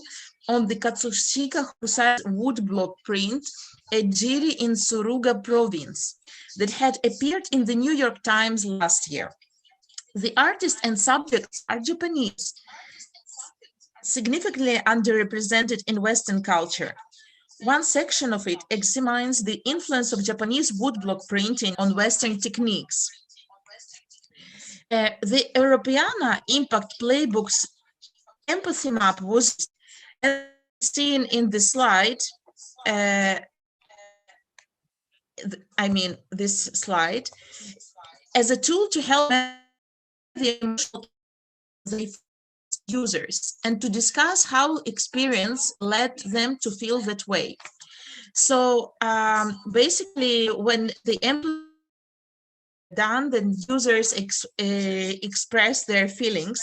on the Katsushika Husai woodblock print at Jiri in Suruga province that had appeared in the New York Times last year. The artist and subjects are Japanese, significantly underrepresented in Western culture. One section of it examines the influence of Japanese woodblock printing on Western techniques. The Europeana Impact Playbook's empathy map was seen in the slide. This slide, as a tool to help the emotional users and to discuss how experience led them to feel that way. So basically, when the empathy done, then users express their feelings,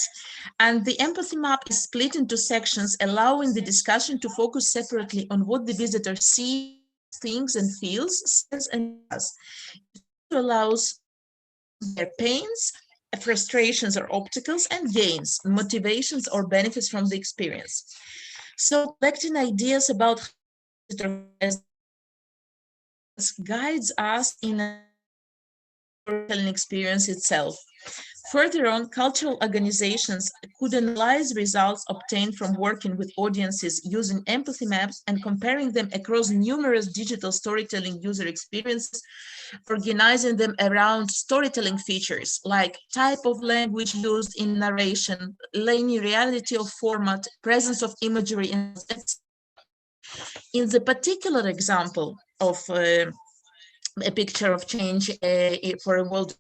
and the empathy map is split into sections, allowing the discussion to focus separately on what the visitor sees, thinks, and feels, says, and does. It allows their pains, frustrations or obstacles, and gains, motivations or benefits from the experience. So collecting ideas about guides us in a storytelling experience itself. Further on, cultural organizations could analyze results obtained from working with audiences using empathy maps and comparing them across numerous digital storytelling user experiences, organizing them around storytelling features like type of language used in narration, linearity of format, presence of imagery, and in the particular example of a picture of change for a world.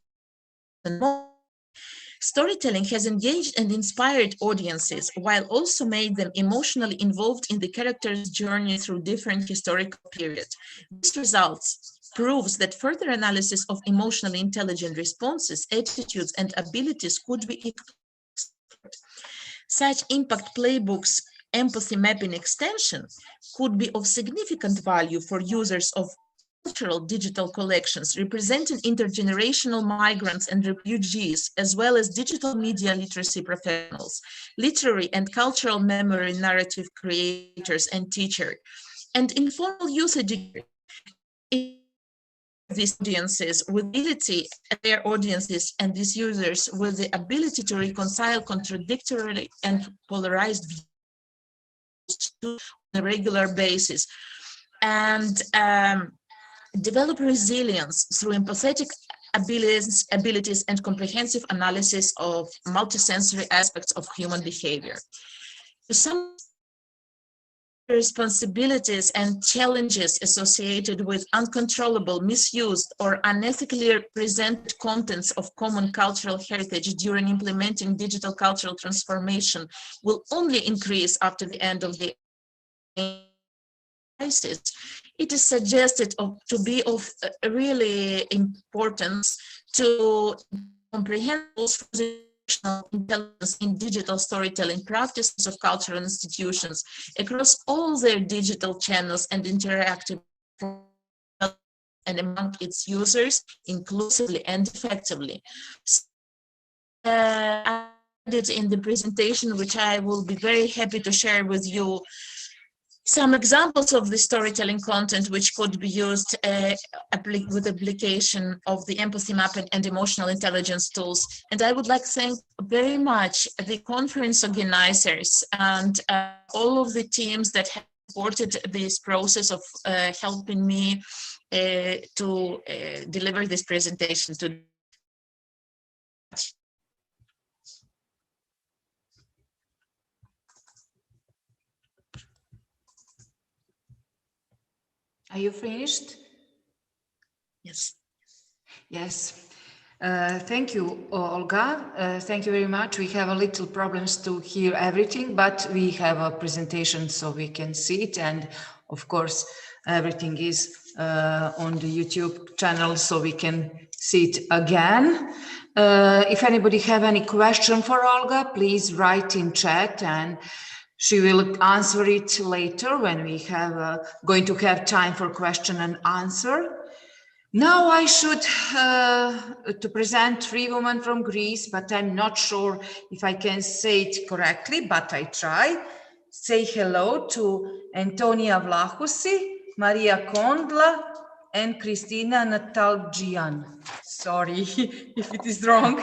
Storytelling has engaged and inspired audiences while also made them emotionally involved in the character's journey through different historical periods. This results proves that further analysis of emotionally intelligent responses, attitudes, and abilities could be explored. Such impact playbooks empathy mapping extension could be of significant value for users of cultural digital collections representing intergenerational migrants and refugees, as well as digital media literacy professionals, literary and cultural memory narrative creators and teachers, and informal youth educators. These audiences with ability, their audiences and these users with the ability to reconcile contradictory and polarized views on a regular basis, and develop resilience through empathetic abilities and comprehensive analysis of multisensory aspects of human behavior. Some responsibilities and challenges associated with uncontrollable, misused, or unethically presented contents of common cultural heritage during implementing digital cultural transformation will only increase after the end of the crisis. It is suggested to be of really importance to comprehend intelligence in digital storytelling practices of cultural institutions across all their digital channels and interactive and among its users inclusively and effectively. I did in the presentation, which I will be very happy to share with you, some examples of the storytelling content which could be used with application of the empathy mapping and emotional intelligence tools. And I would like to thank very much the conference organizers and all of the teams that have supported this process of helping me to deliver this presentation today. Are you finished? Yes. Yes. Thank you, Olga. Thank you very much. We have a little problems to hear everything, but we have a presentation so we can see it. And of course, everything is on the YouTube channel so we can see it again. If anybody have any question for Olga, please write in chat and she will answer it later when we have going to have time for question and answer. Now I should to present three women from Greece, but I'm not sure if I can say it correctly, but I try. Say hello to Antonia Vlahosi, Maria Kondla, and Christina Natalgian. Sorry if it is wrong.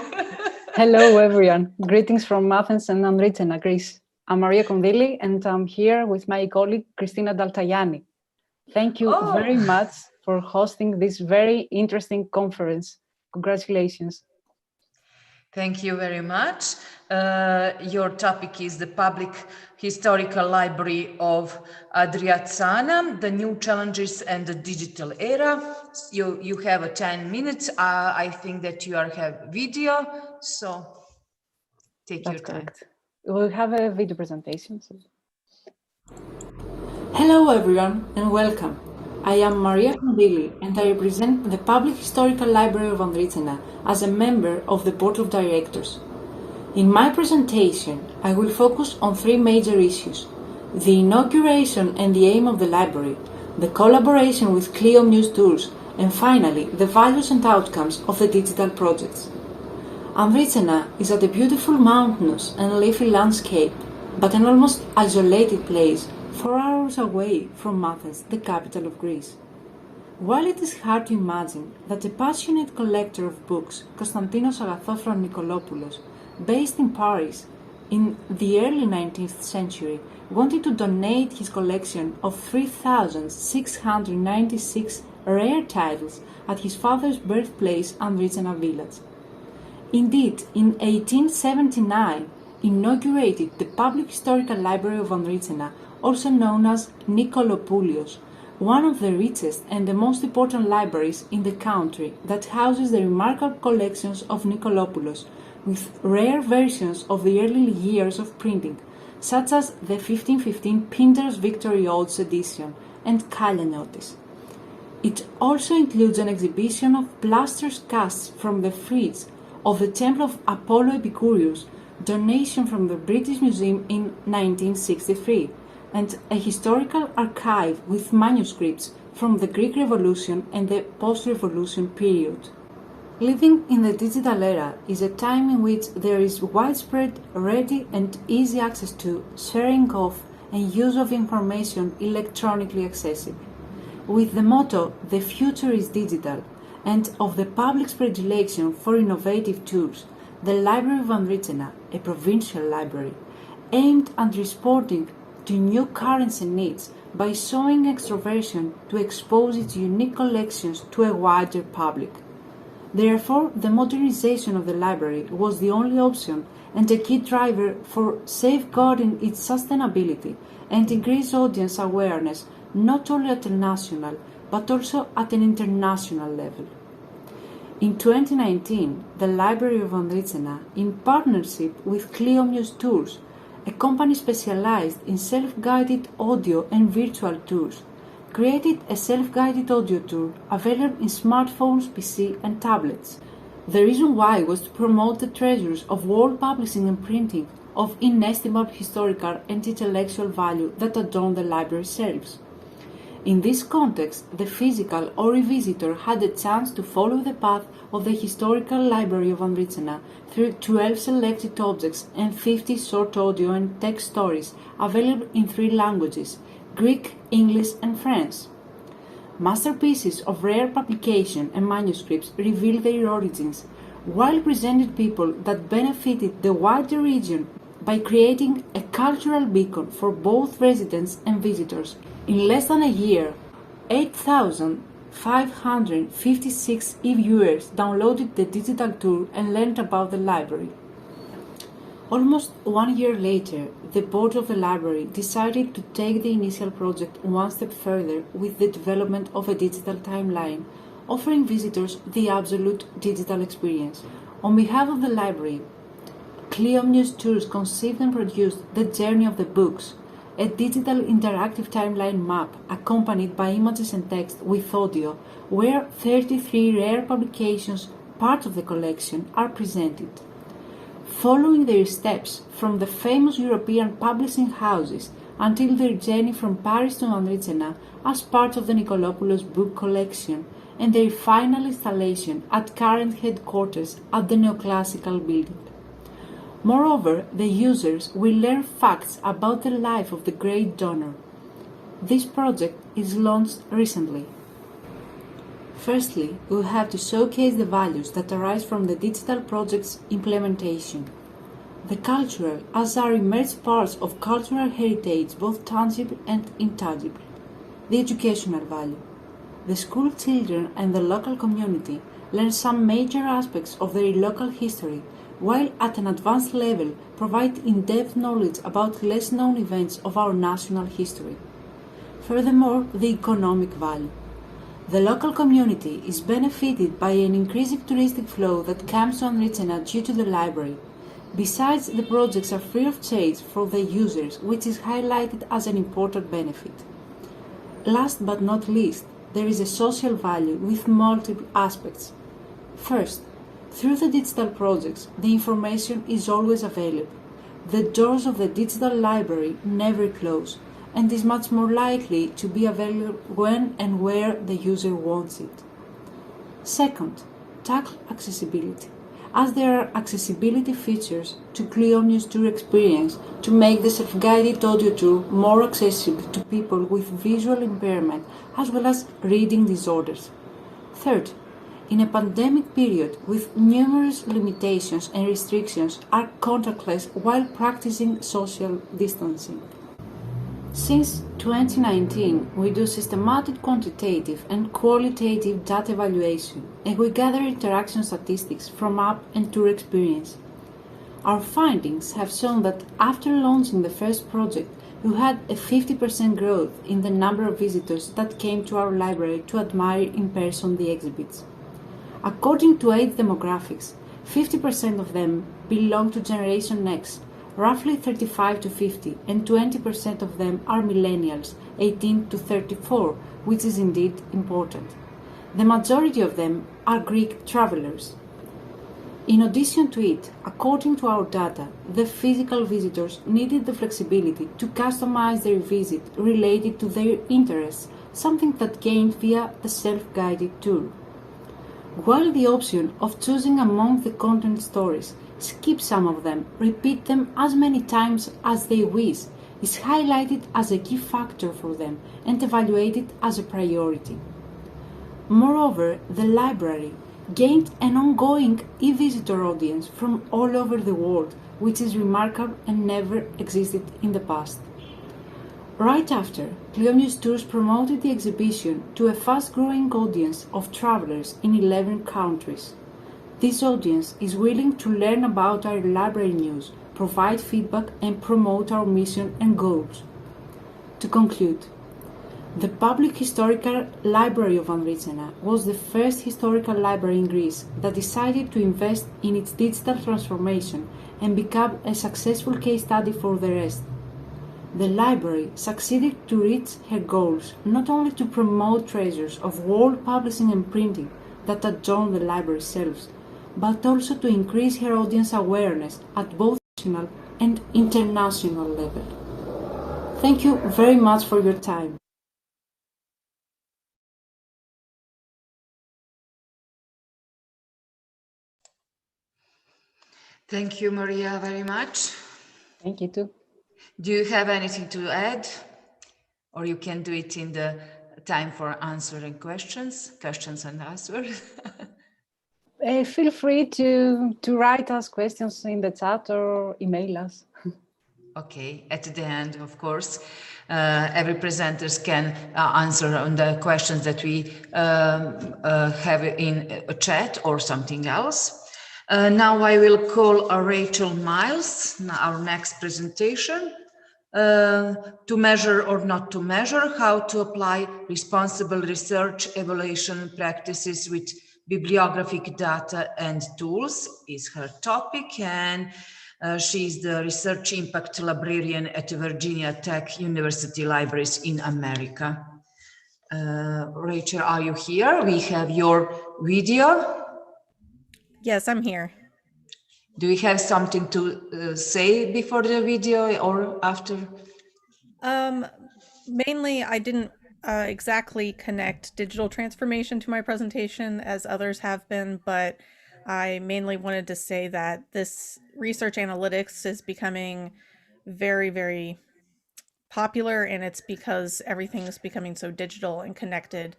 Hello, everyone. Greetings from Athens and Andrija, Greece. I'm Maria Kondili, and I'm here with my colleague, Christina Daltayani. Thank you very much for hosting this very interesting conference. Congratulations. Thank you very much. Your topic is the Public Historical Library of Adriatsana, the new challenges and the digital era. You have 10 minutes. I think that you have video, so take your time. Correct. We'll have a video presentation. So. Hello everyone and welcome. I am Maria Kondili and I represent the Public Historical Library of Andrija as a member of the Board of Directors. In my presentation, I will focus on three major issues: the inauguration and the aim of the library, the collaboration with Clio News Tours, and finally, the values and outcomes of the digital projects. Andrija is at a beautiful mountainous and leafy landscape, but an almost isolated place 4 hours away from Athens, the capital of Greece. While it is hard to imagine that a passionate collector of books, Konstantinos Agathopoulos Nikolopoulos, based in Paris in the early 19th century, wanted to donate his collection of 3,696 rare titles at his father's birthplace, Andrija village. Indeed, in 1879, inaugurated the Public Historical Library of Andrija, also known as Nikolopoulos, one of the richest and the most important libraries in the country that houses the remarkable collections of Nikolopoulos, with rare versions of the early years of printing, such as the 1515 Pindar's Victory Odes edition and Kallianiotis. It also includes an exhibition of plaster casts from the frieze of the Temple of Apollo Epicurus, donation from the British Museum in 1963, and a historical archive with manuscripts from the Greek Revolution and the post-revolution period. Living in the digital era is a time in which there is widespread, ready and easy access to, sharing of, and use of information electronically accessible. With the motto, "The future is digital," and of the public's predilection for innovative tools, the Library of Andrija, a provincial library, aimed at responding to new currents and needs by showing extroversion to expose its unique collections to a wider public. Therefore, the modernization of the library was the only option and a key driver for safeguarding its sustainability and increased audience awareness not only at a national but also at an international level. In 2019, the Library of Andrija, in partnership with Clio News Tours, a company specialized in self-guided audio and virtual tours, created a self-guided audio tour available in smartphones, PC and tablets. The reason why was to promote the treasures of world publishing and printing of inestimable historical and intellectual value that adorn the library shelves. In this context, the physical or visitor had a chance to follow the path of the Historical Library of Andrija through 12 selected objects and 50 short audio and text stories available in 3 languages, Greek, English and French. Masterpieces of rare publication and manuscripts reveal their origins, while presenting people that benefited the wider region by creating a cultural beacon for both residents and visitors. In less than a year, 8,556 e-viewers downloaded the digital tour and learned about the library. Almost 1 year later, the board of the library decided to take the initial project one step further with the development of a digital timeline, offering visitors the absolute digital experience. On behalf of the library, Clio News Tours conceived and produced The Journey of the Books, a digital interactive timeline map accompanied by images and text with audio, where 33 rare publications, part of the collection, are presented. Following their steps from the famous European publishing houses until their journey from Paris to Andrija as part of the Nikolopoulos book collection, and their final installation at current headquarters at the neoclassical building. Moreover, the users will learn facts about the life of the great donor. This project is launched recently. Firstly, we have to showcase the values that arise from the digital project's implementation. The cultural, as are immersed parts of cultural heritage, both tangible and intangible. The educational value. The school children and the local community learn some major aspects of their local history, while at an advanced level provide in-depth knowledge about less-known events of our national history. Furthermore, the economic value. The local community is benefited by an increasing touristic flow that comes to Andrija due to the library. Besides, the projects are free of charge for the users, which is highlighted as an important benefit. Last but not least, there is a social value with multiple aspects. First, through the digital projects, the information is always available. The doors of the digital library never close, and is much more likely to be available when and where the user wants it. Second, tackle accessibility, as there are accessibility features to Clio News Tour experience to make the self-guided audio tour more accessible to people with visual impairment as well as reading disorders. Third, in a pandemic period with numerous limitations and restrictions, are contactless while practicing social distancing. Since 2019, we do systematic quantitative and qualitative data evaluation, and we gather interaction statistics from app and tour experience. Our findings have shown that after launching the first project, we had a 50% growth in the number of visitors that came to our library to admire in person the exhibits. According to age demographics, 50% of them belong to Generation X, roughly 35 to 50, and 20% of them are millennials, 18 to 34, which is indeed important. The majority of them are Greek travelers. In addition to it, according to our data, the physical visitors needed the flexibility to customize their visit related to their interests, something that gained via the self-guided tour. While the option of choosing among the content stories, skip some of them, repeat them as many times as they wish, is highlighted as a key factor for them and evaluated as a priority. Moreover, the library gained an ongoing e-visitor audience from all over the world, which is remarkable and never existed in the past. Right after, Clio News Tours promoted the exhibition to a fast-growing audience of travelers in 11 countries. This audience is willing to learn about our library news, provide feedback, and promote our mission and goals. To conclude, the Public Historical Library of Andrija was the first historical library in Greece that decided to invest in its digital transformation and become a successful case study for the rest. The library succeeded to reach her goals, not only to promote treasures of world publishing and printing that adorn the library shelves, but also to increase her audience awareness at both national and international level. Thank you very much for your time. Thank you, Maria, very much. Thank you too. Do you have anything to add? Or you can do it in the time for answering questions and answers. Feel free to write us questions in the chat or email us. Okay, at the end, of course, every presenters can answer on the questions that we have in a chat or something else. Now I will call Rachel Miles, our next presentation, to measure or not to measure, how to apply responsible research evaluation practices with bibliographic data and tools is her topic, and she is the research impact librarian at Virginia Tech University Libraries in America. Rachel, are you here? We have your video. Yes, I'm here. Do you have something to say before the video or after? Mainly, I didn't exactly connect digital transformation to my presentation as others have been, but I mainly wanted to say that this research analytics is becoming very, very popular, and it's because everything is becoming so digital and connected.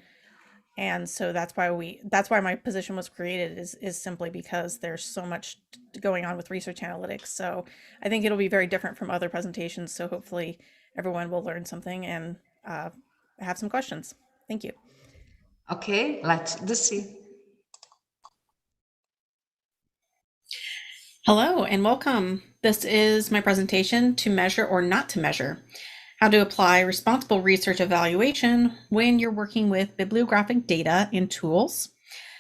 And so that's why my position was created, is simply because there's so much going on with research analytics. So I think it'll be very different from other presentations. So hopefully everyone will learn something and have some questions. Thank you. Okay, let's see. Hello and welcome. This is my presentation, To Measure or Not to Measure: How to Apply Responsible Research Evaluation when you're working with bibliographic data and tools.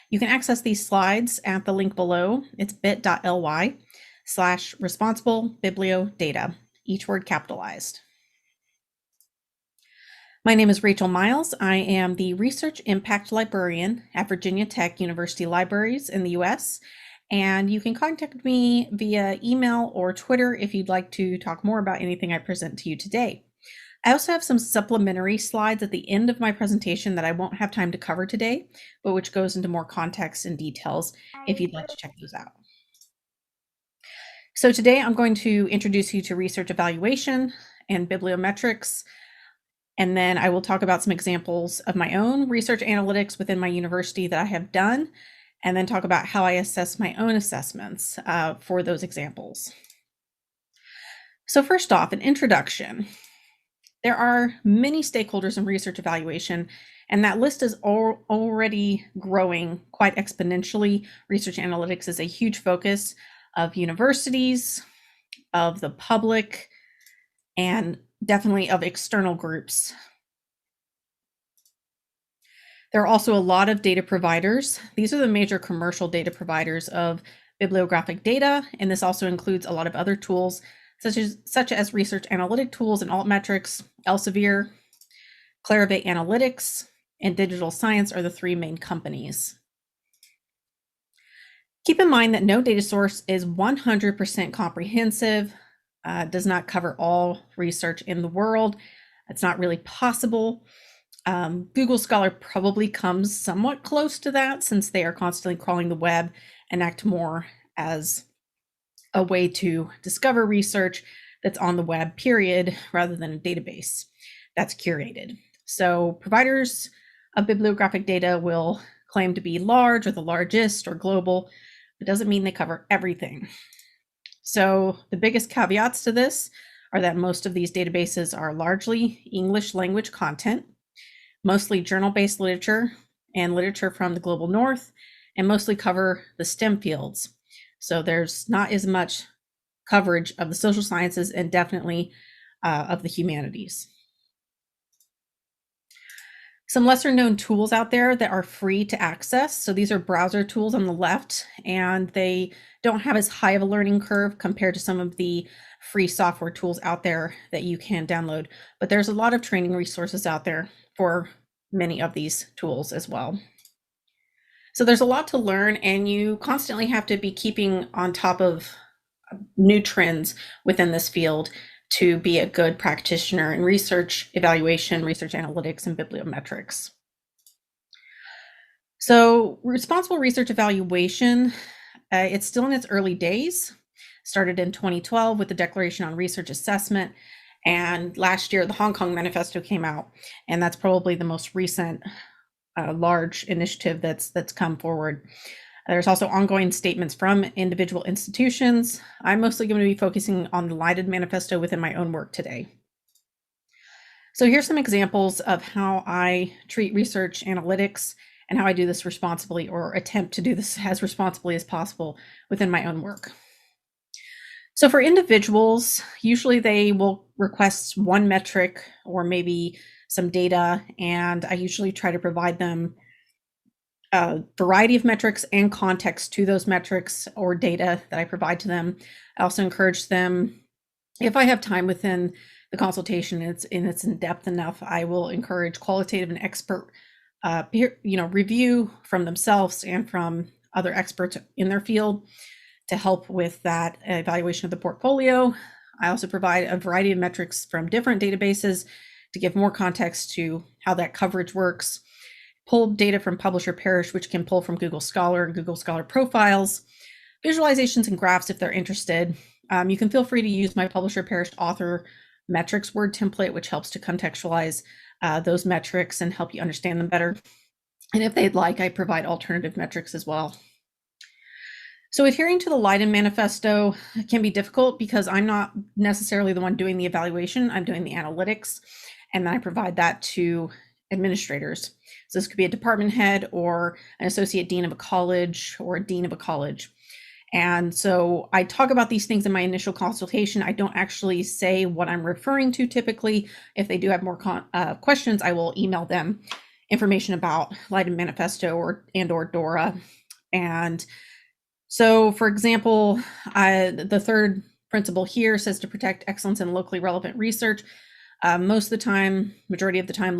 You can access these slides at the link below. It's bit.ly/responsible-bibliodata, each word capitalized. My name is Rachel Miles. I am the Research Impact Librarian at Virginia Tech University Libraries in the US, and you can contact me via email or Twitter if you'd like to talk more about anything I present to you today. I also have some supplementary slides at the end of my presentation that I won't have time to cover today, but which goes into more context and details if you'd like to check those out. So today I'm going to introduce you to research evaluation and bibliometrics, and then I will talk about some examples of my own research analytics within my university that I have done, and then talk about how I assess my own assessments for those examples. So first off, an introduction. There are many stakeholders in research evaluation, and that list is already growing quite exponentially. Research analytics is a huge focus of universities, of the public, and definitely of external groups. There are also a lot of data providers. These are the major commercial data providers of bibliographic data, and this also includes a lot of other tools such as research analytic tools and altmetrics. Elsevier, Clarivate Analytics, and Digital Science are the three main companies. Keep in mind that no data source is 100% comprehensive, does not cover all research in the world. It's not really possible. Google Scholar probably comes somewhat close to that, since they are constantly crawling the web and act more as a way to discover research that's on the web, period, rather than a database that's curated. So providers of bibliographic data will claim to be large or the largest or global. It doesn't mean they cover everything. So the biggest caveats to this are that most of these databases are largely English language content, mostly journal-based literature and literature from the global north, and mostly cover the STEM fields. So there's not as much coverage of the social sciences and definitely of the humanities. Some lesser known tools out there that are free to access. So these are browser tools on the left, and they don't have as high of a learning curve compared to some of the free software tools out there that you can download. But there's a lot of training resources out there for many of these tools as well. So there's a lot to learn, and you constantly have to be keeping on top of new trends within this field to be a good practitioner in research evaluation, research analytics, and bibliometrics. So responsible research evaluation, it's still in its early days. Started in 2012 with the Declaration on Research Assessment, and last year the Hong Kong Manifesto came out, and that's probably the most recent large initiative that's come forward. There's also ongoing statements from individual institutions. I'm mostly going to be focusing on the Leiden Manifesto within my own work today. So here's some examples of how I treat research analytics and how I do this responsibly, or attempt to do this as responsibly as possible within my own work. So for individuals, usually they will request one metric or maybe some data, and I usually try to provide them a variety of metrics and context to those metrics or data that I provide to them. I also encourage them, if I have time within the consultation, it's in depth enough, I will encourage qualitative and expert review from themselves and from other experts in their field to help with that evaluation of the portfolio. I also provide a variety of metrics from different databases to give more context to how that coverage works. Pull data from publisher parish, which can pull from Google Scholar and Google Scholar profiles, visualizations and graphs if they're interested. You can feel free to use my publisher parish author metrics word template, which helps to contextualize those metrics and help you understand them better. And if they'd like, I provide alternative metrics as well. So adhering to the Leiden Manifesto can be difficult because I'm not necessarily the one doing the evaluation. I'm doing the analytics, and then I provide that to administrators. So this could be a department head or an associate dean of a college or a dean of a college. And so I talk about these things in my initial consultation. I don't actually say what I'm referring to typically. If they do have more questions, I will email them information about Leiden Manifesto or DORA. And so, for example, the third principle here says to protect excellence in locally relevant research. Most of the time, majority of the time,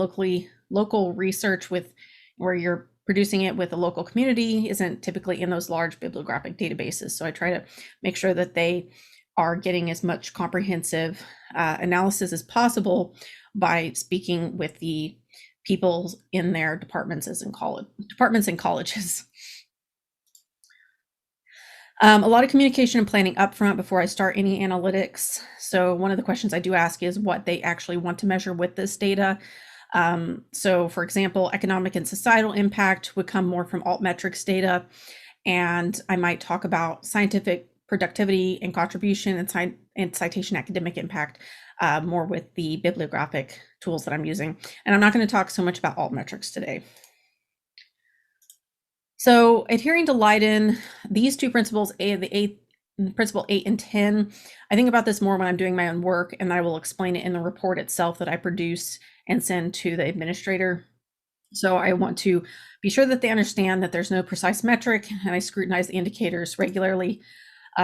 local research where you're producing it with a local community isn't typically in those large bibliographic databases. So I try to make sure that they are getting as much comprehensive analysis as possible by speaking with the people in their departments and colleges. A lot of communication and planning upfront before I start any analytics. So one of the questions I do ask is what they actually want to measure with this data. So for example, economic and societal impact would come more from altmetrics data. And I might talk about scientific productivity and contribution and citation academic impact more with the bibliographic tools that I'm using. And I'm not going to talk so much about altmetrics today. So adhering to Leiden, these two principles, principle 8 and 10, I think about this more when I'm doing my own work, and I will explain it in the report itself that I produce and send to the administrator. So I want to be sure that they understand that there's no precise metric, and I scrutinize the indicators regularly.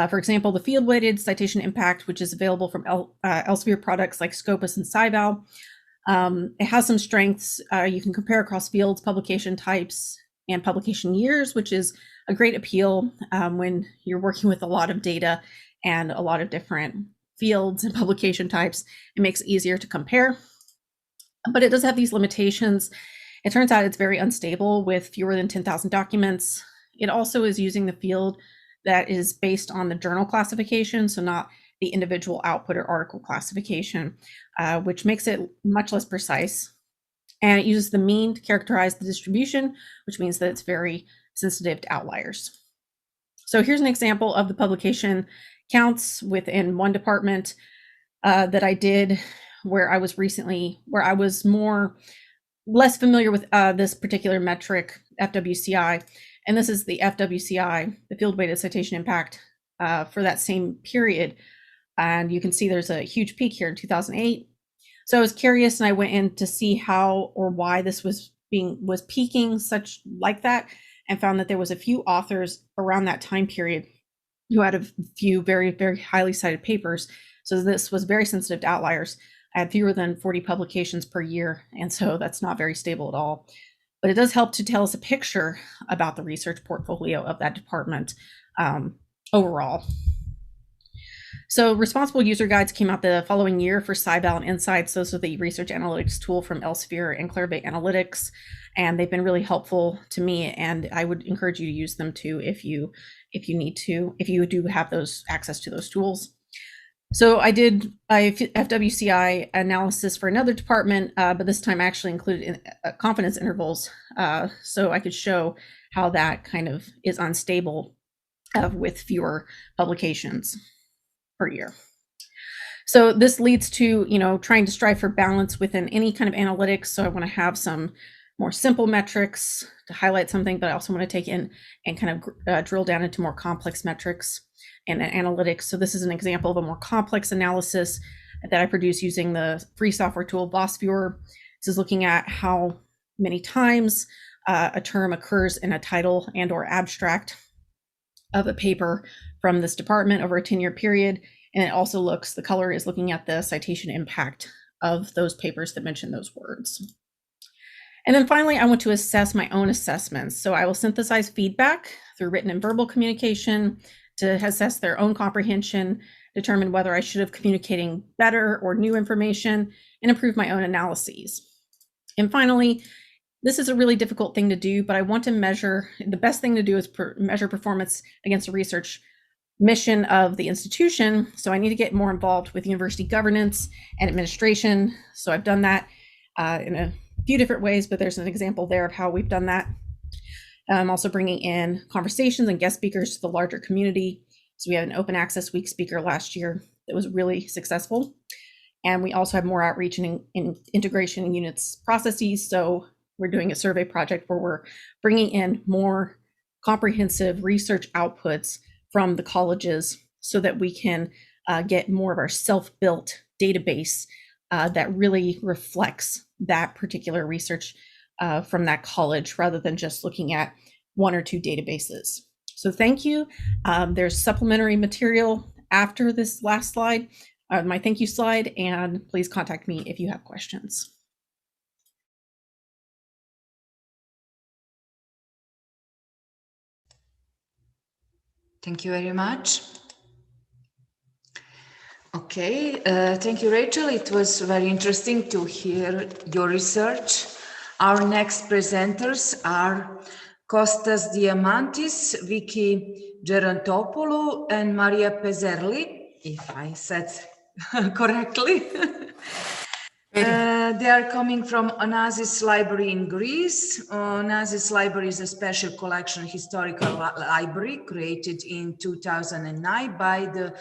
For example, the field-weighted citation impact, which is available from Elsevier products like Scopus and SciVal. It has some strengths. You can compare across fields, publication types, and publication years, which is a great appeal when you're working with a lot of data and a lot of different fields and publication types. It makes it easier to compare, but it does have these limitations. It turns out it's very unstable with fewer than 10,000 documents. It also is using the field that is based on the journal classification, so not the individual output or article classification, which makes it much less precise. And it uses the mean to characterize the distribution, which means that it's very sensitive to outliers. So here's an example of the publication counts within one department that I did where I was less familiar with this particular metric, FWCI. And this is the FWCI, the field weighted citation impact for that same period. And you can see there's a huge peak here in 2008. So I was curious and I went in to see how or why this was peaking such like that, and found that there was a few authors around that time period who had a few very, very highly cited papers. So this was very sensitive to outliers. I had fewer than 40 publications per year, and so that's not very stable at all. But it does help to tell us a picture about the research portfolio of that department overall. So responsible user guides came out the following year for SciVal and Insights. Those are the research analytics tool from Elsevier and Clarivate Analytics, and they've been really helpful to me. And I would encourage you to use them too if you need to, if you do have those access to those tools. So I did a FWCI analysis for another department, but this time I actually included confidence intervals, so I could show how that kind of is unstable with fewer publications per year. So this leads to, trying to strive for balance within any kind of analytics. So I want to have some more simple metrics to highlight something, but I also want to take in and kind of drill down into more complex metrics and analytics. So this is an example of a more complex analysis that I produce using the free software tool VOSviewer. This is looking at how many times a term occurs in a title and or abstract of a paper from this department over a 10-year period. And it also the color is looking at the citation impact of those papers that mention those words. And then finally, I want to assess my own assessments. So I will synthesize feedback through written and verbal communication, to assess their own comprehension, determine whether I should have communicating better or new information, and improve my own analyses. And finally, this is a really difficult thing to do, but I want to measure, the best thing to do is measure performance against the research mission of the institution. So I need to get more involved with university governance and administration. So I've done that in a few different ways, but there's an example there of how we've done that. I'm also bringing in conversations and guest speakers to the larger community. So we had an open access week speaker last year that was really successful. And we also have more outreach and integration in units processes. So we're doing a survey project where we're bringing in more comprehensive research outputs from the colleges so that we can get more of our self-built database that really reflects that particular research from that college rather than just looking at one or two databases. So thank you. There's supplementary material after this last slide, my thank you slide, and please contact me if you have questions. Thank you very much. Okay, thank you, Rachel. It was very interesting to hear your research. Our next presenters are Kostas Diamantis, Vicky Gerontopoulou, and Maria Pezerli, if I said correctly. They are coming from Onassis Library in Greece. Onassis Library is a special collection historical library created in 2009 by the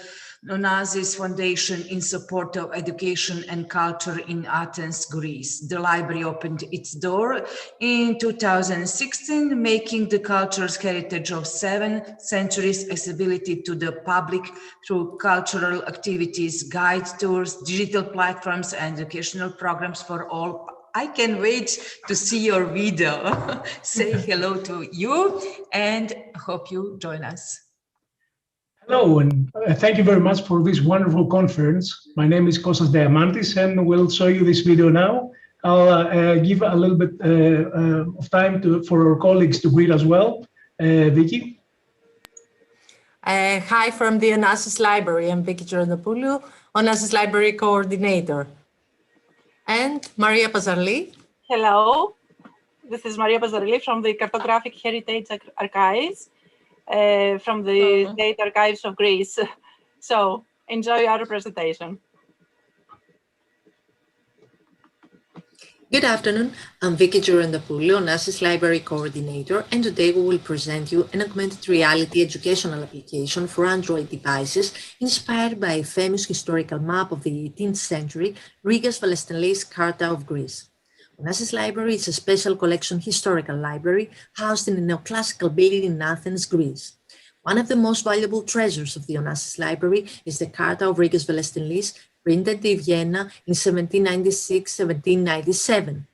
Onassis Foundation in support of education and culture in Athens, Greece. The library opened its door in 2016, making the cultural heritage of 7 centuries accessibility to the public through cultural activities, guide tours, digital platforms, and educational programs for all. I can wait to see your video. Say hello to you and hope you join us. Hello, and thank you very much for this wonderful conference. My name is Kostas Diamantis, and we'll show you this video now. I'll give a little bit of time for our colleagues to greet as well. Vicky? Hi from the Onassis Library. I'm Vicky Gerontopoulou, Onassis Library Coordinator. And Maria Pezerli. Hello, this is Maria Pezerli from the Cartographic Heritage Archives, from the State Archives of Greece. So enjoy our presentation. Good afternoon, I'm Vicky Gerontopoulou, Onassis Library Coordinator, and today we will present you an augmented reality educational application for Android devices inspired by a famous historical map of the 18th century, Rigas Valestinlis Carta of Greece. Onassis Library is a special collection historical library housed in a neoclassical building in Athens, Greece. One of the most valuable treasures of the Onassis Library is the Carta of Rigas Valestinlis, printed in Vienna in 1796-1797.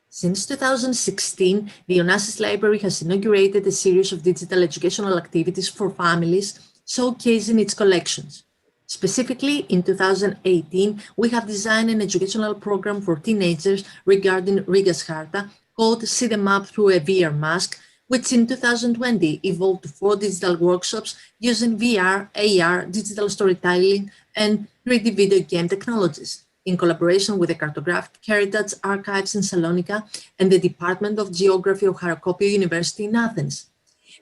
Since 2016, the Onassis Library has inaugurated a series of digital educational activities for families, showcasing its collections. Specifically, in 2018, we have designed an educational program for teenagers regarding Rigas Charta called See the Map Through a VR Mask, which in 2020 evolved to 4 digital workshops using VR, AR, digital storytelling, and 3D video game technologies, in collaboration with the Cartographic Heritage Archives in Salonika and the Department of Geography of Harakopio University in Athens.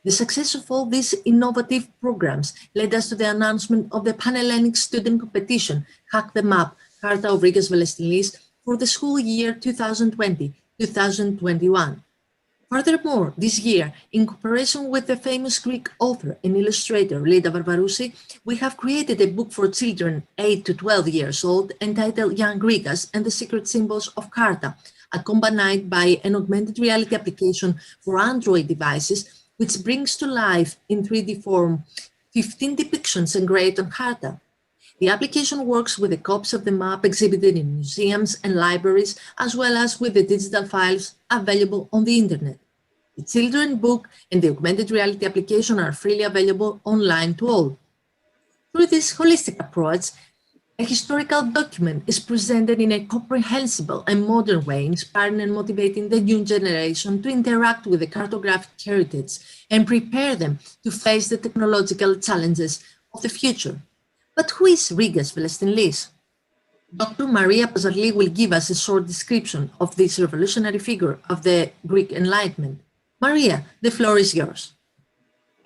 The success of all these innovative programs led us to the announcement of the Pan-Hellenic Student Competition, Hack the Map, Carta of Rigas Valestinlis, for the school year 2020-2021. Furthermore, this year, in cooperation with the famous Greek author and illustrator Lida Varvarousi, we have created a book for children 8 to 12 years old entitled Young Rigas and the Secret Symbols of Carta, accompanied by an augmented reality application for Android devices, which brings to life in 3D form 15 depictions engraved on Carta. The application works with the copies of the map exhibited in museums and libraries, as well as with the digital files available on the internet. The children's book and the augmented reality application are freely available online to all. Through this holistic approach, A historical document is presented in a comprehensible and modern way, inspiring and motivating the new generation to interact with the cartographic heritage and prepare them to face the technological challenges of the future. But who is Rigas Velestinlis? Dr. Maria Pazarli will give us a short description of this revolutionary figure of the Greek Enlightenment. Maria, the floor is yours.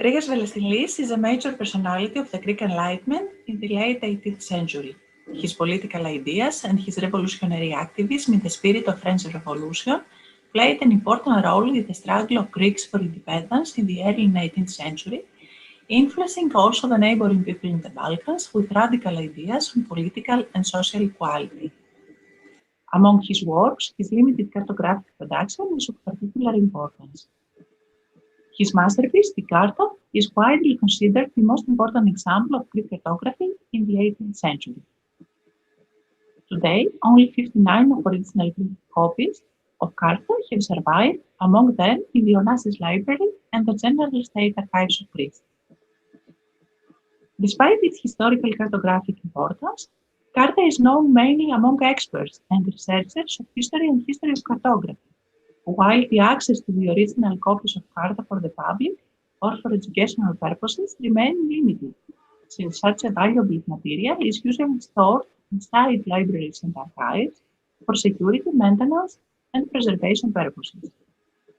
Rigas Velestinlis is a major personality of the Greek Enlightenment in the late 18th century. His political ideas and his revolutionary activism in the spirit of French Revolution played an important role in the struggle of Greeks for independence in the early 19th century, influencing also the neighboring people in the Balkans with radical ideas on political and social equality. Among his works, his limited cartographic production is of particular importance. His masterpiece, the Carta, is widely considered the most important example of Greek cartography in the 18th century. Today, only 59 of original Greek copies of Carta have survived, among them in the Onassis Library and the General State Archives of Greece. Despite its historical cartographic importance, Carta is known mainly among experts and researchers of history and history of cartography, while the access to the original copies of Carta for the public or for educational purposes remain limited, since such a valuable material is usually stored inside libraries and archives for security, maintenance, and preservation purposes.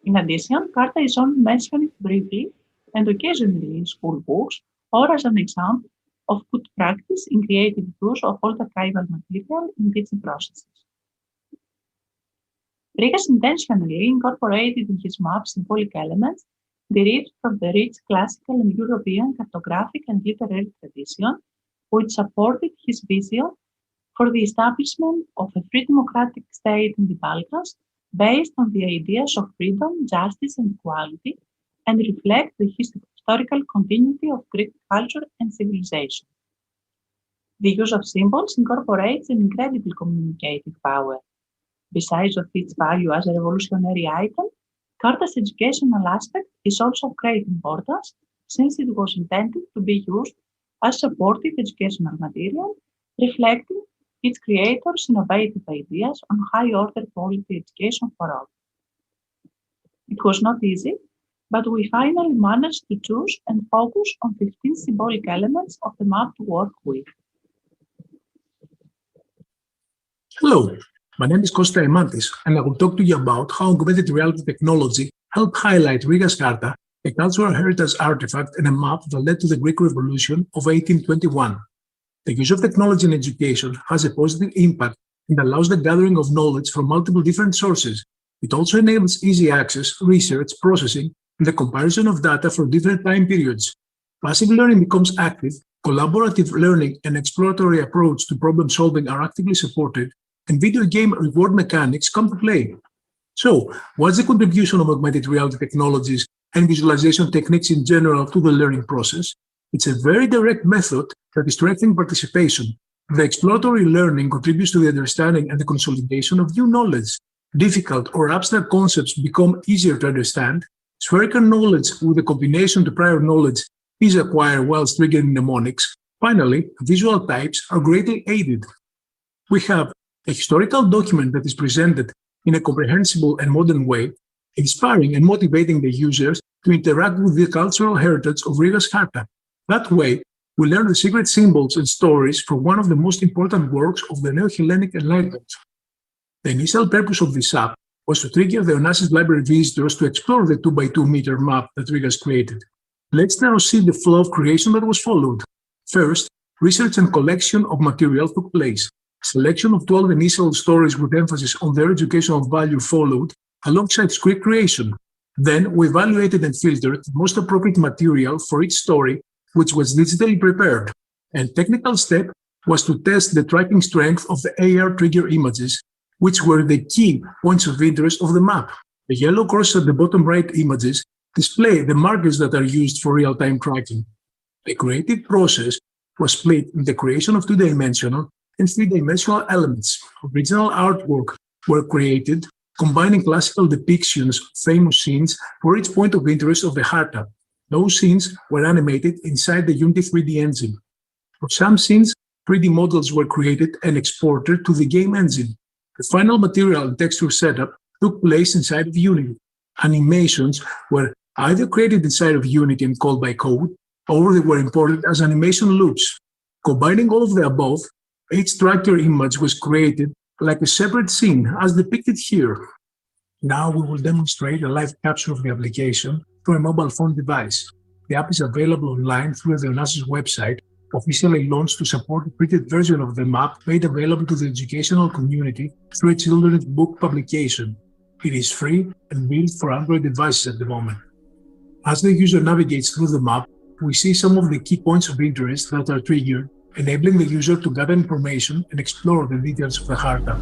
In addition, Carta is only mentioned briefly and occasionally in school books or as an example of good practice in creative use of old archival material in teaching processes. Rigas intentionally incorporated in his maps symbolic elements derived from the rich classical and European cartographic and literary tradition, which supported his vision for the establishment of a free democratic state in the Balkans based on the ideas of freedom, justice, and equality, and reflect the historical continuity of Greek culture and civilization. The use of symbols incorporates an incredible communicative power. Besides of its value as a revolutionary item, Carta's educational aspect is also of great importance, since it was intended to be used as supportive educational material, reflecting its creators' innovative ideas on high-order quality education for all. It was not easy, but we finally managed to choose and focus on 15 symbolic elements of the map to work with. Hello, my name is Kostas Diamantis, and I will talk to you about how augmented reality technology helped highlight Rigas Carta, a cultural heritage artifact and a map that led to the Greek Revolution of 1821. The use of technology in education has a positive impact and allows the gathering of knowledge from multiple different sources. It also enables easy access, research, processing, and the comparison of data from different time periods. Passive learning becomes active, collaborative learning and exploratory approach to problem solving are actively supported, and video game reward mechanics come to play. So, what's the contribution of augmented reality technologies and visualization techniques in general to the learning process? It's a very direct method that is strengthening participation. The exploratory learning contributes to the understanding and the consolidation of new knowledge. Difficult or abstract concepts become easier to understand. Spherical knowledge with a combination to prior knowledge is acquired whilst triggering mnemonics. Finally, visual types are greatly aided. We have a historical document that is presented in a comprehensible and modern way, inspiring and motivating the users to interact with the cultural heritage of Rigas Carta. That way, we learn the secret symbols and stories from one of the most important works of the Neo-Hellenic Enlightenment. The initial purpose of this app was to trigger the Onassis Library visitors to explore the 2x2 meter map that Rigas created. Let's now see the flow of creation that was followed. First, research and collection of material took place. Selection of 12 initial stories with emphasis on their educational value followed, alongside script creation. Then, we evaluated and filtered the most appropriate material for each story, which was digitally prepared. And technical step was to test the tracking strength of the AR trigger images, which were the key points of interest of the map. The yellow crosses at the bottom right images display the markers that are used for real-time tracking. The creative process was split in the creation of two-dimensional and three-dimensional elements. Original artwork were created, combining classical depictions of famous scenes for each point of interest of the Harta. Those scenes were animated inside the Unity 3D engine. For some scenes, 3D models were created and exported to the game engine. The final material and texture setup took place inside of Unity. Animations were either created inside of Unity and called by code, or they were imported as animation loops. Combining all of the above, each tracker image was created like a separate scene, as depicted here. Now we will demonstrate a live capture of the application through a mobile phone device. The app is available online through the ONASIS website, officially launched to support a printed version of the map made available to the educational community through a children's book publication. It is free and built for Android devices at the moment. As the user navigates through the map, we see some of the key points of interest that are triggered, enabling the user to gather information and explore the details of the hard map.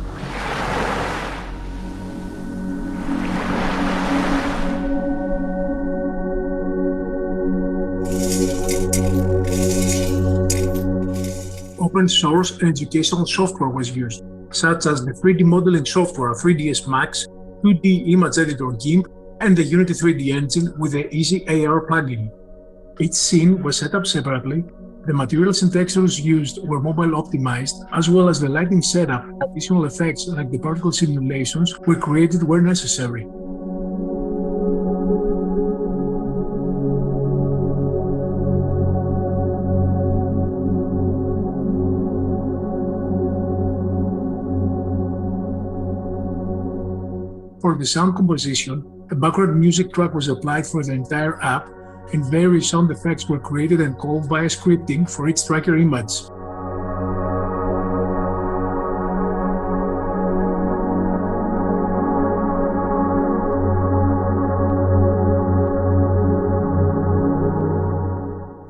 Open source and educational software was used, such as the 3D modeling software 3ds Max, 2D image editor GIMP, and the Unity 3D engine with the Easy AR plugin. Each scene was set up separately. The materials and textures used were mobile optimized, as well as the lighting setup and additional effects like the particle simulations were created where necessary. For the sound composition, a background music track was applied for the entire app, and various sound effects were created and called via scripting for each tracker image.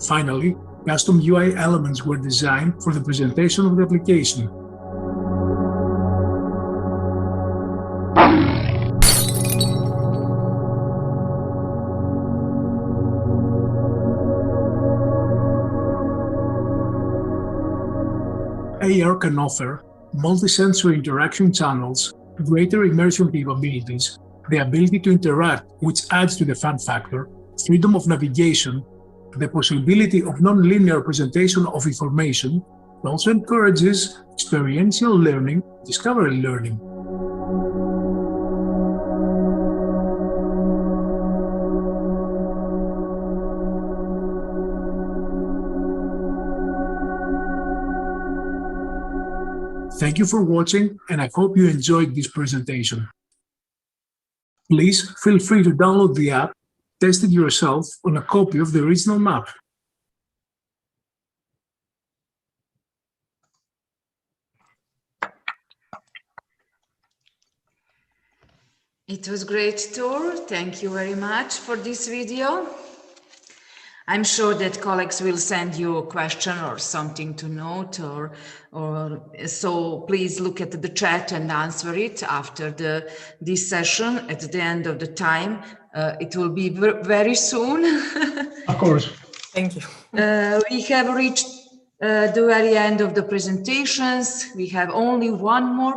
Finally, custom UI elements were designed for the presentation of the application. AR can offer multi-sensory interaction channels, greater immersion capabilities, the ability to interact, which adds to the fun factor, freedom of navigation, the possibility of non-linear presentation of information. It also encourages experiential learning, discovery learning. Thank you for watching, and I hope you enjoyed this presentation. Please feel free to download the app, test it yourself on a copy of the original map. It was a great tour. Thank you very much for this video. I'm sure that colleagues will send you a question or something to note, or so please look at the chat and answer it after this session at the end of the time. It will be very soon. Of course. Thank you. We have reached the very end of the presentations. We have only one more.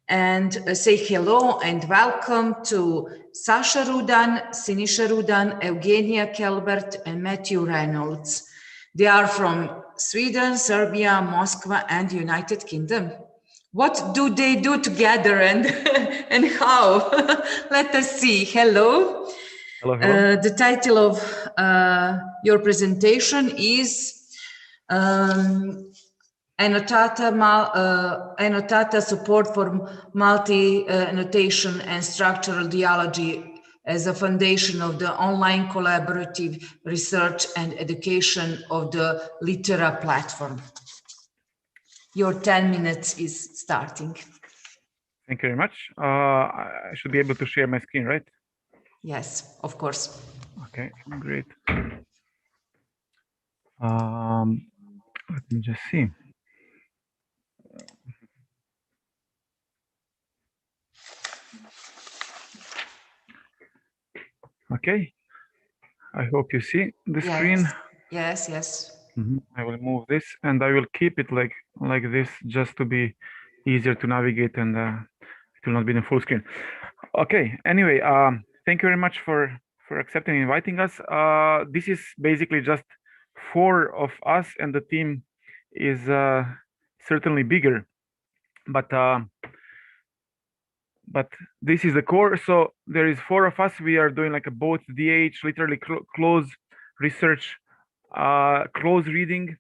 And say hello and welcome to Sasha Rudan, Sinisha Rudan, Eugenia Kelbert, and Matthew Reynolds. They are from Sweden, Serbia, Moscow, and United Kingdom. What do they do together and how? Let us see. Hello. Hello, hello. The title of your presentation is Annotata support for multi-annotation and structural dialogy as a foundation of the online collaborative research and education of the Litera platform. Your 10 minutes is starting. Thank you very much. I should be able to share my screen, right? Yes, of course. Okay, great. Let me just see. Okay, I hope you see the screen. Yes, yes. I will move this and I will keep it like this just to be easier to navigate, and it will not be in full screen. Okay, anyway, thank you very much for accepting and inviting us. This is basically just 4 of us and the team is certainly bigger, but this is the core. So there is 4 of us. We are doing like a both DH, literally close research, close reading,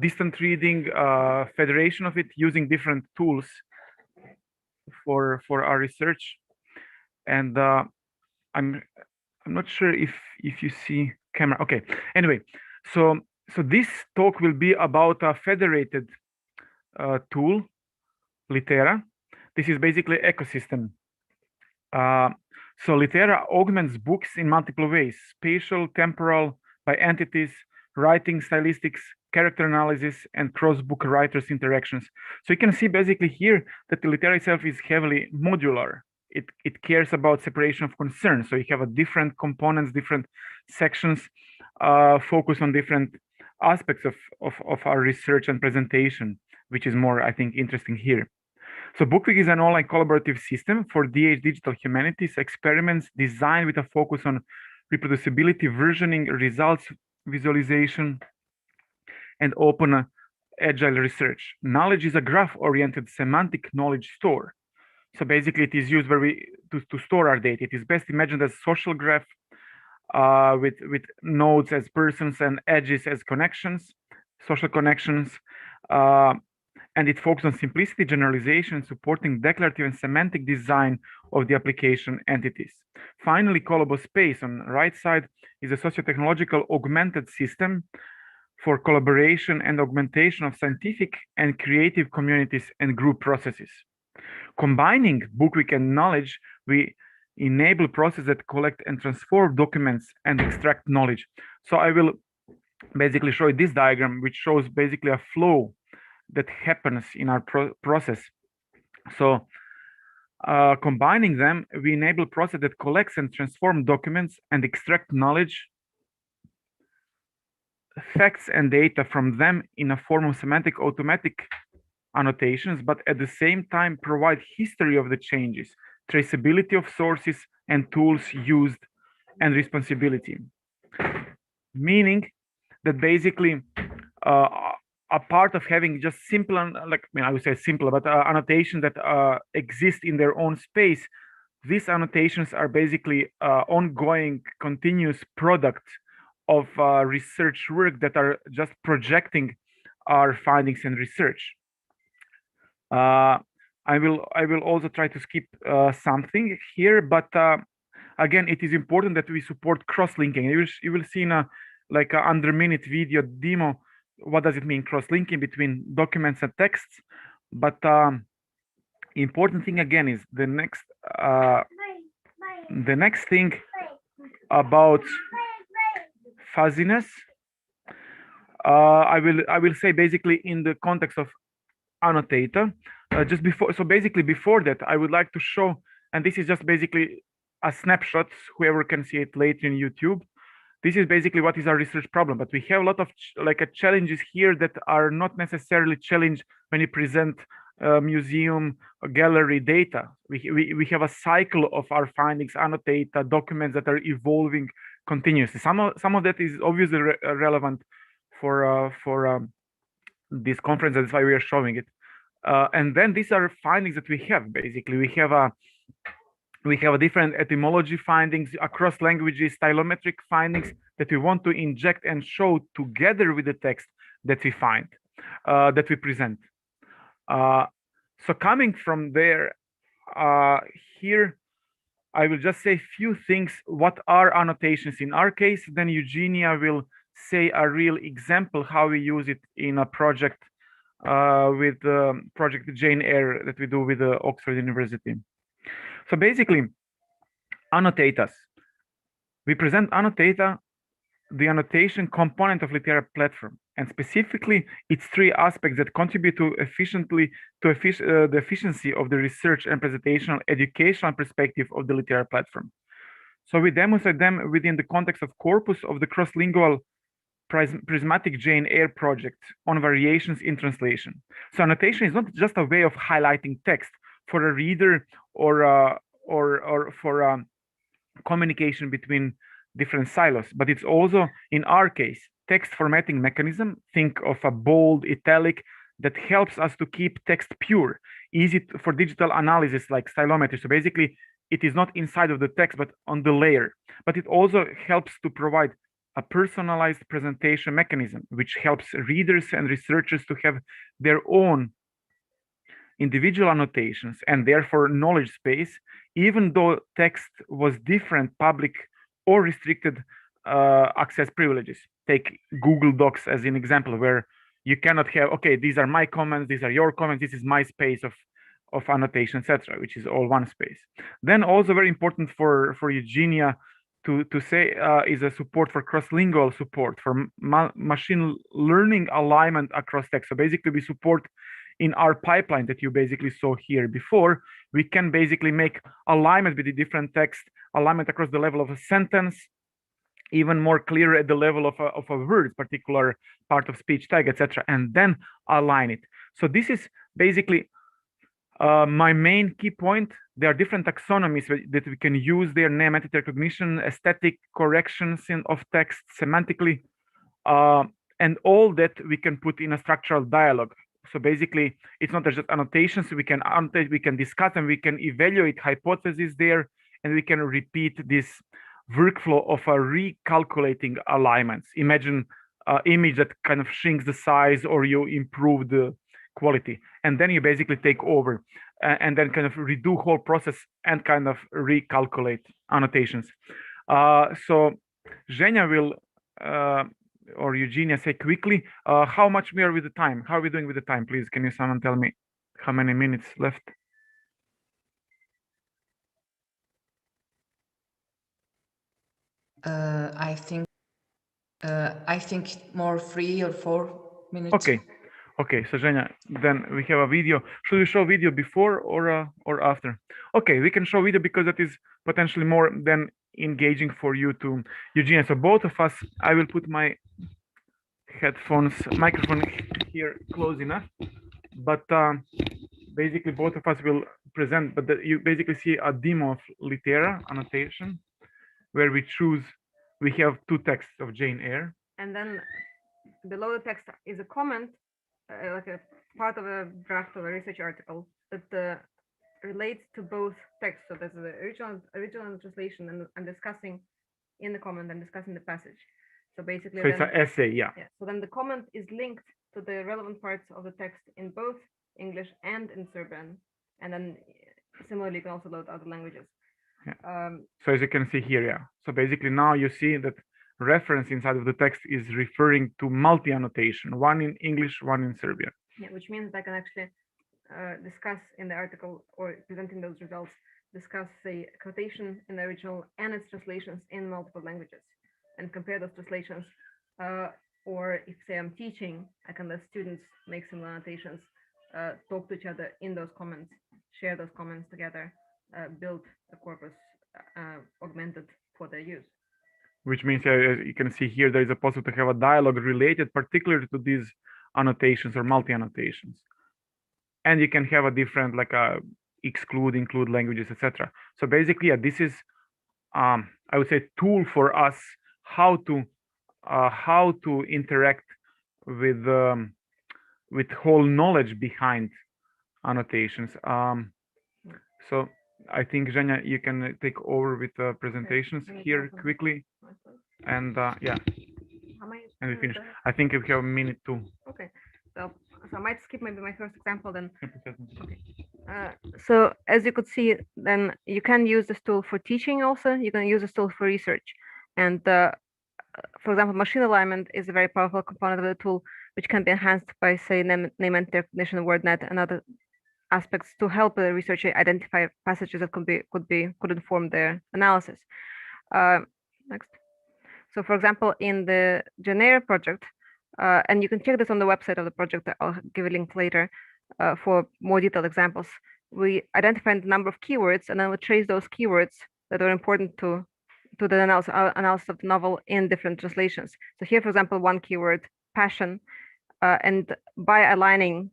distant reading, federation of it using different tools for our research. And I'm not sure if you see camera. Okay. Anyway, so this talk will be about a federated tool, Litera. This is basically ecosystem. So Litera augments books in multiple ways: spatial, temporal, by entities, writing, stylistics, character analysis, and cross-book writers' interactions. So you can see basically here that the Litera itself is heavily modular. It cares about separation of concerns. So you have a different components, different sections, focus on different aspects of our research and presentation, which is more, I think, interesting here. So BookWiki is an online collaborative system for DH digital humanities experiments designed with a focus on reproducibility, versioning, results visualization, and open agile research. Knowledge is a graph-oriented semantic knowledge store. So basically it is used to store our data. It is best imagined as social graph with nodes as persons and edges as connections, social connections. And it focuses on simplicity, generalization, supporting declarative and semantic design of the application entities. Finally, Callable Space on the right side is a socio-technological augmented system for collaboration and augmentation of scientific and creative communities and group processes. Combining BookWiki and knowledge, we enable processes that collect and transform documents and extract knowledge. So I will basically show you this diagram, which shows basically a flow that happens in our process. So combining them, we enable a process that collects and transforms documents and extract knowledge, facts and data from them in a form of semantic automatic annotations, but at the same time provide history of the changes, traceability of sources and tools used, and responsibility. Meaning that basically a part of having just simple, I would say simple, but annotations that exist in their own space, these annotations are basically ongoing, continuous product of research work that are just projecting our findings and research. I will also try to skip something here, but again, it is important that we support cross-linking. You will see in a under minute video demo what does it mean cross-linking between documents and texts. But important thing again is the next thing about fuzziness. I will say basically in the context of annotator. Just before, so basically before that, I would like to show, and this is just basically a snapshot, whoever can see it later in YouTube. This is basically what is our research problem, but we have a lot of challenges here that are not necessarily challenged when you present museum or gallery data. We have a cycle of our findings, annotate documents that are evolving continuously. Some of that is obviously relevant for this conference. That's why we are showing it. And then these are findings that we have. Basically, we have a different etymology findings across languages, stylometric findings that we want to inject and show together with the text that we find, that we present. So coming from there, here, I will just say a few things. What are annotations in our case? Then Eugenia will say a real example how we use it in a project with Project Jane Eyre that we do with Oxford University. So basically, annotators. We present Annotata, the annotation component of Litera platform, and specifically its 3 aspects that contribute to the efficiency of the research and presentational educational perspective of the Litera platform. So we demonstrate them within the context of corpus of the cross-lingual prismatic Jane Eyre project on variations in translation. So annotation is not just a way of highlighting text for a reader or for communication between different silos, but it's also, in our case, text formatting mechanism. Think of a bold, italic that helps us to keep text pure, easy for digital analysis like stylometry. So basically, it is not inside of the text, but on the layer. But it also helps to provide a personalized presentation mechanism, which helps readers and researchers to have their own individual annotations and therefore knowledge space, even though text was different public or restricted access privileges. Take Google Docs as an example, where you cannot have, okay, these are my comments, these are your comments, this is my space of annotation, etc., which is all one space. Then also very important for Eugenia to say is a support for cross-lingual support for machine learning alignment across text. So basically we support in our pipeline that you basically saw here before, we can basically make alignment with the different text, alignment across the level of a sentence, even more clear at the level of a word, particular part of speech tag, etc., and then align it. So this is basically my main key point. There are different taxonomies that we can use there: name, entity recognition, aesthetic corrections of text, semantically, and all that we can put in a structural dialogue. So basically, it's not just annotations. We can annotate, we can discuss, and we can evaluate hypotheses there, and we can repeat this workflow of recalculating alignments. Imagine an image that kind of shrinks the size, or you improve the quality, and then you basically take over and then kind of redo whole process and kind of recalculate annotations. So Zhenya will or Eugenia say quickly how much we are with the time. How are we doing with the time? Please, can you someone tell me how many minutes left? I think more 3 or 4 minutes. Okay, so Zhenya, then we have a video. Should we show video before or after? Okay, we can show video because that is potentially more than engaging for you to Eugenia. So both of us, I will put my microphone here close enough, but basically both of us will present, but you basically see a demo of Litera annotation, where we have 2 texts of Jane Eyre. And then below the text is a comment, like a part of a draft of a research article that relates to both texts. So there's the original translation, and I'm discussing in the comment, I'm discussing the passage. So basically, so it's an essay, yeah. So then the comment is linked to the relevant parts of the text in both English and in Serbian, and then similarly you can also load other languages. Yeah. So as you can see here, yeah. So basically now you see that reference inside of the text is referring to multi-annotation, one in English, one in Serbian. Yeah, which means I can actually discuss in the article or presenting those results, discuss the quotation in the original and its translations in multiple languages, and compare those translations. Or if, say, I'm teaching, I can let students make similar annotations, talk to each other in those comments, share those comments together, build a corpus augmented for their use. Which means you can see here there is a possibility to have a dialogue related particularly to these annotations or multi-annotations. And you can have a different, like exclude, include languages, etc. So basically, this is, I would say, tool for us how to interact with whole knowledge behind annotations. So I think, Zhenya, you can take over with the presentations here quickly. And yeah, and we finish. I think we have a minute too. Okay, so I might skip maybe my first example then. Okay. So as you could see, then you can use this tool for teaching also. You can use this tool for research. And for example, machine alignment is a very powerful component of the tool, which can be enhanced by, say, name entity recognition, WordNet, and other aspects to help the researcher identify passages that could inform their analysis. Next. So, for example, in the Jane Eyre project, and you can check this on the website of the project. I'll give a link later for more detailed examples. We identified the number of keywords, and then we trace those keywords that are important to the analysis of the novel in different translations. So here, for example, one keyword, passion, and by aligning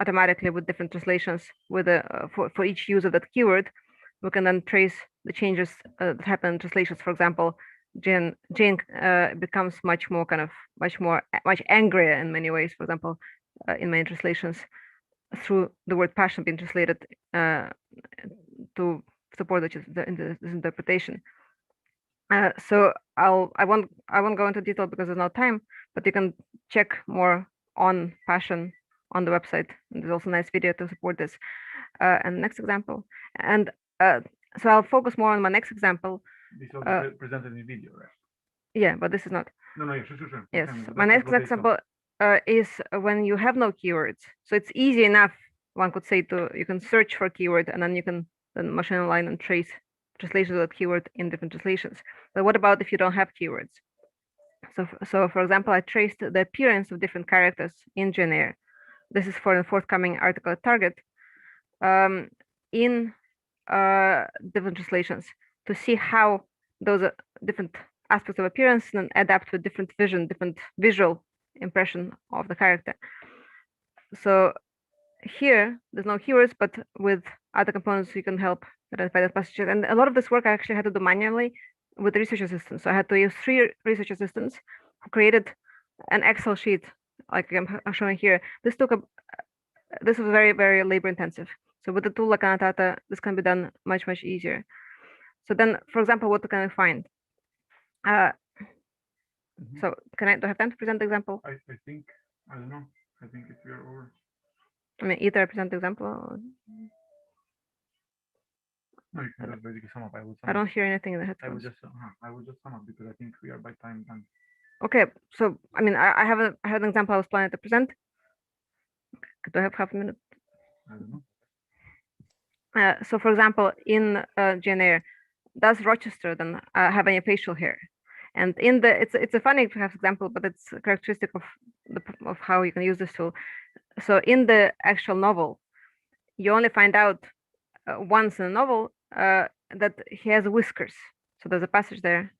automatically with different translations with for each use of that keyword, we can then trace the changes that happen in translations. For example, Jane becomes much angrier in many ways. For example, in many translations, through the word passion being translated to support this interpretation. So I won't go into detail because there's no time, but you can check more on passion on the website. And there's also a nice video to support this. And next example, and so I'll focus more on my next example. This will be presented in video, right? Yeah, but this is not. No, sure. Yes, my next example is when you have no keywords. So it's easy enough, one could say, you can search for a keyword and then you can machine align and trace translations of that keyword in different translations. But what about if you don't have keywords? So for example, I traced the appearance of different characters in GNR. This is for the forthcoming article at Target in different translations to see how those different aspects of appearance and adapt to different visual impression of the character. So here, there's no keywords, but with other components, you can help identify the passages. And a lot of this work I actually had to do manually with the research assistants. So I had to use 3 research assistants who created an Excel sheet, like I'm showing here. This was very, very labor intensive. So with the tool like Annotator, this can be done much, much easier. So then, for example, what can I find? So do I have time to present the example? I think, I don't know. I think if you're over. I mean, either I present the example or... No, you can just basically sum up. I don't hear anything in the headphones. I will just sum up because I think we are by time done. Okay, so I mean, I have an example I was planning to present. Do I have half a minute? I don't know. So for example, in GNR, does Rochester then have any facial hair? And in it's a funny example, but it's characteristic of how you can use this tool. So in the actual novel, you only find out once in the novel that he has whiskers. So there's a passage there.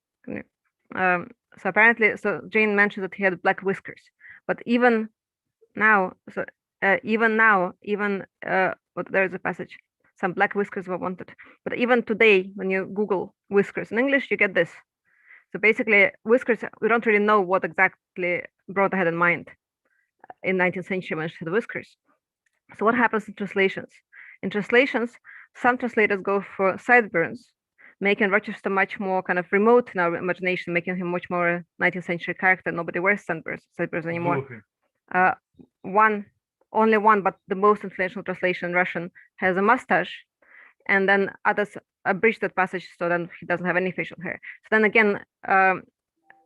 So apparently, Jane mentioned that he had black whiskers, but even now, but there's a passage. Some black whiskers were wanted, but even today, when you Google whiskers in English, you get this. So basically, whiskers, we don't really know what exactly Broad had in mind in 19th century when she had whiskers. So what happens in translations? In translations, some translators go for sideburns, making Rochester much more kind of remote in our imagination, making him much more a 19th century character. Nobody wears sideburns anymore. Only one, but the most influential translation in Russian has a mustache, and then others abridge that passage so then he doesn't have any facial hair. So then again,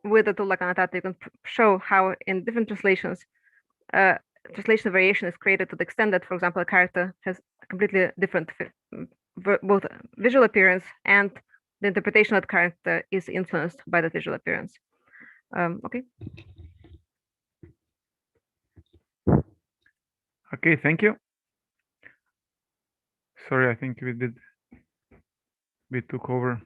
with a tool like Annotator, you can show how in different translations, translation variation is created to the extent that, for example, a character has a completely different both visual appearance and the interpretation of the character is influenced by the visual appearance. Okay. Okay, thank you. Sorry, I think we took over.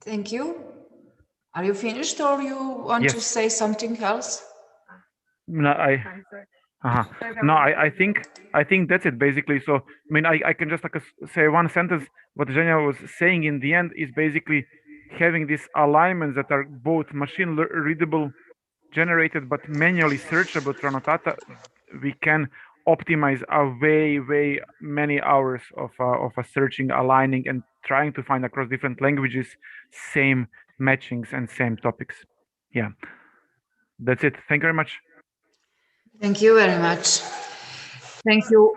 Thank you. Are you finished or you want to say something else? No, I think that's it basically. So I mean, I can just say one sentence. What Zhenya was saying in the end is basically having these alignments that are both machine readable, generated, but manually searchable through Annotator. We can optimize a way many hours of searching, aligning, and trying to find across different languages same matchings and same topics. Yeah, that's it. Thank you very much. Thank you very much. Thank you.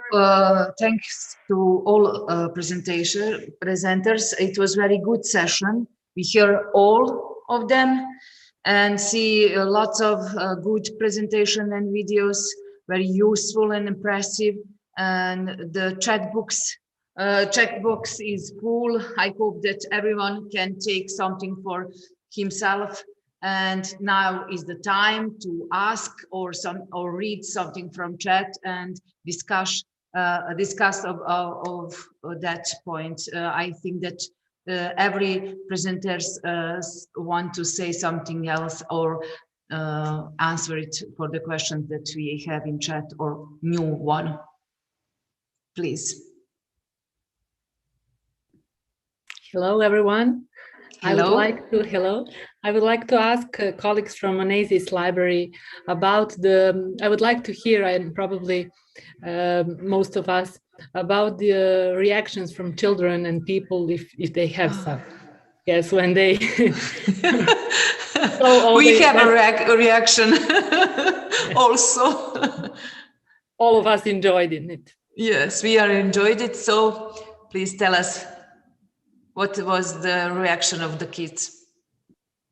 Thanks to all presenters. It was very good session. We hear all of them and see lots of good presentation and videos, very useful and impressive. And the chat box is full. I hope that everyone can take something for himself. And now is the time to ask or read something from chat and discuss of that point. I think that every presenters want to say something else or answer it for the questions that we have in chat or new one. Please. Hello, everyone. Hello. I would like to ask colleagues from Onassis Library about I would like to hear, and probably most of us, about the reactions from children and people if they have some. Yes, when they. We have a reaction also. All of us enjoyed it. Yes, we are enjoyed it. So please tell us, what was the reaction of the kids?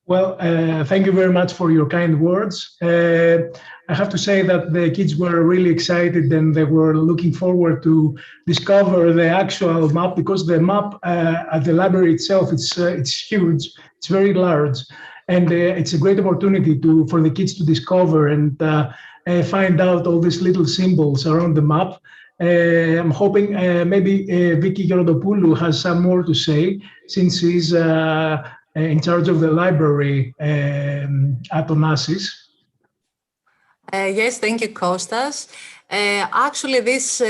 Well, thank you very much for your kind words. I have to say that the kids were really excited and they were looking forward to discover the actual map, because the map at the library itself, it's huge, it's very large, and it's a great opportunity for the kids to discover and find out all these little symbols around the map. I'm hoping maybe Vicky Gerodopoulou has some more to say, since she's in charge of the library at Onassis. Yes, thank you, Kostas. Actually, this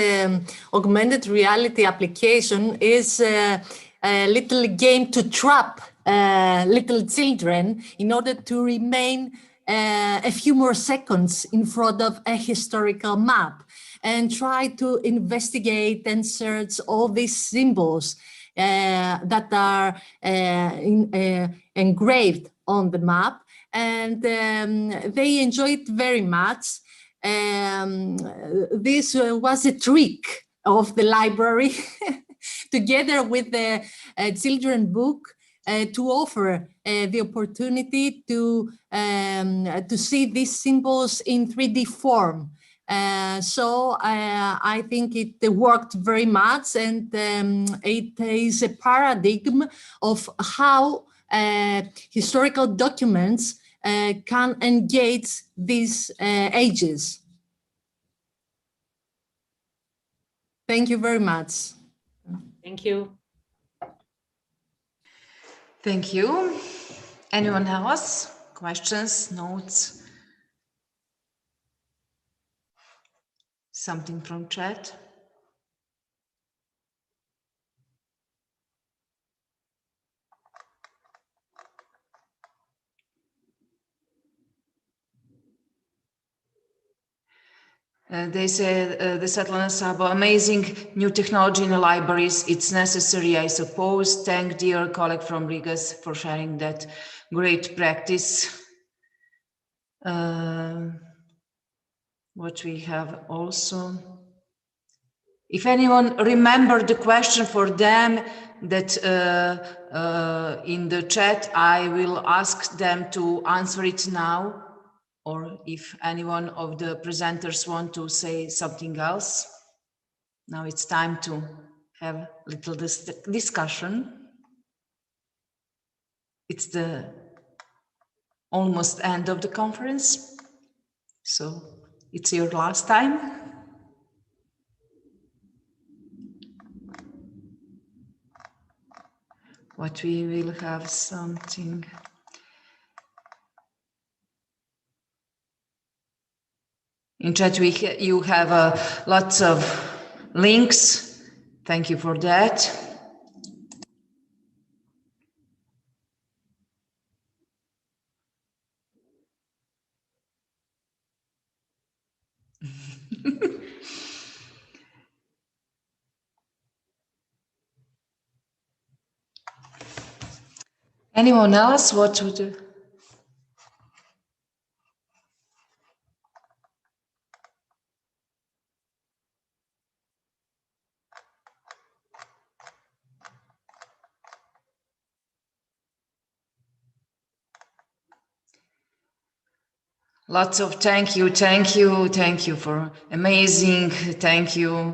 augmented reality application is a little game to trap little children in order to remain a few more seconds in front of a historical map and try to investigate and search all these symbols that are engraved on the map, and they enjoy it very much. This was a trick of the library together with the children book to offer the opportunity to see these symbols in 3D form. So I think it worked very much, and it is a paradigm of how historical documents can engage these ages. Thank you very much. Thank you. Thank you. Anyone else? Questions, notes? Something from chat? They say the Svetlana Sabo, amazing new technology in the libraries. It's necessary, I suppose. Thank dear colleague from Rigas for sharing that great practice. What we have also. If anyone remember the question for them that in the chat, I will ask them to answer it now. Or if anyone of the presenters want to say something else, now it's time to have a little discussion. It's the almost end of the conference, so it's your last time. What we will have something. In chat, you have lots of links. Thank you for that. Anyone else? What to do? Lots of thank you for amazing, thank you.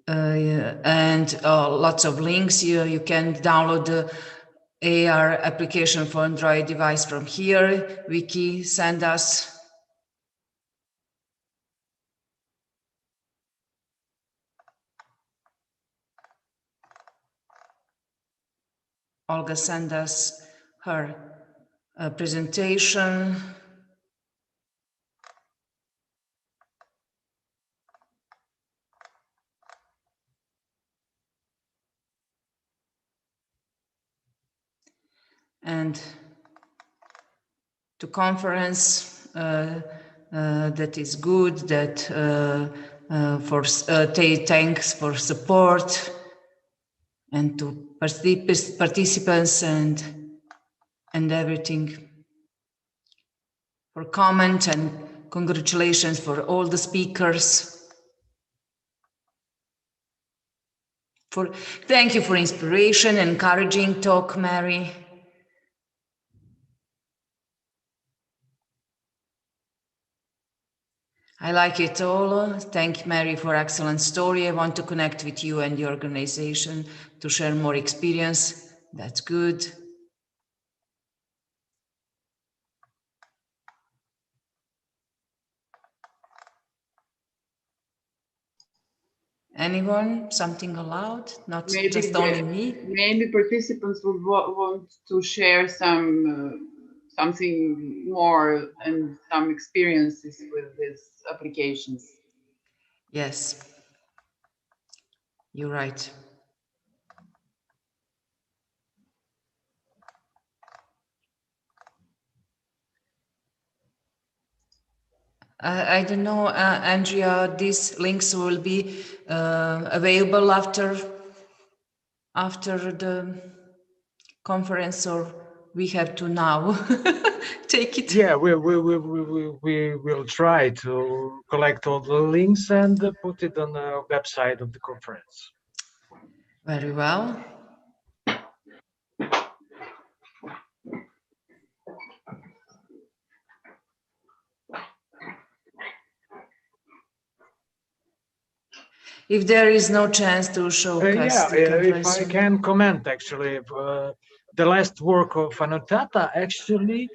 And lots of links. You can download the AR application for Android device from here. Wiki, send us. Olga send us her presentation. and to conference that is good, that thanks for support, and to participants and everything, for comment and congratulations for all the speakers. Thank you for inspiration, encouraging talk, Mary. I like it all. Thank you, Mary, for excellent story. I want to connect with you and the organization to share more experience. That's good. Anyone? Something aloud? Not Maybe just only me? Maybe participants would want to share something more and some experiences with these applications. Yes, you're right. I don't know, Andrea, these links will be available after the conference, or we have to now take it? Yeah, we will try to collect all the links and put it on the website of the conference. Very well. If there is no chance to showcase the if I can comment, actually, the last work of Annotata actually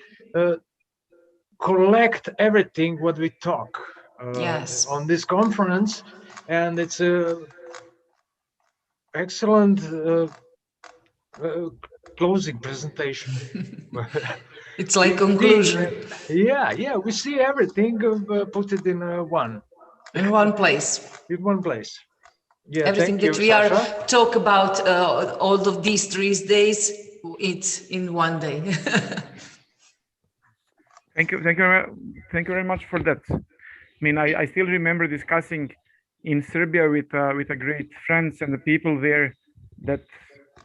collect everything what we talk yes. on this conference, and it's a excellent closing presentation. It's like conclusion. Yeah, we see everything, put it in one. In one place. In one place. Yeah, everything that we are talk about all of these 3 days, it's in one day. Thank you very much for that. I mean, I still remember discussing in Serbia with a great friends and the people there that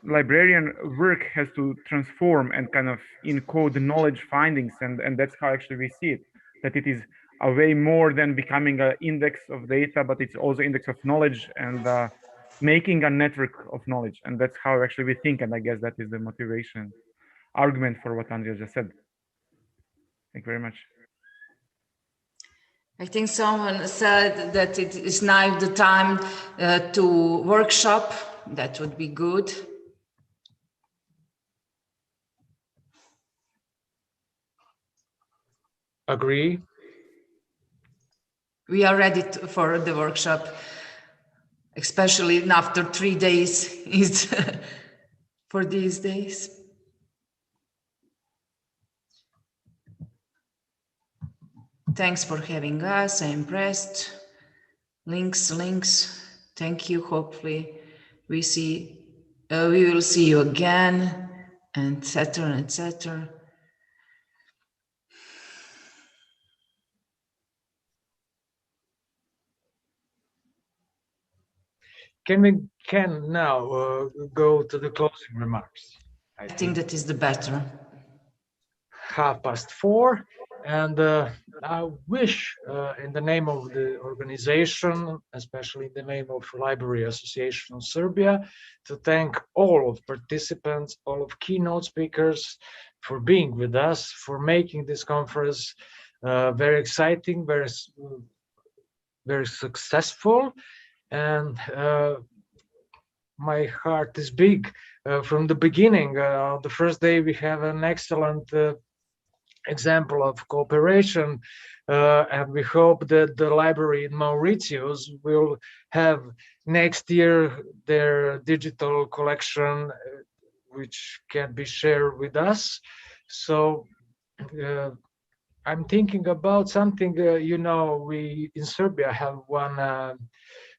librarian work has to transform and kind of encode knowledge findings, and that's how actually we see it, that it is a way more than becoming an index of data, but it's also index of knowledge and making a network of knowledge. And that's how actually we think. And I guess that is the motivation argument for what Andrija just said. Thank you very much. I think someone said that it is now the time to workshop. That would be good. Agree. We are ready for the workshop, especially after 3 days is for these days. Thanks for having us. I'm impressed. Links. Thank you. Hopefully we will see you again, and etc. Can we now go to the closing remarks? I think that is the better. 4:30, and I wish, in the name of the organization, especially in the name of Library Association of Serbia, to thank all of participants, all of keynote speakers for being with us, for making this conference very exciting, very successful, and my heart is big. From the beginning, the first day we have an excellent example of cooperation, and we hope that the library in Mauritius will have next year their digital collection, which can be shared with us. So I'm thinking about something, we in Serbia have one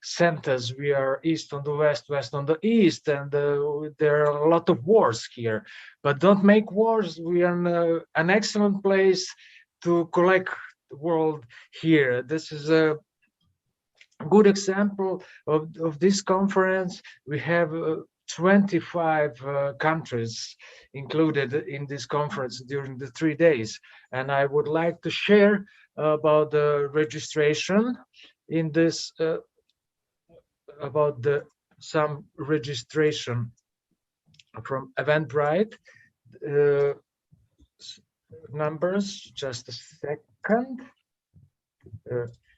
centers. We are east on the west, west on the east, and there are a lot of wars here. But don't make wars. We are an excellent place to collect the world here. This is a good example of this conference. We have 25 countries included in this conference during the 3 days. And I would like to share about the registration in this, about some registration from Eventbrite. Numbers, just a second.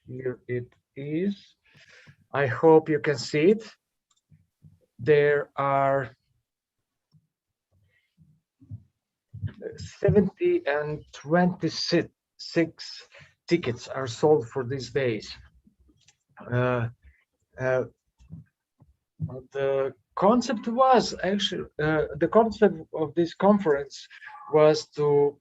Here it is. I hope you can see it. There are 70 and 26 tickets are sold for these days. The concept was actually, the concept of this conference was to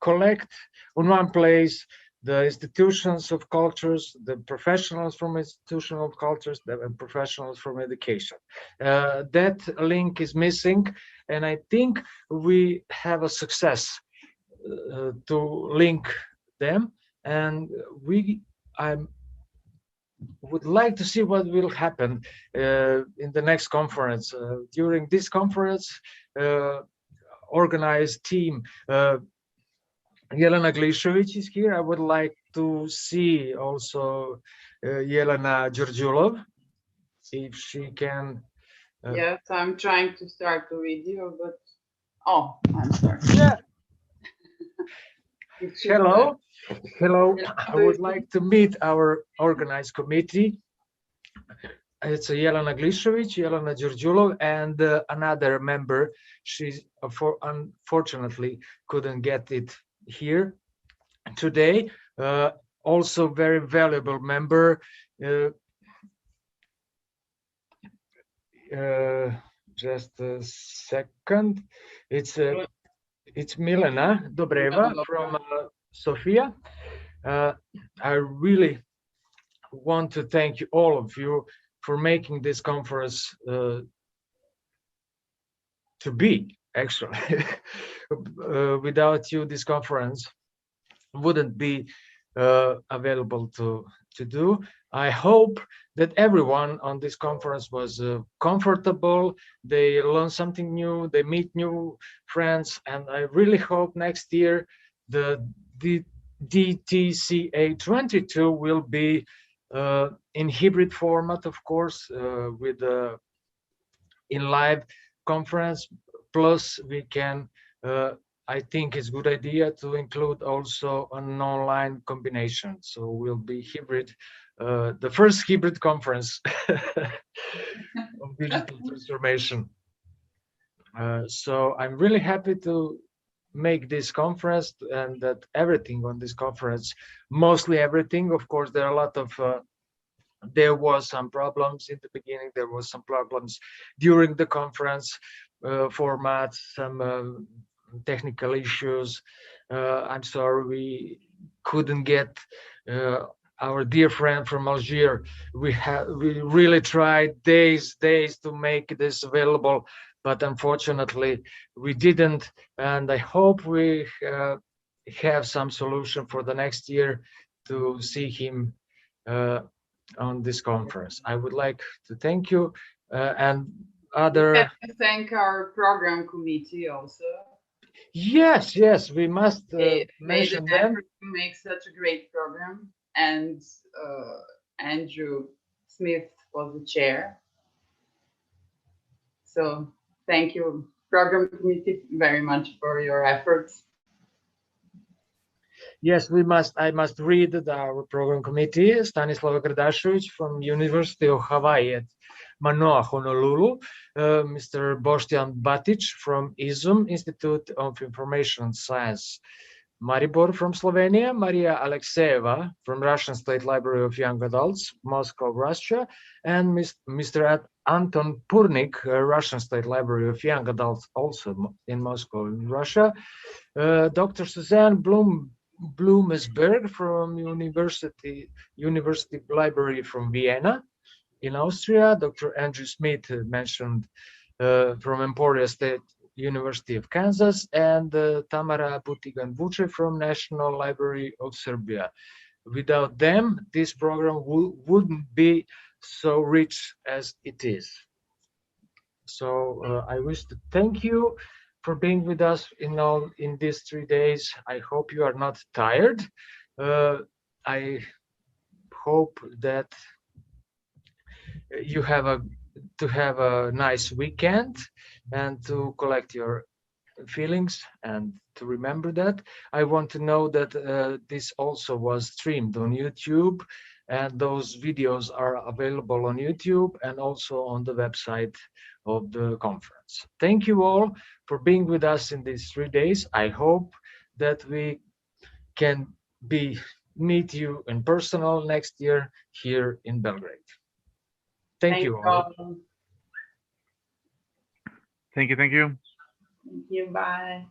collect on one place the institutions of cultures, the professionals from institutional cultures, the professionals from education. That link is missing, and I think we have a success to link them. And I would like to see what will happen in the next conference. During this conference, organized team, Jelena Glišović is here. I would like to see also Jelena Đurđulov, if she can. Yes, I'm trying to start the video, but oh, I'm sorry. Yeah. Hello, hello. I would like to meet our organized committee. It's Jelena Glišović, Jelena Đurđulov, and another member. She unfortunately couldn't get it here today. Also very valuable member. Just a second. It's Milena Dobreva from Sofia. I really want to thank you, all of you, for making this conference to be, actually. Without you, this conference wouldn't be available to do. I hope that everyone on this conference was comfortable. They learn something new, they meet new friends, and I really hope next year the DTCA 22 will be in hybrid format, of course, with in live conference. Plus, we can, I think it's a good idea to include also an online combination. So we'll be hybrid, the first hybrid conference of digital transformation. So I'm really happy to make this conference, and that everything on this conference, mostly everything, of course, there are a lot of, there was some problems in the beginning, there was some problems during the conference format, some technical issues. I'm sorry we couldn't get our dear friend from Algiers. We really tried days to make this available, but unfortunately we didn't. And I hope we have some solution for the next year to see him on this conference. I would like to thank you and other. We have to thank our program committee also. Yes, we must mention them. To make such a great program, and Andrew Smith was the chair. So thank you, program committee, very much for your efforts. Yes, I must read our program committee. Stanislav Gradašević from University of Hawaii at Manoa, Honolulu. Mr. Boštjan Batić from IZUM, Institute of Information Science, Maribor from Slovenia. Maria Alexeyeva from Russian State Library of Young Adults, Moscow, Russia. And Mr. Anton Purnik, Russian State Library of Young Adults, also in Moscow, in Russia. Dr. Suzanne Blumesberg from University Library from Vienna in Austria. Dr. Andrew Smith mentioned from Emporia State University of Kansas, and Tamara Butigan-Vuce from National Library of Serbia. Without them, this program wouldn't be so rich as it is. So I wish to thank you for being with us in these 3 days. I hope you are not tired. I hope that you have a nice weekend and to collect your feelings and to remember that. I want to know that this also was streamed on YouTube, and those videos are available on YouTube and also on the website of the conference. Thank you all for being with us in these 3 days. I hope that we can meet you in personal next year here in Belgrade. Thank you all. Thank you. Thank you. Bye.